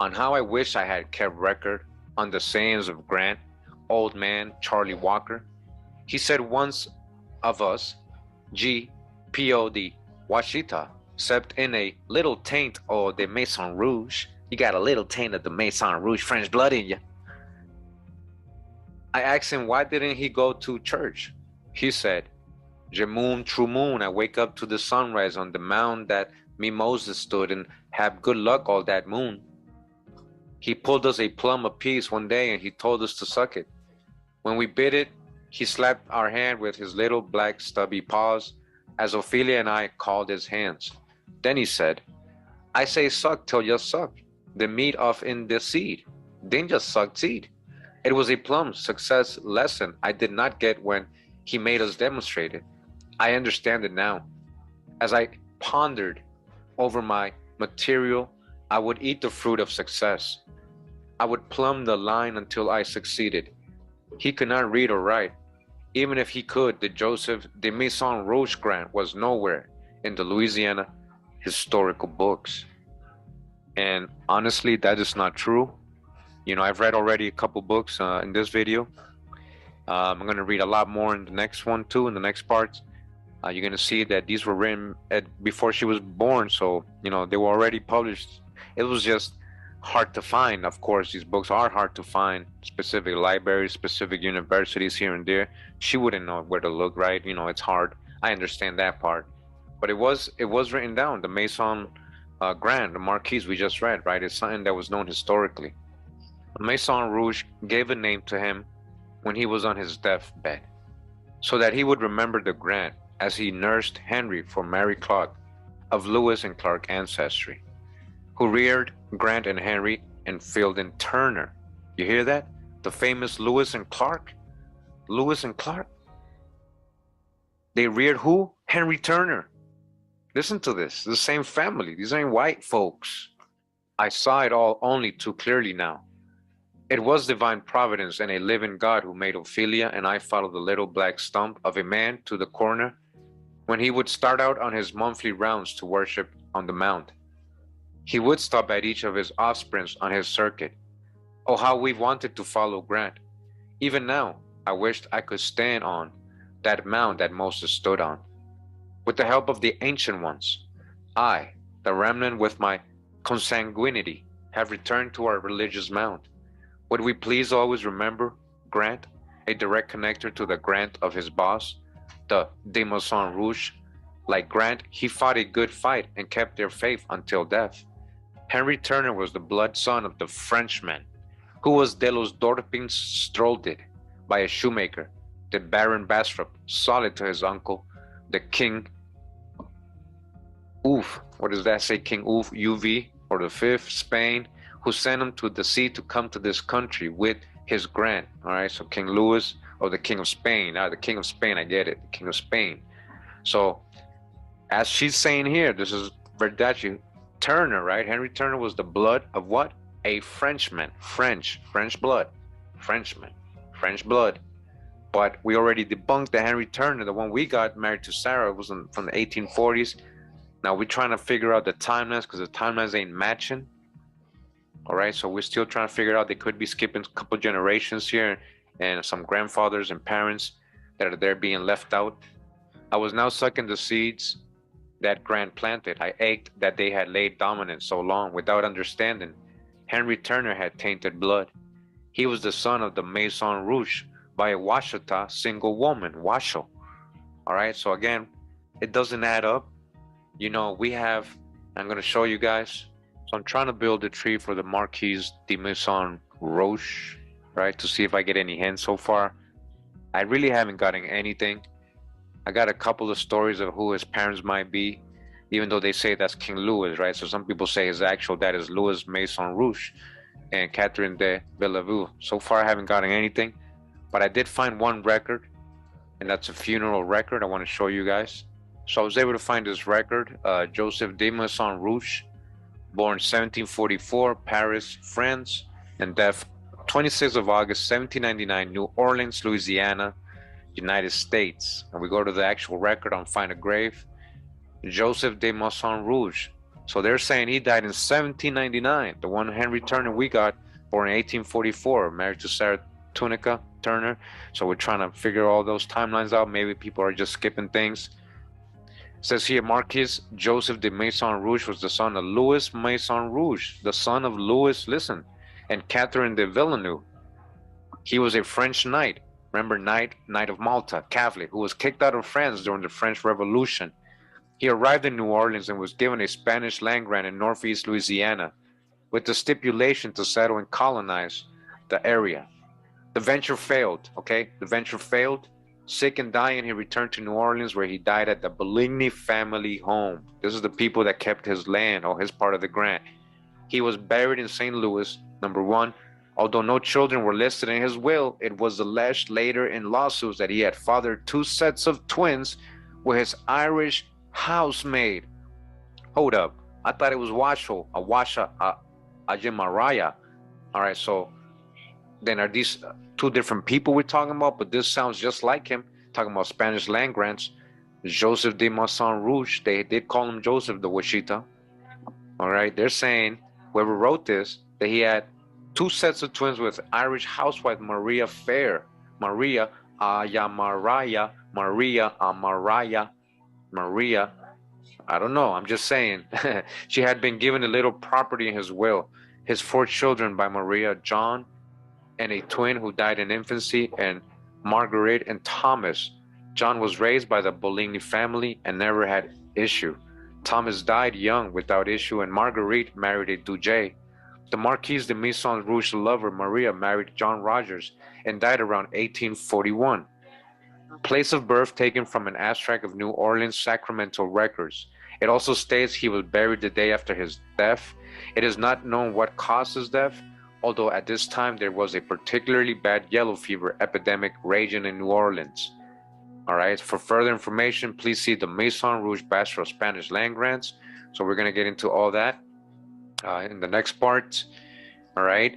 On how I wish I had kept record on the sayings of Grant, old man Charlie Walker. He said once of us, G.P.O.D. Washita, except in a little taint of the Maison Rouge. You got a little taint of the Maison Rouge French blood in you. I asked him, why didn't he go to church? He said, Je moon, true moon, I wake up to the sunrise on the mound that me Moses stood and have good luck all that moon. He pulled us a plum apiece one day and he told us to suck it. When we bit it, he slapped our hand with his little black stubby paws as Ophelia and I called his hands. Then he said, I say suck till you suck the meat off in the seed. Then just suck seed. It was a plum success lesson I did not get when he made us demonstrate it. I understand it now. As I pondered over my material, I would eat the fruit of success. I would plumb the line until I succeeded. He could not read or write. Even if he could, the Joseph de Maison Rouge grant was nowhere in the Louisiana historical books. And honestly, that is not true. You know, I've read already a couple books in this video. I'm going to read a lot more in the next one too, in the next parts. You're going to see that these were written before she was born. So, you know, they were already published. It was just hard to find. Of course, these books are hard to find. Specific libraries, specific universities here and there. She wouldn't know where to look, right? You know, it's hard. I understand that part. But it was written down. The Maison grant, the Marquise we just read, right? It's something that was known historically. Maison Rouge gave a name to him when he was on his deathbed, so that he would remember the grant as he nursed Henry for Mary Clark of Lewis and Clark ancestry, who reared Grant and Henry and Fielding Turner. You hear that? The famous Lewis and Clark? Lewis and Clark? They reared who? Henry Turner. Listen to this. The same family. These ain't white folks. I saw it all only too clearly now. It was divine providence and a living God who made Ophelia and I follow the little black stump of a man to the corner when he would start out on his monthly rounds to worship on the mount. He would stop at each of his offsprings on his circuit. Oh, how we wanted to follow Grant. Even now, I wished I could stand on that mound that Moses stood on. With the help of the ancient ones, I, the remnant with my consanguinity, have returned to our religious mount. Would we please always remember Grant, a direct connector to the grant of his boss, the de Maison Rouge? Like Grant, he fought a good fight and kept their faith until death. Henry Turner was the blood son of the Frenchman, who was de los Dorpings strolled by a shoemaker, the Baron Bastrop, solid to his uncle, the King Uf, what does that say, King Uf, UV, or the fifth, Spain, who sent him to the sea to come to this country with his grant. All right, so King Louis, or the King of Spain. The King of Spain, I get it, the King of Spain. So, as she's saying here, this is Verdace Turner, right? Henry Turner was the blood of what? A Frenchman, French blood, Frenchman, French blood. But we already debunked that Henry Turner, the one we got married to Sarah, was from the 1840s. Now we're trying to figure out the timelines because the timelines ain't matching. All right, so we're still trying to figure out. They could be skipping a couple generations here and some grandfathers and parents that are there being left out. I was now sucking the seeds that Grant planted. I ached that they had laid dominant so long without understanding. Henry Turner had tainted blood. He was the son of the Maison Rouge by a Washita single woman, Washoe. All right, so again, it doesn't add up. You know, we have, I'm going to show you guys. So I'm trying to build a tree for the Marquise de Maison Roche, right, to see if I get any hints so far. I really haven't gotten anything. I got a couple of stories of who his parents might be, even though they say that's King Louis, right? So some people say his actual dad is Louis Maison Rouge and Catherine de Bellevue. So far, I haven't gotten anything, but I did find one record, and that's a funeral record I want to show you guys. So I was able to find this record, Joseph de Maison Rouge, born 1744, Paris, France, and death 26th of August, 1799, New Orleans, Louisiana, United States. And we go to the actual record and find a grave, Joseph de Maison Rouge. So they're saying he died in 1799. The one Henry Turner we got, born in 1844, married to Sarah Tunica Turner. So we're trying to figure all those timelines out. Maybe people are just skipping things. It says here, Marquis Joseph de Maison Rouge was the son of Louis Maison Rouge, the son of Louis, listen, and Catherine de Villeneuve. He was a French knight. Remember, Knight of Malta, Catholic, who was kicked out of France during the French Revolution. He arrived in New Orleans and was given a Spanish land grant in northeast Louisiana with the stipulation to settle and colonize the area. The venture failed, okay? The venture failed. Sick and dying, he returned to New Orleans, where he died at the Bouligny family home. This is the people that kept his land, or his part of the grant. He was buried in St. Louis, number one. Although no children were listed in his will, it was alleged later in lawsuits that he had fathered 2 sets of twins with his Irish housemaid. Hold up, I thought it was Washoe, Ajimaraya. All right, so then are these two different people we're talking about? But this sounds just like him, talking about Spanish land grants. Joseph de Maison Rouge, they did call him Joseph the Washita. All right, they're saying, whoever wrote this, that he had 2 sets of twins with Irish housewife Maria Fair. Maria Ayamaraya, Maria Amaraya, Maria. I don't know, I'm just saying. She had been given a little property in his will. His 4 children by Maria, John, and a twin who died in infancy, and Marguerite and Thomas. John was raised by the Bouligny family and never had issue. Thomas died young without issue, and Marguerite married a Douget. The Marquise de Maison Rouge lover, Maria, married John Rogers and died around 1841. Place of birth taken from an abstract of New Orleans Sacramento records. It also states he was buried the day after his death. It is not known what caused his death, although at this time there was a particularly bad yellow fever epidemic raging in New Orleans. All right, for further information, please see the Maison Rouge Bachelor Spanish land grants. So we're going to get into all that in the next part. All right,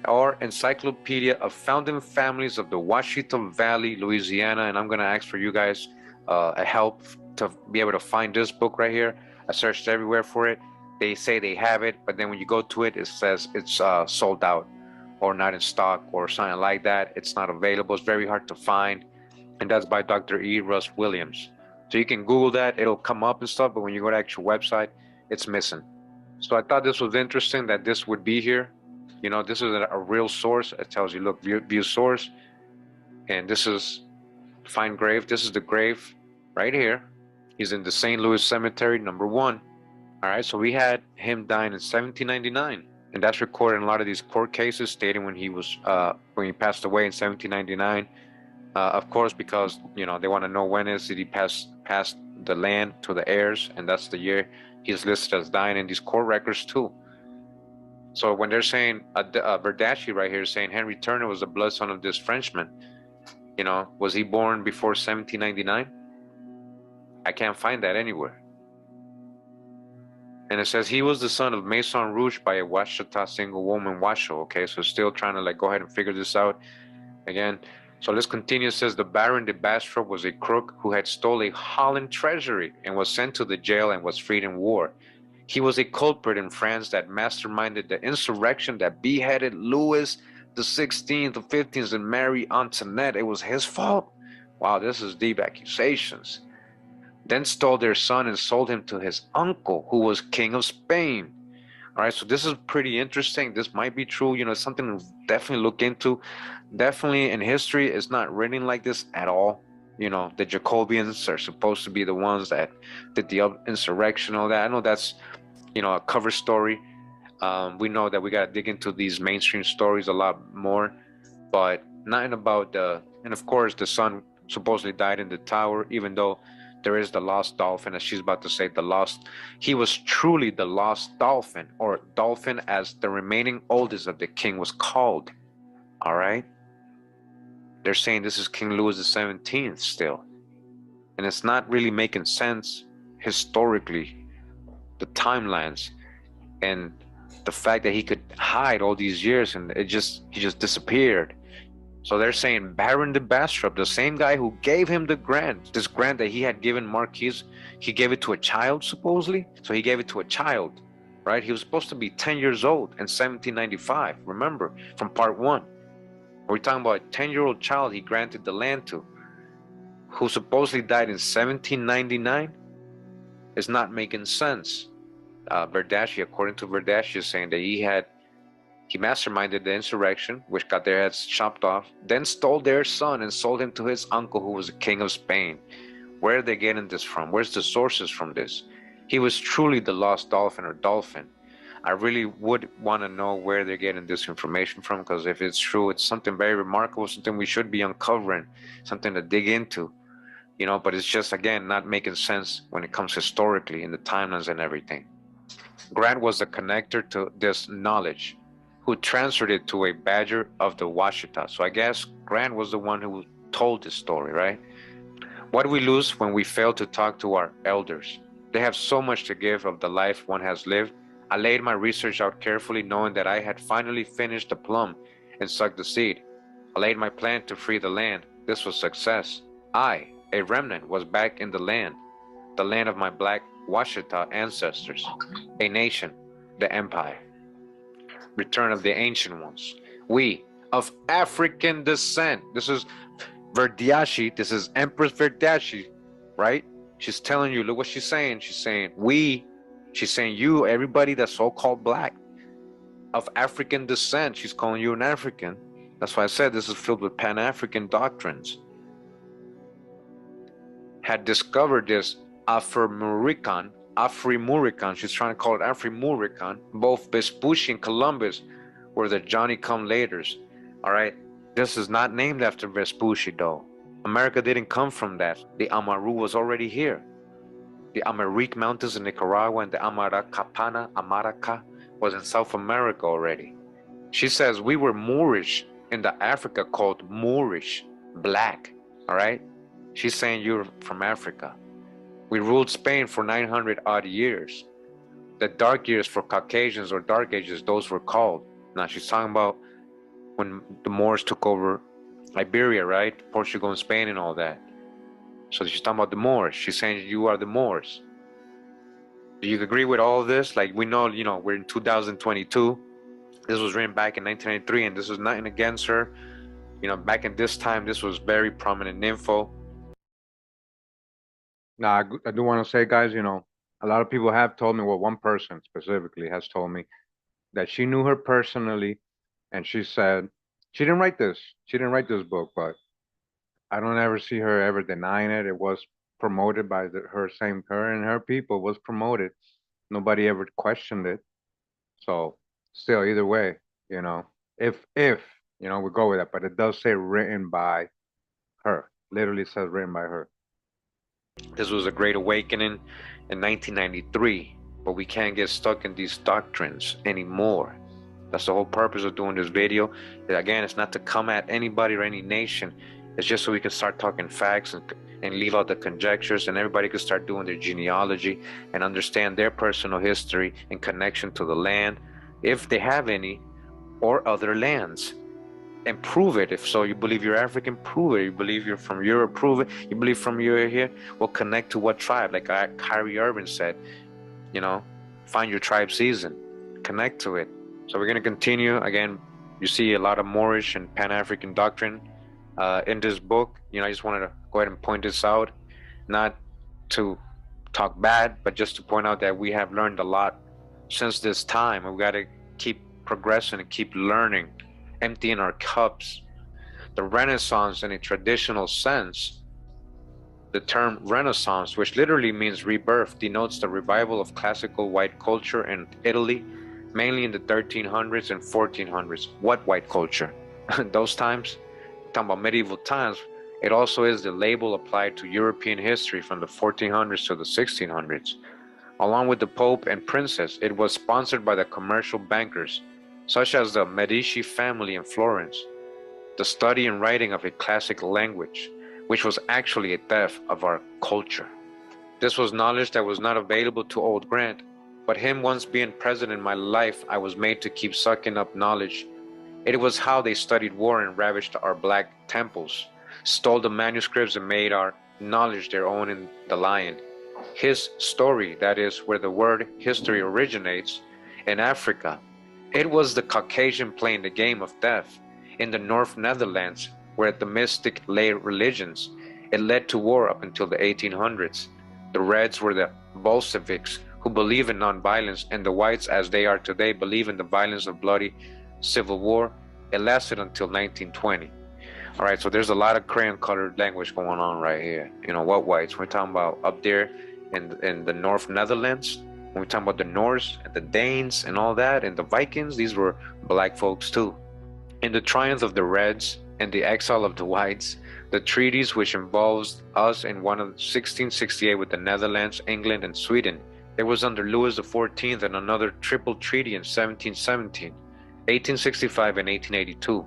or Encyclopedia of Founding Families of the Washita Valley, Louisiana. And I'm going to ask for you guys a help to be able to find this book right here. I searched everywhere for it. They say they have it, but then when you go to it, it says it's sold out or not in stock or something like that. It's not available. It's very hard to find. And that's by Dr. E. Russ Williams. So you can Google that. It'll come up and stuff, but when you go to the actual website, it's missing. So I thought this was interesting that this would be here. You know, this is a real source. It tells you, look, view source. And this is find grave. This is the grave right here. He's in the St. Louis Cemetery, number 1. All right, so we had him dying in 1799, and that's recorded in a lot of these court cases, stating when he passed away in 1799. Of course, because they want to know when did he pass the land to the heirs, and that's the year he's listed as dying in these court records too. So when they're saying Verdaschi right here saying Henry Turner was the blood son of this Frenchman, was he born before 1799? I can't find that anywhere. And it says he was the son of Maison Rouge by a Washita single woman Washoe. Okay, so still trying to go ahead and figure this out again. So let's continue. It says the Baron de Bastrop was a crook who had stole a Holland treasury and was sent to the jail and was freed in war. He was a culprit in France that masterminded the insurrection that beheaded Louis the 16th, the 15th, and Marie Antoinette. It was his fault. Wow, this is deep accusations. Then stole their son and sold him to his uncle, who was king of Spain. All right, so this is pretty interesting. This might be true. It's something to definitely look into. Definitely in history, it's not written like this at all. The Jacobians are supposed to be the ones that did the insurrection, all that. I know that's, a cover story. We know that we got to dig into these mainstream stories a lot more, but nothing about and of course, the son supposedly died in the tower, even though there is the lost dolphin, as she's about to say, he was truly the lost dolphin, or dolphin as the remaining oldest of the king was called. All right. They're saying this is King Louis the 17th still. And it's not really making sense historically, the timelines, and the fact that he could hide all these years and he just disappeared. So they're saying Baron de Bastrop, the same guy who gave him this grant that he had given Marquis, he gave it to a child, supposedly. So he gave it to a child, right? He was supposed to be 10 years old in 1795, remember, from part one. We're talking about a 10-year-old child he granted the land to, who supposedly died in 1799. It's not making sense. Verdaschi, according to Verdaschi, is saying that he masterminded the insurrection, which got their heads chopped off, then stole their son and sold him to his uncle, who was the king of Spain. Where are they getting this from? Where's the sources from this? He was truly the lost dolphin or dolphin. I really would want to know where they're getting this information from, because if it's true, it's something very remarkable, something we should be uncovering, something to dig into, but it's just, again, not making sense when it comes historically in the timelines and everything. Grant was the connector to this knowledge, who transferred it to a badger of the Washita. So I guess Grant was the one who told this story, right? What do we lose when we fail to talk to our elders? They have so much to give of the life one has lived. I laid my research out carefully, knowing that I had finally finished the plum and sucked the seed. I laid my plan to free the land. This was success. I, a remnant, was back in the land of my black Washita ancestors, a nation, the empire. Return of the ancient ones. We, of African descent. This is Verdaschi. This is Empress Verdaschi, right? She's telling you, look what she's saying. She's saying we. She's saying you, everybody that's so-called black, of African descent. She's calling you an African. That's why I said this is filled with Pan-African doctrines. Had discovered this Afro-Murican, she's trying to call it Afri-Murican. Both Vespucci and Columbus were the Johnny-come-laters. All right, this is not named after Vespucci, though. America didn't come from that. The Amaru was already here. The Amarique Mountains in Nicaragua and the Amaraca was in South America already. She says we were Moorish in the Africa called Moorish, black, all right? She's saying you're from Africa. We ruled Spain for 900 odd years. The dark years for Caucasians, or dark ages, those were called. Now she's talking about when the Moors took over Iberia, right? Portugal and Spain and all that. So she's talking about the Moors. She's saying you are the Moors. Do you agree with all of this? Like, we know, we're in 2022. This was written back in 1993, and this was nothing against her. Back in this time, this was very prominent info. Now, I do want to say, guys, a lot of people have told me, well, one person specifically has told me that she knew her personally, and she said she didn't write this. She didn't write this book, but I don't ever see her ever denying it. It was promoted by her and her people was promoted. Nobody ever questioned it. So still, either way, if we go with that, but it does say written by her. Literally says written by her. This was a great awakening in 1993, but we can't get stuck in these doctrines anymore. That's the whole purpose of doing this video. Again, it's not to come at anybody or any nation. It's just so we can start talking facts and leave out the conjectures, and everybody can start doing their genealogy and understand their personal history and connection to the land, if they have any, or other lands. And prove it. If so, you believe you're African, prove it. You believe you're from Europe, prove it. You believe from you're here, well, connect to what tribe. Like Kyrie Irving said, find your tribe season, connect to it. So we're going to continue. Again, you see a lot of Moorish and Pan-African doctrine in this book. I just wanted to go ahead and point this out, not to talk bad, but just to point out that we have learned a lot since this time. We've got to keep progressing and keep learning, emptying our cups. The Renaissance, in a traditional sense, the term Renaissance, which literally means rebirth, denotes the revival of classical white culture in Italy, mainly in the 1300s and 1400s. What white culture? Those times, talking about medieval times. It also is the label applied to European history from the 1400s to the 1600s. Along with the Pope and Princess, it was sponsored by the commercial bankers, such as the Medici family in Florence. The study and writing of a classic language, which was actually a theft of our culture. This was knowledge that was not available to old Grant, but him once being present in my life, I was made to keep sucking up knowledge. It was how they studied war and ravaged our black temples, stole the manuscripts and made our knowledge their own in the lion. His story, that is where the word history originates, in Africa. It was the Caucasian playing the game of death. In the North Netherlands, where the mystic lay religions, it led to war up until the 1800s. The Reds were the Bolsheviks who believe in nonviolence, and the Whites, as they are today, believe in the violence of bloody civil war. It lasted until 1920. All right, so there's a lot of crayon-colored language going on right here. What whites? We're talking about up there in the North Netherlands. When we're talking about the Norse and the Danes and all that, and the Vikings, these were black folks too. In the triumph of the Reds and the exile of the Whites, the treaties which involves us in one of 1668 with the Netherlands, England, and Sweden. It was under Louis XIV and another triple treaty in 1717, 1865, and 1882.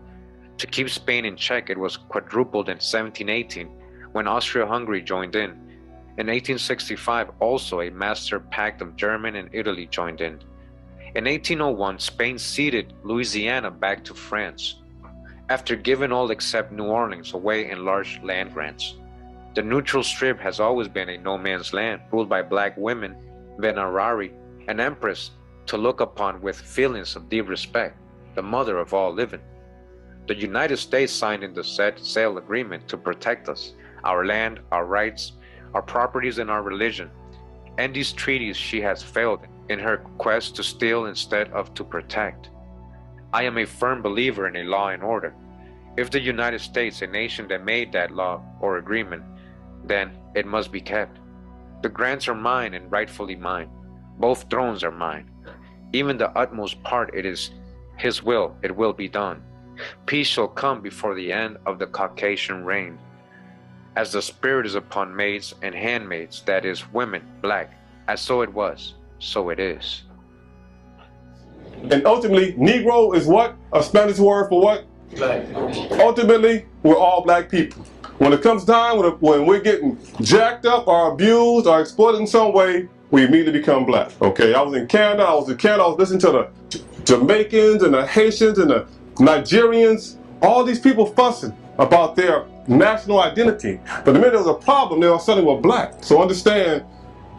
To keep Spain in check, it was quadrupled in 1718 when Austria-Hungary joined in. In 1865, also a master pact of Germany and Italy joined in. In 1801, Spain ceded Louisiana back to France, after giving all except New Orleans away in large land grants. The neutral strip has always been a no-man's land, ruled by black women, venerari, an empress to look upon with feelings of deep respect, the mother of all living. The United States signed in the said sale agreement to protect us, our land, our rights, our properties, and our religion. And these treaties she has failed in her quest to steal instead of to protect. I am a firm believer in a law and order. If the United States, a nation that made that law or agreement, then it must be kept. The grants are mine and rightfully mine. Both thrones are mine. Even the utmost part, it is his will, it will be done. Peace shall come before the end of the Caucasian reign. As the Spirit is upon maids and handmaids, that is, women, black, as so it was, so it is. And ultimately, Negro is what? A Spanish word for what? Black. Ultimately, we're all black people. When it comes time, when we're getting jacked up or abused or exploited in some way, we immediately become black. Okay, I was in Canada, I was listening to the Jamaicans and the Haitians and the Nigerians, all these people fussing about their national identity. But the minute there was a problem, they all suddenly were black. So understand,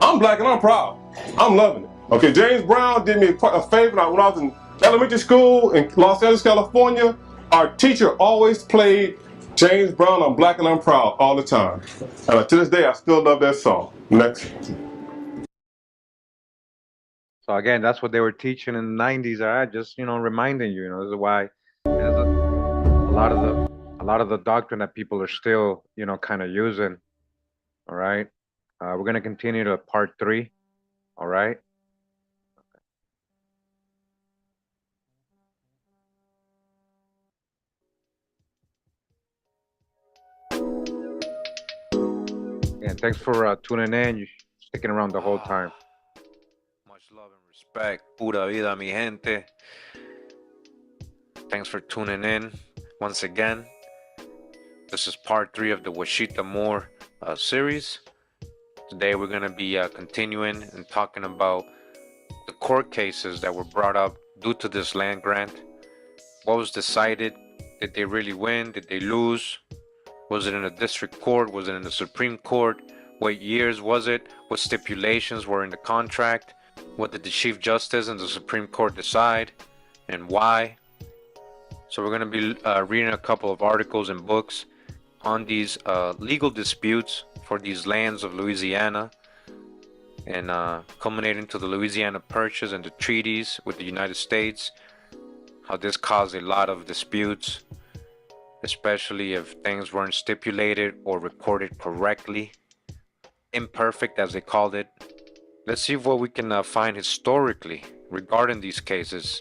I'm black and I'm proud. I'm loving it. Okay, James Brown did me a favor. When I was in elementary school in Los Angeles, California, our teacher always played James Brown, I'm Black and I'm Proud, all the time. And to this day, I still love that song. Next. So again, that's what they were teaching in the 90s. All right, just reminding you. This is why there's a lot of the doctrine that people are still kind of using. All right, we're gonna continue to part 3. All right, And thanks for tuning in, you sticking around the whole time. Much love and respect. Pura vida, mi gente. Thanks for tuning in once again. This is part 3 of the Washitaw Muurs series. Today we're going to be continuing and talking about the court cases that were brought up due to this land grant. What was decided? Did they really win? Did they lose? Was it in a district court? Was it in the Supreme Court? What years was it? What stipulations were in the contract? What did the Chief Justice and the Supreme Court decide? And why? So we're going to be reading a couple of articles and books on these legal disputes for these lands of Louisiana, and culminating to the Louisiana Purchase and the treaties with the United States, how this caused a lot of disputes, especially if things weren't stipulated or recorded correctly, imperfect as they called it. Let's see what we can find historically regarding these cases.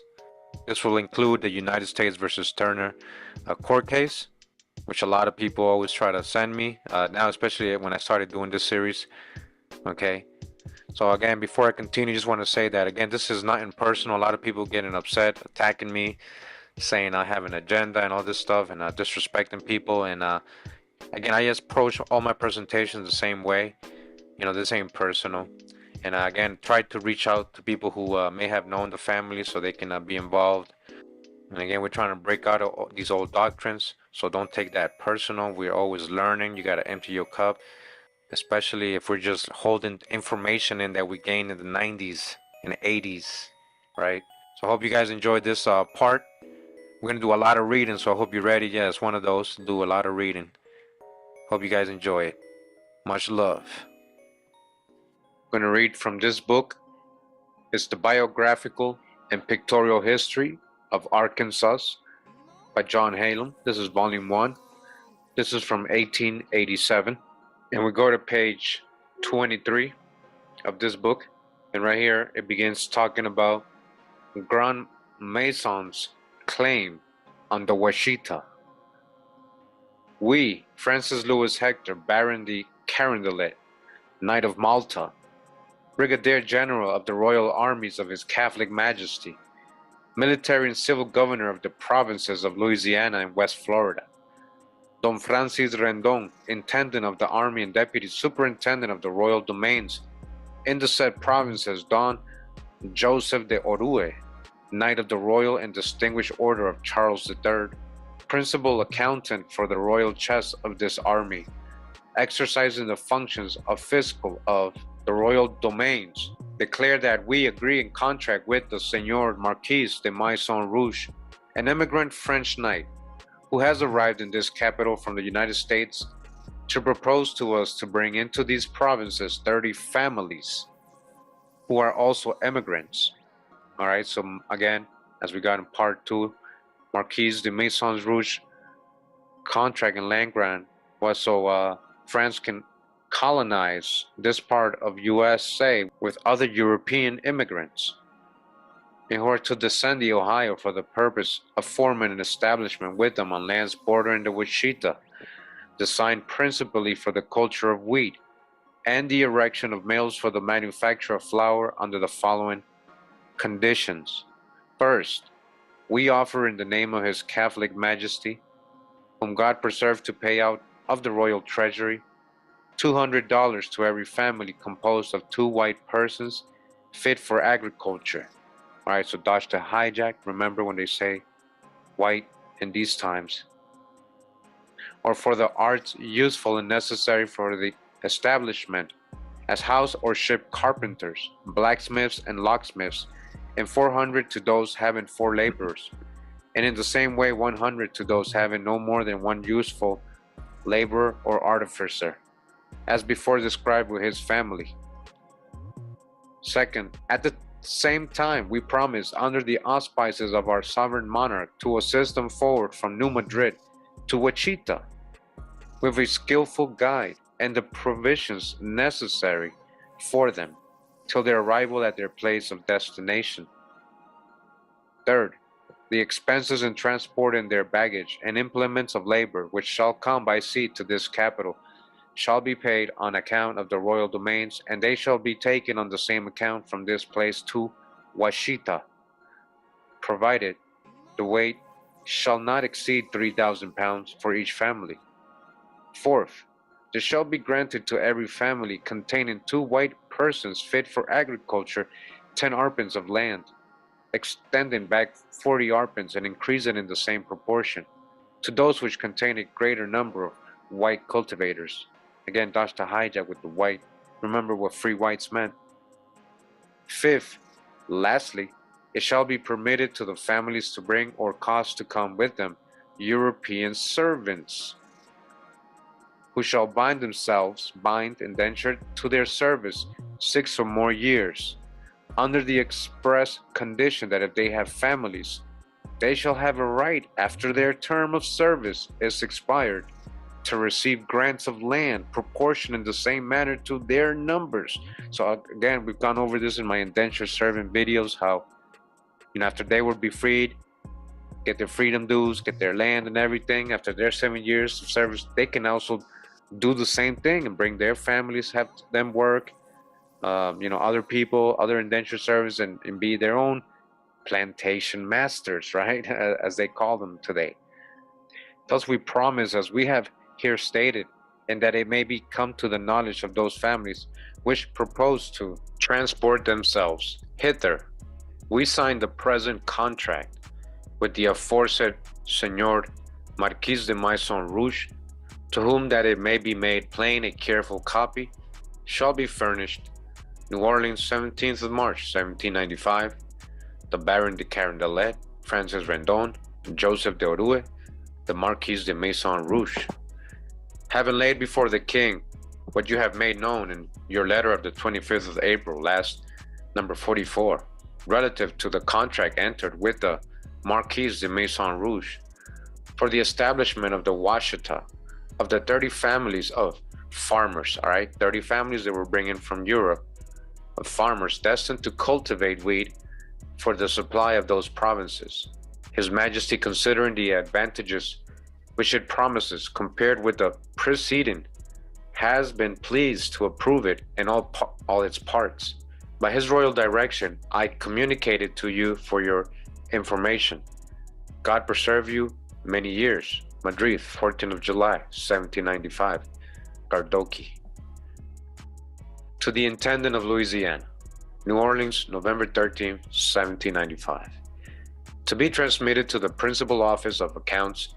This will include the United States versus Turner court case, which a lot of people always try to send me, now especially when I started doing this series. Okay, so again, before I continue, just want to say that again, this is not impersonal. A lot of people getting upset, attacking me, saying I have an agenda and all this stuff, and disrespecting people. And again, I just approach all my presentations the same way. You know, this ain't personal. And again, try to reach out to people who may have known the family so they can be involved. And again, we're trying to break out of these old doctrines, so don't take that personal. We're always learning. You got to empty your cup, especially if we're just holding information in that we gained in the 90s and 80s, right? So I hope you guys enjoyed this part. We're going to do a lot of reading, so I hope you're ready. Yeah, it's one of those. Do a lot of reading. Hope you guys enjoy it. Much love. I'm going to read from this book. It's the Biographical and Pictorial History of Arkansas by John Hallam. This is volume 1. This is from 1887. And we go to page 23 of this book. And right here, it begins talking about Grand Mason's claim on the Washita. We, Francis Louis Hector, Baron de Carondelet, Knight of Malta, Brigadier General of the Royal Armies of His Catholic Majesty, Military and Civil Governor of the provinces of Louisiana and West Florida, Don Francis Rendon, Intendant of the Army and Deputy Superintendent of the Royal Domains in the said provinces, Don Joseph de Orue, Knight of the Royal and Distinguished Order of Charles III, Principal Accountant for the Royal Chest of this Army, exercising the functions of Fiscal of the Royal Domains, declare that we agree in contract with the Señor Marquis de Maison Rouge, an immigrant French knight, who has arrived in this capital from the United States to propose to us to bring into these provinces 30 families who are also immigrants. All right, so again, as we got in part 2, Marquis de Maison Rouge contract and land grant was so France can colonize this part of USA with other European immigrants in order to descend the Ohio for the purpose of forming an establishment with them on lands bordering the Washita, designed principally for the culture of wheat and the erection of mills for the manufacture of flour under the following conditions. First, we offer in the name of His Catholic Majesty, whom God preserve, to pay out of the royal treasury $200 to every family composed of 2 white persons fit for agriculture. All right, so dodge the hijack. Remember when they say white in these times. Or for the arts useful and necessary for the establishment as house or ship carpenters, blacksmiths, and locksmiths, and 400 to those having 4 laborers. And in the same way, 100 to those having no more than 1 useful laborer or artificer, as before described with his family. Second, at the same time, we promise, under the auspices of our sovereign monarch, to assist them forward from New Madrid to Washita with a skillful guide and the provisions necessary for them till their arrival at their place of destination. Third, the expenses in transporting their baggage and implements of labor which shall come by sea to this capital, shall be paid on account of the royal domains, and they shall be taken on the same account from this place to Washita, provided the weight shall not exceed 3,000 pounds for each family. Fourth, there shall be granted to every family containing 2 white persons fit for agriculture 10 arpents of land, extending back 40 arpents and increasing in the same proportion, to those which contain a greater number of white cultivators. Again, that's the hijack with the white. Remember what free whites meant. Fifth, lastly, it shall be permitted to the families to bring or cause to come with them European servants, who shall bind indentured to their service 6 or more years, under the express condition that if they have families, they shall have a right, after their term of service is expired, to receive grants of land proportioned in the same manner to their numbers. So again, we've gone over this in my indentured servant videos, how after they will be freed, get their freedom dues, get their land and everything, after their 7 years of service, they can also do the same thing and bring their families, have them work, other people, other indentured servants, and be their own plantation masters, right? As they call them today. Thus we promise, as we have here stated, and that it may be come to the knowledge of those families which propose to transport themselves hither, we sign the present contract with the aforesaid Señor Marquis de Maison Rouge, to whom that it may be made plain a careful copy, shall be furnished. New Orleans, 17th of March, 1795. The Baron de Carondelet, Francis Rendon, and Joseph de Orue, the Marquis de Maison Rouge, having laid before the king what you have made known in your letter of the 25th of April last, number 44, relative to the contract entered with the Marquis de Maison Rouge for the establishment of the Washita, of the 30 families of farmers, all right, 30 families that were bringing from Europe, of farmers destined to cultivate wheat for the supply of those provinces. His Majesty, considering the advantages which it promises compared with the preceding, has been pleased to approve it in all its parts. By his royal direction, I communicate it to you for your information. God preserve you many years. Madrid, 14th of July, 1795. Gardoki. To the Intendant of Louisiana, New Orleans, November 13th, 1795. To be transmitted to the Principal Office of Accounts,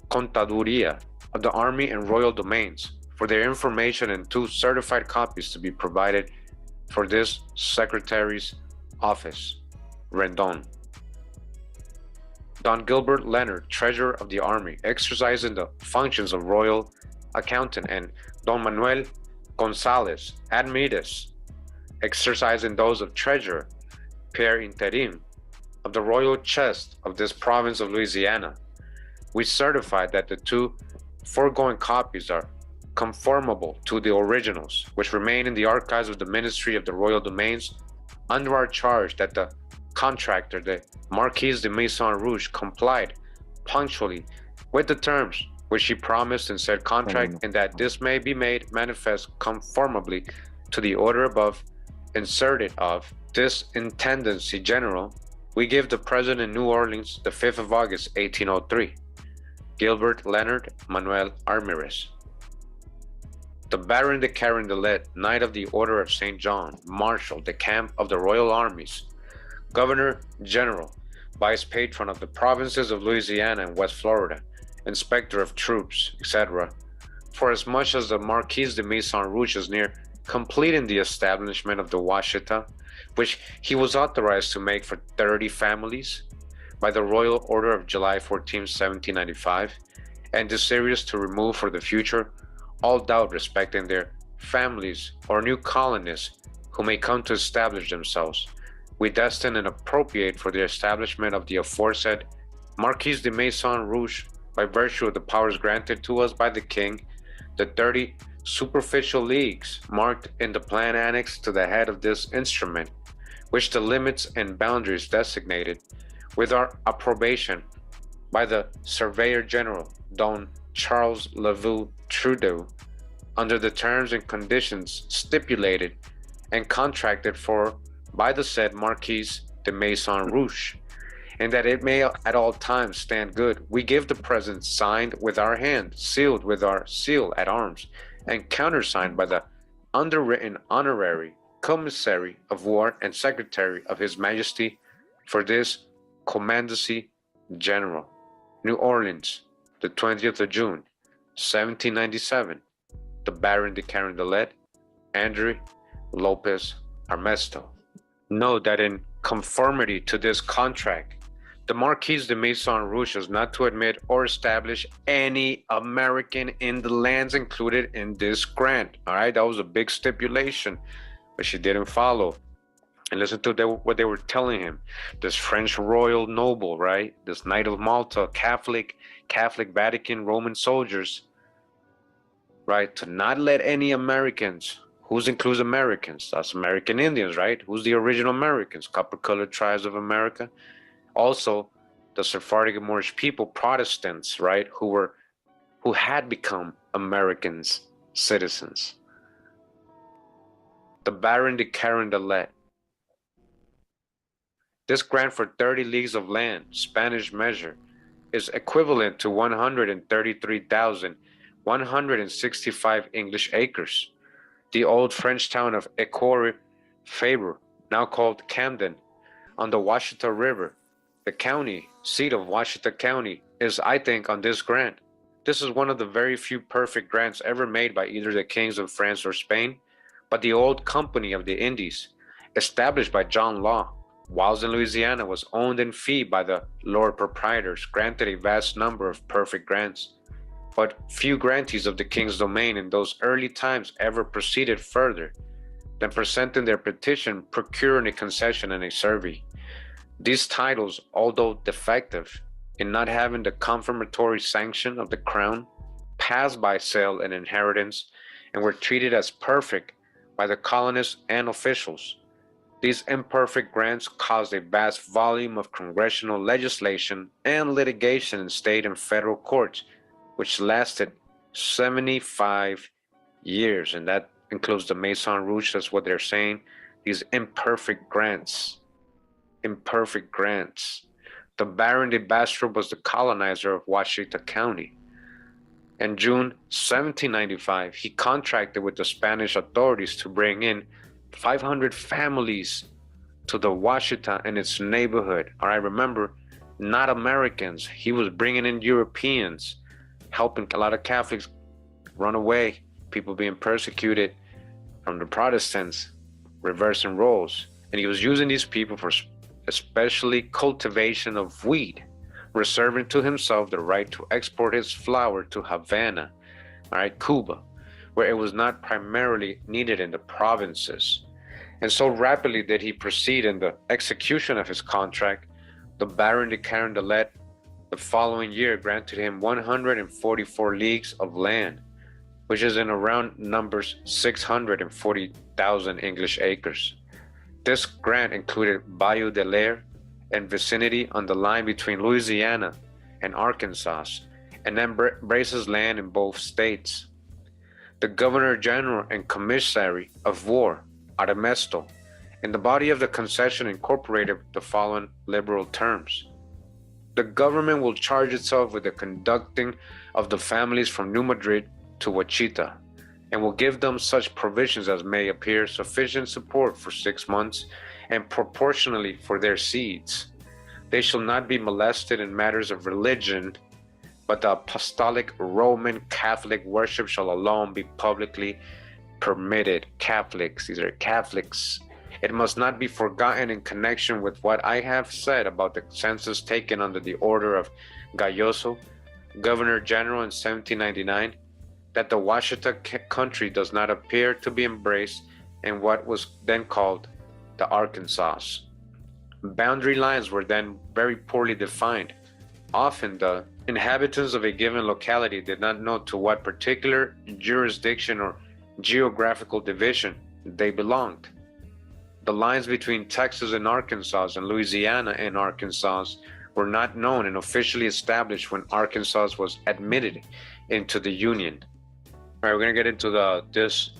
Contaduría, of the Army and Royal Domains, for their information, and 2 certified copies to be provided for this Secretary's office. Rendon. Don Gilbert Leonard, Treasurer of the Army, exercising the functions of Royal Accountant, and Don Manuel Gonzalez Admides, exercising those of Treasurer per interim of the Royal Chest of this province of Louisiana. We certify that the 2 foregoing copies are conformable to the originals, which remain in the archives of the Ministry of the Royal Domains, under our charge that the contractor, the Marquis de Maison Rouge, complied punctually with the terms which he promised in said contract, and that this may be made manifest conformably to the order above inserted of this Intendancy General, we give the President in New Orleans the 5th of August, 1803. Gilbert Leonard Manuel Armirez. The Baron de Carondelet, Knight of the Order of St. John, Marshal de Camp of the Royal Armies, Governor General, Vice Patron of the provinces of Louisiana and West Florida, Inspector of Troops, etc., for as much as the Marquis de Maison Rouge is near completing the establishment of the Washita, which he was authorized to make for 30 families by the Royal Order of July 14, 1795, and desirous to remove for the future all doubt respecting their families or new colonists who may come to establish themselves, we destine and appropriate for the establishment of the aforesaid Marquis de Maison Rouge, by virtue of the powers granted to us by the King, the 30 superficial leagues marked in the plan annexed to the head of this instrument, which the limits and boundaries designated, with our approbation by the Surveyor General, Don Charles Lavaux Trudeau, under the terms and conditions stipulated and contracted for by the said Marquis de Maison Rouge, and that it may at all times stand good, we give the present signed with our hand, sealed with our seal at arms, and countersigned by the underwritten honorary commissary of war and secretary of His Majesty for this Commandancy General, New Orleans, the 20th of June, 1797, the Baron de Carondelet, Andrew Lopez Armesto. Note that in conformity to this contract, the Marquis de Maison Rouge is not to admit or establish any American in the lands included in this grant. All right, that was a big stipulation, but she didn't follow. And listen to what they were telling him. This French royal noble, right? This Knight of Malta, Catholic Vatican Roman soldiers, right? To not let any Americans, who's includes Americans? That's American Indians, right? Who's the original Americans? Copper-colored tribes of America. Also, the Sephardic and Moorish people, Protestants, right? Who had become Americans, citizens. The Baron de Carondelet. This grant for 30 leagues of land, Spanish measure, is equivalent to 133,165 English acres. The old French town of École-Fabre, now called Camden, on the Washita River, the county seat of Washita County, is, I think, on this grant. This is one of the very few perfect grants ever made by either the kings of France or Spain, but the old Company of the Indies, established by John Law, whilst in Louisiana was owned and feed by the Lord Proprietors, granted a vast number of perfect grants. But few grantees of the king's domain in those early times ever proceeded further than presenting their petition, procuring a concession and a survey. These titles, although defective in not having the confirmatory sanction of the crown, passed by sale and inheritance, and were treated as perfect by the colonists and officials. These imperfect grants caused a vast volume of congressional legislation and litigation in state and federal courts, which lasted 75 years. And that includes the Maison Rouge. That's what they're saying. These imperfect grants. Imperfect grants. The Baron de Bastrop was the colonizer of Washita County. In June 1795, he contracted with the Spanish authorities to bring in 500 families to the Washita and its neighborhood. All right, remember, not Americans. He was bringing in Europeans, helping a lot of Catholics run away, people being persecuted from the Protestants, reversing roles. And he was using these people for especially cultivation of wheat, reserving to himself the right to export his flour to Havana, all right, Cuba, where it was not primarily needed in the provinces. And so rapidly did he proceed in the execution of his contract, the Baron de Carondelet the following year granted him 144 leagues of land, which is in around numbers 640,000 English acres. This grant included Bayou de l'Air and vicinity on the line between Louisiana and Arkansas, and embraces land in both states. The Governor General and Commissary of War, Armesto, in the body of the concession incorporated the following liberal terms. The government will charge itself with the conducting of the families from New Madrid to Wachita, and will give them such provisions as may appear sufficient support for 6 months, and proportionally for their seeds. They shall not be molested in matters of religion, but the apostolic Roman Catholic worship shall alone be publicly permitted. Catholics, these are Catholics. It must not be forgotten in connection with what I have said about the census taken under the order of Gayoso, Governor General in 1799, that the Washita country does not appear to be embraced in what was then called the Arkansas. Boundary lines were then very poorly defined. Often the inhabitants of a given locality did not know to what particular jurisdiction or geographical division they belonged. The lines between Texas and Arkansas and Louisiana and Arkansas were not known and officially established when Arkansas was admitted into the Union. All right, we're gonna get into this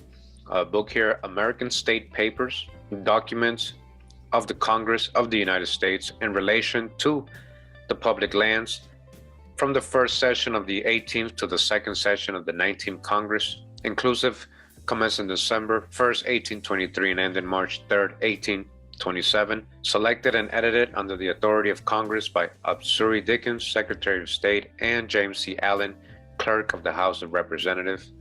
book here, American State Papers, Documents of the Congress of the United States in relation to the public lands from the first session of the 18th to the second session of the 19th Congress, inclusive, commencing December 1st, 1823 and ending March 3rd, 1827, selected and edited under the authority of Congress by Absuri Dickens, Secretary of State, and James C. Allen, Clerk of the House of Representatives,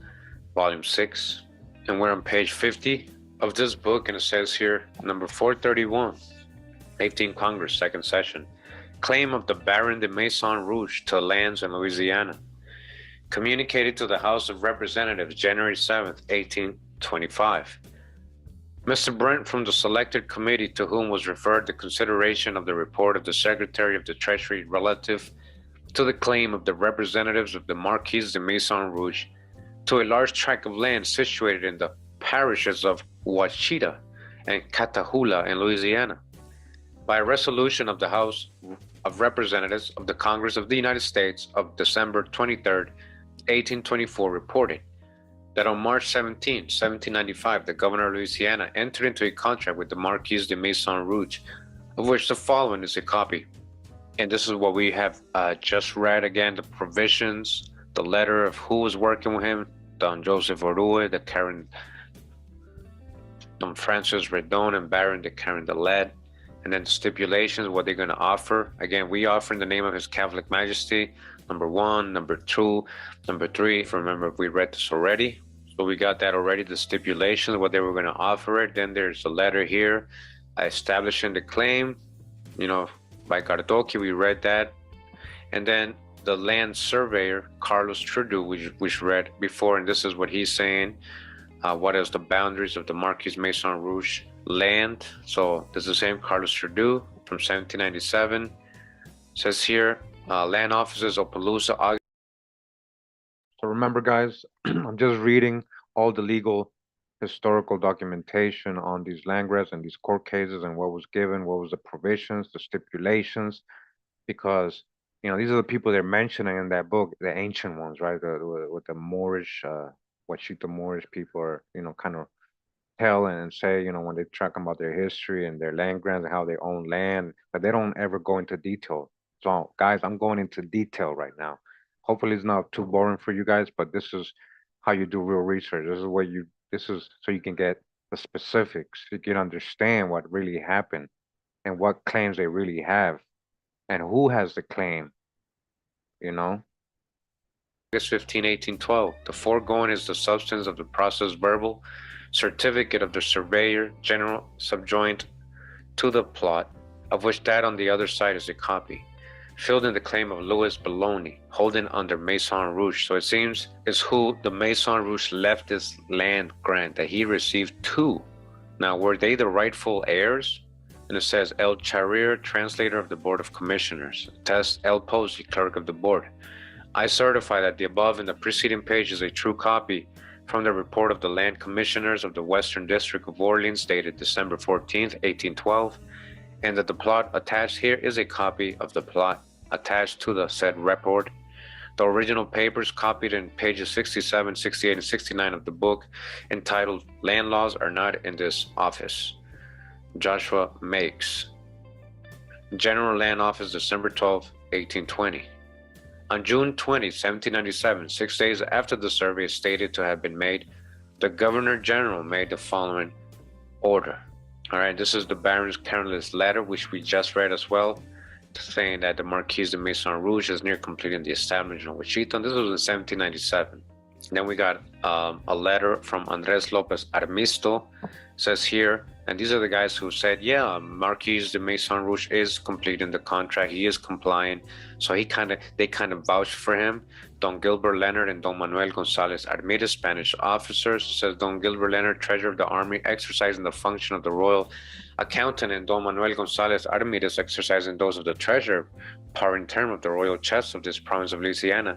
Volume 6. And we're on page 50 of this book, and it says here, number 431, 18th Congress, second session. Claim of the Baron de Maison Rouge to lands in Louisiana. Communicated to the House of Representatives January 7th, 1825. Mr. Brent from the selected committee to whom was referred the consideration of the report of the Secretary of the Treasury relative to the claim of the representatives of the Marquis de Maison Rouge to a large tract of land situated in the parishes of Washita and Catahoula in Louisiana, by a resolution of the House of Representatives of the Congress of the United States of December 23rd, 1824, reported that on March 17, 1795, the governor of Louisiana entered into a contract with the Marquis de Maison Rouge, of which the following is a copy. And this is what we have just read again, the provisions, the letter of who was working with him, Don Joseph Orue, the Karen, Don Francis Redon, and Baron de Carondelet, and then the stipulations, what they're going to offer. Again, we offer in the name of His Catholic Majesty, number 1, number 2, number 3. If you remember, we read this already. So we got that already, the stipulations, what they were going to offer it. Then there's a letter here establishing the claim, by Cardoki, we read that. And then the land surveyor, Carlos Trudeau, which read before, and this is what he's saying. What is the boundaries of the Marquis Maison Rouge land? So this is the same Carlos Trudeau from 1797. Says here, land offices of Opelousas. So remember, guys, I'm just reading all the legal historical documentation on these land grabs and these court cases and what was given, what was the provisions, the stipulations, because these are the people they're mentioning in that book, the ancient ones, right? With the Moorish, Washitaw Muurs people are, kind of tell and say, when they talk about their history and their land grants and how they own land, but they don't ever go into detail. So, guys, I'm going into detail right now. Hopefully, it's not too boring for you guys, but this is how you do real research. This is so you can get the specifics. You can understand what really happened and what claims they really have and who has the claim, August 15, 1812. The foregoing is the substance of the process verbal certificate of the Surveyor General subjoined to the plot, of which that on the other side is a copy, filled in the claim of Louis Bologna, holding under Maison Rouge. So it seems is who the Maison Rouge left this land grant that he received to. Now, were they the rightful heirs? And it says, El Charir, translator of the Board of Commissioners. Test El Posey, clerk of the board. I certify that the above in the preceding page is a true copy from the report of the Land Commissioners of the Western District of Orleans, dated December 14th, 1812, and that the plot attached here is a copy of the plot attached to the said report. The original papers copied in pages 67, 68, and 69 of the book, entitled Land Laws Are Not in This Office. Joshua Makes. General Land Office, December 12, 1820. On June 20, 1797, 6 days after the survey is stated to have been made, the Governor General made the following order. All right, this is the Baron's Carolus letter, which we just read as well, saying that the Marquis de Maison Rouge is near completing the establishment of Wichita. This was in 1797. Then we got a letter from Andres Lopez Armisto, says here, and these are the guys who said, yeah, Marquis de Maison Rouge is completing the contract. He is complying. So they kind of vouched for him. Don Gilbert Leonard and Don Manuel Gonzalez Armida, Spanish officers, says Don Gilbert Leonard, treasurer of the army, exercising the function of the royal accountant, and Don Manuel Gonzalez Armidas exercising those of the treasurer, par in term of the royal chest of this province of Louisiana.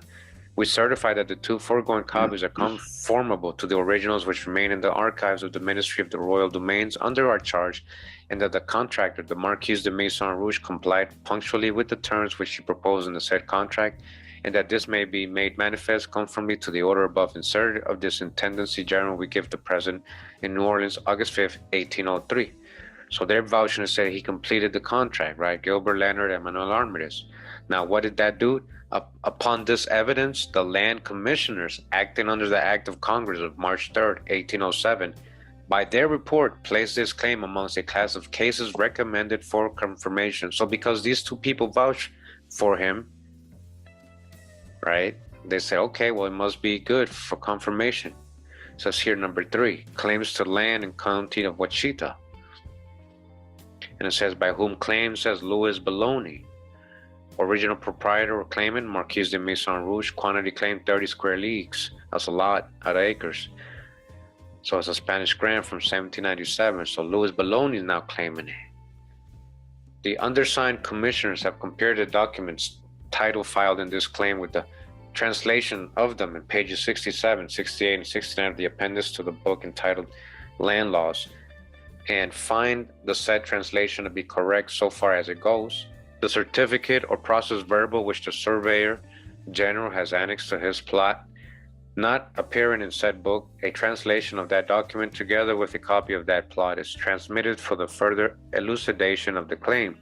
We certify that the two foregoing copies are conformable to the originals which remain in the archives of the Ministry of the Royal Domains under our charge, and that the contractor, the Marquis de Maison Rouge, complied punctually with the terms which he proposed in the said contract, and that this may be made manifest conformably to the order above inserted of this intendancy general we give the present in New Orleans, August 5th, 1803. So they're vouching to say he completed the contract, right? Gilbert Leonard and Manuel Armitage. Now, what did that do? Upon this evidence, the land commissioners, acting under the Act of Congress of March 3rd, 1807, by their report, placed this claim amongst a class of cases recommended for confirmation. So because these two people vouched for him, right, they say, okay, well, it must be good for confirmation. It says here, number 3, claims to land and county of Washita. And it says, by whom claims, says Louis Bologna. Original proprietor or claimant, Marquis de Maison Rouge. Quantity claim, 30 square leagues. That's a lot of acres. So it's a Spanish grant from 1797. So Louis Bologna is now claiming it. The undersigned commissioners have compared the documents title filed in this claim with the translation of them in pages 67, 68, and 69 of the appendix to the book entitled Land Laws, and find the said translation to be correct so far as it goes. The certificate or process verbal which the surveyor general has annexed to his plot, not appearing in said book, a translation of that document together with a copy of that plot is transmitted for the further elucidation of the claim.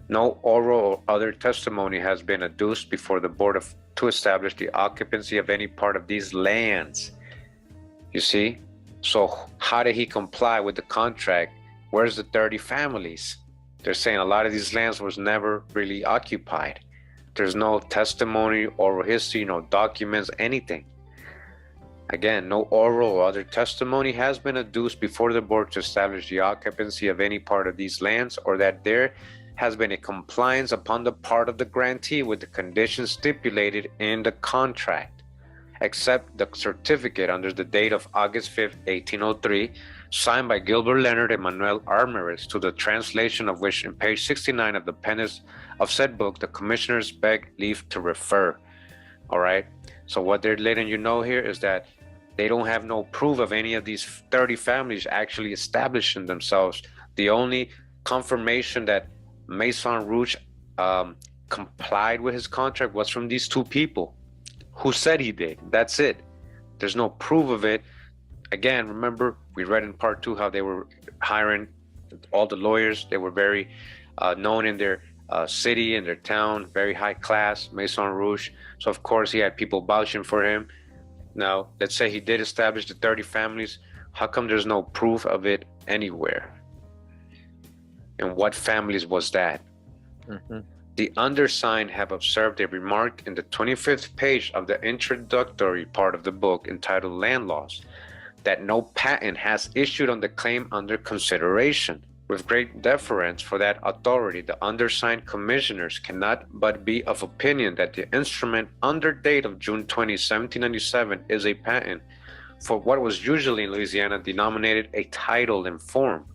No oral or other testimony has been adduced before the board to establish the occupancy of any part of these lands. You see? So how did he comply with the contract? Where's the 30 families? They're saying a lot of these lands was never really occupied. There's no testimony, oral history, no documents, anything. Again, no oral or other testimony has been adduced before the board to establish the occupancy of any part of these lands, or that there has been a compliance upon the part of the grantee with the conditions stipulated in the contract, except the certificate under the date of August 5th, 1803, signed by Gilbert Leonard and Manuel Armitage, to the translation of which in page 69 of the appendix of said book, the commissioners beg leave to refer. All right. So what they're letting you know here is that they don't have no proof of any of these 30 families actually establishing themselves. The only confirmation that Maison Rouge complied with his contract was from these two people who said he did. That's it. There's no proof of it. Again, remember, we read in part 2 how they were hiring all the lawyers. They were very known in their city, in their town, very high class, Maison Rouge. So, of course, he had people vouching for him. Now, let's say he did establish the 30 families. How come there's no proof of it anywhere? And what families was that? Mm-hmm. The undersigned have observed a remark in the 25th page of the introductory part of the book entitled Land Laws, that no patent has issued on the claim under consideration. With great deference for that authority, the undersigned commissioners cannot but be of opinion that the instrument under date of June 20, 1797 is a patent for what was usually in Louisiana denominated a title in form,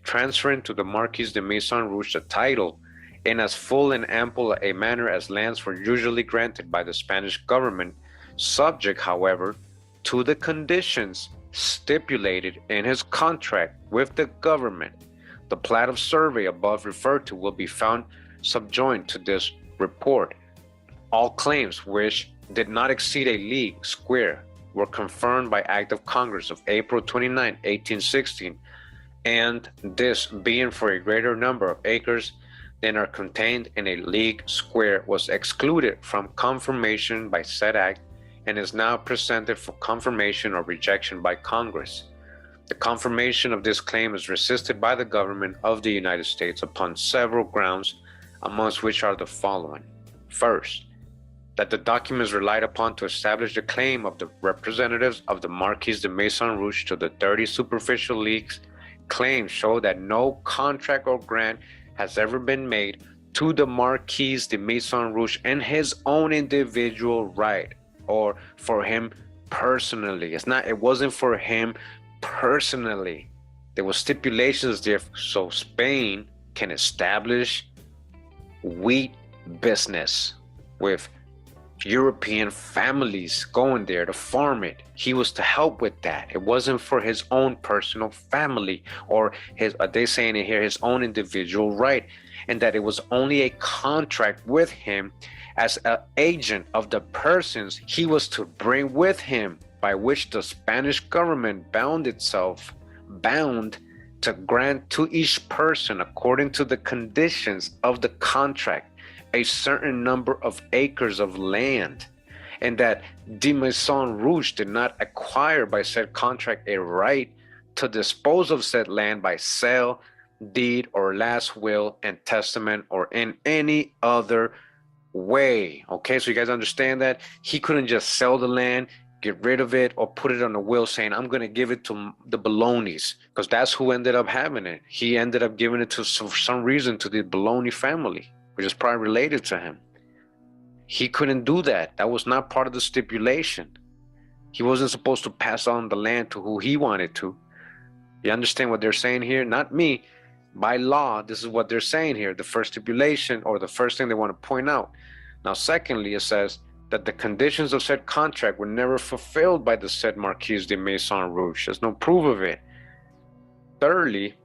transferring to the Marquis de Maison Rouge the title in as full and ample a manner as lands were usually granted by the Spanish government, subject, however, to the conditions stipulated in his contract with the government. The plat of survey above referred to will be found subjoined to this report. All claims which did not exceed a league square were confirmed by Act of Congress of April 29, 1816, and this being for a greater number of acres than are contained in a league square was excluded from confirmation by said act and is now presented for confirmation or rejection by Congress. The confirmation of this claim is resisted by the government of the United States upon several grounds, amongst which are the following. First, that the documents relied upon to establish the claim of the representatives of the Marquis de Maison Rouge to the 30 superficial leagues claims show that no contract or grant has ever been made to the Marquis de Maison Rouge in his own individual right, or for him personally. It wasn't for him personally. There were stipulations there so Spain can establish wheat business with European families going there to farm it. He was to help with that. It wasn't for his own personal family or his, they saying it here, his own individual right, and that it was only a contract with him as an agent of the persons he was to bring with him, by which the Spanish government bound to grant to each person, according to the conditions of the contract, a certain number of acres of land, and that de Maison Rouge did not acquire by said contract a right to dispose of said land by sale, deed, or last will and testament, or in any other way. Okay, so you guys understand that he couldn't just sell the land, get rid of it, or put it on a will saying, I'm going to give it to the Bolognas, because that's who ended up having it. He ended up giving it to, for some reason, to the Bologna family, which is probably related to him. He couldn't do that. That was not part of the stipulation. He wasn't supposed to pass on the land to who he wanted to. You understand what they're saying here? Not me. By law, this is what they're saying here. The first stipulation, or the first thing they want to point out. Now, secondly, it says that the conditions of said contract were never fulfilled by the said Marquis de Maison Rouge. There's no proof of it. Thirdly,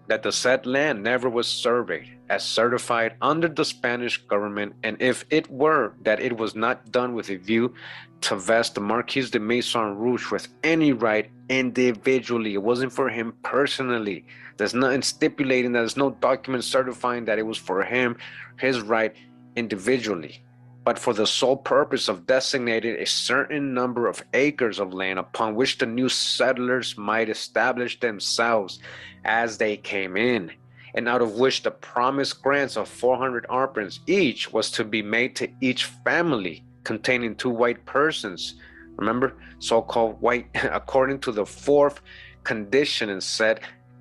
that the said land never was surveyed as certified under the Spanish government, and if it were, that it was not done with a view to vest the Marquis de Maison Rouge with any right individually. It wasn't for him personally. There's nothing stipulating that. There's no document certifying that it was for him, his right individually, but for the sole purpose of designating a certain number of acres of land upon which the new settlers might establish themselves as they came in, and out of which the promised grants of 400 arpents each was to be made to each family containing 2 white persons. Remember, so-called white, according to the 4th condition in said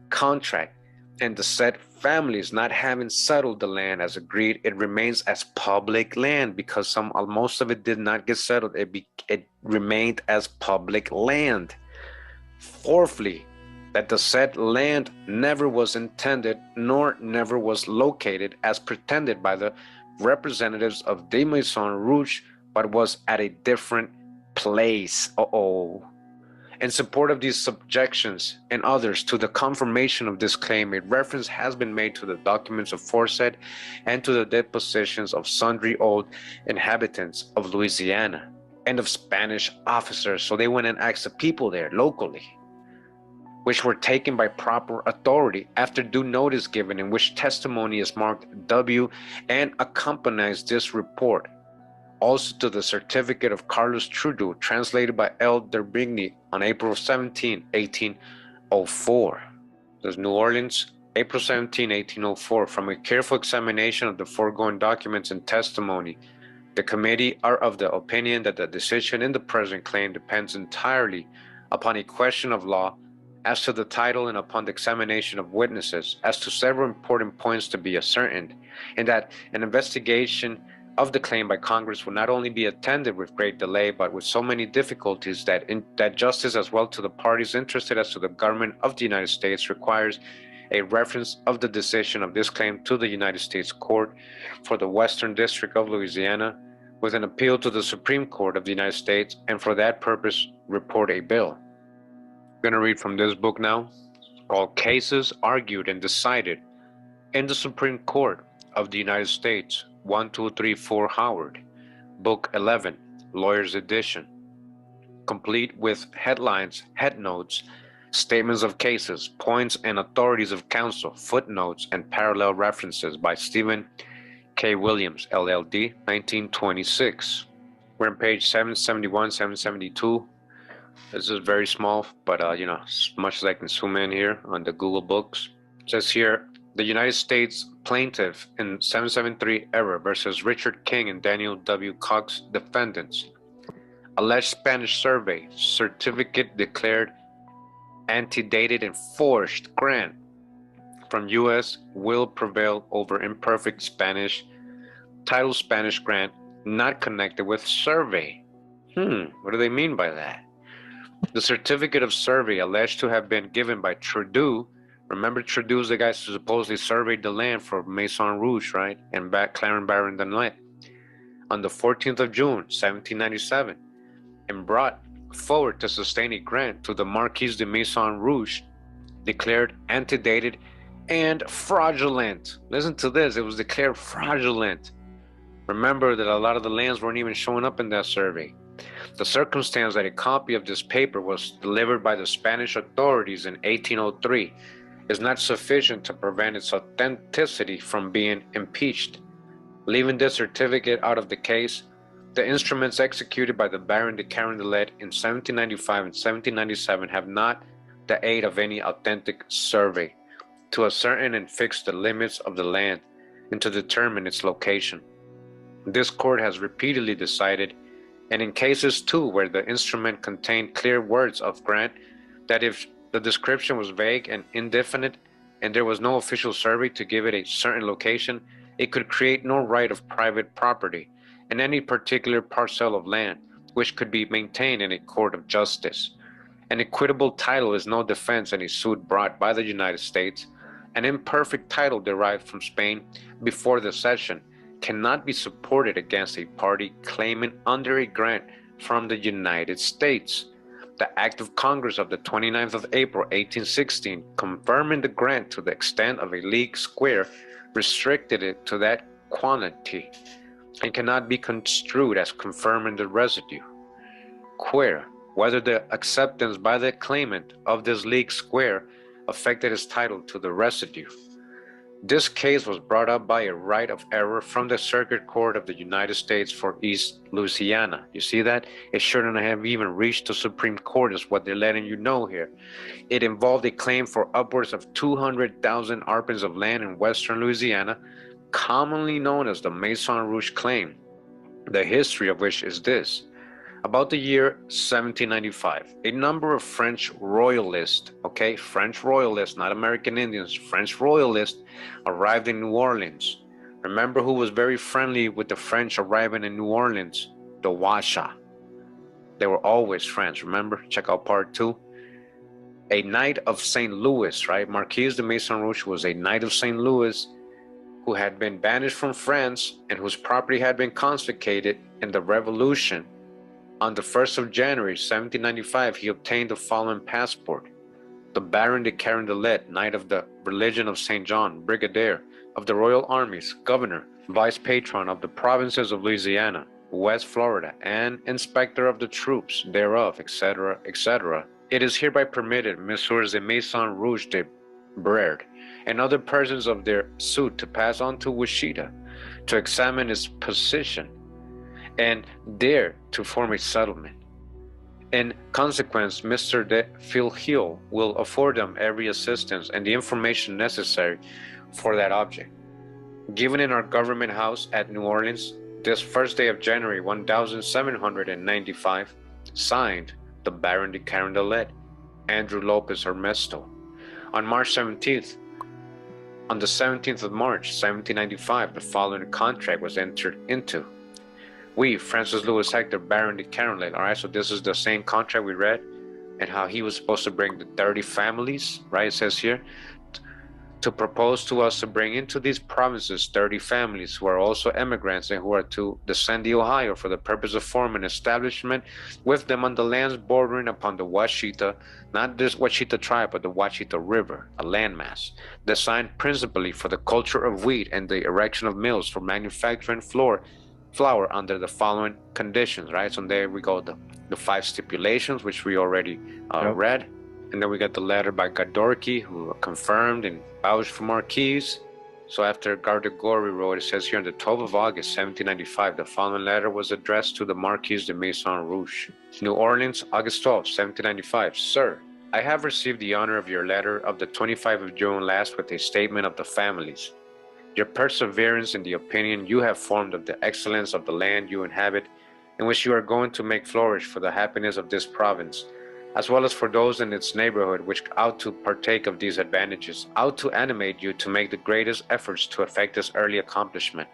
contract, and the said families not having settled the land as agreed, it remains as public land, because most of it did not get settled. It remained as public land. Fourthly, that the said land never was intended nor never was located as pretended by the representatives of de Maison Rouge, but was at a different place. In support of these subjections and others to the confirmation of this claim, a reference has been made to the documents aforesaid and to the depositions of sundry old inhabitants of Louisiana and of Spanish officers. So they went and asked the people there locally, which were taken by proper authority after due notice given, in which testimony is marked W and accompanies this report. Also to the certificate of Carlos Trudeau, translated by L. Derbigny on April 17, 1804. There's New Orleans, April 17, 1804. From a careful examination of the foregoing documents and testimony, the committee are of the opinion that the decision in the present claim depends entirely upon a question of law as to the title and upon the examination of witnesses as to several important points to be ascertained, and that an investigation of the claim by Congress will not only be attended with great delay, but with so many difficulties that justice, as well to the parties interested as to the government of the United States, requires a reference of the decision of this claim to the United States Court for the Western District of Louisiana, with an appeal to the Supreme Court of the United States, and for that purpose report a bill. I'm going to read from this book now, called Cases Argued and Decided in the Supreme Court of the United States, 1234 Howard, Book 11, Lawyer's Edition, complete with headlines, headnotes, statements of cases, points and authorities of counsel, footnotes, and parallel references by Stephen K. Williams, LLD, 1926. We're on page 771, 772. This is very small, but as much as I can zoom in here on the Google Books. It says here, the United States plaintiff in 773 error versus Richard King and Daniel W. Cox defendants. Alleged Spanish survey certificate declared antedated and forged grant from U.S. will prevail over imperfect Spanish title Spanish grant not connected with survey. What do they mean by that? The certificate of survey alleged to have been given by Trudeau. Remember, Trudeau's the guy who supposedly surveyed the land for Maison Rouge, right? And Clarence Baron Donnet on the 14th of June, 1797, and brought forward to sustain a grant to the Marquis de Maison Rouge, declared antedated and fraudulent. Listen to this, it was declared fraudulent. Remember that a lot of the lands weren't even showing up in that survey. The circumstance that a copy of this paper was delivered by the Spanish authorities in 1803 is not sufficient to prevent its authenticity from being impeached. Leaving this certificate out of the case, the instruments executed by the Baron de Carondelet in 1795 and 1797 have not the aid of any authentic survey to ascertain and fix the limits of the land and to determine its location. This court has repeatedly decided, and in cases too where the instrument contained clear words of grant, that if the description was vague and indefinite and there was no official survey to give it a certain location, it could create no right of private property in any particular parcel of land which could be maintained in a court of justice. An equitable title is no defense in a suit brought by the United States. An imperfect title derived from Spain before the cession cannot be supported against a party claiming under a grant from the United States. The Act of Congress of the 29th of April, 1816, confirming the grant to the extent of a league square, restricted it to that quantity and cannot be construed as confirming the residue. Queer, whether the acceptance by the claimant of this league square affected his title to the residue. This case was brought up by a right of error from the Circuit Court of the United States for East Louisiana. You see that? It shouldn't have even reached the Supreme Court, is what they're letting you know here. It involved a claim for upwards of 200,000 arpents of land in western Louisiana, commonly known as the Maison Rouge claim, the history of which is this. About the year 1795, a number of French royalists, French royalists, not American Indians, French royalists, arrived in New Orleans. Remember who was very friendly with the French arriving in New Orleans? The Washa. They were always French, remember? Check out part 2. A knight of St. Louis, right? Marquis de Maison Rouge was a knight of St. Louis who had been banished from France and whose property had been confiscated in the Revolution. On the 1st of January, 1795, he obtained the following passport. The Baron de Carondelet, Knight of the Religion of St. John, Brigadier of the Royal Armies, Governor, Vice Patron of the provinces of Louisiana, West Florida, and Inspector of the troops thereof, etc., etc. It is hereby permitted Messieurs de Maison Rouge de Brerd and other persons of their suit to pass on to Washita to examine its position and there to form a settlement. In consequence, Mr. de Filhiel will afford them every assistance and the information necessary for that object. Given in our government house at New Orleans, this first day of January 1795, signed the Baron de Carondelet, Andrew Lopez Ernesto. On March 17th, on the 17th of March, 1795, the following contract was entered into. We, Francis Louis Hector, Baron de Carondelet. All right, so this is the same contract we read and how he was supposed to bring the 30 families, right? It says here, to propose to us to bring into these provinces 30 families who are also immigrants and who are to descend the Ohio for the purpose of forming an establishment with them on the lands bordering upon the Washita, not this Washita tribe, but the Washita River, a landmass, designed principally for the culture of wheat and the erection of mills for manufacturing flour under the following conditions, right? So there we go, the 5 stipulations, which we already read. And then we got the letter by Gadorki, who confirmed and vouched for Marquis. So after Gardegori wrote, it says here on the 12th of August, 1795, the following letter was addressed to the Marquis de Maison Rouge. New Orleans, August 12, 1795. Sir, I have received the honor of your letter of the 25th of June last with a statement of the families. Your perseverance in the opinion you have formed of the excellence of the land you inhabit, in which you are going to make flourish for the happiness of this province, as well as for those in its neighborhood which ought to partake of these advantages, ought to animate you to make the greatest efforts to effect this early accomplishment.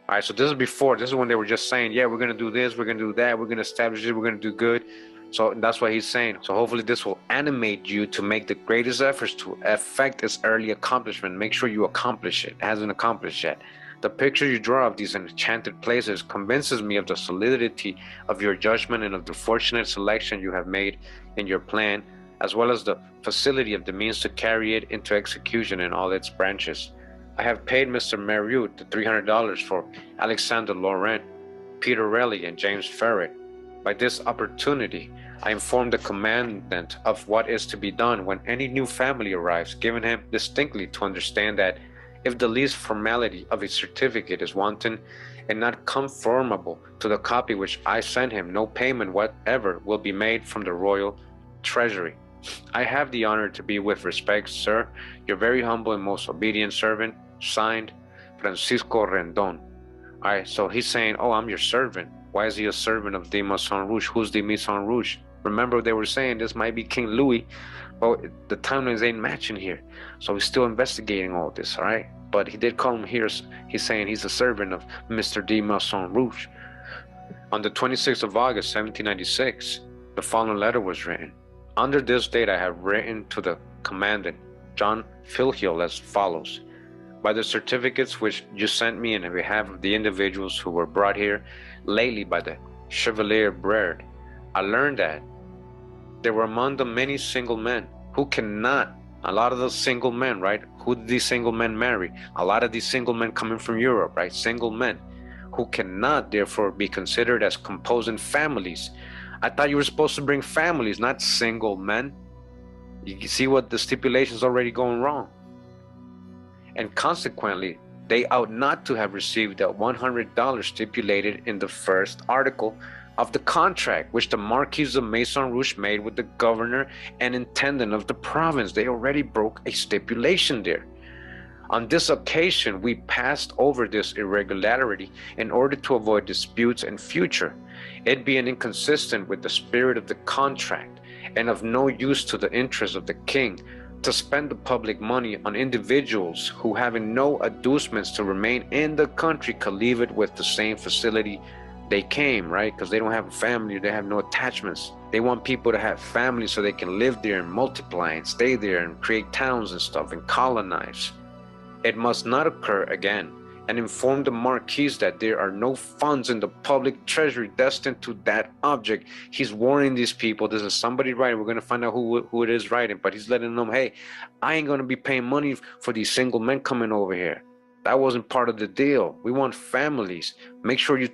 All right, so this is when they were just saying, yeah, we're going to do this, we're going to do that, we're going to establish it, we're going to do good. So that's what he's saying. So hopefully this will animate you to make the greatest efforts to effect this early accomplishment. Make sure you accomplish it. It hasn't accomplished yet. The picture you draw of these enchanted places convinces me of the solidity of your judgment and of the fortunate selection you have made in your plan, as well as the facility of the means to carry it into execution in all its branches. I have paid Mr. Marriott the $300 for Alexander Laurent, Peter Relly, and James Ferret. By this opportunity, I informed the commandant of what is to be done when any new family arrives, giving him distinctly to understand that if the least formality of a certificate is wanting and not conformable to the copy which I sent him, no payment whatever will be made from the royal treasury. I have the honor to be, with respect, sir, your very humble and most obedient servant, signed, Francisco Rendon. All right, so he's saying, oh, I'm your servant. Why is he a servant of the Maison Rouge? Who's the Maison Rouge? Remember, they were saying this might be King Louis, but the timelines ain't matching here. So he's still investigating all this, all right? But he did call him here. He's saying he's a servant of Mr. de Maison Rouge. On the 26th of August, 1796, the following letter was written. Under this date, I have written to the commandant, John Filhill, as follows. By the certificates which you sent me in behalf of the individuals who were brought here lately by the Chevalier Baird, I learned that there were among them many single men who cannot, a lot of those single men, right? Who did these single men marry? A lot of these single men coming from Europe, right? Single men who cannot therefore be considered as composing families. I thought you were supposed to bring families, not single men. You see what the stipulation's already going wrong. And consequently, they ought not to have received the $100 stipulated in the first article of the contract, which the Marquis of Maison Rouge made with the governor and intendant of the province. They already broke a stipulation there. On this occasion, we passed over this irregularity in order to avoid disputes in future, it being inconsistent with the spirit of the contract and of no use to the interest of the king to spend the public money on individuals who, having no inducements to remain in the country, could leave it with the same facility they came, right? Because they don't have a family, they have no attachments. They want people to have families so they can live there and multiply and stay there and create towns and stuff and colonize. It must not occur again, and inform the Marquis that there are no funds in the public treasury destined to that object. He's warning these people. This is somebody writing. We're going to find out who it is writing, but he's letting them, hey, I ain't going to be paying money for these single men coming over here. That wasn't part of the deal. We want families. Make sure you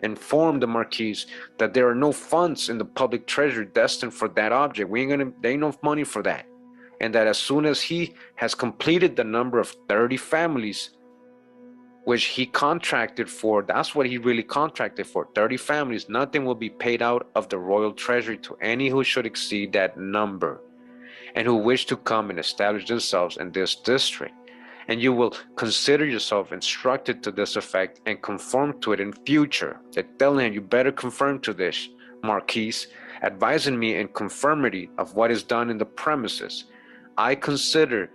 inform the Marquis that there are no funds in the public treasury destined for that object. There ain't no money for that. And that as soon as he has completed the number of 30 families, which he contracted for, that's what he really contracted for, 30 families, nothing will be paid out of the royal treasury to any who should exceed that number and who wish to come and establish themselves in this district. And you will consider yourself instructed to this effect and conform to it in future. They're telling him, you better conform to this, Marquis, advising me in conformity of what is done in the premises. I consider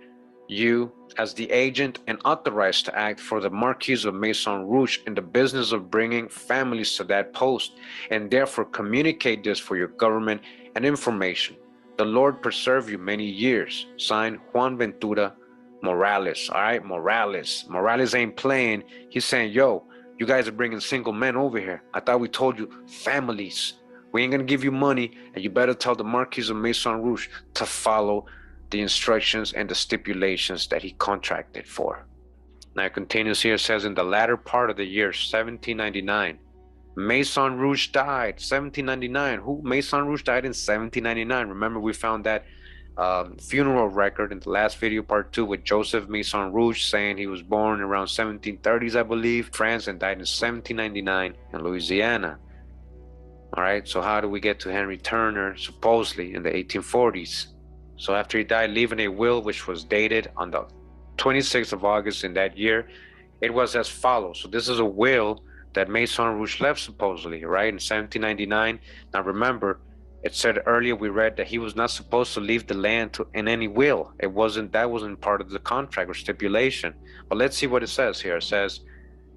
you as the agent and authorized to act for the Marquis of Maison Rouge in the business of bringing families to that post, and therefore communicate this for your government and information. The Lord preserve you many years. Signed, Juan Ventura Morales. All right, Morales. Morales ain't playing. He's saying, yo, you guys are bringing single men over here. I thought we told you families. We ain't gonna give you money, and you better tell the Marquis of Maison Rouge to follow the instructions and the stipulations that he contracted for. Now it continues here, it says, in the latter part of the year 1799, Maison Rouge died. 1799. Maison Rouge died in 1799. Remember, we found that funeral record in the last video, part 2, with Joseph Maison Rouge saying he was born around 1730s, I believe, France, and died in 1799 in Louisiana. All right, so how do we get to Henry Turner, supposedly in the 1840s? So after he died, leaving a will which was dated on the 26th of August in that year, it was as follows. So this is a will that Maison Rouge left, supposedly, right, in 1799. Now remember, it said earlier, we read that he was not supposed to leave the land in any will. That wasn't part of the contract or stipulation. But let's see what it says here. It says,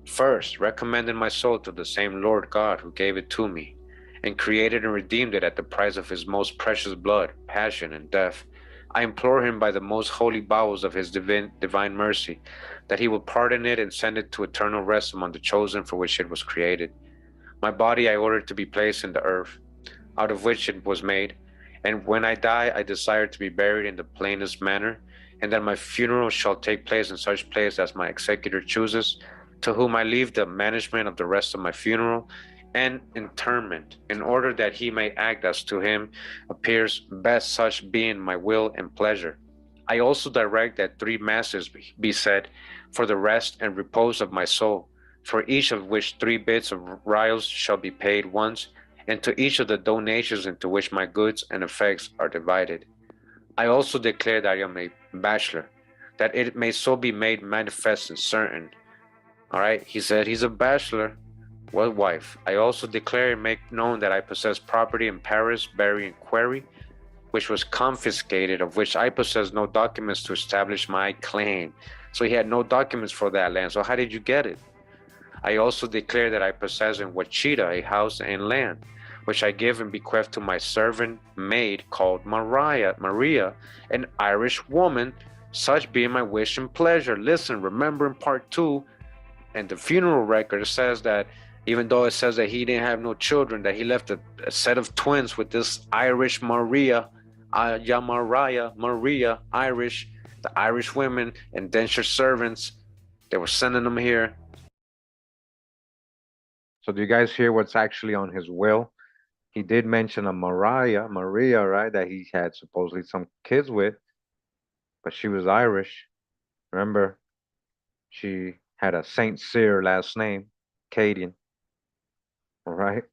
first, recommending my soul to the same Lord God who gave it to me, and created and redeemed it at the price of his most precious blood, passion, and death. I implore him by the most holy bowels of his divine mercy, that he will pardon it and send it to eternal rest among the chosen for which it was created. My body I ordered to be placed in the earth, out of which it was made, and when I die, I desire to be buried in the plainest manner, and that my funeral shall take place in such place as my executor chooses, to whom I leave the management of the rest of my funeral and interment, in order that he may act as to him appears best, such being my will and pleasure. I also direct that 3 masses be said for the rest and repose of my soul, for each of which 3 bits of rials shall be paid once, and to each of the donations into which my goods and effects are divided. I also declare that I am a bachelor, that it may so be made manifest and certain. All right, he said he's a bachelor. What wife? I also declare and make known that I possess property in Paris, Berry, and Quarry, which was confiscated, of which I possess no documents to establish my claim. So he had no documents for that land. So how did you get it? I also declare that I possess in Washita a house and land, which I give and bequeath to my servant maid called Maria, an Irish woman, such being my wish and pleasure. Listen, remember in part 2, and the funeral record says that even though it says that he didn't have no children, that he left a set of twins with this Irish Maria, Maria, Irish, the Irish women, indentured servants. They were sending them here. So do you guys hear what's actually on his will? He did mention a Maria, right, that he had supposedly some kids with, but she was Irish. Remember, she had a Saint Cyr last name, Cadian. All right.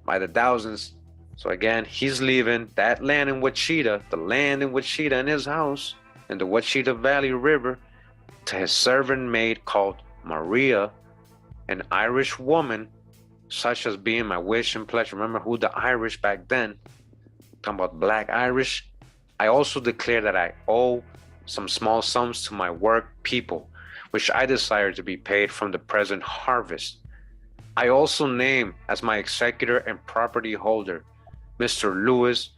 By the thousands. So again, he's leaving that land in Washita, the land in Washita in his house, in the Washita Valley River, to his servant maid called Maria, an Irish woman, such as being my wish and pleasure. Remember who the Irish back then, talking about black Irish. I also declare that I owe some small sums to my work people, which I desire to be paid from the present harvest. I also name as my executor and property holder Mr. Louis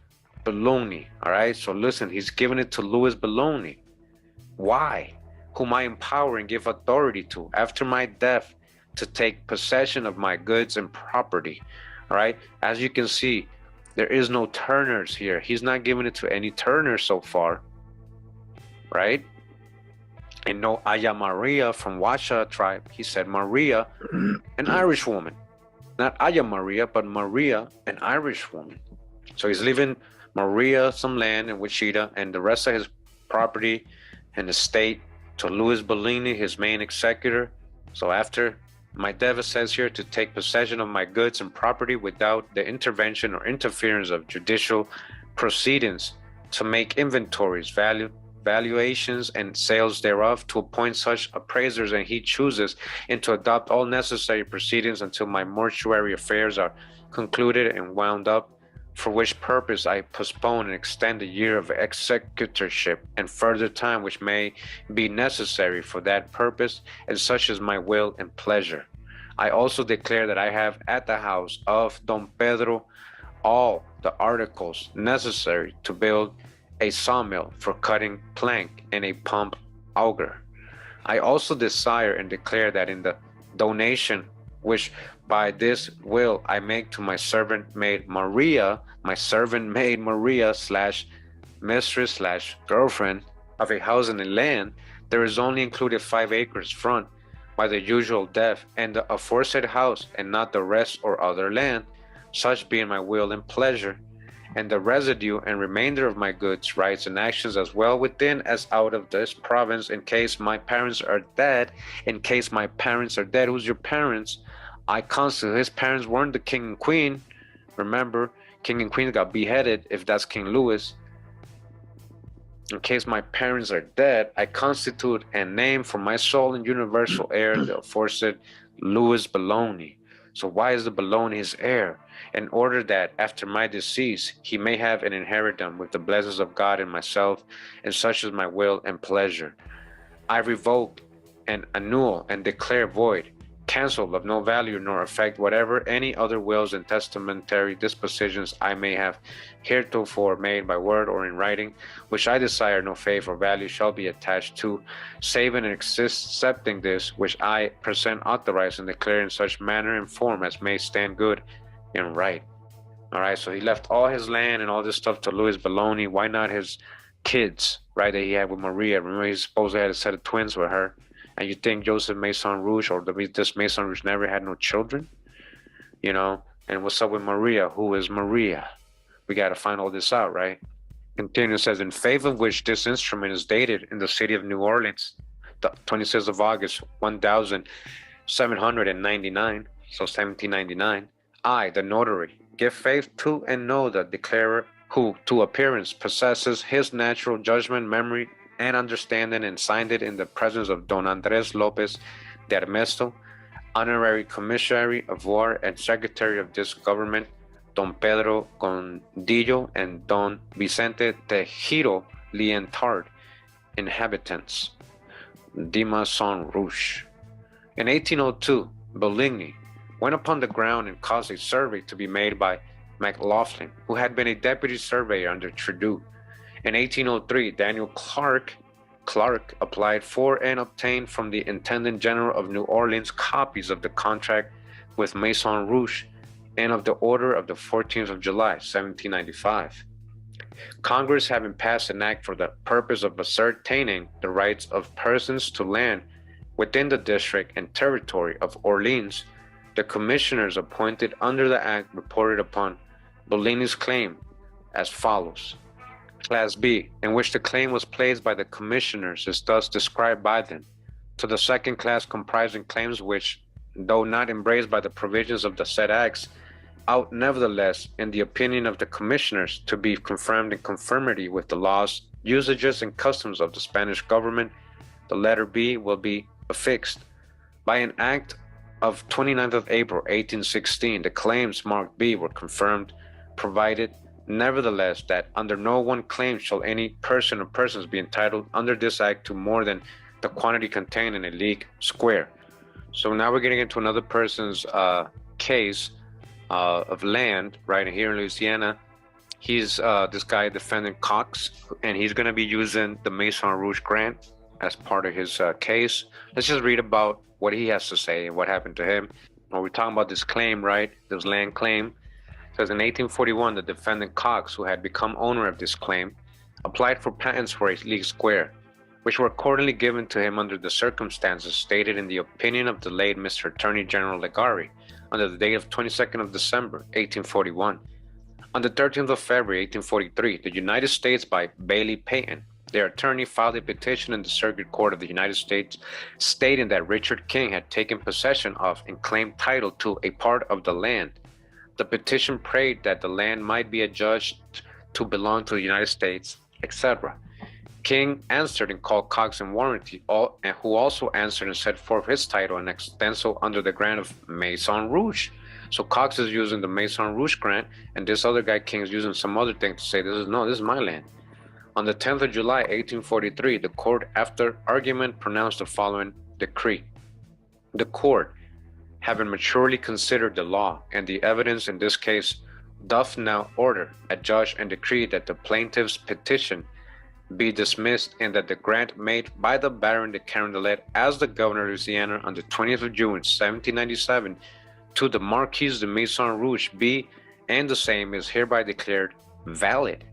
Bologna. All right, so listen, he's giving it to Louis Bologna. Why? Whom I empower and give authority to after my death to take possession of my goods and property. All right, as you can see, there is no Turners here. He's not giving it to any Turner so far, right? And no Aya Maria from Washitaw tribe. He said Maria, an Irish woman. Not Aya Maria, but Maria, an Irish woman. So he's leaving Maria some land in Wichita and the rest of his property and estate to Louis Bellini, his main executor. So after my death, it says here, to take possession of my goods and property without the intervention or interference of judicial proceedings, to make inventories, valuations and sales thereof, to appoint such appraisers and he chooses, and to adopt all necessary proceedings until my mortuary affairs are concluded and wound up, for which purpose I postpone and extend a year of executorship and further time which may be necessary for that purpose, and such is my will and pleasure. I also declare that I have at the house of Don Pedro all the articles necessary to build a sawmill for cutting plank and a pump auger. I also desire and declare that in the donation which by this will I make to my servant maid Maria, slash mistress slash girlfriend of a house and a land, there is only included 5 acres front by the usual depth, and the aforesaid house, and not the rest or other land, such being my will and pleasure, and the residue and remainder of my goods, rights, and actions as well within as out of this province, in case my parents are dead. In case my parents are dead, who's your parents? I constitute his parents weren't the king and queen. Remember, king and queen got beheaded if that's King Louis. In case my parents are dead, I constitute and name for my sole and universal heir the aforesaid Louis Bologna. So why is the Bologna his heir? In order that after my decease, he may have an inheritance with the blessings of God and myself, and such is my will and pleasure. I revoke and annul and declare void, cancel, of no value nor effect whatever any other wills and testamentary dispositions I may have heretofore made by word or in writing, which I desire no faith or value shall be attached to, save and excepting this, which I present authorized and declare in such manner and form as may stand good and right. All right, so he left all his land and all this stuff to Louis Bologna. Why not his kids, right, that he had with Maria. Remember, he supposedly had a set of twins with her. And you think Joseph Maison Rouge or this Maison Rouge never had no children? You know? And what's up with Maria? Who is Maria? We got to find all this out, right? Continues, says, in favor of which this instrument is dated in the city of New Orleans, the 26th of August, 1799, so 1799. I, the notary, give faith to and know the declarer who, to appearance, possesses his natural judgment, memory, and understanding, and signed it in the presence of Don Andres Lopez de Armesto, honorary commissary of war and secretary of this government, Don Pedro Condillo and Don Vicente Tejido Lientard, inhabitants, de Maison Rouge. In 1802, Belligny went upon the ground and caused a survey to be made by McLaughlin, who had been a deputy surveyor under Trudeau. In 1803, Daniel Clark applied for and obtained from the Intendant General of New Orleans copies of the contract with Maison Rouge and of the order of the 14th of July, 1795. Congress having passed an act for the purpose of ascertaining the rights of persons to land within the district and territory of Orleans, the commissioners appointed under the act reported upon Belligny's claim as follows. Class B, in which the claim was placed by the commissioners, is thus described by them. To the second class comprising claims which, though not embraced by the provisions of the said acts, ought nevertheless, in the opinion of the commissioners, to be confirmed in conformity with the laws, usages, and customs of the Spanish government, the letter B will be affixed. By an act of 29th of April, 1816, the claims marked B were confirmed, provided nevertheless that under no one claim shall any person or persons be entitled under this act to more than the quantity contained in a league square. So now we're getting into another person's case of land right here in Louisiana. He's this guy, defendant Cox, and he's going to be using the Maison Rouge grant as part of his case. Let's just read about what he has to say and what happened to him. When we're talking about this claim, right, this land claim, it says in 1841, the defendant Cox, who had become owner of this claim, applied for patents for a league square, which were accordingly given to him under the circumstances stated in the opinion of the late Mr. Attorney General Legare, under the date of 22nd of December, 1841. On the 13th of February, 1843, the United States, by Bailey Payton, their attorney, filed a petition in the Circuit Court of the United States stating that Richard King had taken possession of and claimed title to a part of the land. The petition prayed that the land might be adjudged to belong to the United States, etc. King answered and called Cox and warranty, who also answered and set forth his title and extenso under the grant of Maison Rouge. So Cox is using the Maison Rouge grant, and this other guy, King, is using some other thing to say, this is my land. On the 10th of July, 1843, the court, after argument, pronounced the following decree. The court, having maturely considered the law and the evidence in this case, doth now order, adjudge, and decree that the plaintiff's petition be dismissed and that the grant made by the Baron de Carondelet as the governor of Louisiana on the 20th of June, 1797, to the Marquis de Maison Rouge be, and the same is hereby declared valid,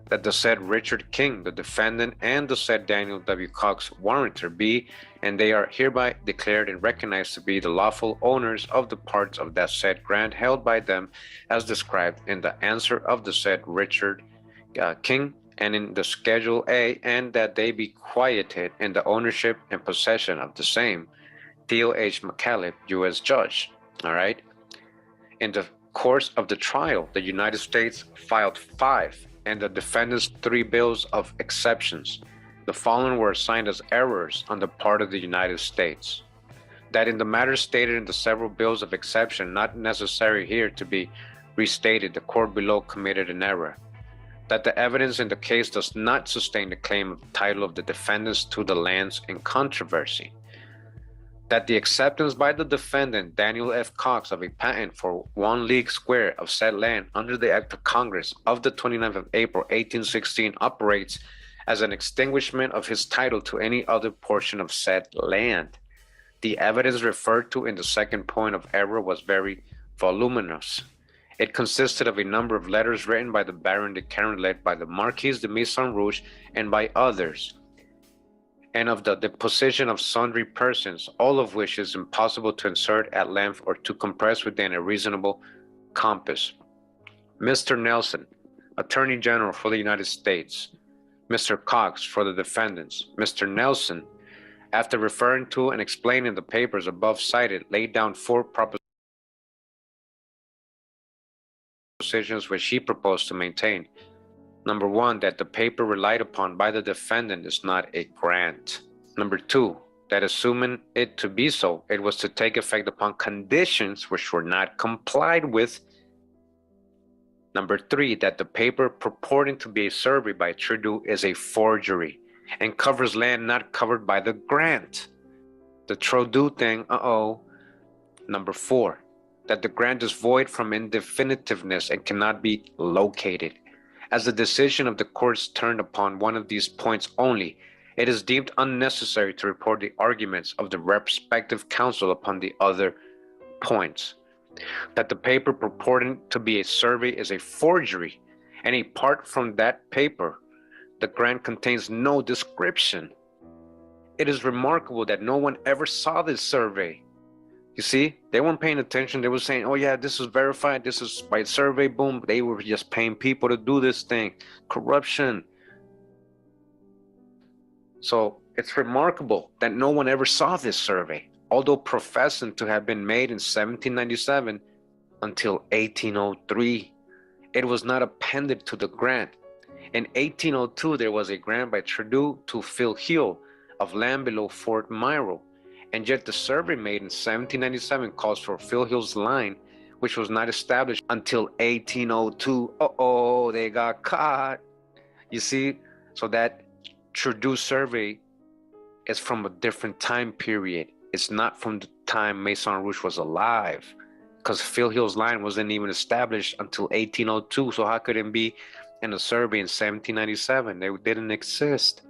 that the said Richard King, the defendant, and the said Daniel W. Cox, warrantor, be, and they are hereby declared and recognized to be the lawful owners of the parts of that said grant held by them as described in the answer of the said Richard King and in the Schedule A, and that they be quieted in the ownership and possession of the same. Theo H. McCaleb, U.S. Judge. All right. In the course of the trial, the United States filed 5 and the defendants 3 bills of exceptions. The following were assigned as errors on the part of the United States. That in the matter stated in the several bills of exception, not necessary here to be restated, the court below committed an error. That the evidence in the case does not sustain the claim of the title of the defendants to the lands in controversy. That the acceptance by the defendant, Daniel F. Cox, of a patent for 1 league square of said land under the Act of Congress of the 29th of April, 1816, operates as an extinguishment of his title to any other portion of said land. The evidence referred to in the second point of error was very voluminous, It consisted of a number of letters written by the Baron de Carondelet, by the Marquis de Maison Rouge, and by others, and of the deposition of sundry persons, all of which is impossible to insert at length or to compress within a reasonable compass. Mr. Nelson, Attorney General for the United States. Mr. Cox for the defendants. Mr. Nelson, after referring to and explaining the papers above cited, laid down 4 propositions which he proposed to maintain. Number 1, that the paper relied upon by the defendant is not a grant. Number 2, that assuming it to be so, it was to take effect upon conditions which were not complied with. Number 3, that the paper purporting to be a survey by Trudeau is a forgery and covers land not covered by the grant. The Trudeau thing, Number 4, that the grant is void from indefinitiveness and cannot be located. As the decision of the courts turned upon one of these points only, it is deemed unnecessary to report the arguments of the respective counsel upon the other points. That the paper purporting to be a survey is a forgery, and apart from that paper, the grant contains no description. It is remarkable that no one ever saw this survey. You see, they weren't paying attention. They were saying, oh yeah, this is verified, this is by survey, boom. They were just paying people to do this thing. Corruption. So it's remarkable that no one ever saw this survey, although professing to have been made in 1797 until 1803. It was not appended to the grant. In 1802, there was a grant by Trudeau to Phil Hill of land below Fort Miro, and yet the survey made in 1797 calls for Phil Hill's line, which was not established until 1802. They got caught. You see, so that Trudeau survey is from a different time period. It's not from the time Maison Rouge was alive, because Phil Hill's line wasn't even established until 1802. So how could it be in a survey in 1797? They didn't exist.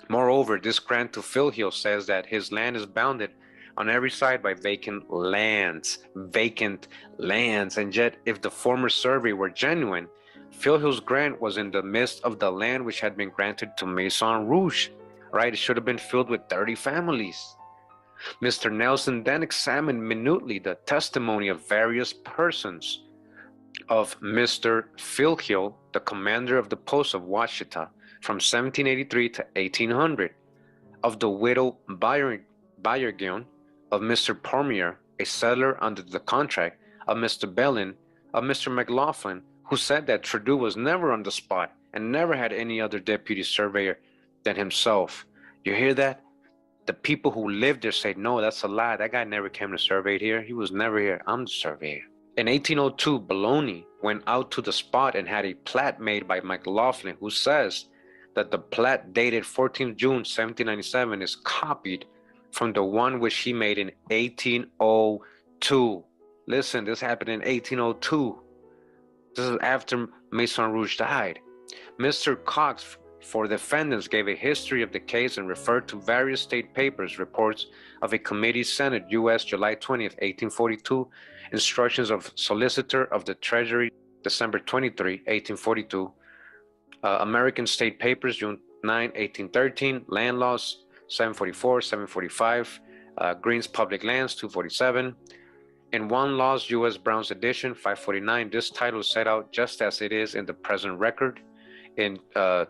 Moreover, this grant to Phil Hill says that his land is bounded on every side by vacant lands. And yet, if the former survey were genuine, Phil Hill's grant was in the midst of the land which had been granted to Maison Rouge, right? It should have been filled with 30 families. Mr. Nelson then examined minutely the testimony of various persons, of Mr. Phil Hill, the commander of the post of Washita, from 1783 to 1800, of the widow Bayergion, of Mr. Pormier, a settler under the contract, of Mr. Bellin, of Mr. McLaughlin, who said that Trudeau was never on the spot and never had any other deputy surveyor than himself. You hear that? The people who lived there say, no, that's a lie. That guy never came to survey here. He was never here. I'm the surveyor. In 1802, Bologna went out to the spot and had a plat made by McLaughlin, who says that the plat dated 14th June 1797 is copied from the one which he made in 1802. Listen, this happened in 1802. This is after Maison Rouge died. Mr. Cox, for defendants, gave a history of the case and referred to various state papers, reports of a committee Senate, U.S., July 20th, 1842, instructions of Solicitor of the Treasury, December 23, 1842, American State Papers, June 9, 1813, Land Laws, 744, 745, Green's Public Lands, 247. In One Laws, U.S. Brown's edition, 549, this title is set out just as it is in the present record. In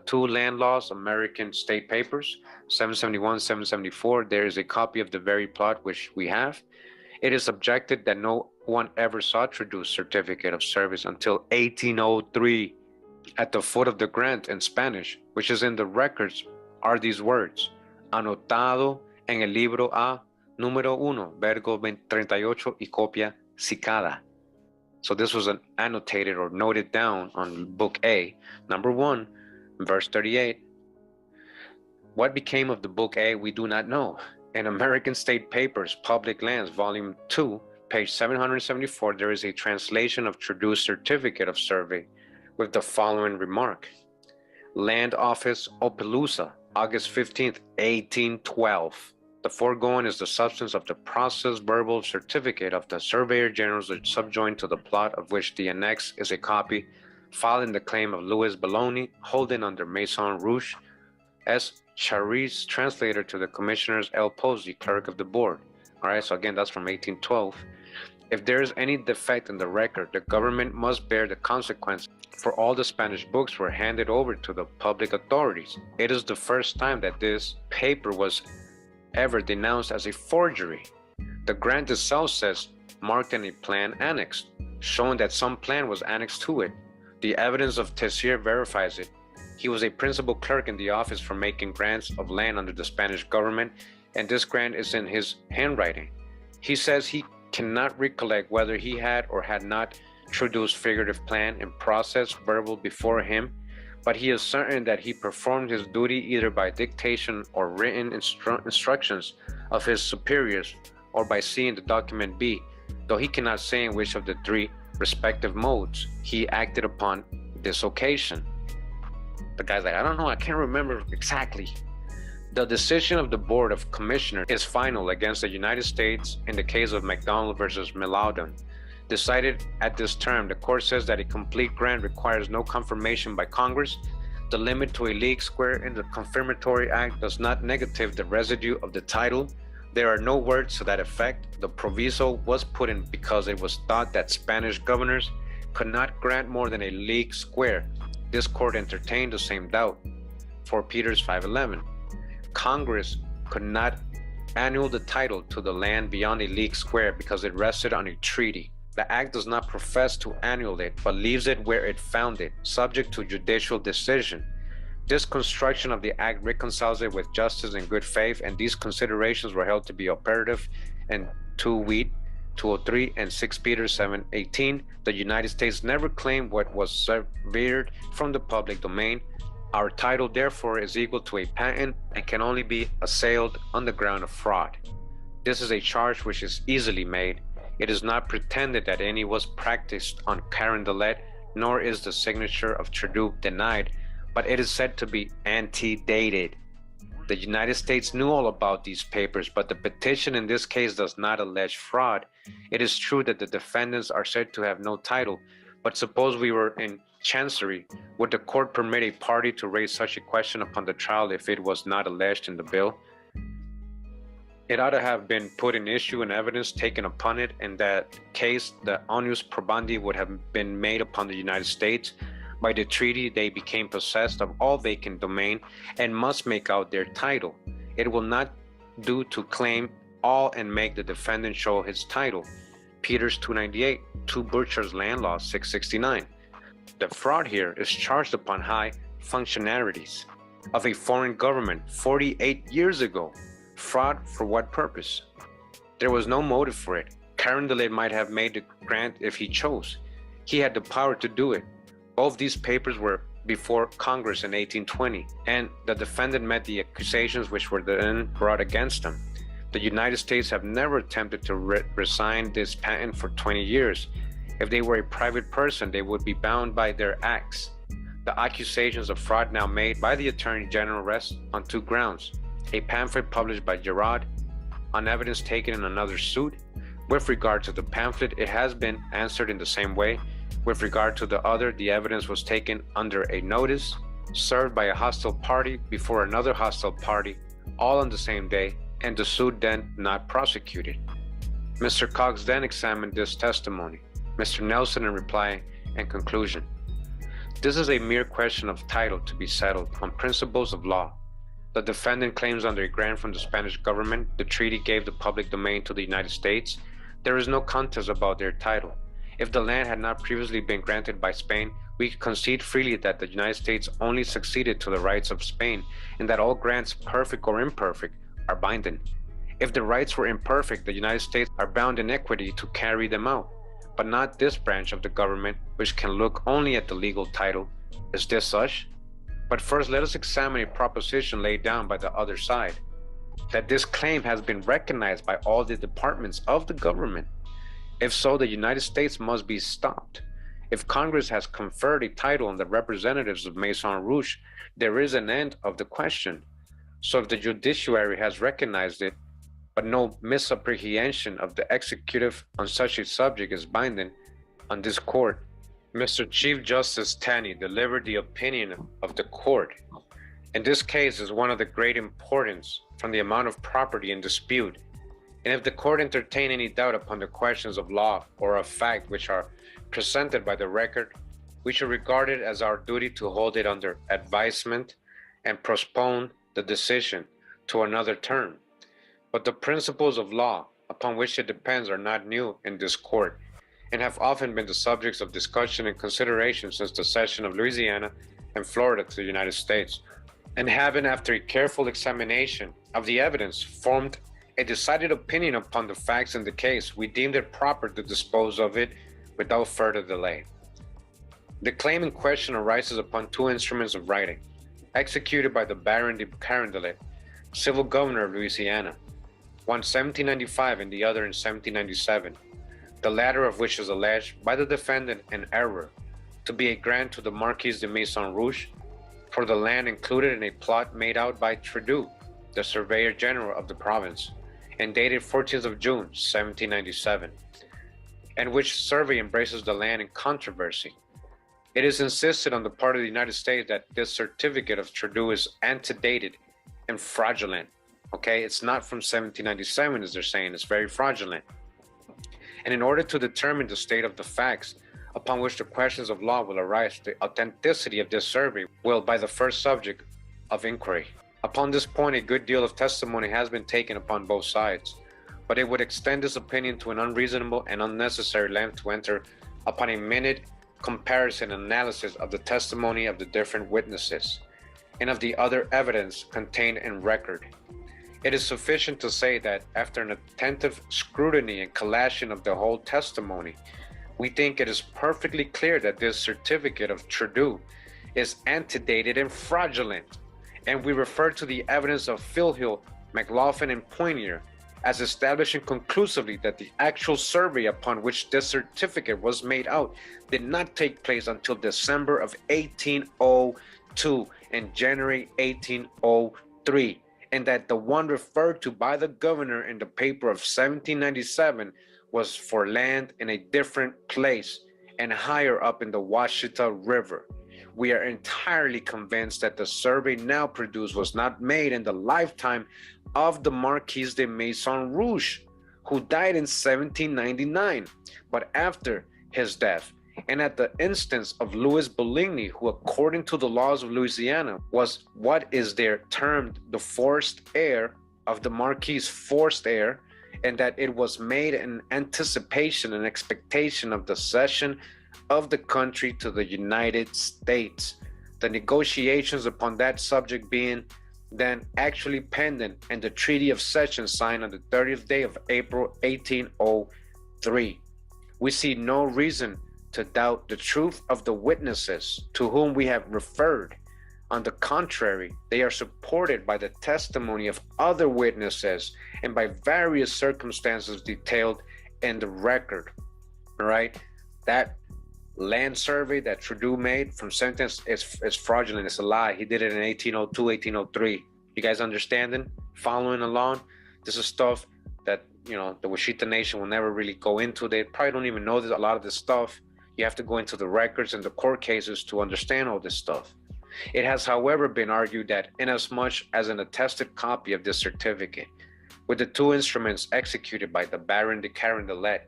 Two Land Laws, American State Papers, 771, 774, there is a copy of the very plot which we have. It is objected that no one ever saw Trudeau's certificate of service until 1803. At the foot of the grant in Spanish, which is in the records, are these words: anotado en el libro A, número 1, vergo 38 y copia sicada. So this was an annotated or noted down on Book A, number 1, verse 38. What became of the Book A, we do not know. In American State Papers, Public Lands, Volume 2, page 774, there is a translation of Trudeau's certificate of survey with the following remark: Land Office, Opelousas, August 15th, 1812. The foregoing is the substance of the process verbal certificate of the Surveyor General's subjoined to the plot, of which the annex is a copy, filed in the claim of Louis Belloni, holding under Maison Rouge, S. Charis, translator to the Commissioners L. Posey, clerk of the board. All right, so again, that's from 1812. If there is any defect in the record, the government must bear the consequence, for all the Spanish books were handed over to the public authorities. It is the first time that this paper was ever denounced as a forgery. The grant itself says marked in a plan annexed, showing that some plan was annexed to it. The evidence of Tessier verifies it. He was a principal clerk in the office for making grants of land under the Spanish government, and this grant is in his handwriting. He says he cannot recollect whether he had or had not introduced figurative plan and process verbal before him, but he is certain that he performed his duty either by dictation or written instructions of his superiors, or by seeing the document B, though he cannot say in which of the three respective modes he acted upon this occasion. The guy's like, I don't know, I can't remember exactly. The decision of the Board of Commissioners is final against the United States in the case of McDonald versus Millaudan. Decided at this term, the court says that a complete grant requires no confirmation by Congress. The limit to a league square in the confirmatory act does not negative the residue of the title. There are no words to that effect. The proviso was put in because it was thought that Spanish governors could not grant more than a league square. This court entertained the same doubt. 4 Peters 5:11. Congress could not annul the title to the land beyond a league square because it rested on a treaty. The act does not profess to annul it, but leaves it where it found it, subject to judicial decision. This construction of the act reconciles it with justice and good faith, and these considerations were held to be operative in 2 Wheat 203 and 6 Peter 7:18. The United States never claimed what was severed from the public domain. Our title, therefore, is equal to a patent and can only be assailed on the ground of fraud. This is a charge which is easily made. It is not pretended that any was practiced on Carondelet, nor is the signature of Trudeau denied, but it is said to be antedated. The United States knew all about these papers, but the petition in this case does not allege fraud. It is true that the defendants are said to have no title, but suppose we were in Chancery, would the court permit a party to raise such a question upon the trial if it was not alleged in the bill? It ought to have been put in issue and evidence taken upon it. In that case, the onus probandi would have been made upon the United States. By the treaty, they became possessed of all vacant domain and must make out their title. It will not do to claim all and make the defendant show his title. Peters 298, 2 Butcher's Land Law 669. The fraud here is charged upon high functionaries of a foreign government 48 years ago. Fraud for what purpose? There was no motive for it. Carondelet might have made the grant if he chose. He had the power to do it. Both these papers were before Congress in 1820, and the defendant met the accusations which were then brought against him. The United States have never attempted to resign this patent for 20 years. If they were a private person, they would be bound by their acts. The accusations of fraud now made by the Attorney General rest on 2 grounds. A pamphlet published by Gerard on evidence taken in another suit. With regard to the pamphlet, it has been answered in the same way. With regard to the other, the evidence was taken under a notice, served by a hostile party before another hostile party, all on the same day, and the suit then not prosecuted. Mr. Cox then examined this testimony. Mr. Nelson in reply and conclusion. This is a mere question of title to be settled on principles of law. The defendant claims under a grant from the Spanish government, the treaty gave the public domain to the United States. There is no contest about their title. If the land had not previously been granted by Spain, we concede freely that the United States only succeeded to the rights of Spain, and that all grants, perfect or imperfect, are binding. If the rights were imperfect, the United States are bound in equity to carry them out, but not this branch of the government, which can look only at the legal title. Is this such? But first, let us examine a proposition laid down by the other side, that this claim has been recognized by all the departments of the government. If so, the United States must be stopped. If Congress has conferred a title on the representatives of Maison Rouge, there is an end of the question. So if the judiciary has recognized it, but no misapprehension of the executive on such a subject is binding on this court. Mr. Chief Justice Taney delivered the opinion of the court. In this case is one of the great importance from the amount of property in dispute, and if the court entertain any doubt upon the questions of law or of fact which are presented by the record, we should regard it as our duty to hold it under advisement and postpone the decision to another term. But the principles of law upon which it depends are not new in this court, and have often been the subjects of discussion and consideration since the cession of Louisiana and Florida to the United States, and having, after a careful examination of the evidence, formed a decided opinion upon the facts in the case, we deemed it proper to dispose of it without further delay. The claim in question arises upon two instruments of writing, executed by the Baron de Carondelet, civil governor of Louisiana, one 1795 and the other in 1797, the latter of which is alleged by the defendant in error to be a grant to the Marquis de Maison Rouge for the land included in a plot made out by Trudeau, the Surveyor General of the province, and dated 14th of June, 1797, and which survey embraces the land in controversy. It is insisted on the part of the United States that this certificate of Trudeau is antedated and fraudulent. Okay, it's not from 1797 as they're saying, it's very fraudulent. And in order to determine the state of the facts upon which the questions of law will arise, the authenticity of this survey will be the first subject of inquiry. Upon this point, a good deal of testimony has been taken upon both sides, but it would extend this opinion to an unreasonable and unnecessary length to enter upon a minute comparison and analysis of the testimony of the different witnesses and of the other evidence contained in record. It is sufficient to say that after an attentive scrutiny and collation of the whole testimony, we think it is perfectly clear that this certificate of Trudeau is antedated and fraudulent, and we refer to the evidence of Filhill, McLaughlin, and Poinier as establishing conclusively that the actual survey upon which this certificate was made out did not take place until December of 1802 and January 1803, and that the one referred to by the governor in the paper of 1797 was for land in a different place and higher up in the Washita River. We are entirely convinced that the survey now produced was not made in the lifetime of the Marquis de Maison Rouge, who died in 1799, but after his death, and at the instance of Louis Boligny, who, according to the laws of Louisiana, was what is there termed the forced heir of the Marquis' forced heir, and that it was made in anticipation and expectation of the cession of the country to the United States, the negotiations upon that subject being then actually pending, and the Treaty of Cession signed on the 30th day of April 1803. We see no reason to doubt the truth of the witnesses to whom we have referred. On the contrary, they are supported by the testimony of other witnesses and by various circumstances detailed in the record. All right, that land survey that Trudeau made from sentence is fraudulent. It's a lie. He did it in 1802, 1803. You guys understanding? Following along? This is stuff that, you know, the Washita Nation will never really go into. They probably don't even know a lot of this stuff. You have to go into the records and the court cases to understand all this stuff. It has, however, been argued that inasmuch as an attested copy of this certificate, with the two instruments executed by the Baron de Carondelet,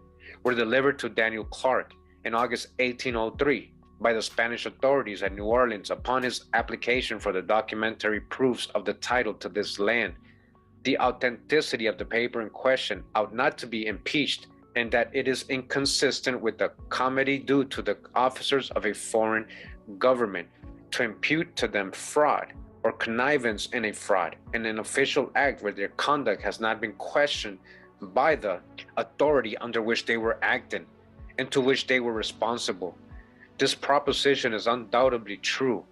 were delivered to Daniel Clark in August 1803 by the Spanish authorities at New Orleans upon his application for the documentary proofs of the title to this land, the authenticity of the paper in question ought not to be impeached, and that it is inconsistent with the comity due to the officers of a foreign government to impute to them fraud or connivance in a fraud in an official act where their conduct has not been questioned by the authority under which they were acting and to which they were responsible. This proposition is undoubtedly true,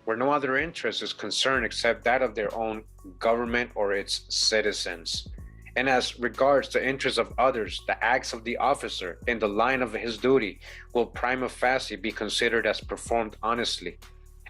where no other interest is concerned except that of their own government or its citizens. And as regards the interests of others, the acts of the officer in the line of his duty will prima facie be considered as performed honestly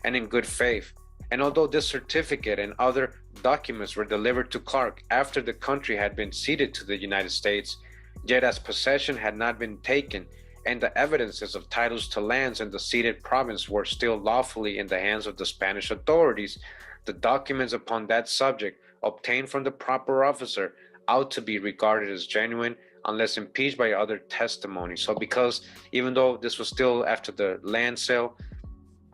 and in good faith, And although this certificate and other documents were delivered to Clark after the country had been ceded to the United States, yet as possession had not been taken, and the evidences of titles to lands in the ceded province were still lawfully in the hands of the Spanish authorities, the documents upon that subject obtained from the proper officer ought to be regarded as genuine unless impeached by other testimony. So because even though this was still after the land sale,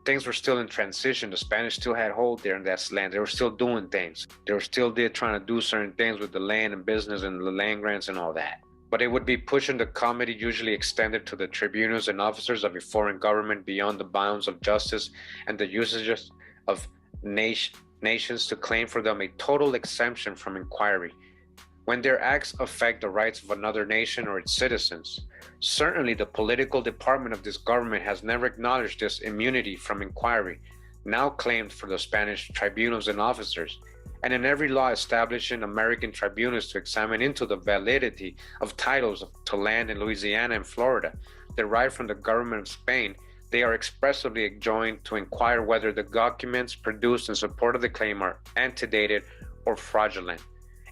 things were still in transition. The Spanish still had hold there in that land. They were still doing things. They were still there trying to do certain things with the land and business and the land grants and all that. But it would be pushing the comedy usually extended to the tribunals and officers of a foreign government beyond the bounds of justice and the usages of nations to claim for them a total exemption from inquiry when their acts affect the rights of another nation or its citizens. Certainly, the political department of this government has never acknowledged this immunity from inquiry, now claimed for the Spanish tribunals and officers, and in every law establishing American tribunals to examine into the validity of titles to land in Louisiana and Florida derived from the government of Spain, they are expressly enjoined to inquire whether the documents produced in support of the claim are antedated or fraudulent.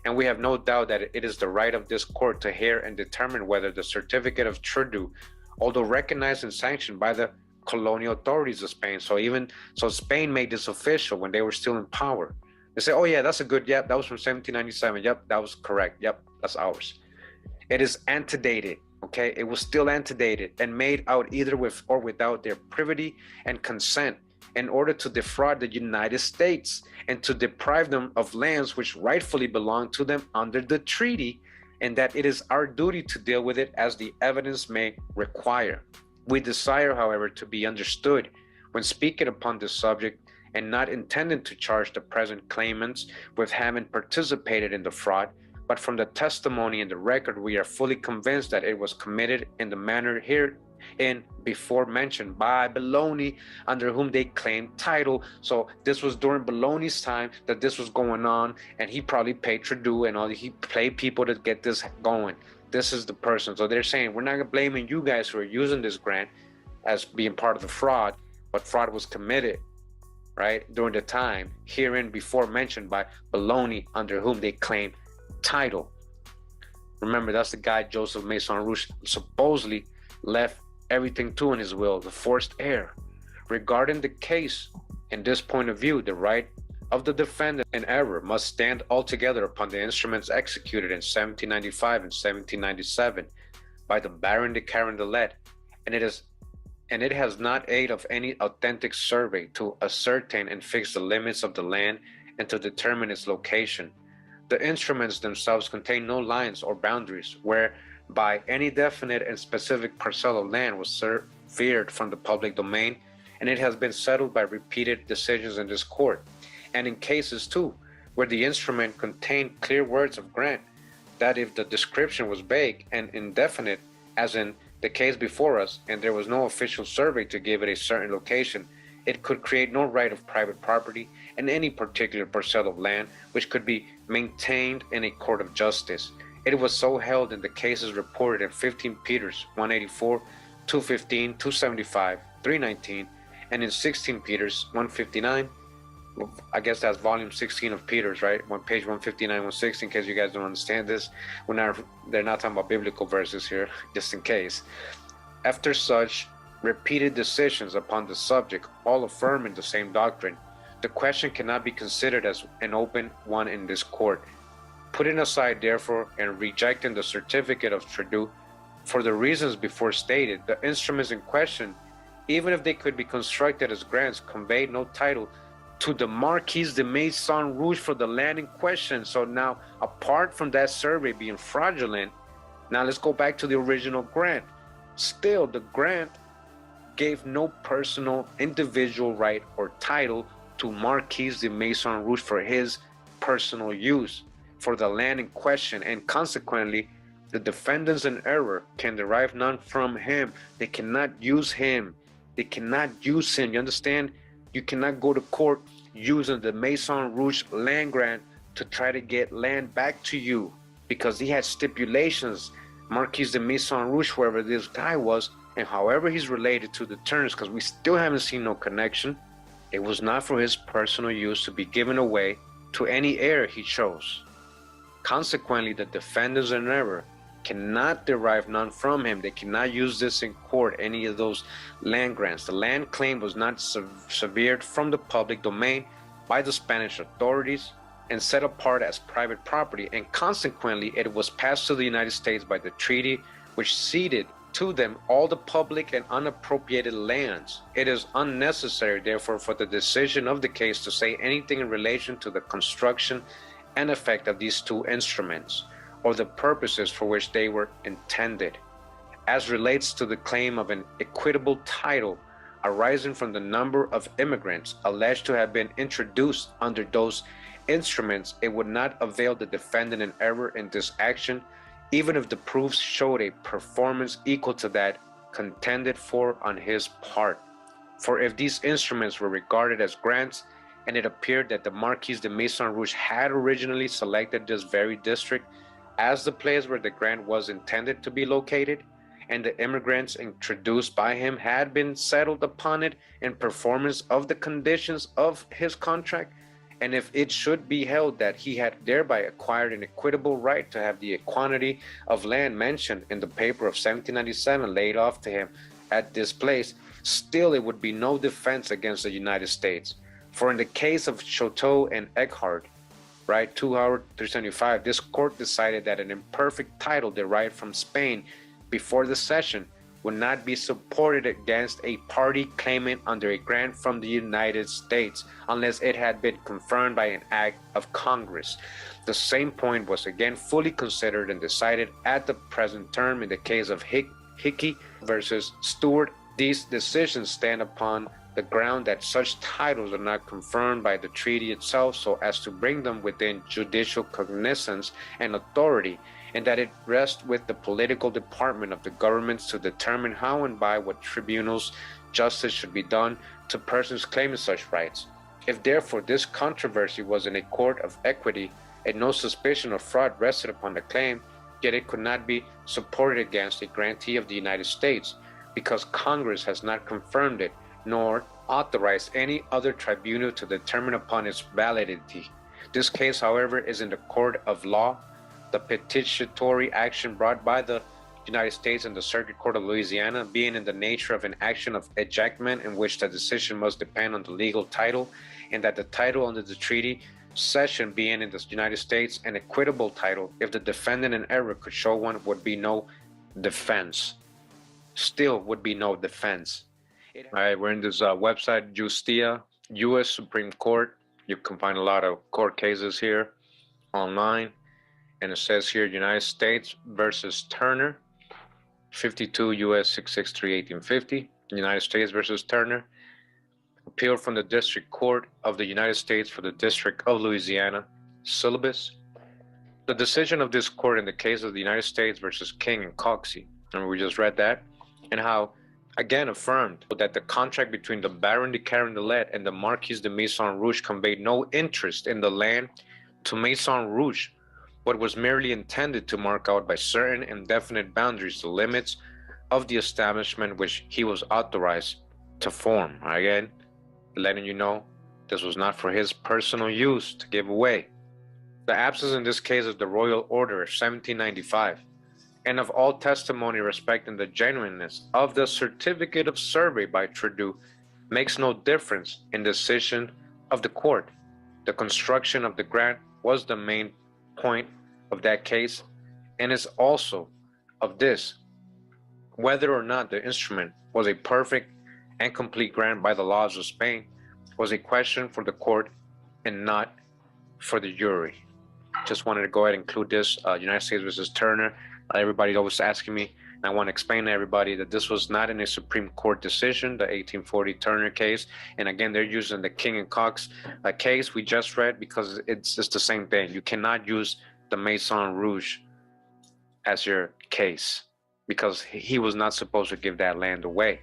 And we have no doubt that it is the right of this court to hear and determine whether the certificate of truth, although recognized and sanctioned by the colonial authorities of Spain, so Spain made this official when they were still in power. They say, oh yeah, that's a good, yep, that was from 1797, yep, that was correct, yep, that's ours. It is antedated, okay? It was still antedated and made out either with or without their privity and consent in order to defraud the United States and to deprive them of lands which rightfully belong to them under the treaty, and that it is our duty to deal with it as the evidence may require. We desire, however, to be understood when speaking upon this subject and not intending to charge the present claimants with having participated in the fraud, but from the testimony and the record, we are fully convinced that it was committed in the manner herein before mentioned by Baloney, under whom they claimed title. So this was during Baloney's time that this was going on, and he probably paid Trudeau and all. He paid people to get this going. This is the person. So they're saying, we're not blaming you guys who are using this grant as being part of the fraud, but fraud was committed, right, during the time herein before mentioned by Baloney, under whom they claim title. Remember, that's the guy Joseph Maison Rouge supposedly left everything to in his will, the forced heir. Regarding the case, in this point of view, the right of the defendant in error must stand altogether upon the instruments executed in 1795 and 1797 by the Baron de Carondelet, and it has not aid of any authentic survey to ascertain and fix the limits of the land and to determine its location. The instruments themselves contain no lines or boundaries whereby any definite and specific parcel of land was severed from the public domain, and it has been settled by repeated decisions in this court. And in cases too, where the instrument contained clear words of grant, that if the description was vague and indefinite, as in the case before us, and there was no official survey to give it a certain location, it could create no right of private property in any particular parcel of land which could be maintained in a court of justice. It was so held in the cases reported in 15 Peters 184, 215, 275, 319, and in 16 Peters 159. I guess that's volume 16 of Peters, right? Page 159, 160, in case you guys don't understand this. They're not talking about biblical verses here, just in case. After such repeated decisions upon the subject, all affirming the same doctrine, the question cannot be considered as an open one in this court. Putting aside, therefore, and rejecting the certificate of Trudeau for the reasons before stated, the instruments in question, even if they could be constructed as grants, conveyed no title to the Marquis de Maison Rouge for the land in question. So now, apart from that survey being fraudulent, now let's go back to the original grant. Still, the grant gave no personal, individual right or title to Marquis de Maison Rouge for his personal use for the land in question, and consequently, the defendants in error can derive none from him. They cannot use him. They cannot use him. You understand? You cannot go to court using the Maison Rouge land grant to try to get land back to you, because he had stipulations. Marquis de Maison Rouge, whoever this guy was, and however he's related to the terms, because we still haven't seen no connection. it was not for his personal use to be given away to any heir he chose. Consequently, the defendants in error cannot derive none from him. They cannot use this in court, any of those land grants. The land claim was not severed from the public domain by the Spanish authorities and set apart as private property, and consequently it was passed to the United States by the treaty, which ceded to them all the public and unappropriated lands. It is unnecessary, therefore, for the decision of the case to say anything in relation to the construction and effect of these two instruments, or the purposes for which they were intended, as relates to the claim of an equitable title arising from the number of immigrants alleged to have been introduced under those instruments. It would not avail the defendant in error in this action, even if the proofs showed a performance equal to that contended for on his part. For if these instruments were regarded as grants, and it appeared that the Marquis de Maison Rouge had originally selected this very district as the place where the grant was intended to be located, and the immigrants introduced by him had been settled upon it in performance of the conditions of his contract, and if it should be held that he had thereby acquired an equitable right to have the quantity of land mentioned in the paper of 1797 laid off to him at this place, still it would be no defense against the United States. For in the case of Choteau and Eckhart, right, 2 Howard 375, this court decided that an imperfect title derived from Spain before the cession would not be supported against a party claimant under a grant from the United States unless it had been confirmed by an act of Congress. The same point was again fully considered and decided at the present term in the case of Hickey versus Stewart. These decisions stand upon the ground that such titles are not confirmed by the treaty itself so as to bring them within judicial cognizance and authority, and that it rests with the political department of the governments to determine how and by what tribunals justice should be done to persons claiming such rights. If therefore this controversy was in a court of equity and no suspicion of fraud rested upon the claim, yet it could not be supported against a grantee of the United States, because Congress has not confirmed it, nor authorized any other tribunal to determine upon its validity. This case, however, is in the court of law, the petitory action brought by the United States and the Circuit Court of Louisiana being in the nature of an action of ejectment in which the decision must depend on the legal title, and that the title under the treaty cession being in the United States an equitable title, if the defendant in error could show one, would be no defense. Still would be no defense. All right, we're in this website, Justia, U.S. Supreme Court. You can find a lot of court cases here online. And it says here, United States versus Turner, 52 U.S. 663, 1850. United States versus Turner. Appeal from the District Court of the United States for the District of Louisiana. Syllabus. The decision of this court in the case of the United States versus King and Coxey, and we just read that, and how again affirmed that the contract between the Baron de Carondelet and the Marquis de Maison Rouge conveyed no interest in the land to Maison Rouge, but was merely intended to mark out by certain indefinite boundaries the limits of the establishment which he was authorized to form. Again, letting you know this was not for his personal use to give away. The absence in this case of the royal order of 1795 and of all testimony respecting the genuineness of the certificate of survey by Trudeau makes no difference in the decision of the court. The construction of the grant was the main point of that case, and is also of this. Whether or not the instrument was a perfect and complete grant by the laws of Spain was a question for the court and not for the jury. Just wanted to go ahead and include this, United States versus Turner. Everybody's always asking me, and I want to explain to everybody that this was not in a Supreme Court decision, the 1840 Turner case. And again, they're using the King and Cox case we just read because it's the same thing. You cannot use the Maison Rouge as your case because he was not supposed to give that land away.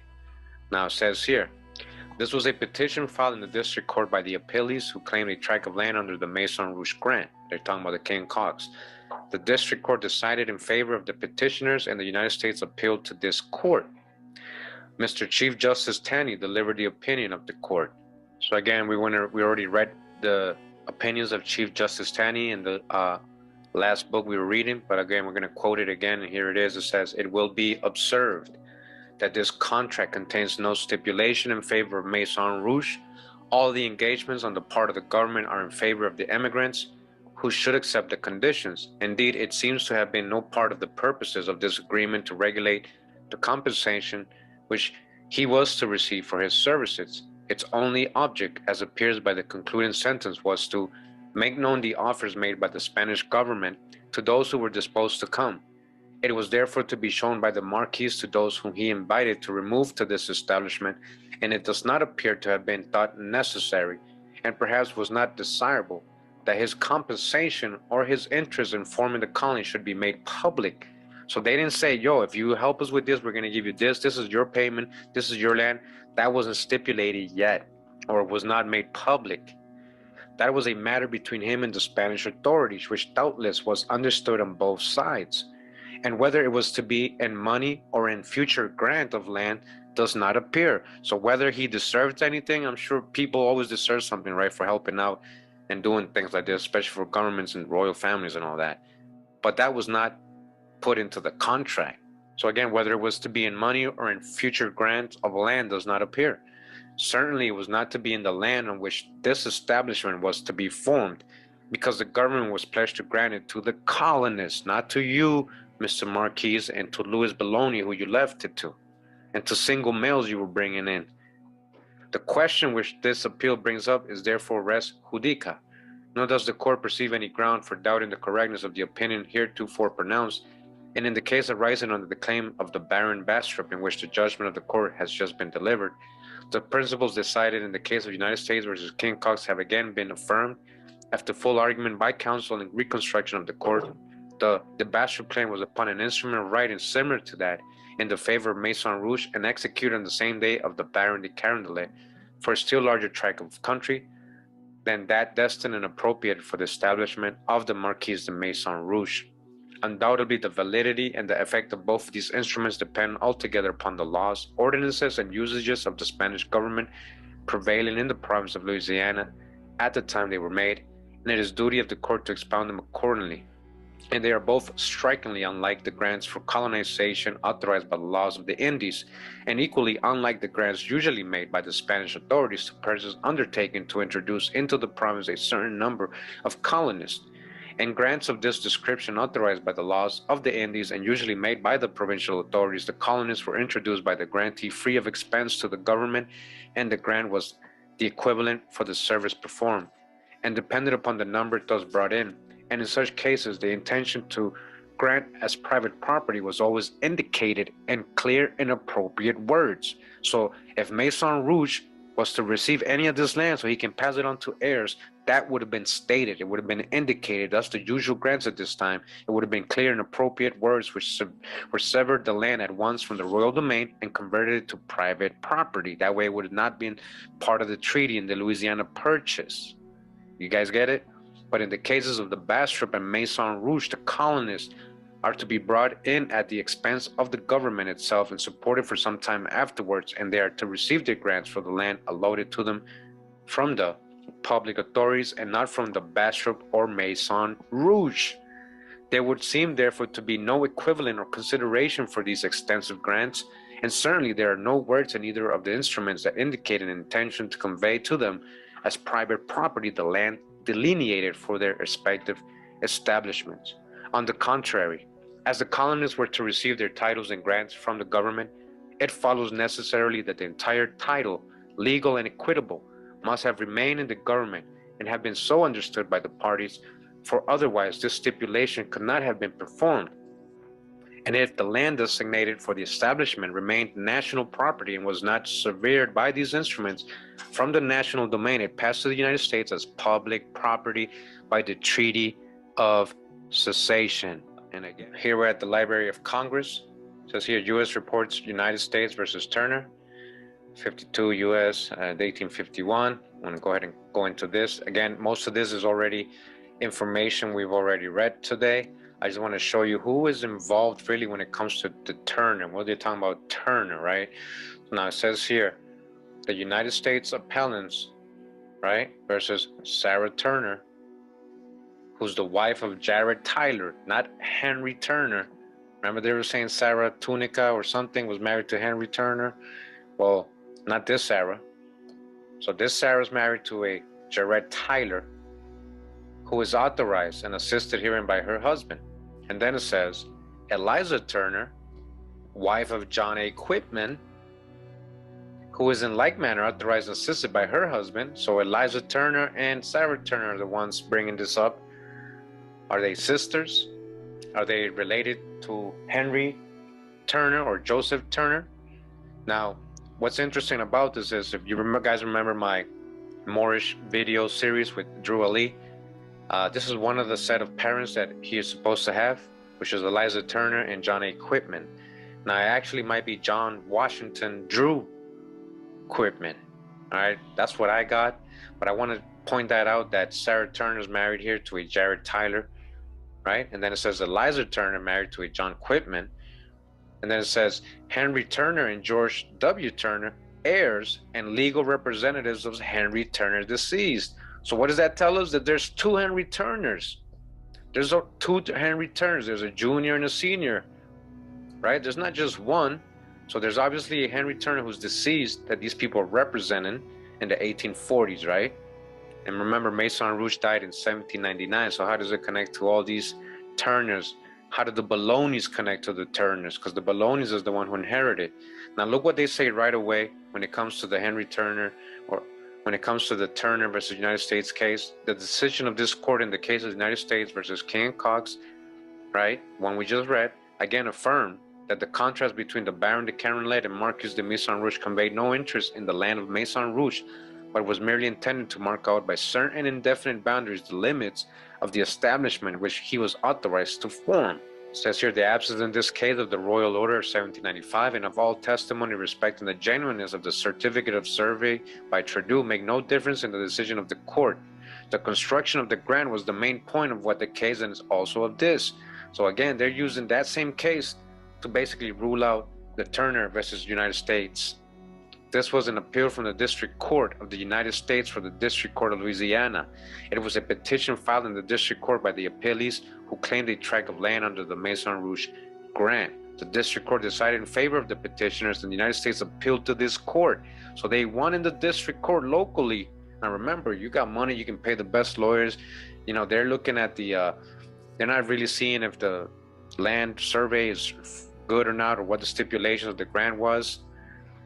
Now it says here, this was a petition filed in the district court by the appellees who claimed a tract of land under the Maison Rouge grant. They're talking about the King and Cox. The district court decided in favor of the petitioners, and the United States appealed to this court. Mr. Chief Justice Taney delivered the opinion of the court. So again, we already read the opinions of Chief Justice Taney in the last book we were reading, but again, we're going to quote it again, and here it is. It says, "It will be observed that this contract contains no stipulation in favor of Maison Rouge. All the engagements on the part of the government are in favor of the immigrants who should accept the conditions. Indeed, it seems to have been no part of the purposes of this agreement to regulate the compensation which he was to receive for his services. Its only object, as appears by the concluding sentence, was to make known the offers made by the Spanish government to those who were disposed to come. It was therefore to be shown by the Marquis to those whom he invited to remove to this establishment, and it does not appear to have been thought necessary, and perhaps was not desirable, that his compensation or his interest in forming the colony should be made public." So they didn't say, yo, if you help us with this, we're going to give you this. This is your payment. This is your land. That wasn't stipulated yet, or was not made public. That was a matter between him and the Spanish authorities, which doubtless was understood on both sides. And whether it was to be in money or in future grant of land does not appear. So whether he deserved anything, I'm sure people always deserve something, right, for helping out and doing things like this, especially for governments and royal families and all that. But that was not put into the contract. So again, whether it was to be in money or in future grant of land does not appear. Certainly it was not to be in the land on which this establishment was to be formed, because the government was pledged to grant it to the colonists, not to you, Mr. Marquis, and to Louis Bologna, who you left it to, and to single males you were bringing in. The question which this appeal brings up is therefore res judica. Nor does the court perceive any ground for doubting the correctness of the opinion heretofore pronounced, and in the case arising under the claim of the Baron Bastrop, in which the judgment of the court has just been delivered, the principles decided in the case of United States versus King Cox have again been affirmed. After full argument by counsel and reconstruction of the court, the Bastrop claim was upon an instrument of writing similar to that in the favor of Maison Rouge, and executed on the same day of the Baron de Carondelet for a still larger tract of country than that destined and appropriate for the establishment of the Marquis de Maison Rouge. Undoubtedly, the validity and the effect of both these instruments depend altogether upon the laws, ordinances, and usages of the Spanish government prevailing in the province of Louisiana at the time they were made, and it is duty of the court to expound them accordingly. And they are both strikingly unlike the grants for colonization authorized by the laws of the Indies, and equally unlike the grants usually made by the Spanish authorities to persons undertaking to introduce into the province a certain number of colonists. And grants of this description authorized by the laws of the Indies and usually made by the provincial authorities, the colonists were introduced by the grantee free of expense to the government, and the grant was the equivalent for the service performed, and depended upon the number thus brought in. And in such cases, the intention to grant as private property was always indicated in clear and appropriate words. So if Maison Rouge was to receive any of this land so he can pass it on to heirs, that would have been stated. It would have been indicated. That's the usual grants at this time. It would have been clear and appropriate words which severed the land at once from the royal domain and converted it to private property. That way it would have not been part of the treaty in the Louisiana Purchase. You guys get it? But in the cases of the Bastrop and Maison Rouge, the colonists are to be brought in at the expense of the government itself and supported for some time afterwards, and they are to receive their grants for the land allotted to them from the public authorities and not from the Bastrop or Maison Rouge. There would seem therefore to be no equivalent or consideration for these extensive grants, and certainly there are no words in either of the instruments that indicate an intention to convey to them as private property the land delineated for their respective establishments. On the contrary, as the colonists were to receive their titles and grants from the government, it follows necessarily that the entire title, legal and equitable, must have remained in the government and have been so understood by the parties, for otherwise this stipulation could not have been performed. And if the land designated for the establishment remained national property and was not severed by these instruments from the national domain, it passed to the United States as public property by the Treaty of Cessation. And again, here we're at the Library of Congress. It says here, U.S. reports United States versus Turner, 52 U.S. 1851. I'm going to go ahead and go into this. Again, most of this is already information we've already read today. I just want to show you who is involved really when it comes to Turner. What they're talking about Turner, right? Now it says here, the United States appellants right? Versus Sarah Turner, who's the wife of Jared Tyler, not Henry Turner. Remember they were saying Sarah Tunica or something was married to Henry Turner? Well, not this Sarah. So this Sarah's married to a Jared Tyler, who is authorized and assisted herein by her husband. And then it says, Eliza Turner, wife of John A. Quitman, who is in like manner authorized and assisted by her husband. So Eliza Turner and Sarah Turner are the ones bringing this up. Are they sisters? Are they related to Henry Turner or Joseph Turner? Now, what's interesting about this is, if you guys remember my Moorish video series with Drew Ali, this is one of the set of parents that he is supposed to have, which is Eliza Turner and John A. Quitman. Now, it actually might be John Washington Drew Quitman. All right, that's what I got. But I want to point that out, that Sarah Turner is married here to a Jared Tyler, right? And then it says Eliza Turner married to a John Quitman. And then it says Henry Turner and George W. Turner, heirs and legal representatives of Henry Turner deceased. So what does that tell us? That there's two Henry Turners. There's two Henry Turners. There's a junior and a senior, right? There's not just one. So there's obviously a Henry Turner who's deceased that these people are representing in the 1840s, right? And remember, Maison Rouge died in 1799. So how does it connect to all these Turners? How did the Bolognas connect to the Turners? Because the Bolognas is the one who inherited. Now look what they say right away when it comes to the Henry Turner, or when it comes to the Turner versus United States case. The decision of this court in the case of the United States versus King and Cox, right, one we just read, again affirmed that the contrast between the Baron de Carondelet and Marquis de Maison Rouge conveyed no interest in the land of Maison Rouge, but was merely intended to mark out by certain indefinite boundaries the limits of the establishment which he was authorized to form. It says here, the absence in this case of the royal order of 1795 and of all testimony respecting the genuineness of the certificate of survey by Trudeau make no difference in the decision of the court. The construction of the grant was the main point of what the case and is also of this. So again, they're using that same case to basically rule out the Turner versus United States. This was an appeal from the District Court of the United States for the District Court of Louisiana. It was a petition filed in the District Court by the appellees who claimed a tract of land under the Maison Rouge grant. The District Court decided in favor of the petitioners, and the United States appealed to this court. So they won in the District Court locally. Now remember, you got money, you can pay the best lawyers. You know, they're looking at the, they're not really seeing if the land survey is good or not, or what the stipulations of the grant was.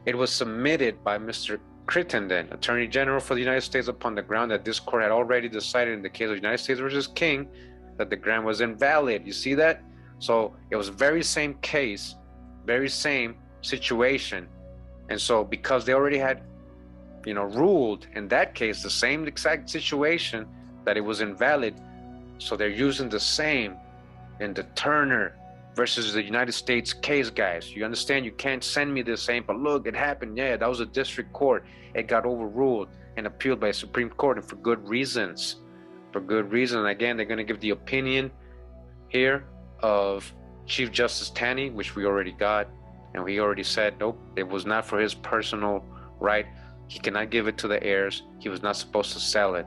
It was submitted by Mr. Crittenden, Attorney General for the United States, upon the ground that this court had already decided in the case of United States versus King that the grant was invalid. You see that? So it was very same case, very same situation. And so because they already had, you know, ruled in that case the same exact situation that it was invalid, so they're using the same in the Turner versus the United States case, guys. You understand? You can't send me this saying, but look, it happened. Yeah, that was a district court. It got overruled and appealed by a Supreme Court, and for good reasons. For good reason. And again, they're going to give the opinion here of Chief Justice Taney, which we already got. And he already said, nope, it was not for his personal right. He cannot give it to the heirs. He was not supposed to sell it.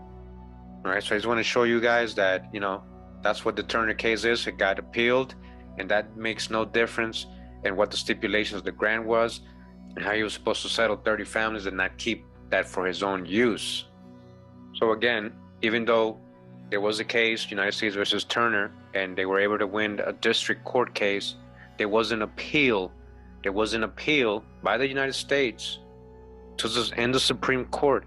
All right, so I just want to show you guys that, you know, that's what the Turner case is. It got appealed. And that makes no difference in what the stipulations of the grant was and how he was supposed to settle 30 families and not keep that for his own use. So again, even though there was a case, United States versus Turner, and they were able to win a district court case, there was an appeal. There was an appeal by the United States in the Supreme Court.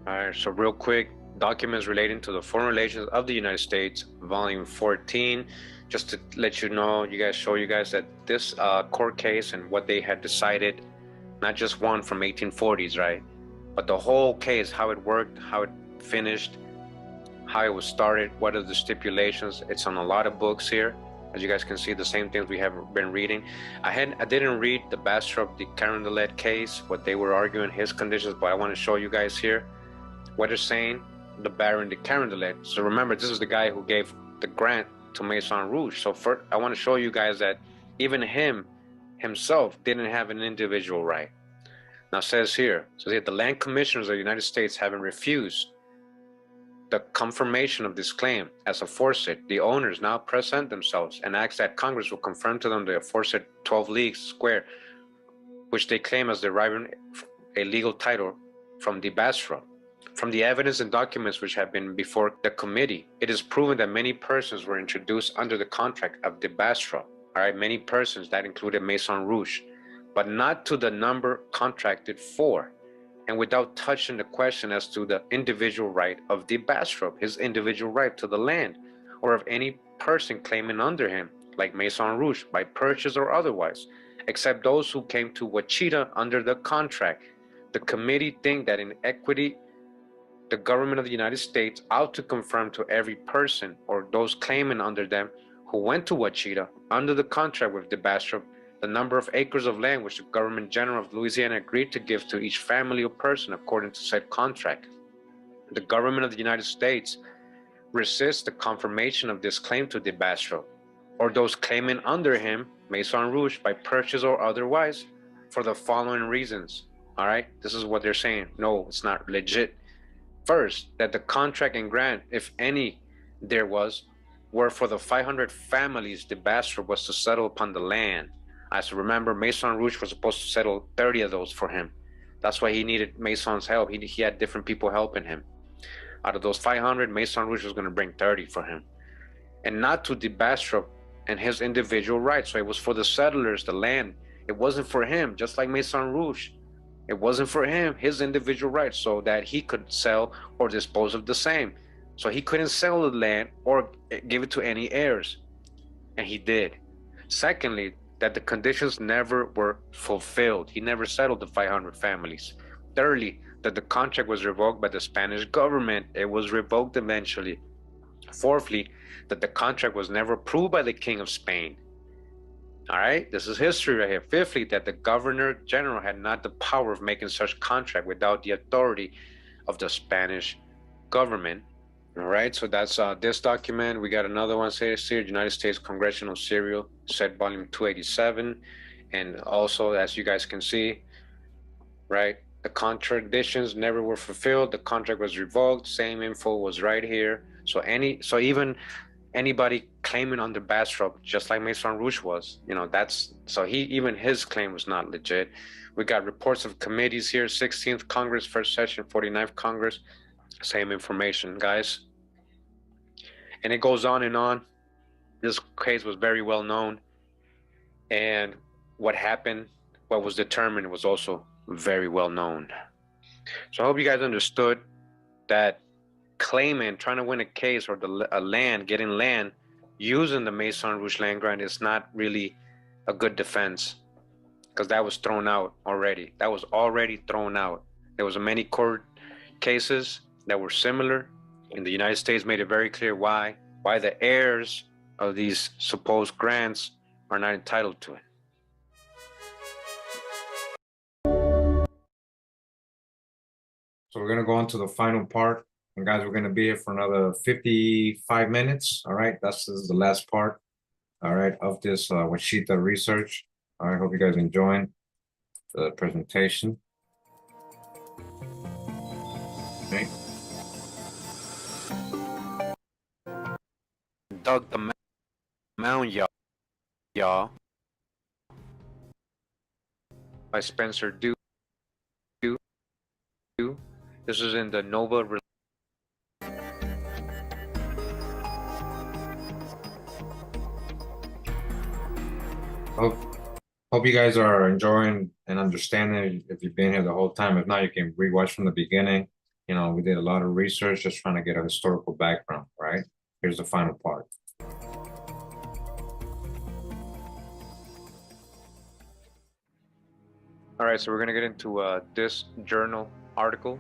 All right, so real quick, documents relating to the foreign relations of the United States, volume 14. Just to let you know, show you guys that this court case and what they had decided, not just one from 1840s, right? But the whole case, how it worked, how it finished, how it was started, what are the stipulations. It's on a lot of books here. As you guys can see, the same things we have been reading. I didn't read the Bastrop de Carondelet case, what they were arguing, his conditions, but I want to show you guys here what they're saying, the Baron de Carondelet. So remember, this is the guy who gave the grant to Maison Rouge. So first, I want to show you guys that even himself didn't have an individual right. Now it says here, the land commissioners of the United States having refused the confirmation of this claim as aforesaid, the owners now present themselves and ask that Congress will confirm to them the aforesaid 12 leagues square, which they claim as deriving a legal title from the Basra. From the evidence and documents which have been before the committee, it is proven that many persons were introduced under the contract of the Basra. All right, many persons, that included Maison Rouge, but not to the number contracted for, and without touching the question as to the individual right of the Basra, his individual right to the land, or of any person claiming under him, like Maison Rouge, by purchase or otherwise, except those who came to Washita under the contract. The committee think that in equity, the government of the United States ought to confirm to every person or those claiming under them who went to Washita under the contract with the Basra the number of acres of land which the government general of Louisiana agreed to give to each family or person according to said contract. The government of the United States resists the confirmation of this claim to the Basra or those claiming under him, Maison Rouge, by purchase or otherwise, for the following reasons. All right, this is what they're saying. No, it's not legit. First, that the contract and grant, if any there was, were for the 500 families the Basra was to settle upon the land. As remember, Maison Rouge was supposed to settle 30 of those for him. That's why he needed Mason's help. He had different people helping him. Out of those 500, Maison Rouge was going to bring 30 for him. And not to the Basra and his individual rights. So it was for the settlers, the land. It wasn't for him, just like Maison Rouge. It wasn't for him, his individual rights, so that he could sell or dispose of the same. So he couldn't sell the land or give it to any heirs. And he did. Secondly, that the conditions never were fulfilled. He never settled the 500 families. Thirdly, that the contract was revoked by the Spanish government. It was revoked eventually. Fourthly, that the contract was never approved by the King of Spain. All right, this is history right here. Fifthly, that the Governor General had not the power of making such contract without the authority of the Spanish government. All right, so that's this document. We got another one here, United States Congressional Serial, set volume 287. And also, as you guys can see, right, the contradictions never were fulfilled. The contract was revoked. Same info was right here. So even anybody claiming under Basra, just like Maison Rouge was, even his claim was not legit. We got reports of committees here, 16th Congress, first session, 49th Congress, same information, guys. And it goes on and on. This case was very well known. And what happened, what was determined was also very well known. So I hope you guys understood that trying to win a case or getting land using the Maison Rouge land grant is not really a good defense, because that was thrown out already. That was already thrown out. There was many court cases that were similar, and the United States made it very clear why the heirs of these supposed grants are not entitled to it. So we're going to go on to the final part. And guys, we're going to be here for another 55 minutes. All right, this is the last part, all right, of this Washita research. All right, hope you guys enjoying the presentation. Okay. Dug the Mound, y'all, by Spencer Dew. This is in the Nova. Hope you guys are enjoying and understanding if you've been here the whole time. If not, you can rewatch from the beginning. We did a lot of research just trying to get a historical background, right? Here's the final part. All right, so we're gonna get into this journal article.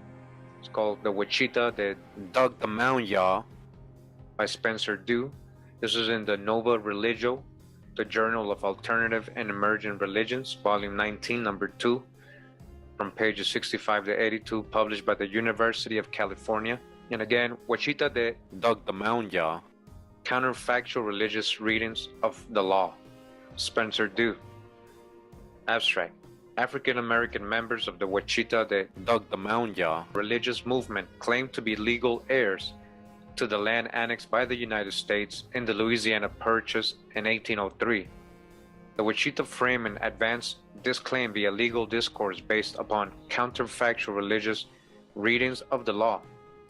It's called The Washita That Dug the Mound, y'all, by Spencer Dew. This is in the Nova Religio, the Journal of Alternative and Emergent Religions, volume 19, number 2, from pages 65 to 82, published by the University of California. And again, Washita That Dug the Mound, y'all, counterfactual religious readings of the law. Spencer Dew. Abstract. African American members of the Washita That Dug the Mound, y'all religious movement claim to be legal heirs to the land annexed by the United States in the Louisiana Purchase in 1803. The Washita frame and advance this claim via legal discourse based upon counterfactual religious readings of the law,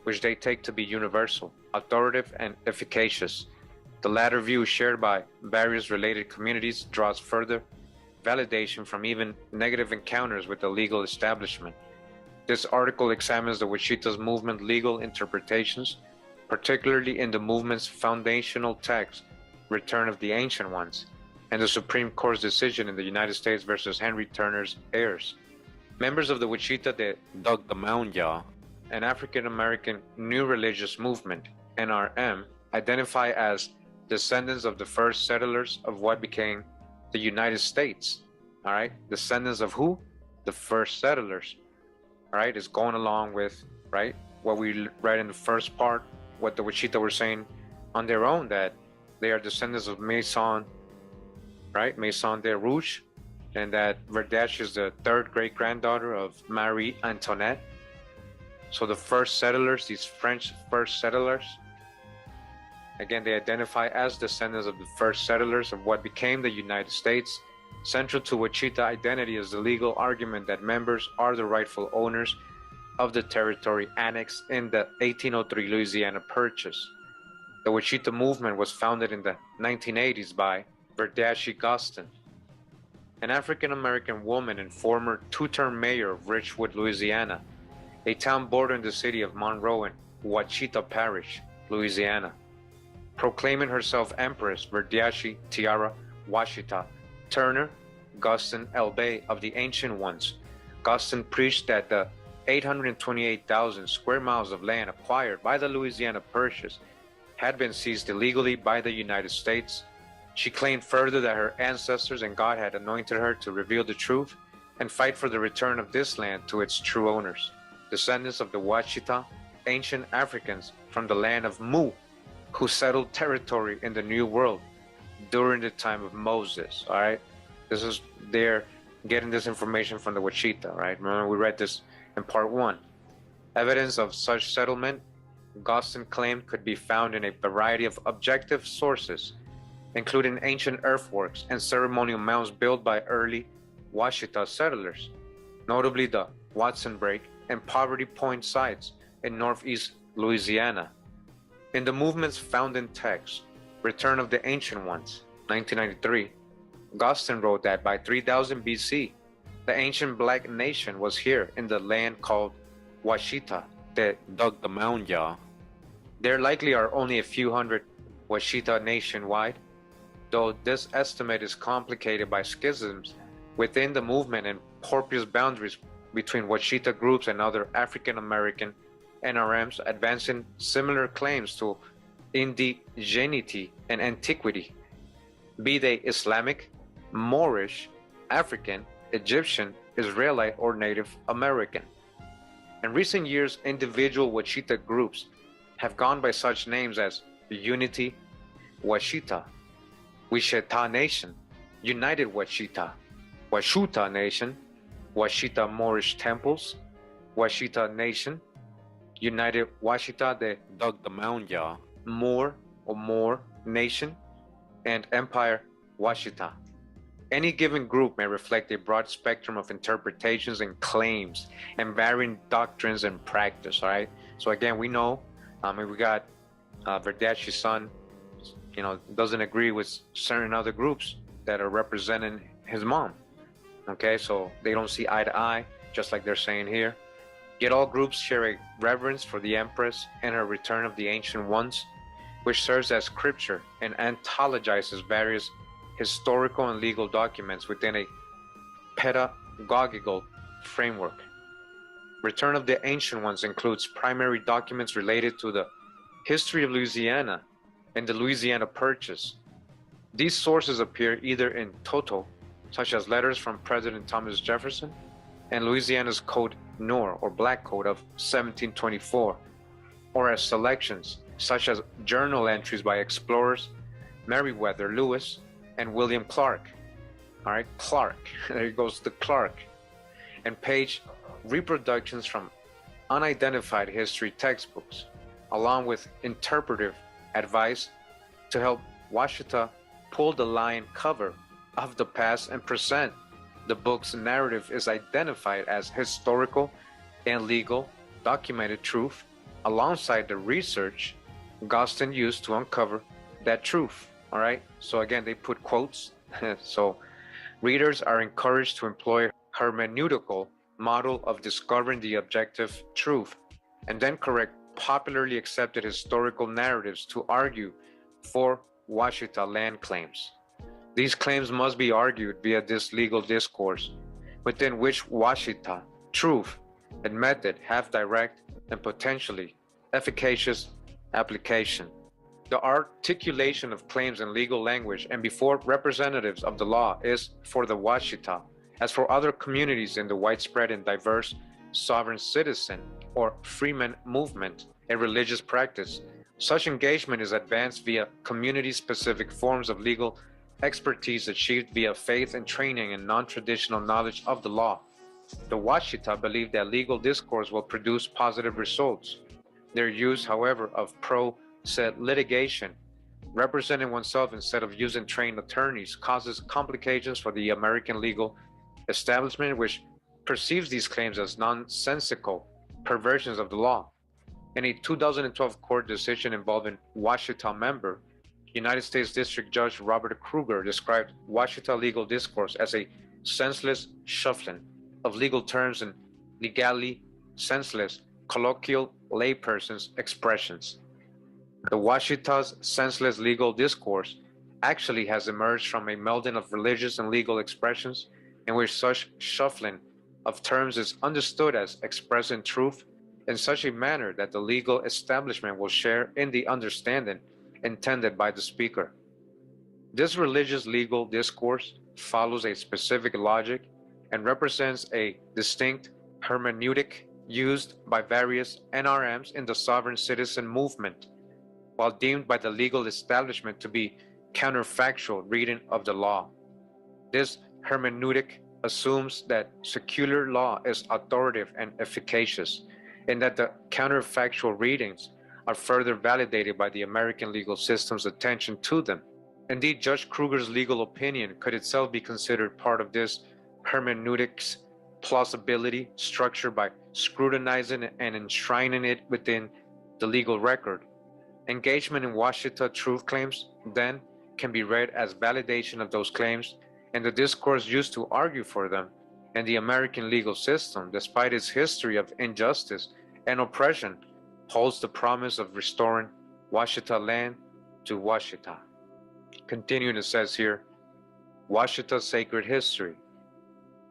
which they take to be universal, authoritative, and efficacious. The latter view, shared by various related communities, draws further validation from even negative encounters with the legal establishment. This article examines the Washita's movement legal interpretations, particularly in the movement's foundational text, Return of the Ancient Ones, and the Supreme Court's decision in the United States versus Henry Turner's heirs. Members of the Washita de dug the Mound, an African American new religious movement, NRM, identify as descendants of the first settlers of what became the United States. All right, descendants of who? The first settlers. All right, it's going along with, right, what we read in the first part, what the Washita were saying on their own, that they are descendants of Maison, right, Maison de Rouge, and that Verdache is the third great-granddaughter of Marie Antoinette. So the first settlers, these French first settlers, again, they identify as descendants of the first settlers of what became the United States. Central to Washita identity is the legal argument that members are the rightful owners of the territory annexed in the 1803 Louisiana Purchase. The Washita movement was founded in the 1980s by Verdache Gostin, an African-American woman and former two-term mayor of Richwood, Louisiana, a town bordering the city of Monroe in Washita Parish, Louisiana. Proclaiming herself Empress Verdache Tiara Washita Turner Gostin Elbay of the Ancient Ones, Gostin preached that the 828,000 square miles of land acquired by the Louisiana Purchase had been seized illegally by the United States. She claimed further that her ancestors and God had anointed her to reveal the truth and fight for the return of this land to its true owners, descendants of the Washita, ancient Africans from the land of Mu, who settled territory in the New World during the time of Moses. All right, this is they're getting this information from the Washita. Right, remember we read this in part 1. Evidence of such settlement, Gostin claimed, could be found in a variety of objective sources, including ancient earthworks and ceremonial mounds built by early Washita settlers, notably the Watson Break and Poverty Point sites in northeast Louisiana. In the movement's founding text, Return of the Ancient Ones, 1993, Gostin wrote that by 3000 BC, the ancient black nation was here in the land called Washita that dug the Mound, There likely are only a few hundred Washita nationwide, though this estimate is complicated by schisms within the movement and porous boundaries between Washita groups and other African American NRMs advancing similar claims to indigeneity and antiquity, be they Islamic, Moorish, African, Egyptian, Israelite, or Native American. In recent years, individual Washita groups have gone by such names as Unity Washita, Washita Nation, United Washita, Washuta Nation, Washita Moorish Temples, Washita Nation, United Washita de dug the Mound, Moor or Moor Nation, and Empire Washita. Any given group may reflect a broad spectrum of interpretations and claims and varying doctrines and practice, all right? So again, we know, we got Verdache's son, doesn't agree with certain other groups that are representing his mom, okay? So they don't see eye to eye, just like they're saying here. Yet all groups share a reverence for the Empress and her Return of the Ancient Ones, which serves as scripture and anthologizes various historical and legal documents within a pedagogical framework. Return of the Ancient Ones includes primary documents related to the history of Louisiana and the Louisiana Purchase. These sources appear either in toto, such as letters from President Thomas Jefferson, and Louisiana's Code Noir or Black Code of 1724, or as selections such as journal entries by explorers Meriwether Lewis and William Clark. All right, Clark, there goes the Clark, and page reproductions from unidentified history textbooks. along with interpretive advice to help Washita pull the lion cover of the past and present. The book's narrative is identified as historical and legal, documented truth, alongside the research Gostin used to uncover that truth. All right, so again, they put quotes. So readers are encouraged to employ hermeneutical model of discovering the objective truth, and then correct popularly accepted historical narratives to argue for Washita land claims. These claims must be argued via this legal discourse, within which Washita truth and method have direct and potentially efficacious application. The articulation of claims in legal language and before representatives of the law is for the Washita, as for other communities in the widespread and diverse sovereign citizen or freeman movement and religious practice. Such engagement is advanced via community-specific forms of legal expertise achieved via faith and training in non-traditional knowledge of the law. The Washita believe that legal discourse will produce positive results. Their use, however, of pro se litigation, representing oneself instead of using trained attorneys, causes complications for the American legal establishment, which perceives these claims as nonsensical perversions of the law. In a 2012 court decision involving Washita member, United States District Judge Robert Kruger described Washita legal discourse as a senseless shuffling of legal terms and legally senseless colloquial layperson's expressions. The Washita's senseless legal discourse actually has emerged from a melding of religious and legal expressions in which such shuffling of terms is understood as expressing truth in such a manner that the legal establishment will share in the understanding intended by the speaker. This religious legal discourse follows a specific logic and represents a distinct hermeneutic used by various NRMs in the sovereign citizen movement, while deemed by the legal establishment to be counterfactual reading of the law. This hermeneutic assumes that secular law is authoritative and efficacious, and that the counterfactual readings are further validated by the American legal system's attention to them. Indeed, Judge Kruger's legal opinion could itself be considered part of this hermeneutics plausibility structure by scrutinizing and enshrining it within the legal record. Engagement in Washita truth claims, then, can be read as validation of those claims and the discourse used to argue for them, and the American legal system, despite its history of injustice and oppression, holds the promise of restoring Washita land to Washita. Continuing, it says here, Washita sacred history.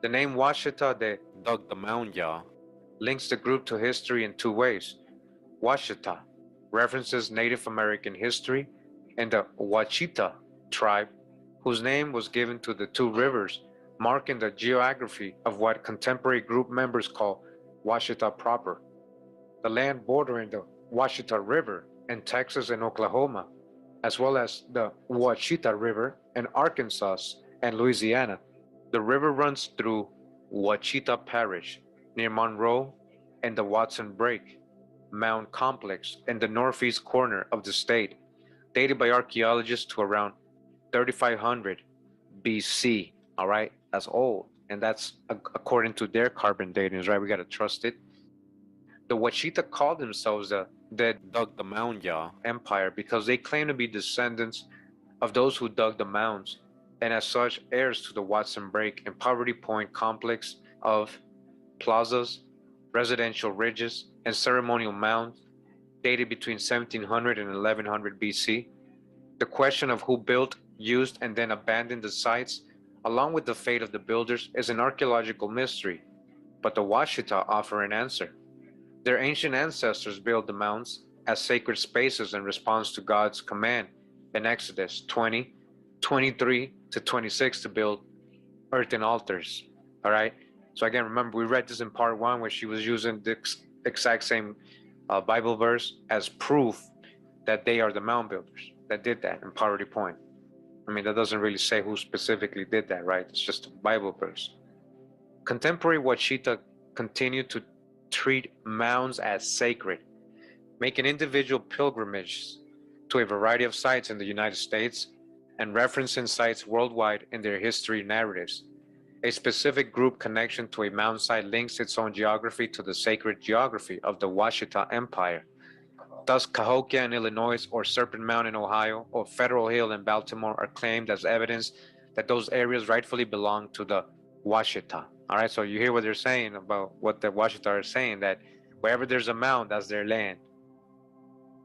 The name Washita de Dug the Mound Ya links the group to history in two ways. Washita references Native American history and the Wachita tribe, whose name was given to the two rivers, marking the geography of what contemporary group members call Washita proper. The land bordering the Washita River in Texas and Oklahoma, as well as the Wachita River in Arkansas and Louisiana. The river runs through Wachita Parish near Monroe and the Watson Break Mound Complex in the northeast corner of the state, dated by archaeologists to around 3500 BC. All right, that's old, and that's according to their carbon datings, right? We got to trust it. The Wachita called themselves the Dug the Mound Ya Empire because they claim to be descendants of those who dug the mounds, and as such heirs to the Watson Break and Poverty Point complex of plazas, residential ridges, and ceremonial mounds dated between 1700 and 1100 BC. The question of who built, used, and then abandoned the sites, along with the fate of the builders, is an archaeological mystery, but the Washita offer an answer. Their ancient ancestors built the mounds as sacred spaces in response to God's command in Exodus 20, 23 to 26 to build earthen altars. All right. So again, remember, we read this in part one where she was using the exact same Bible verse as proof that they are the mound builders that did that in Poverty Point. I mean, that doesn't really say who specifically did that, right? It's just a Bible verse. Contemporary Wachita continued to treat mounds as sacred, making individual pilgrimages to a variety of sites in the United States and referencing sites worldwide in their history narratives. A specific group connection to a mound site links its own geography to the sacred geography of the Washita Empire. Thus, Cahokia in Illinois, or Serpent Mound in Ohio, or Federal Hill in Baltimore are claimed as evidence that those areas rightfully belong to the Washita. All right, so you hear what they're saying about what the Washita are saying, that wherever there's a mound, that's their land.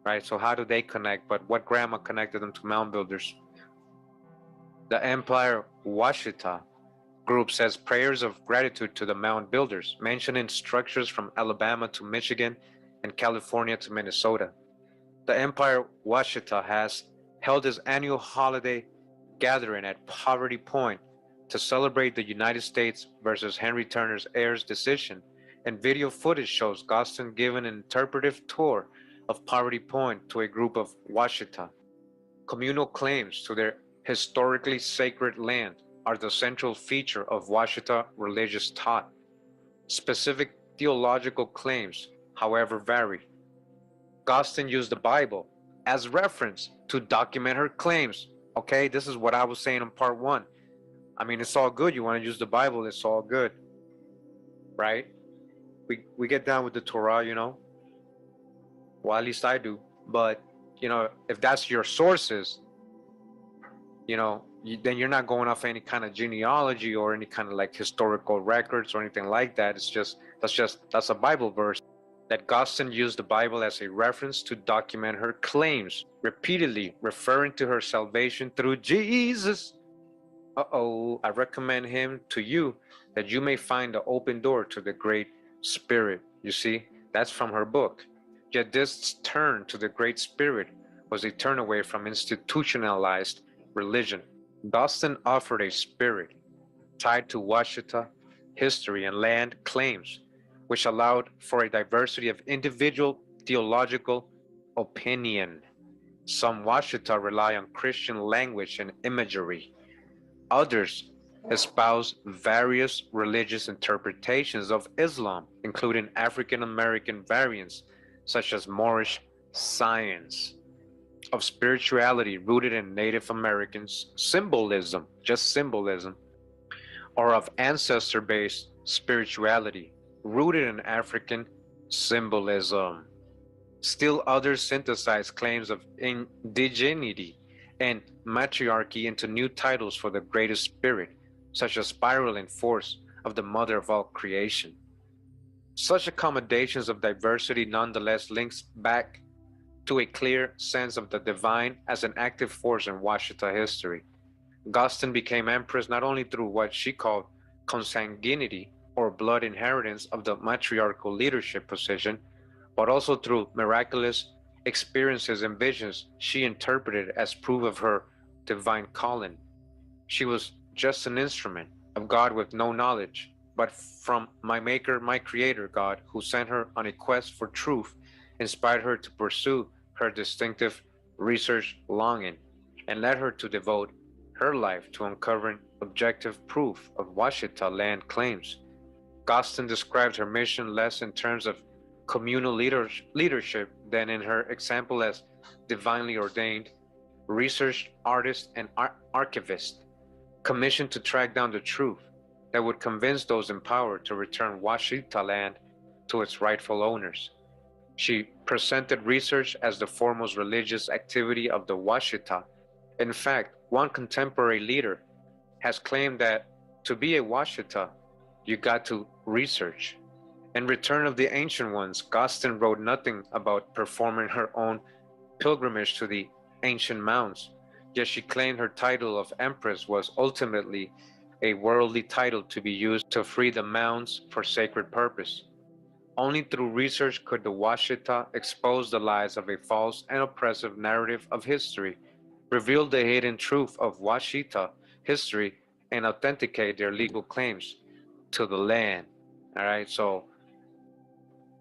Right, so how do they connect? But what grandma connected them to mound builders? The Empire Washita group says prayers of gratitude to the mound builders, mentioning structures from Alabama to Michigan and California to Minnesota. The Empire Washita has held its annual holiday gathering at Poverty Point to celebrate the United States versus Henry Turner's heirs decision, and video footage shows Gostin giving an interpretive tour of Poverty Point to a group of Washita. Communal claims to their historically sacred land are the central feature of Washita religious thought. Specific theological claims, however, vary. Gostin used the Bible as reference to document her claims. Okay, this is what I was saying in part one. I mean, it's all good. You want to use the Bible, it's all good. Right? We get down with the Torah, you know. Well, at least I do. But, you know, if that's your sources, you know, then you're not going off any kind of genealogy or any kind of like historical records or anything like that. It's just that's a Bible verse. That Gostin used the Bible as a reference to document her claims, repeatedly referring to her salvation through Jesus. I recommend him to you that you may find the open door to the Great Spirit. You see, that's from her book. Yet this turn to the Great Spirit was a turn away from institutionalized religion. Gostin offered a spirit tied to Washita history and land claims, which allowed for a diversity of individual theological opinion. Some Washita rely on Christian language and imagery. Others espouse various religious interpretations of Islam, including African American variants such as Moorish science, of spirituality rooted in Native Americans' symbolism, just symbolism, or of ancestor-based spirituality rooted in African symbolism. Still others synthesize claims of indigeneity and matriarchy into new titles for the greatest spirit, such as spiraling force of the mother of all creation. Such accommodations of diversity nonetheless links back to a clear sense of the divine as an active force in Washita history. Gostin became empress not only through what she called consanguinity or blood inheritance of the matriarchal leadership position, but also through miraculous experiences and visions she interpreted as proof of her divine calling. She was just an instrument of God with no knowledge, but from my Maker, my Creator God, who sent her on a quest for truth, inspired her to pursue her distinctive research longing, and led her to devote her life to uncovering objective proof of Washita land claims. Gostin described her mission less in terms of communal leadership than in her example as divinely ordained research artist and archivist, commissioned to track down the truth that would convince those empowered to return Washita land to its rightful owners. She presented research as the foremost religious activity of the Washita. In fact, one contemporary leader has claimed that to be a Washita, you got to research. In Return of the Ancient Ones, Gostin wrote nothing about performing her own pilgrimage to the ancient mounds, yet she claimed her title of empress was ultimately a worldly title to be used to free the mounds for sacred purpose. Only through research could the Washita expose the lies of a false and oppressive narrative of history, reveal the hidden truth of Washita history, and authenticate their legal claims to the land. All right, so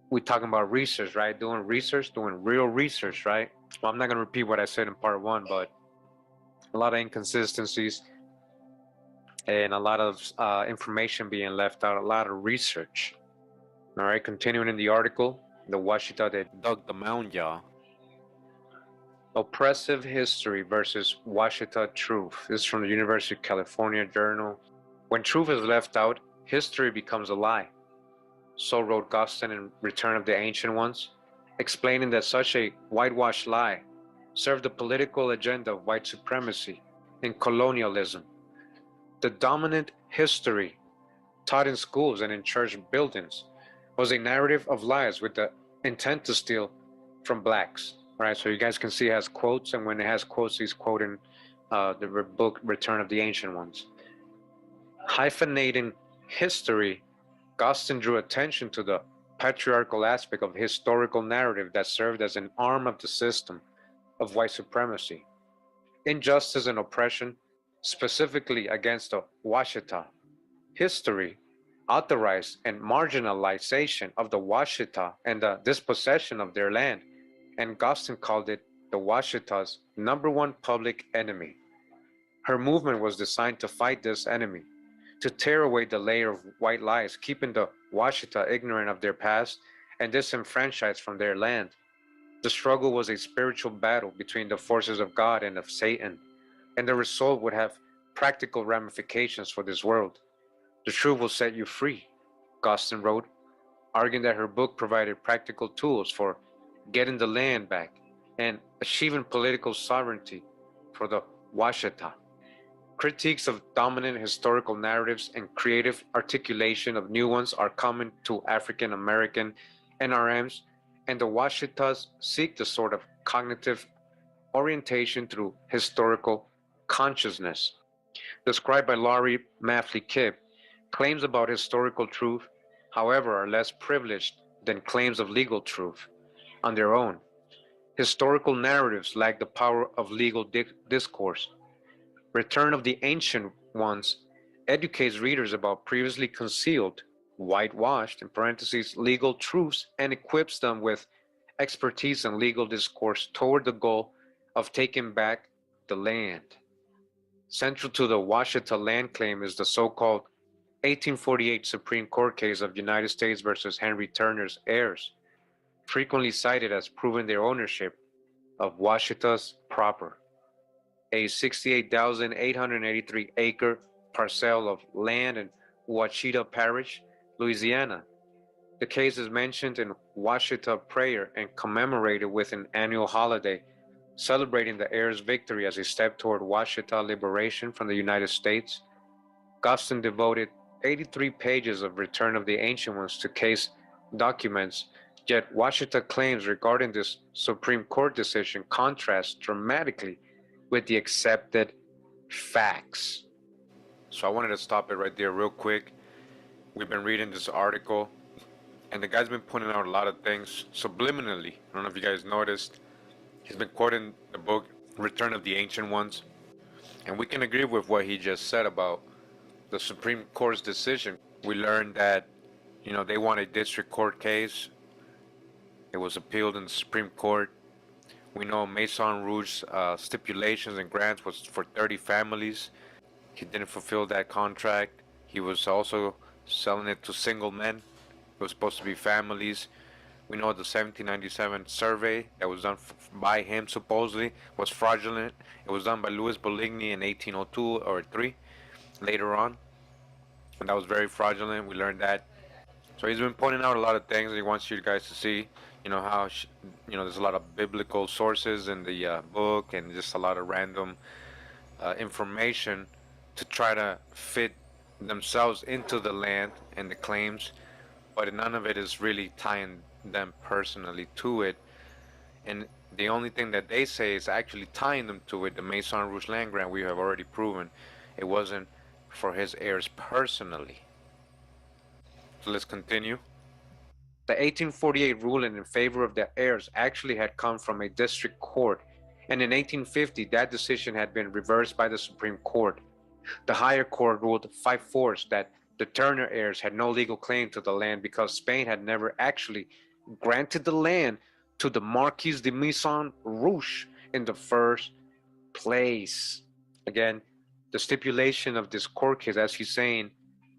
we're talking about research, right? Doing research, doing real research, right? Well, I'm not going to repeat what I said in part one, but a lot of inconsistencies and a lot of information being left out, a lot of research. All right, continuing in the article, the Washita that dug the mound, y'all. Oppressive History versus Washita Truth. This is from the University of California Journal. When truth is left out, history becomes a lie. So wrote Guston in Return of the Ancient Ones, explaining that such a whitewashed lie served the political agenda of white supremacy and colonialism. The dominant history taught in schools and in church buildings was a narrative of lies with the intent to steal from blacks. Right, so you guys can see it has quotes, and when it has quotes, he's quoting the book Return of the Ancient Ones. Hyphenating history, Guston drew attention to the patriarchal aspect of historical narrative that served as an arm of the system of white supremacy, injustice and oppression, specifically against the Washita. History authorized and marginalization of the Washita and the dispossession of their land, and Guston called it the Washita's #1 public enemy. Her movement was designed to fight this enemy, to tear away the layer of white lies, keeping the Washita ignorant of their past and disenfranchised from their land. The struggle was a spiritual battle between the forces of God and of Satan, and the result would have practical ramifications for this world. The truth will set you free, Guston wrote, arguing that her book provided practical tools for getting the land back and achieving political sovereignty for the Washita. Critiques of dominant historical narratives and creative articulation of new ones are common to African American NRMs, and the Washitas seek the sort of cognitive orientation through historical consciousness. Described by Laurie Maffley Kipp, claims about historical truth, however, are less privileged than claims of legal truth on their own. Historical narratives lack the power of legal discourse. Return of the Ancient Ones educates readers about previously concealed, whitewashed, in parentheses, legal truths, and equips them with expertise in legal discourse toward the goal of taking back the land. Central to the Washita land claim is the so-called 1848 Supreme Court case of United States versus Henry Turner's heirs, frequently cited as proving their ownership of Washitas proper, a 68,883 acre parcel of land in Ouachita Parish, Louisiana. The case is mentioned in Washita prayer and commemorated with an annual holiday celebrating the heirs' victory as a step toward Washita liberation from the United States. Guston devoted 83 pages of Return of the Ancient Ones to case documents, yet Washita claims regarding this Supreme Court decision contrast dramatically with the accepted facts. So I wanted to stop it right there real quick. We've been reading this article, and the guy's been pointing out a lot of things subliminally. I don't know if you guys noticed. He's been quoting the book Return of the Ancient Ones, and we can agree with what he just said about the Supreme Court's decision. We learned that, they won a district court case. It was appealed in the Supreme Court. We know Maison Rouge's stipulations and grants was for 30 families. He didn't fulfill that contract. He was also selling it to single men. It was supposed to be families. We know the 1797 survey that was done by him supposedly was fraudulent. It was done by Louis Boligny in 1802 or 3 later on, and that was very fraudulent. We learned that. So he's been pointing out a lot of things that he wants you guys to see. How there's a lot of biblical sources in the book, and just a lot of random information to try to fit themselves into the land and the claims, but none of it is really tying them personally to it. And the only thing that they say is actually tying them to it. The Maison Rouge land grant, we have already proven it wasn't for his heirs personally. So let's continue. The 1848 ruling in favor of the heirs actually had come from a district court, and in 1850 that decision had been reversed by the Supreme Court. The higher court ruled 5-4 that the Turner heirs had no legal claim to the land because Spain had never actually granted the land to the Marquis de Maison Rouge in the first place. Again, the stipulation of this court case, as he's saying,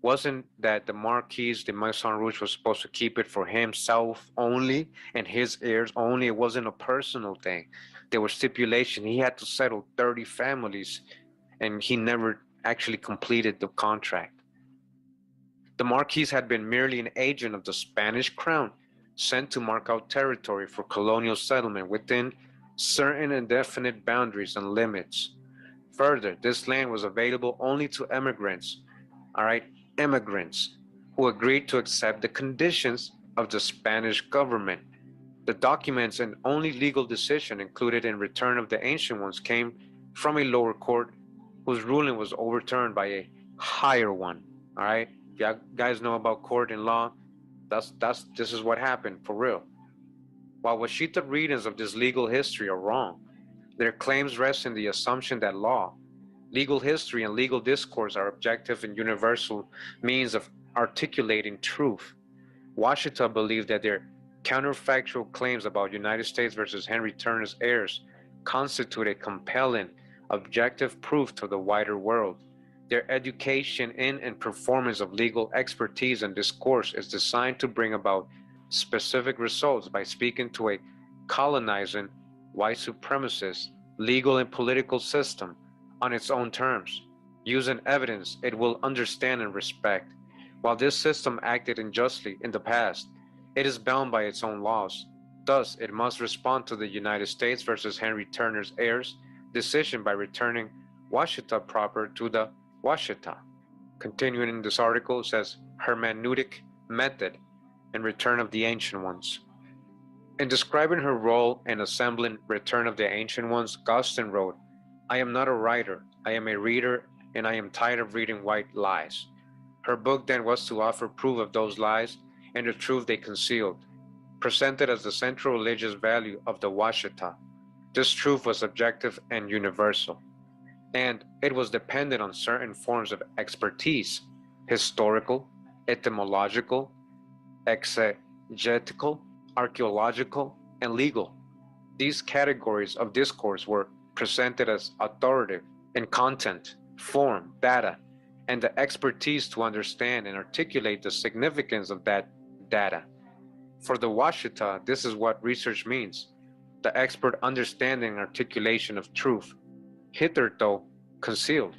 Wasn't that the Marquis de Maison Rouge was supposed to keep it for himself only and his heirs only? It wasn't a personal thing. There was stipulation. He had to settle 30 families, and he never actually completed the contract. The Marquis had been merely an agent of the Spanish crown, sent to mark out territory for colonial settlement within certain indefinite boundaries and limits. Further, this land was available only to immigrants, all right, immigrants who agreed to accept the conditions of the Spanish government. The documents and only legal decision included in Return of the Ancient Ones came from a lower court whose ruling was overturned by a higher one. All right, if you guys know about court and law, this is what happened for real. While Washita readings of this legal history are wrong, their claims rest in the assumption that law, legal history, and legal discourse are objective and universal means of articulating truth. Washita believed that their counterfactual claims about United States versus Henry Turner's heirs constitute a compelling, objective proof to the wider world. Their education in and performance of legal expertise and discourse is designed to bring about specific results by speaking to a colonizing, white supremacist, legal and political system on its own terms, using evidence it will understand and respect. While this system acted unjustly in the past, it is bound by its own laws. Thus, it must respond to the United States versus Henry Turner's heirs' decision by returning Washita proper to the Washita. Continuing in this article, it says hermeneutic method and Return of the Ancient Ones. In describing her role in assembling Return of the Ancient Ones, Gustin wrote, "I am not a writer, I am a reader, and I am tired of reading white lies." Her book then was to offer proof of those lies and the truth they concealed, presented as the central religious value of the Washita. This truth was objective and universal, and it was dependent on certain forms of expertise: historical, etymological, exegetical, archaeological, and legal. These categories of discourse were presented as authoritative in content, form, data, and the expertise to understand and articulate the significance of that data. For the Washita, this is what research means: the expert understanding and articulation of truth, hitherto concealed.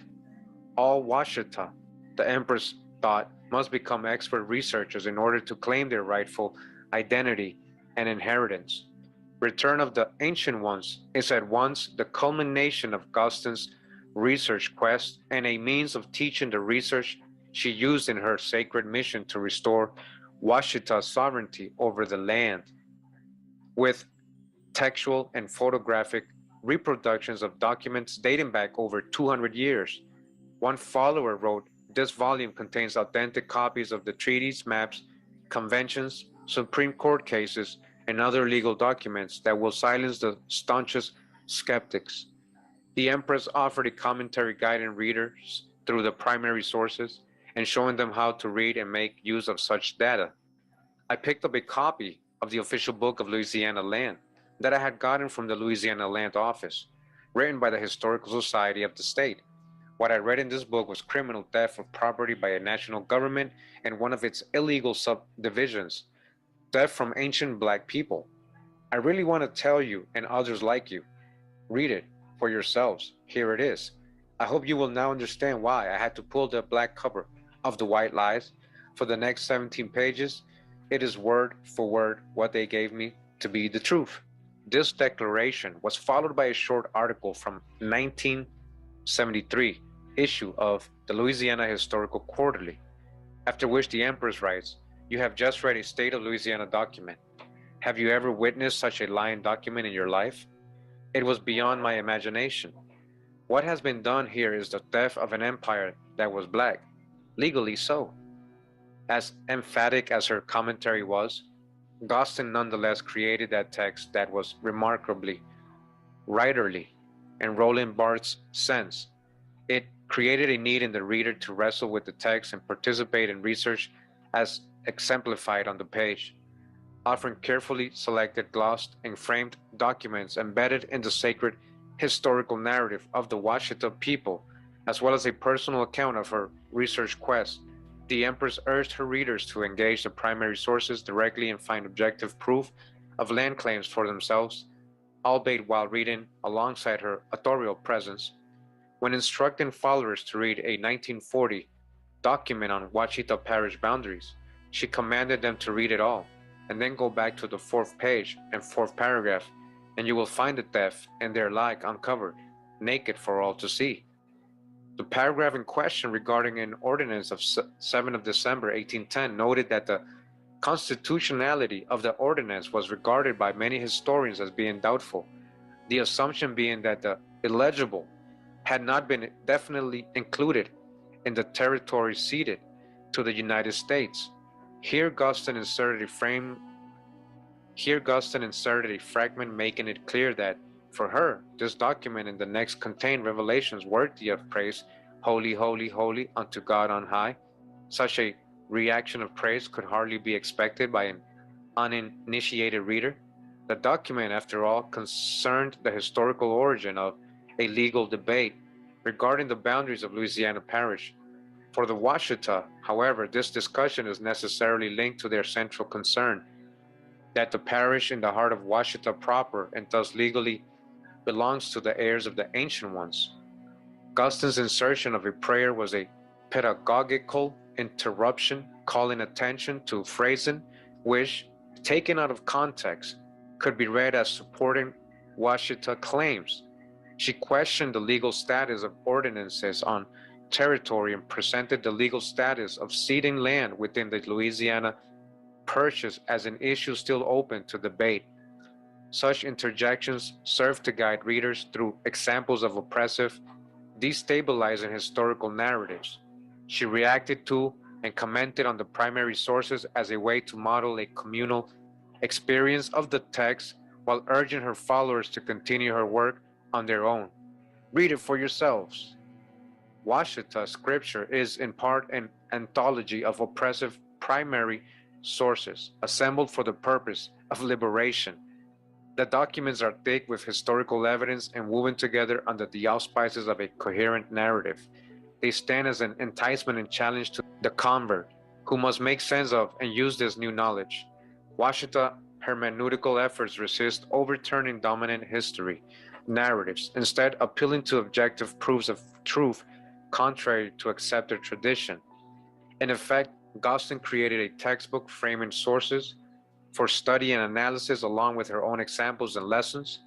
All Washita, the Empress thought, must become expert researchers in order to claim their rightful identity and inheritance. Return of the Ancient Ones is at once the culmination of Gustin's research quest and a means of teaching the research she used in her sacred mission to restore Washita's sovereignty over the land. With textual and photographic reproductions of documents dating back over 200 years, one follower wrote, "This volume contains authentic copies of the treaties, maps, conventions, Supreme Court cases, and other legal documents that will silence the staunchest skeptics." The Empress offered a commentary guiding readers through the primary sources and showing them how to read and make use of such data. I picked up a copy of the official book of Louisiana Land that I had gotten from the Louisiana Land Office, written by the Historical Society of the state. What I read in this book was criminal theft of property by a national government and one of its illegal subdivisions, theft from ancient black people. I really want to tell you and others like you. Read it for yourselves. Here it is. I hope you will now understand why I had to pull the black cover of the white lies. For the next 17 pages, it is word for word what they gave me to be the truth. This declaration was followed by a short article from 1973 issue of the Louisiana Historical Quarterly, after which the Empress writes, "You have just read a State of Louisiana document. Have you ever witnessed such a lying document in your life? It was beyond my imagination. What has been done here is the theft of an empire that was black, legally so." As emphatic as her commentary was, Gustin nonetheless created that text that was remarkably writerly in Roland Barthes' sense. It created a need in the reader to wrestle with the text and participate in research as exemplified on the page, offering carefully selected, glossed, and framed documents embedded in the sacred historical narrative of the Washita people, as well as a personal account of her research quest. The Empress urged her readers to engage the primary sources directly and find objective proof of land claims for themselves, albeit while reading alongside her authorial presence. When instructing followers to read a 1940 document on Washita Parish boundaries, she commanded them to read it all, and then go back to the fourth page and fourth paragraph, and you will find the theft and their like uncovered, naked for all to see. The paragraph in question regarding an ordinance of 7 of December 1810 noted that the constitutionality of the ordinance was regarded by many historians as being doubtful, the assumption being that the illegible had not been definitely included in the territory ceded to the United States. Here Guston inserted a fragment making it clear that, for her, this document and the next contained revelations worthy of praise, holy, holy, holy unto God on high. Such a reaction of praise could hardly be expected by an uninitiated reader. The document, after all, concerned the historical origin of a legal debate regarding the boundaries of Louisiana Parish. For the Washita, however, this discussion is necessarily linked to their central concern, that the parish in the heart of Washita proper and thus legally belongs to the heirs of the ancient ones. Guston's insertion of a prayer was a pedagogical interruption, calling attention to phrasing which, taken out of context, could be read as supporting Washita claims. She questioned the legal status of ordinances on territory and presented the legal status of ceding land within the Louisiana Purchase as an issue still open to debate. Such interjections serve to guide readers through examples of oppressive, destabilizing historical narratives. She reacted to and commented on the primary sources as a way to model a communal experience of the text while urging her followers to continue her work on their own. Read it for yourselves. Washita scripture is in part an anthology of oppressive primary sources assembled for the purpose of liberation. The documents are thick with historical evidence and woven together under the auspices of a coherent narrative. They stand as an enticement and challenge to the convert, who must make sense of and use this new knowledge. Washita hermeneutical efforts resist overturning dominant history narratives, instead appealing to objective proofs of truth contrary to accepted tradition. In effect, Guston created a textbook framing sources for study and analysis along with her own examples and lessons.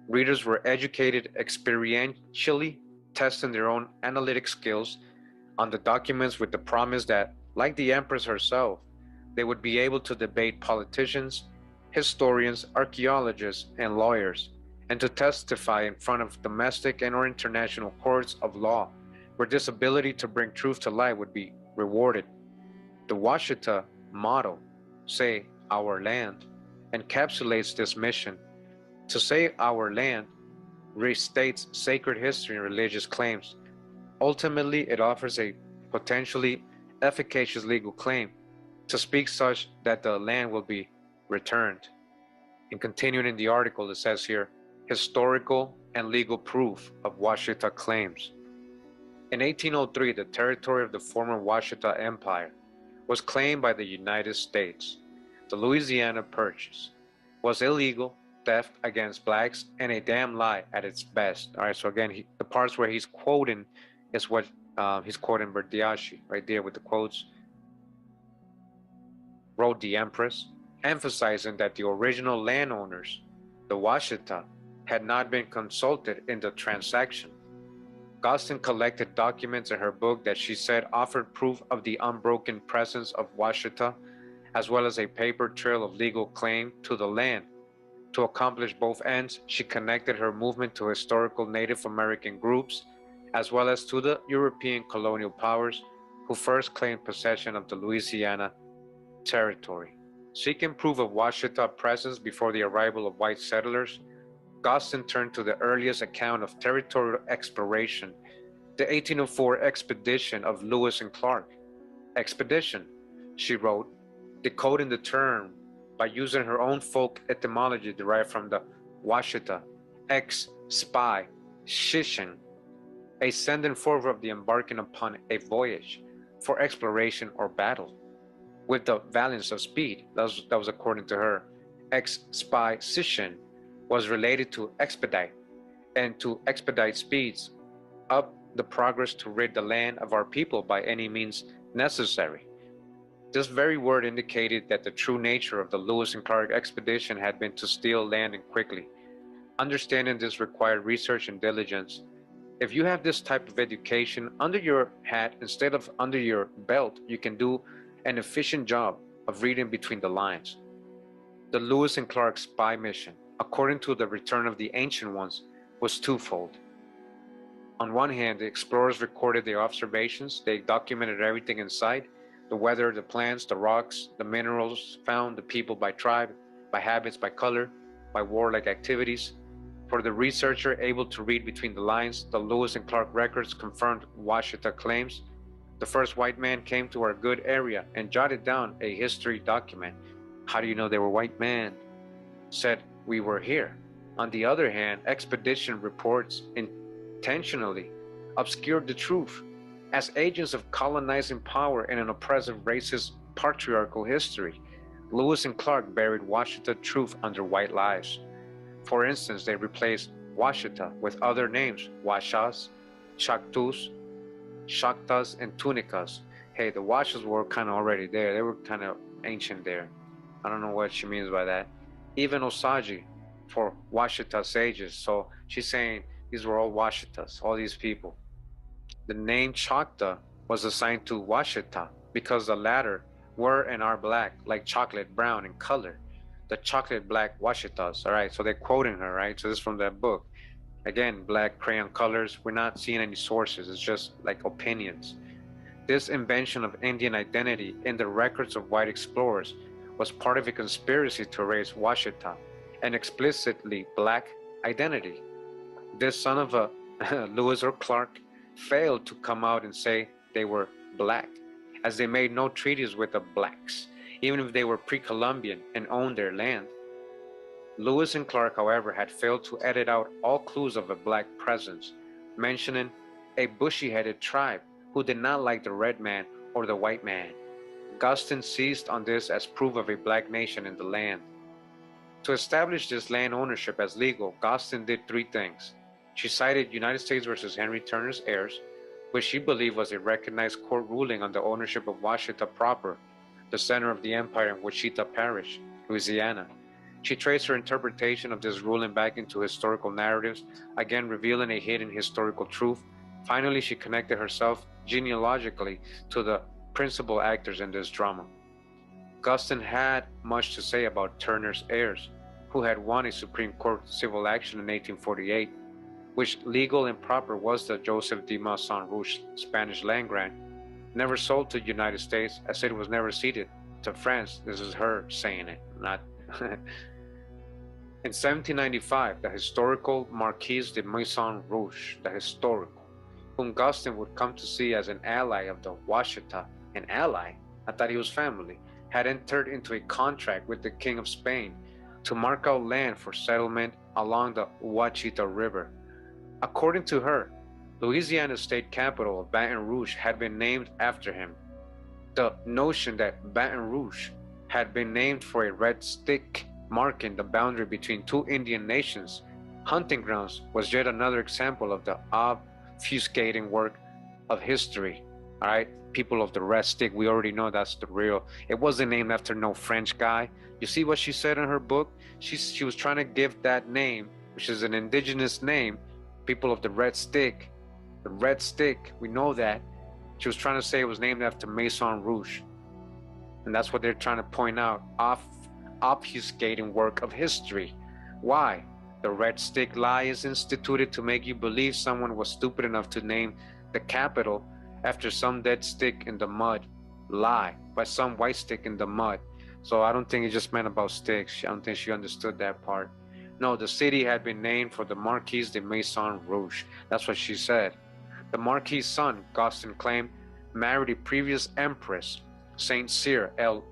Readers were educated experientially, testing their own analytic skills on the documents with the promise that, like the Empress herself, they would be able to debate politicians, historians, archaeologists, and lawyers, and to testify in front of domestic and or international courts of law, where this ability to bring truth to light would be rewarded. The Washita motto, "Say Our Land," encapsulates this mission. To say our land restates sacred history and religious claims. Ultimately, it offers a potentially efficacious legal claim to speak such that the land will be returned. And continuing in the article, it says here, historical and legal proof of Washita claims. In 1803, the territory of the former Washita Empire was claimed by the United States. The Louisiana Purchase was illegal, theft against blacks, and a damn lie at its best. All right, so again, the parts where he's quoting is what he's quoting Berdiashi right there with the quotes. Wrote the Empress, emphasizing that the original landowners, the Washita, had not been consulted in the transaction. Guston collected documents in her book that she said offered proof of the unbroken presence of Washita, as well as a paper trail of legal claim to the land. To accomplish both ends, she connected her movement to historical Native American groups, as well as to the European colonial powers who first claimed possession of the Louisiana territory. Seeking proof of Washita presence before the arrival of white settlers, Guston turned to the earliest account of territorial exploration, the 1804 expedition of Lewis and Clark. Expedition, she wrote, decoding the term by using her own folk etymology derived from the Washita, ex-spy, shishin, a sending forward of the embarking upon a voyage. for exploration or battle, with the valence of speed. That was according to her. Expedition was related to expedite, and to expedite speeds up the progress to rid the land of our people by any means necessary. This very word indicated that the true nature of the Lewis and Clark expedition had been to steal land and quickly. Understanding this required research and diligence. If you have this type of education under your hat instead of under your belt, you can do an efficient job of reading between the lines. The Lewis and Clark spy mission, according to the Return of the Ancient Ones, was twofold. On one hand, the explorers recorded their observations. They documented everything in sight: the weather, the plants, the rocks, the minerals found, the people by tribe, by habits, by color, by warlike activities. For the researcher able to read between the lines, the Lewis and Clark records confirmed Washita claims. The first white man came to our good area and jotted down a history document. How do you know they were white men? Said we were here. On the other hand, expedition reports intentionally obscured the truth as agents of colonizing power in an oppressive, racist, patriarchal history. Lewis and Clark buried Washita truth under white lies. For instance, they replaced Washita with other names: Washas, Shaktus, Shaktas, and Tunicas. Hey, the Washas were kind of already there. They were kind of ancient there. I don't know what she means by that. Even Osage for Washita sages. So she's saying these were all Washitas, all these people. The name Choctaw was assigned to Washita because the latter were and are black, like chocolate brown in color. The chocolate black Washitas. All right, so they're quoting her, right? So this is from that book. Again, black crayon colors. We're not seeing any sources. It's just like opinions. This invention of Indian identity in the records of white explorers was part of a conspiracy to erase Washita, an explicitly black identity. This son of a Lewis or Clark failed to come out and say they were black, as they made no treaties with the blacks, even if they were pre-Columbian and owned their land. Lewis and Clark, however, had failed to edit out all clues of a black presence, mentioning a bushy-headed tribe who did not like the red man or the white man. Gustin seized on this as proof of a black nation in the land. To establish this land ownership as legal, Gustin did three things. She cited United States versus Henry Turner's heirs, which she believed was a recognized court ruling on the ownership of Washita proper, the center of the empire in Wichita Parish, Louisiana. She traced her interpretation of this ruling back into historical narratives, again revealing a hidden historical truth. Finally, she connected herself genealogically to the principal actors in this drama. Gustin had much to say about Turner's heirs, who had won a Supreme Court civil action in 1848, which legal and proper was the Joseph de Maisons Rouge Spanish land grant, never sold to the United States, as it was never ceded to France. This is her saying it, not... In 1795, the historical Marquise de Maisons Rouge, the historical, whom Gustin would come to see as an ally of the Washita, an ally, I thought he was family, had entered into a contract with the King of Spain to mark out land for settlement along the Washita River. According to her, Louisiana's state capital of Baton Rouge had been named after him. The notion that Baton Rouge had been named for a red stick marking the boundary between two Indian nations' hunting grounds was yet another example of the obfuscating work of history. All right, people of the red stick, we already know that's the real. It wasn't named after no French guy. You see what she said in her book? She was trying to give that name, which is an indigenous name, people of the red stick. The red stick, we know that. She was trying to say it was named after Maison Rouge. And that's what they're trying to point out, obfuscating work of history. Why? The red stick lie is instituted to make you believe someone was stupid enough to name the capital after some dead stick in the mud. Lie, by some white stick in the mud. So I don't think it just meant about sticks. I don't think she understood that part. No, the city had been named for the Marquise de Maisons Rouge. That's what she said. The Marquis' son, Gustin claimed, married a previous empress, Saint Cyr El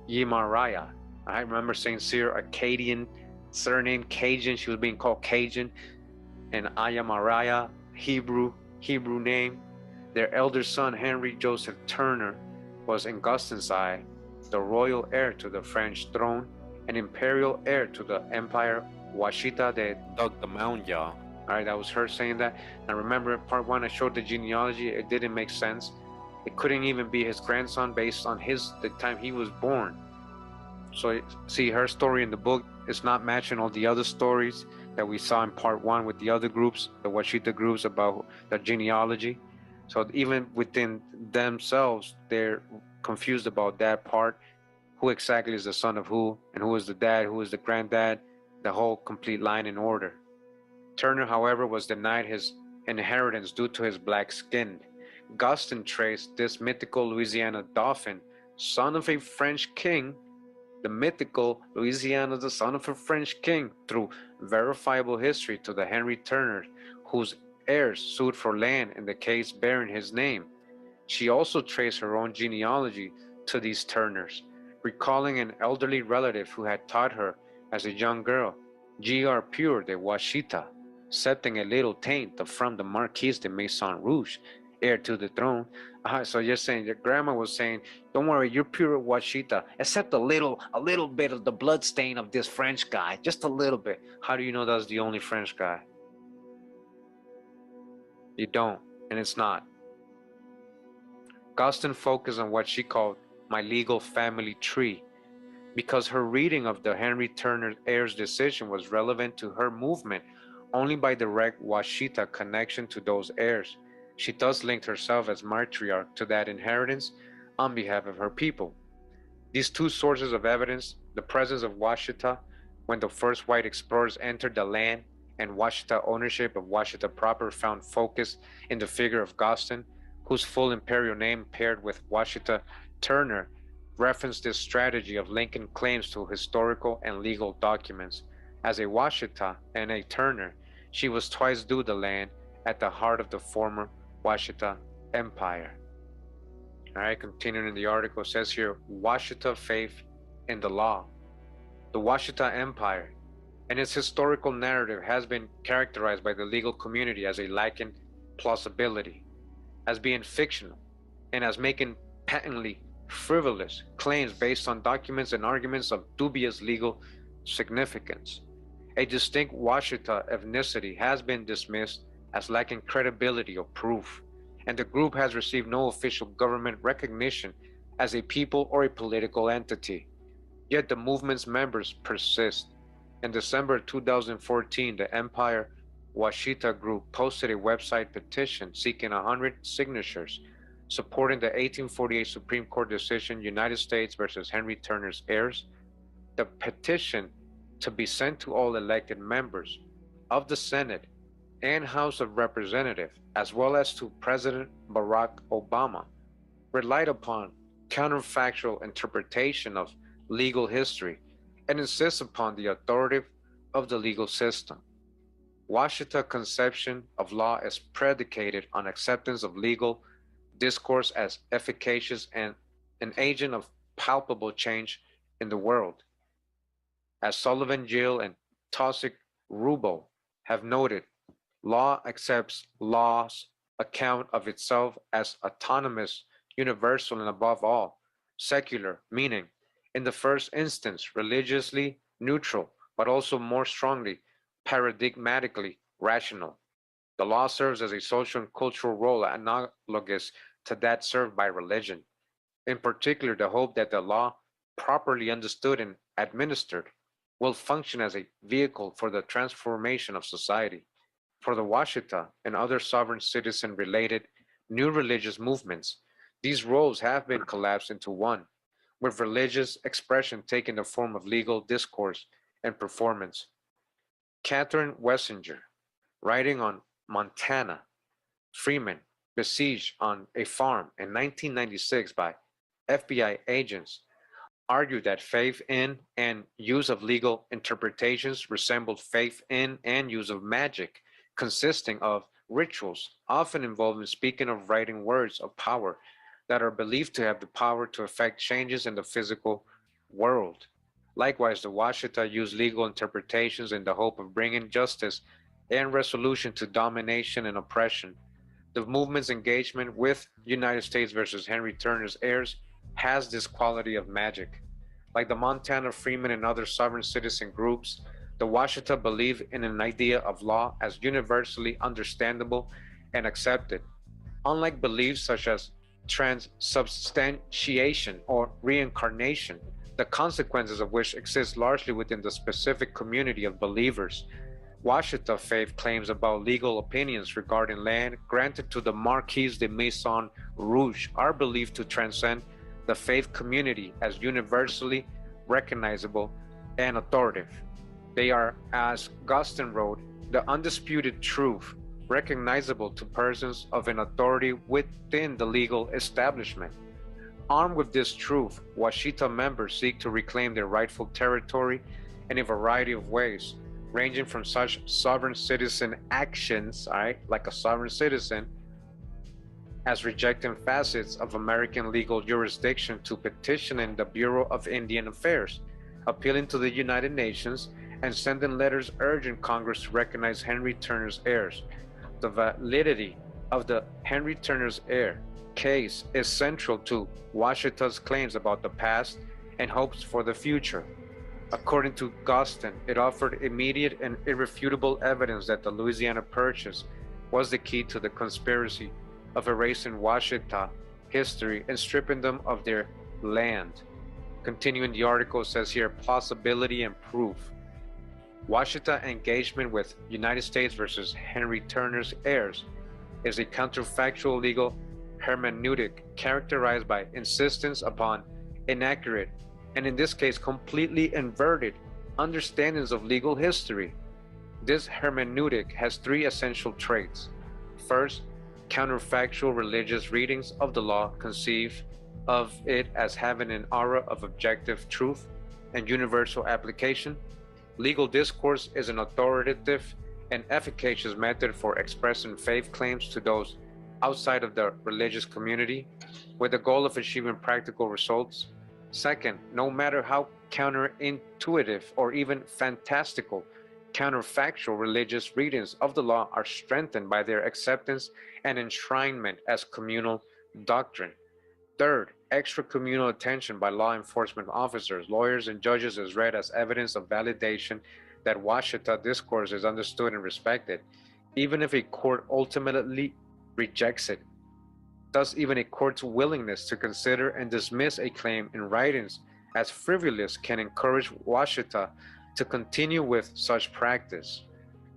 Yimaraya. I remember Saint Cyr, Akkadian surname, Cajun. She was being called Cajun. And Ayamaraya, Hebrew name. Their elder son, Henry Joseph Turner, was in Guston's eye the royal heir to the French throne and imperial heir to the empire. Washita de dug the mound, y'all. All right, that was her saying that. Now remember, part one, I showed the genealogy. It didn't make sense. It couldn't even be his grandson based on the time he was born. So see, her story in the book is not matching all the other stories that we saw in part one with the other groups, the Washita groups, about the genealogy. So even within themselves, they're confused about that part. Who exactly is the son of who, and who is the dad, who is the granddad, the whole complete line in order. Turner, however, was denied his inheritance due to his black skin. Guston traced this mythical Louisiana dauphin, son of a French king, the mythical Louisiana, the son of a French king, through verifiable history to the Henry Turner, whose heirs sued for land in the case bearing his name. She also traced her own genealogy to these Turners, recalling an elderly relative who had taught her as a young girl, G.R. Pure de Washita, accepting a little taint from the Marquis de Maison Rouge, heir to the throne. So you're saying your grandma was saying, "Don't worry, you're pure Washita, except a little bit of the blood stain of this French guy, just a little bit." How do you know that's the only French guy? You don't, and it's not. Guston focused on what she called my legal family tree, because her reading of the Henry Turner heir's decision was relevant to her movement only by direct Washita connection to those heirs. She thus linked herself as matriarch to that inheritance on behalf of her people. These two sources of evidence, the presence of Washita when the first white explorers entered the land, and Washita ownership of Washita proper, found focus in the figure of Guston, whose full imperial name paired with Washita Turner referenced this strategy of linking claims to historical and legal documents. As a Washita and a Turner, she was twice due the land at the heart of the former Washita Empire. All right, continuing in the article, it says here, Washita faith in the law. The Washita Empire and its historical narrative has been characterized by the legal community as a lacking plausibility, as being fictional, and as making patently frivolous claims based on documents and arguments of dubious legal significance. A distinct Washita ethnicity has been dismissed as lacking credibility or proof, and the group has received no official government recognition as a people or a political entity. Yet the movement's members persist. In December 2014, the Empire Washita Group posted a website petition seeking 100 signatures supporting the 1848 Supreme Court decision United States versus Henry Turner's heirs. The petition, to be sent to all elected members of the Senate and House of Representatives, as well as to President Barack Obama, relied upon counterfactual interpretation of legal history and insists upon the authority of the legal system. Washita's conception of law is predicated on acceptance of legal discourse as efficacious and an agent of palpable change in the world. As Sullivan Gill and Taussig Rubo have noted, law accepts law's account of itself as autonomous, universal, and above all, secular, meaning, in the first instance, religiously neutral, but also more strongly, paradigmatically rational. The law serves as a social and cultural role analogous to that served by religion. In particular, the hope that the law, properly understood and administered, will function as a vehicle for the transformation of society. For the Washita and other sovereign citizen-related new religious movements, these roles have been collapsed into one, with religious expression taking the form of legal discourse and performance. Catherine Wessinger, writing on Montana, Freeman, besieged on a farm in 1996 by FBI agents, argued that faith in and use of legal interpretations resembled faith in and use of magic, consisting of rituals, often involving speaking or writing words of power that are believed to have the power to effect changes in the physical world. Likewise, the Washita used legal interpretations in the hope of bringing justice and resolution to domination and oppression. The movement's engagement with United States versus Henry Turner's heirs has this quality of magic. Like the Montana Freemen and other sovereign citizen groups, the Washita believe in an idea of law as universally understandable and accepted. Unlike beliefs such as transubstantiation or reincarnation, the consequences of which exist largely within the specific community of believers, Washita faith claims about legal opinions regarding land granted to the Marquis de Maison Rouge are believed to transcend the faith community as universally recognizable and authoritative. They are, as Gustin wrote, the undisputed truth, recognizable to persons of an authority within the legal establishment. Armed with this truth, Washita members seek to reclaim their rightful territory in a variety of ways, ranging from such sovereign citizen actions, like a sovereign citizen, as rejecting facets of American legal jurisdiction to petitioning the Bureau of Indian Affairs, appealing to the United Nations, and sending letters urging Congress to recognize Henry Turner's heirs. The validity of the Henry Turner's heir case is central to Washita's claims about the past and hopes for the future. According to Gustin, it offered immediate and irrefutable evidence that the Louisiana Purchase was the key to the conspiracy of erasing Washita history and stripping them of their land. Continuing the article says here, plausibility and proof. Washita engagement with United States versus Henry Turner's heirs is a counterfactual legal hermeneutic characterized by insistence upon inaccurate, and in this case completely inverted, understandings of legal history. This hermeneutic has three essential traits. First, counterfactual religious readings of the law conceive of it as having an aura of objective truth and universal application. Legal discourse is an authoritative and efficacious method for expressing faith claims to those outside of the religious community with the goal of achieving practical results. Second, no matter how counterintuitive or even fantastical, counterfactual religious readings of the law are strengthened by their acceptance and enshrinement as communal doctrine. Third, extra-communal attention by law enforcement officers, lawyers, and judges is read as evidence of validation that Washita discourse is understood and respected, even if a court ultimately rejects it. Thus, even a court's willingness to consider and dismiss a claim in writings as frivolous can encourage Washita to continue with such practice.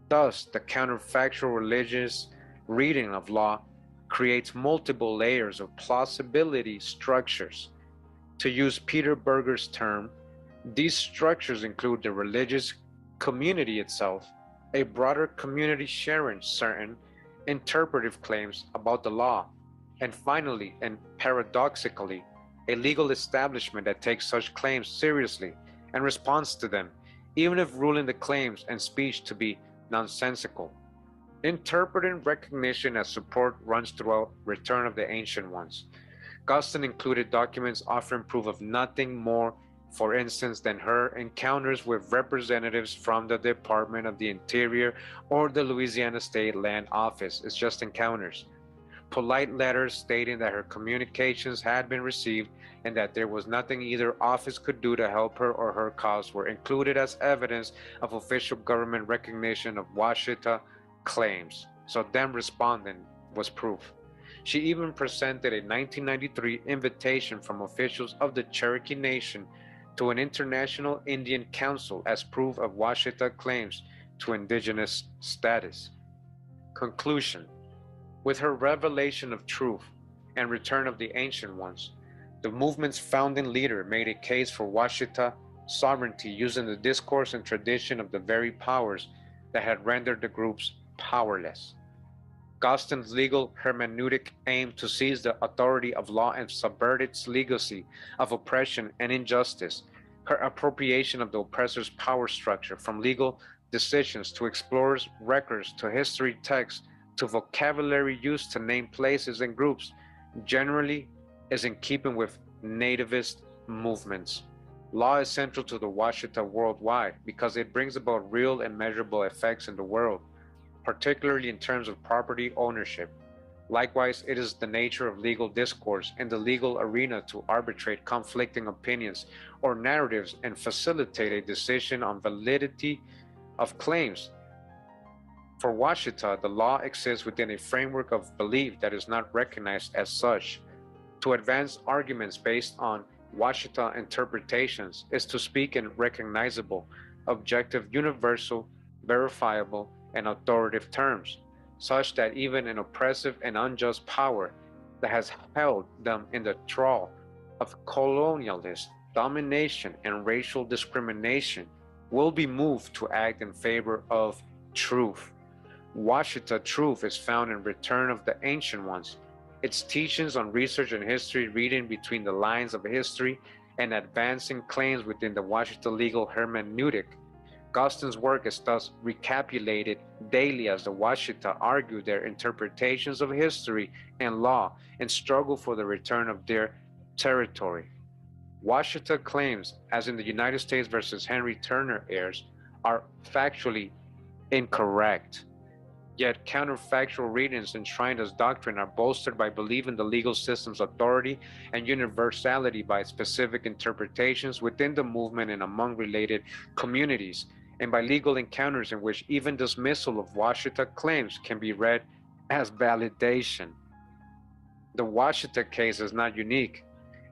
Thus, the counterfactual religious reading of law creates multiple layers of plausibility structures. To use Peter Berger's term, these structures include the religious community itself, a broader community sharing certain interpretive claims about the law, and finally, and paradoxically, a legal establishment that takes such claims seriously and responds to them, even if ruling the claims and speech to be nonsensical. Interpreting recognition as support runs throughout Return of the Ancient Ones. Gustin included documents offering proof of nothing more, for instance, than her encounters with representatives from the Department of the Interior or the Louisiana State Land Office. It's just encounters. Polite letters stating that her communications had been received and that there was nothing either office could do to help her or her cause were included as evidence of official government recognition of Washita claims. So them responding was proof. She even presented a 1993 invitation from officials of the Cherokee Nation to an International Indian Council as proof of Washita claims to indigenous status. Conclusion. With her revelation of truth and Return of the Ancient Ones, the movement's founding leader made a case for Washita sovereignty using the discourse and tradition of the very powers that had rendered the groups powerless. Gustin's legal hermeneutic aimed to seize the authority of law and subvert its legacy of oppression and injustice. Her appropriation of the oppressor's power structure, from legal decisions to explorers' records to history texts to vocabulary used to name places and groups, generally is in keeping with nativist movements. Law is central to the Washita worldwide because it brings about real and measurable effects in the world, particularly in terms of property ownership. Likewise, it is the nature of legal discourse and the legal arena to arbitrate conflicting opinions or narratives and facilitate a decision on validity of claims. For Washita, the law exists within a framework of belief that is not recognized as such. To advance arguments based on Washita interpretations is to speak in recognizable, objective, universal, verifiable, and authoritative terms, such that even an oppressive and unjust power that has held them in the thrall of colonialist domination and racial discrimination will be moved to act in favor of truth. Washita truth is found in Return of the Ancient Ones, its teachings on research and history, reading between the lines of history, and advancing claims within the Washita legal hermeneutic. Guston's work is thus recapitulated daily as the Washita argue their interpretations of history and law and struggle for the return of their territory. Washita claims, as in the United States versus Henry Turner heirs, are factually incorrect. Yet counterfactual readings enshrined as doctrine are bolstered by belief in the legal system's authority and universality by specific interpretations within the movement and among related communities, and by legal encounters in which even dismissal of Washita claims can be read as validation. The Washita case is not unique.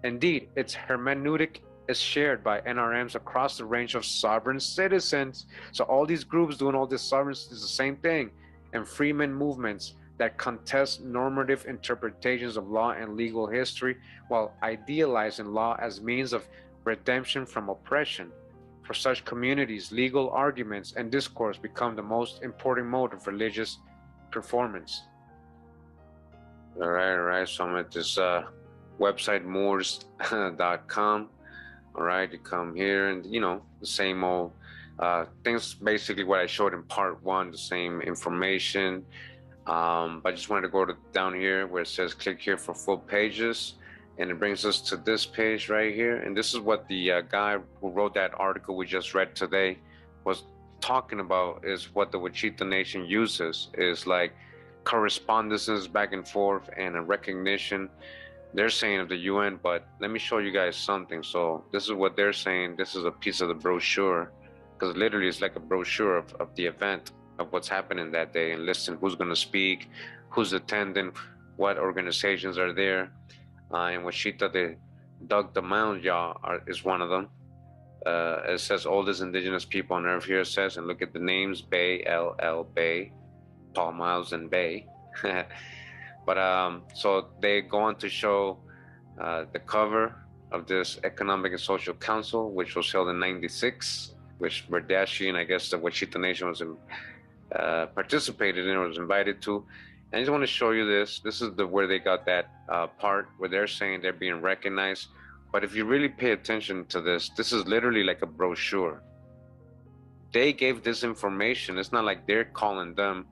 Indeed, its hermeneutic is shared by NRMs across the range of sovereign citizens. So all these groups doing all this sovereignty is the same thing. And freeman movements that contest normative interpretations of law and legal history while idealizing law as means of redemption from oppression. For such communities, legal arguments and discourse become the most important mode of religious performance. All right. So I'm at this website, moors.com. All right, you come here and, the same old things, basically what I showed in part one, the same information. But I just wanted to go down here where it says click here for full pages. And it brings us to this page right here. And this is what the guy who wrote that article we just read today was talking about, is what the Wichita Nation uses, is like correspondences back and forth and a recognition. They're saying of the UN, but let me show you guys something. So this is what they're saying. This is a piece of the brochure, because literally it's like a brochure of the event, of what's happening that day, and listen who's going to speak, who's attending, what organizations are there. In Washita, they dug the mound, y'all, is one of them. It says oldest indigenous people on earth here, it says, and look at the names: Bay, LL, Bay, Paul Miles, and Bay. But so they go on to show the cover of this Economic and Social Council, which was held in '96, which Verdashi and I guess the Washita Nation was participated in or was invited to. And I just want to show you this. This is where they got that part where they're saying they're being recognized. But if you really pay attention to this, this is literally like a brochure. They gave this information. It's not like they're calling them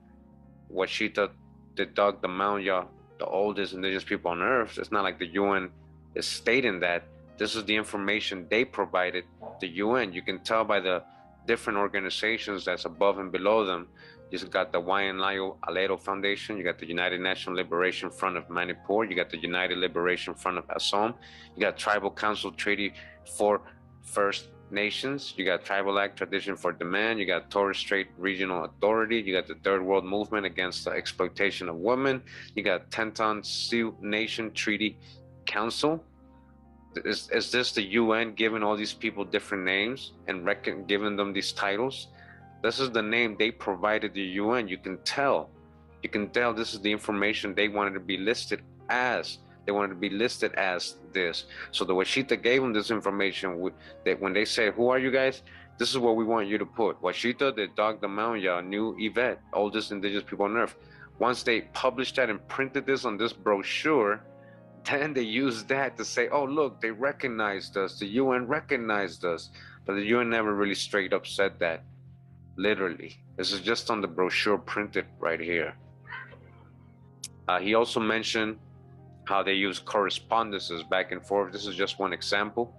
Washita, the dug the mound, y'all, the oldest indigenous people on earth. It's not like the UN is stating that. This is the information they provided the UN. You can tell by the different organizations that's above and below them. You got the Wayanlayo Aledo Foundation, you got the United National Liberation Front of Manipur, you got the United Liberation Front of Assam, you got Tribal Council Treaty for First Nations, you got Tribal Act Tradition for Demand, you got Torres Strait Regional Authority, you got the Third World Movement Against the Exploitation of Women, you got Tenton Sioux Nation Treaty Council. Is this the UN giving all these people different names and giving them these titles? This is the name they provided the UN. You can tell this is the information they wanted to be listed as. They wanted to be listed as this. So the Washita gave them this information that when they say, who are you guys? This is what we want you to put. Washita, the dog, the mound, y'all, new Yvette, oldest indigenous people on earth. Once they published that and printed this on this brochure, then they used that to say, oh, look, they recognized us. The UN recognized us. But the UN never really straight up said that. Literally. This is just on the brochure printed right here. He also mentioned how they use correspondences back and forth. This is just one example,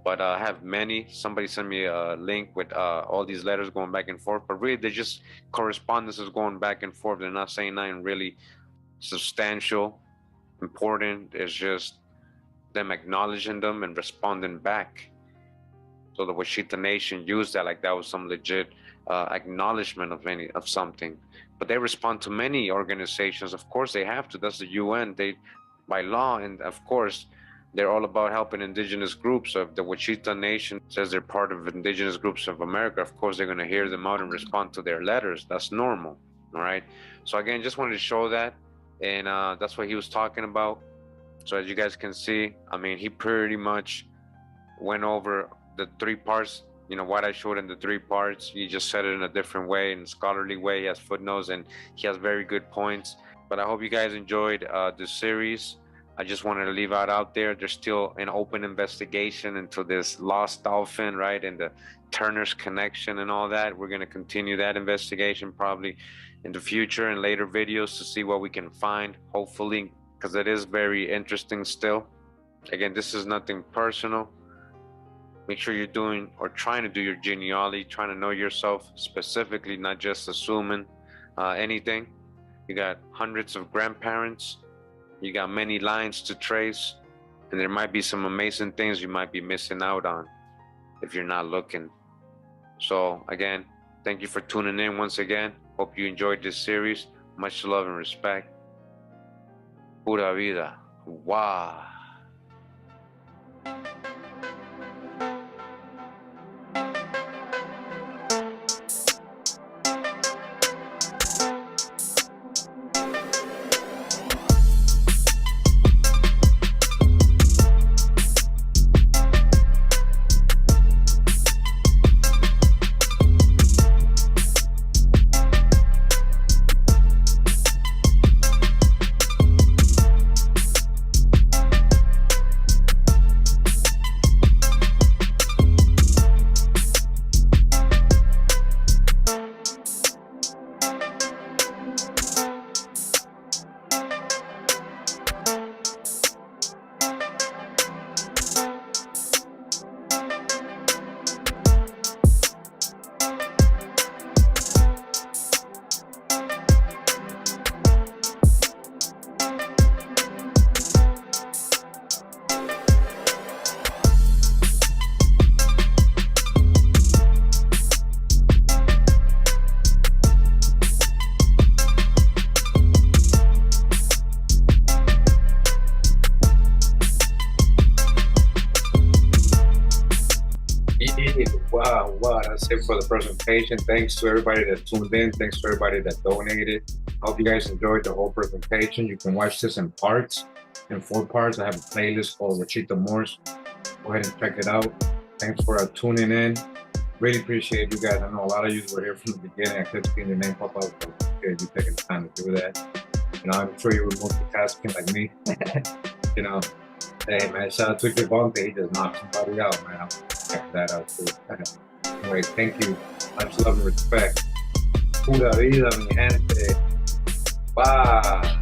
but I have many. Somebody sent me a link with all these letters going back and forth, but really they're just correspondences going back and forth. They're not saying nothing really substantial, important. It's just them acknowledging them and responding back. So the Washita Nation used that like that was some legit acknowledgement of something. But they respond to many organizations. Of course, they have to. That's the UN. They, by law, and of course, they're all about helping indigenous groups. So if the Washita Nation says they're part of indigenous groups of America, of course, they're going to hear them out and respond to their letters. That's normal. All right. So again, just wanted to show that. And that's what he was talking about. So as you guys can see, I mean, he pretty much went over the 3 parts, you know, what I showed in the 3 parts. He just said it in a different way, in a scholarly way. He has footnotes and he has very good points. But I hope you guys enjoyed this series. I just wanted to leave out there. There's still an open investigation into this lost dolphin, right? And the Turner's connection and all that. We're going to continue that investigation probably in the future in later videos to see what we can find, hopefully, because it is very interesting still. Again, this is nothing personal. Make sure you're doing or trying to do your genealogy, trying to know yourself specifically, not just assuming anything. You got hundreds of grandparents. You got many lines to trace. And there might be some amazing things you might be missing out on if you're not looking. So again, thank you for tuning in once again. Hope you enjoyed this series. Much love and respect. Pura vida. Wow. Wow, that's it for the presentation. Thanks to everybody that tuned in. Thanks to everybody that donated. I hope you guys enjoyed the whole presentation. You can watch this in parts, in 4 parts. I have a playlist called Washitaw Muurs. Go ahead and check it out. Thanks for tuning in. Really appreciate you guys. I know a lot of you were here from the beginning. I kept seeing your name pop up, but you taking the time to do that. You know, I'm sure you were multitasking like me. You know, hey man, shout out to Javante. He just knocked somebody out, man. I'll check that out too. Anyway, thank you. Much love and respect. Pura vida, mi gente. Bye.